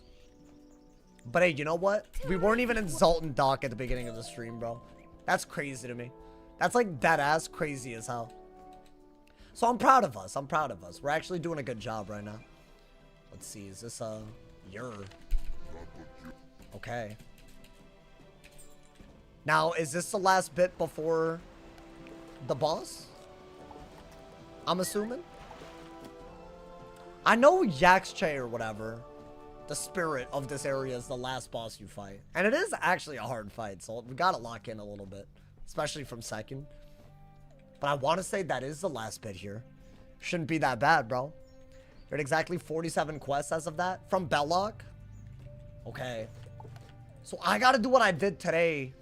But hey, you know what? We weren't even in Zoltan Dock at the beginning of the stream, bro. That's crazy to me. That's like that ass crazy as hell. So I'm proud of us. I'm proud of us. We're actually doing a good job right now. Let's see. Is this okay. Now, is this the last bit before the boss? I'm assuming. I know Yaxche or whatever, the spirit of this area, is the last boss you fight. And it is actually a hard fight, so we gotta lock in a little bit. Especially from second. But I want to say that is the last bit here. Shouldn't be that bad, bro. You're at exactly 47 quests as of that. From Belloc. Okay. So I gotta do what I did today,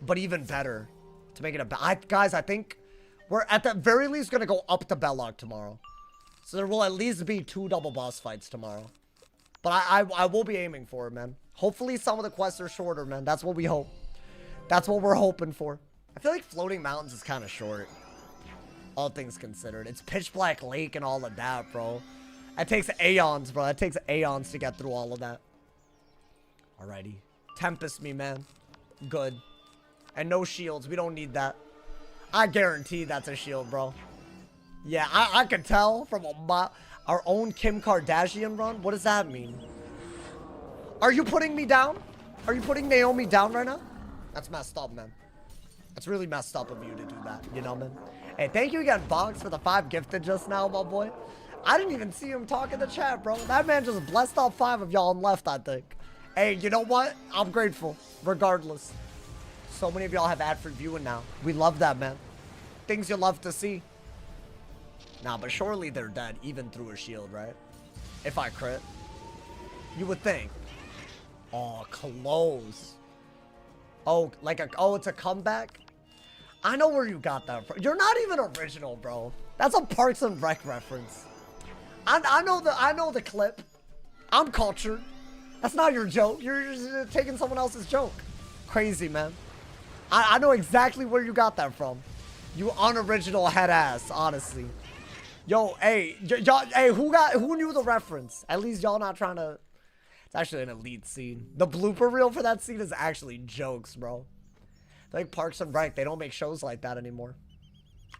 but even better. To make it a... guys, I think we're at the very least gonna go up to Belloc tomorrow. So there will at least be 2 double boss fights tomorrow. But I will be aiming for it, man. Hopefully some of the quests are shorter, man. That's what we hope. That's what we're hoping for. I feel like Floating Mountains is kind of short. All things considered. It's Pitch Black Lake and all of that, bro. It takes aeons, bro. It takes aeons to get through all of that. Alrighty. Tempest me, man. Good. And no shields. We don't need that. I guarantee that's a shield, bro. Yeah, I could tell from our own Kim Kardashian run. What does that mean? Are you putting me down? Are you putting Naomi down right now? That's messed up, man. That's really messed up of you to do that, you know, man? Hey, thank you again, Box, for the 5 gifted just now, my boy. I didn't even see him talk in the chat, bro. That man just blessed all 5 of y'all and left, I think. Hey, you know what? I'm grateful, regardless. So many of y'all have ad-free viewing now. We love that, man. Things you love to see. Nah, but surely they're dead even through a shield, right? If I crit. You would think. Oh, close. Oh, it's a comeback? I know where you got that from. You're not even original, bro. That's a Parks and Rec reference. I know the clip. I'm cultured. That's not your joke. You're just taking someone else's joke. Crazy, man. I know exactly where you got that from. You unoriginal head ass, honestly. Yo, hey, y'all, hey, who knew the reference? At least y'all not trying to. It's actually an elite scene. The blooper reel for that scene is actually jokes, bro. I feel like Parks and Rec, they don't make shows like that anymore.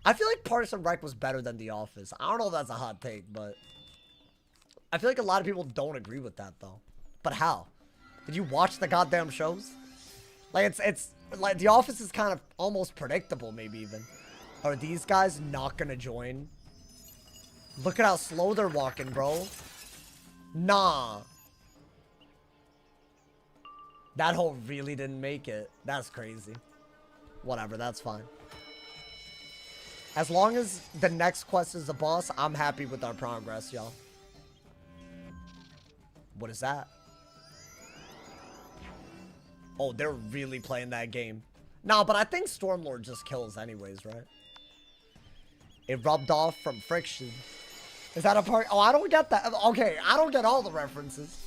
I feel like Parks and Rec was better than The Office. I don't know if that's a hot take, but I feel like a lot of people don't agree with that though. But how? Did you watch the goddamn shows? Like it's like The Office is kind of almost predictable, maybe even. Are these guys not gonna join? Look at how slow they're walking, bro. Nah. That hole really didn't make it. That's crazy. Whatever, that's fine. As long as the next quest is the boss, I'm happy with our progress, y'all. What is that? Oh, they're really playing that game. No, but I think Stormlord just kills anyways, right? It rubbed off from friction. Is that a part? Oh, I don't get that. Okay, I don't get all the references.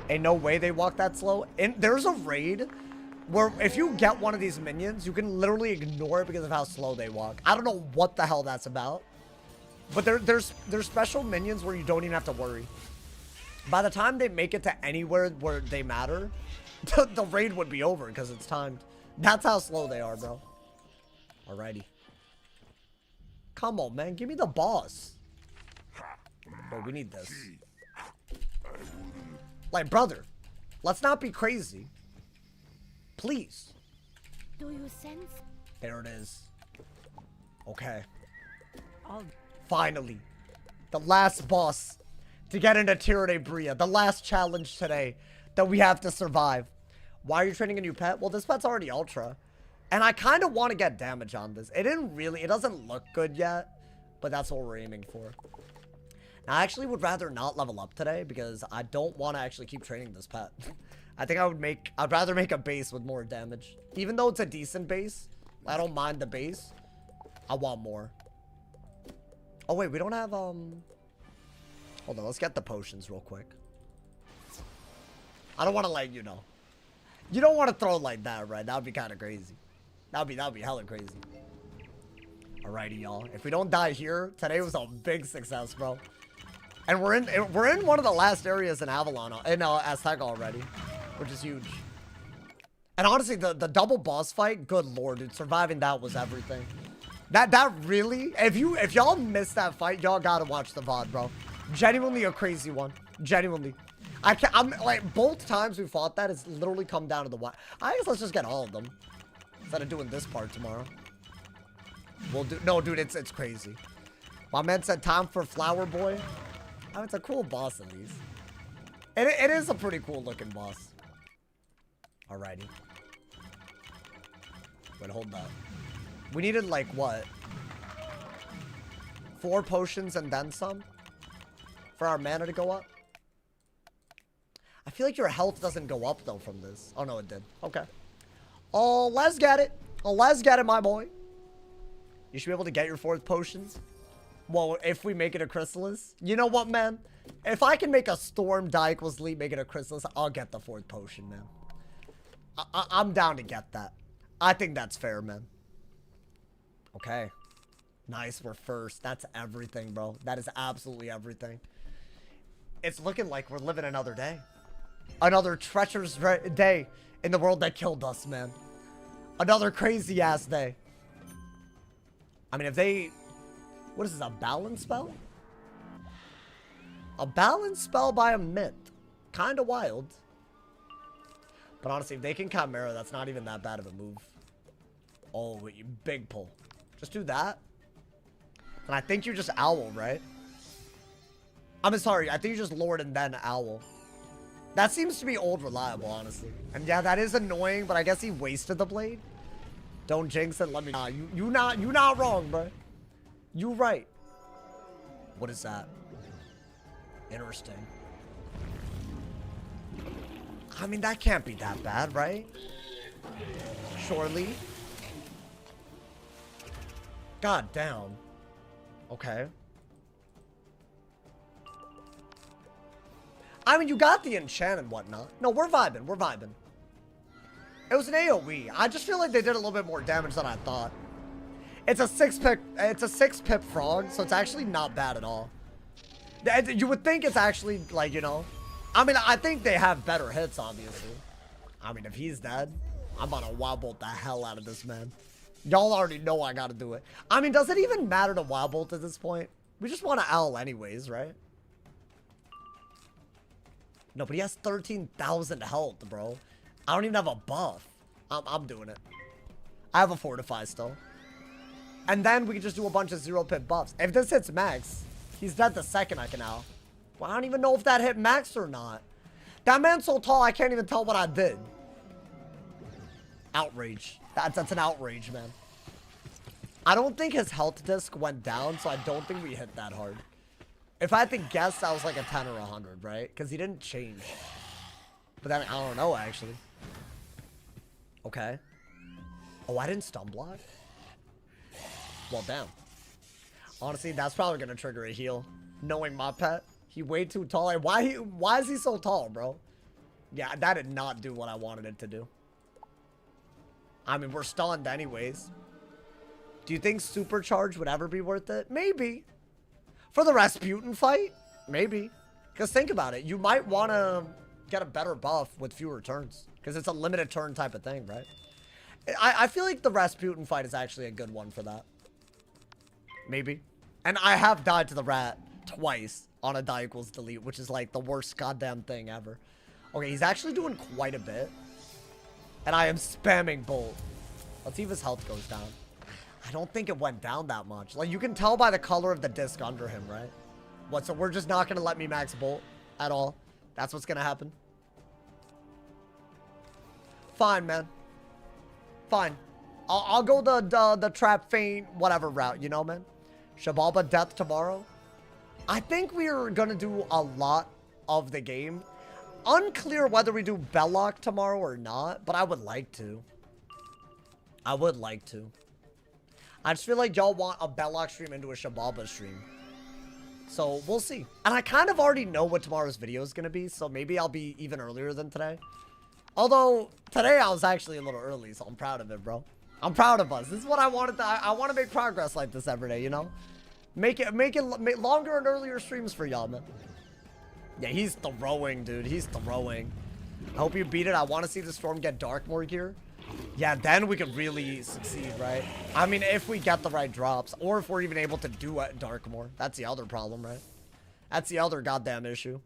Ain't no way they walk that slow. And there's a raid where if you get one of these minions, you can literally ignore it because of how slow they walk. I don't know what the hell that's about. But there's special minions where you don't even have to worry. By the time they make it to anywhere where they matter, the raid would be over because it's timed. That's how slow they are, bro. Alrighty. Come on, man. Give me the boss. Bro, we need this. Like, brother, let's not be crazy. Please. Do you sense? There it is. Okay. Finally. The last boss to get into THEYRE Bria. The last challenge today that we have to survive. Why are you training a new pet? Well, this pet's already ultra. And I kind of want to get damage on this. It doesn't look good yet. But that's what we're aiming for. Now, I actually would rather not level up today because I don't want to actually keep training this pet. I think I'd rather make a base with more damage. Even though it's a decent base, I don't mind the base. I want more. Oh, wait, we don't have, hold on, let's get the potions real quick. I don't want to let you know. You don't want to throw like that, right? That would be kind of crazy. That would be hella crazy. Alrighty, y'all. If we don't die here, today was a big success, bro. And we're in one of the last areas in Avalon, in AZTECA already, which is huge. And honestly, the double boss fight, good lord, dude, surviving that was everything. That really, if y'all missed that fight, y'all gotta watch the VOD, bro. Genuinely a crazy one. Genuinely. I'm like, both times we fought that, it's literally come down to the wire. I guess let's just get all of them instead of doing this part tomorrow. We'll do, no, dude, it's crazy. My man said time for Flower Boy. Oh, it's a cool boss at least. It is a pretty cool looking boss. Alrighty. Wait, hold that. We needed like what? 4 potions and then some? For our mana to go up? I feel like your health doesn't go up though from this. Oh no, it did. Okay. Oh, let's get it. Oh, let's get it, my boy. You should be able to get your 4th potions. Well, if we make it a Chrysalis. You know what, man? If I can make a Storm die equals Leap, make it a Chrysalis, I'll get the 4th potion, man. I'm down to get that. I think that's fair, man. Okay. Nice, we're first. That's everything, bro. That is absolutely everything. It's looking like we're living another day. Another treacherous day in the world that killed us, man. Another crazy-ass day. I mean, if they... What is this, a balance spell? A balance spell by a myth. Kind of wild. But honestly, if they can Chimera, that's not even that bad of a move. Oh, wait, big pull. Just do that. And I think you just Owl, right? I'm sorry, I think you just Lord and then Owl. That seems to be old reliable, honestly. And yeah, that is annoying, but I guess he wasted the blade. Don't jinx it, let me... Nah, you not wrong, bro. You right. What is that? Interesting. I mean, that can't be that bad, right? Surely. God damn. Okay. I mean, you got the enchant and whatnot. No, we're vibing. We're vibing. It was an AoE. I just feel like they did a little bit more damage than I thought. It's a 6-pip. It's a 6-pip frog, so it's actually not bad at all. You would think it's actually like, you know. I mean, I think they have better hits, obviously. I mean, if he's dead, I'm about to wild bolt the hell out of this man. Y'all already know I gotta do it. I mean, does it even matter to wild bolt at this point? We just want to L anyways, right? No, but he has 13,000 health, bro. I don't even have a buff. I'm doing it. I have a fortify still. And then we can just do a bunch of 0-pip buffs. If this hits max, he's dead the second I can L. Well, I don't even know if that hit max or not. That man's so tall, I can't even tell what I did. Outrage. That's an outrage, man. I don't think his health disc went down, so I don't think we hit that hard. If I had to guess, that was like a 10 or 100, right? Because he didn't change. But then, I don't know, actually. Okay. Oh, I didn't stun block? Well, damn. Honestly, that's probably going to trigger a heal. Knowing my pet. He way too tall. Like, why is he so tall, bro? Yeah, that did not do what I wanted it to do. I mean, we're stunned anyways. Do you think Supercharge would ever be worth it? Maybe. For the Rasputin fight? Maybe. Because think about it. You might want to get a better buff with fewer turns. Because it's a limited turn type of thing, right? I feel like the Rasputin fight is actually a good one for that. Maybe. And I have died to the rat twice on a die equals delete, which is like the worst goddamn thing ever. Okay, he's actually doing quite a bit. And I am spamming bolt. Let's see if his health goes down. I don't think it went down that much. Like, you can tell by the color of the disc under him, right? What, so we're just not going to let me max bolt at all? That's what's going to happen? Fine, man. Fine. I'll go the trap feint, whatever route, you know, man? Shabalba death tomorrow. I think we're going to do a lot of the game. Unclear whether we do Belloc tomorrow or not, but I would like to. I would like to. I just feel like y'all want a Belloc stream into a Shabalba stream. So, we'll see. And I kind of already know what tomorrow's video is going to be, so maybe I'll be even earlier than today. Although, today I was actually a little early, so I'm proud of it, bro. I'm proud of us. This is what I wanted to... I want to make progress like this every day, you know? Make longer and earlier streams for y'all, man. Yeah, he's throwing, dude. He's throwing. I hope you beat it. I want to see the Storm get Darkmoor gear. Yeah, then we could really succeed, right? I mean, if we get the right drops, or if we're even able to do it Darkmoor. That's the other problem, right? That's the other goddamn issue.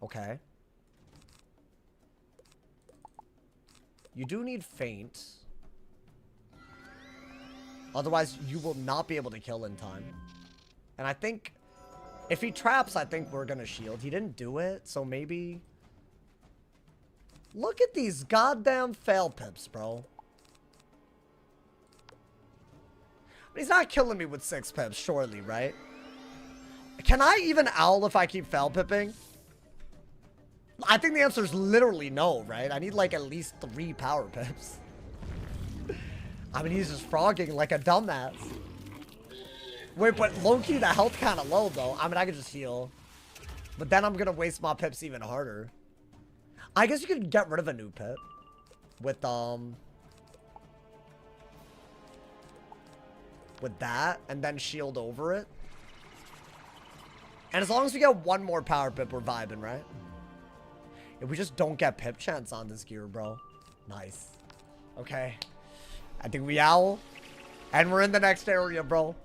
Okay. You do need feint. Otherwise, you will not be able to kill in time. And I think, if he traps, I think we're going to shield. He didn't do it, so maybe... Look at these goddamn fail pips, bro. He's not killing me with 6 pips, surely, right? Can I even owl if I keep fail pipping? I think the answer is literally no, right? I need like at least 3 power pips. I mean, he's just frogging like a dumbass. Wait, but low-key, the health kind of low, though. I mean, I could just heal. But then I'm going to waste my pips even harder. I guess you could get rid of a new pip. With that, and then shield over it. And as long as we get 1 more power pip, we're vibing, right? If we just don't get pip chance on this gear, bro. Nice. Okay. I think we owl. And we're in the next area, bro.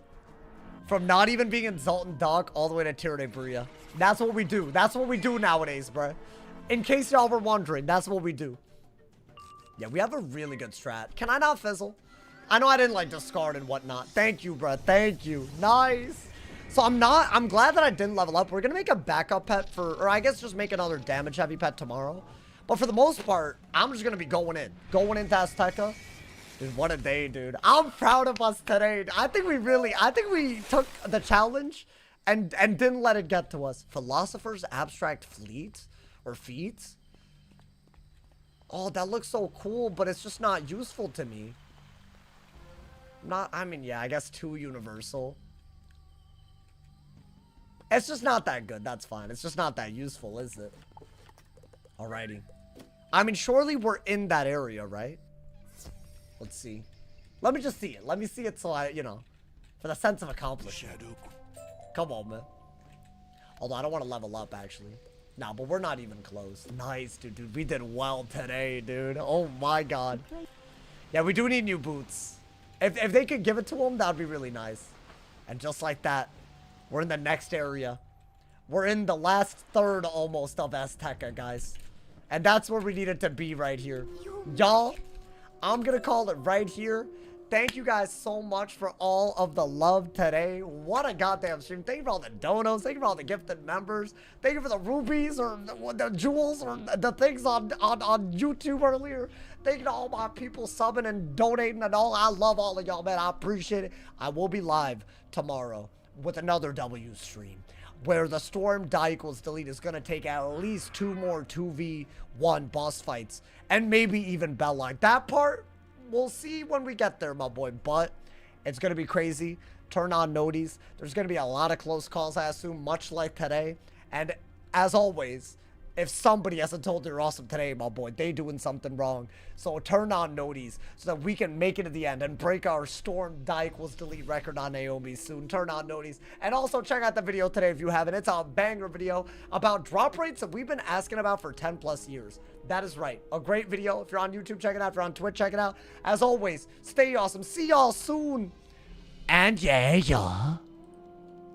From not even being in Zoltan Dock all the way to Tirde Bria. That's what we do. That's what we do nowadays, bro. In case y'all were wondering, that's what we do. Yeah, we have a really good strat. Can I not fizzle? I know I didn't like discard and whatnot. Thank you, bro. Thank you. Nice. So I'm glad that I didn't level up. We're going to make a backup pet for, or I guess just make another damage heavy pet tomorrow. But for the most part, I'm just going to be going into AZTECA. Dude, what a day, dude. I'm proud of us today. I think we took the challenge and didn't let it get to us. Philosopher's abstract fleet or feats. Oh, that looks so cool, but it's just not useful to me. I mean, yeah, I guess too universal. It's just not that good. That's fine. It's just not that useful, is it? Alrighty. I mean, surely we're in that area, right? Let's see. Let me just see it. Let me see it so I, you know, for the sense of accomplishment. Come on, man. Although I don't want to level up, actually. Nah, but we're not even close. Nice, dude. We did well today, dude. Oh, my God. Yeah, we do need new boots. If they could give it to him, that would be really nice. And just like that, we're in the next area. We're in the last third, almost, of AZTECA, guys. And that's where we needed to be right here. Y'all, I'm going to call it right here. Thank you guys so much for all of the love today. What a goddamn stream. Thank you for all the donos. Thank you for all the gifted members. Thank you for the rubies or the jewels or the things on YouTube earlier. Thank you to all my people subbing and donating and all. I love all of y'all, man. I appreciate it. I will be live tomorrow with another W stream where the Storm Die equals Delete is going to take at least 2 more 2v1 boss fights and maybe even Belline. That part, we'll see when we get there, my boy, but it's going to be crazy. Turn on noties. There's going to be a lot of close calls, I assume, much like today. And as always, if somebody hasn't told you're awesome today, my boy, they doing something wrong. So turn on noties so that we can make it to the end and break our Storm Die equals Delete record on Naomi soon. Turn on noties. And also check out the video today if you haven't. It's a banger video about drop rates that we've been asking about for 10 plus years. That is right. A great video. If you're on YouTube, check it out. If you're on Twitch, check it out. As always, stay awesome. See y'all soon. And yeah.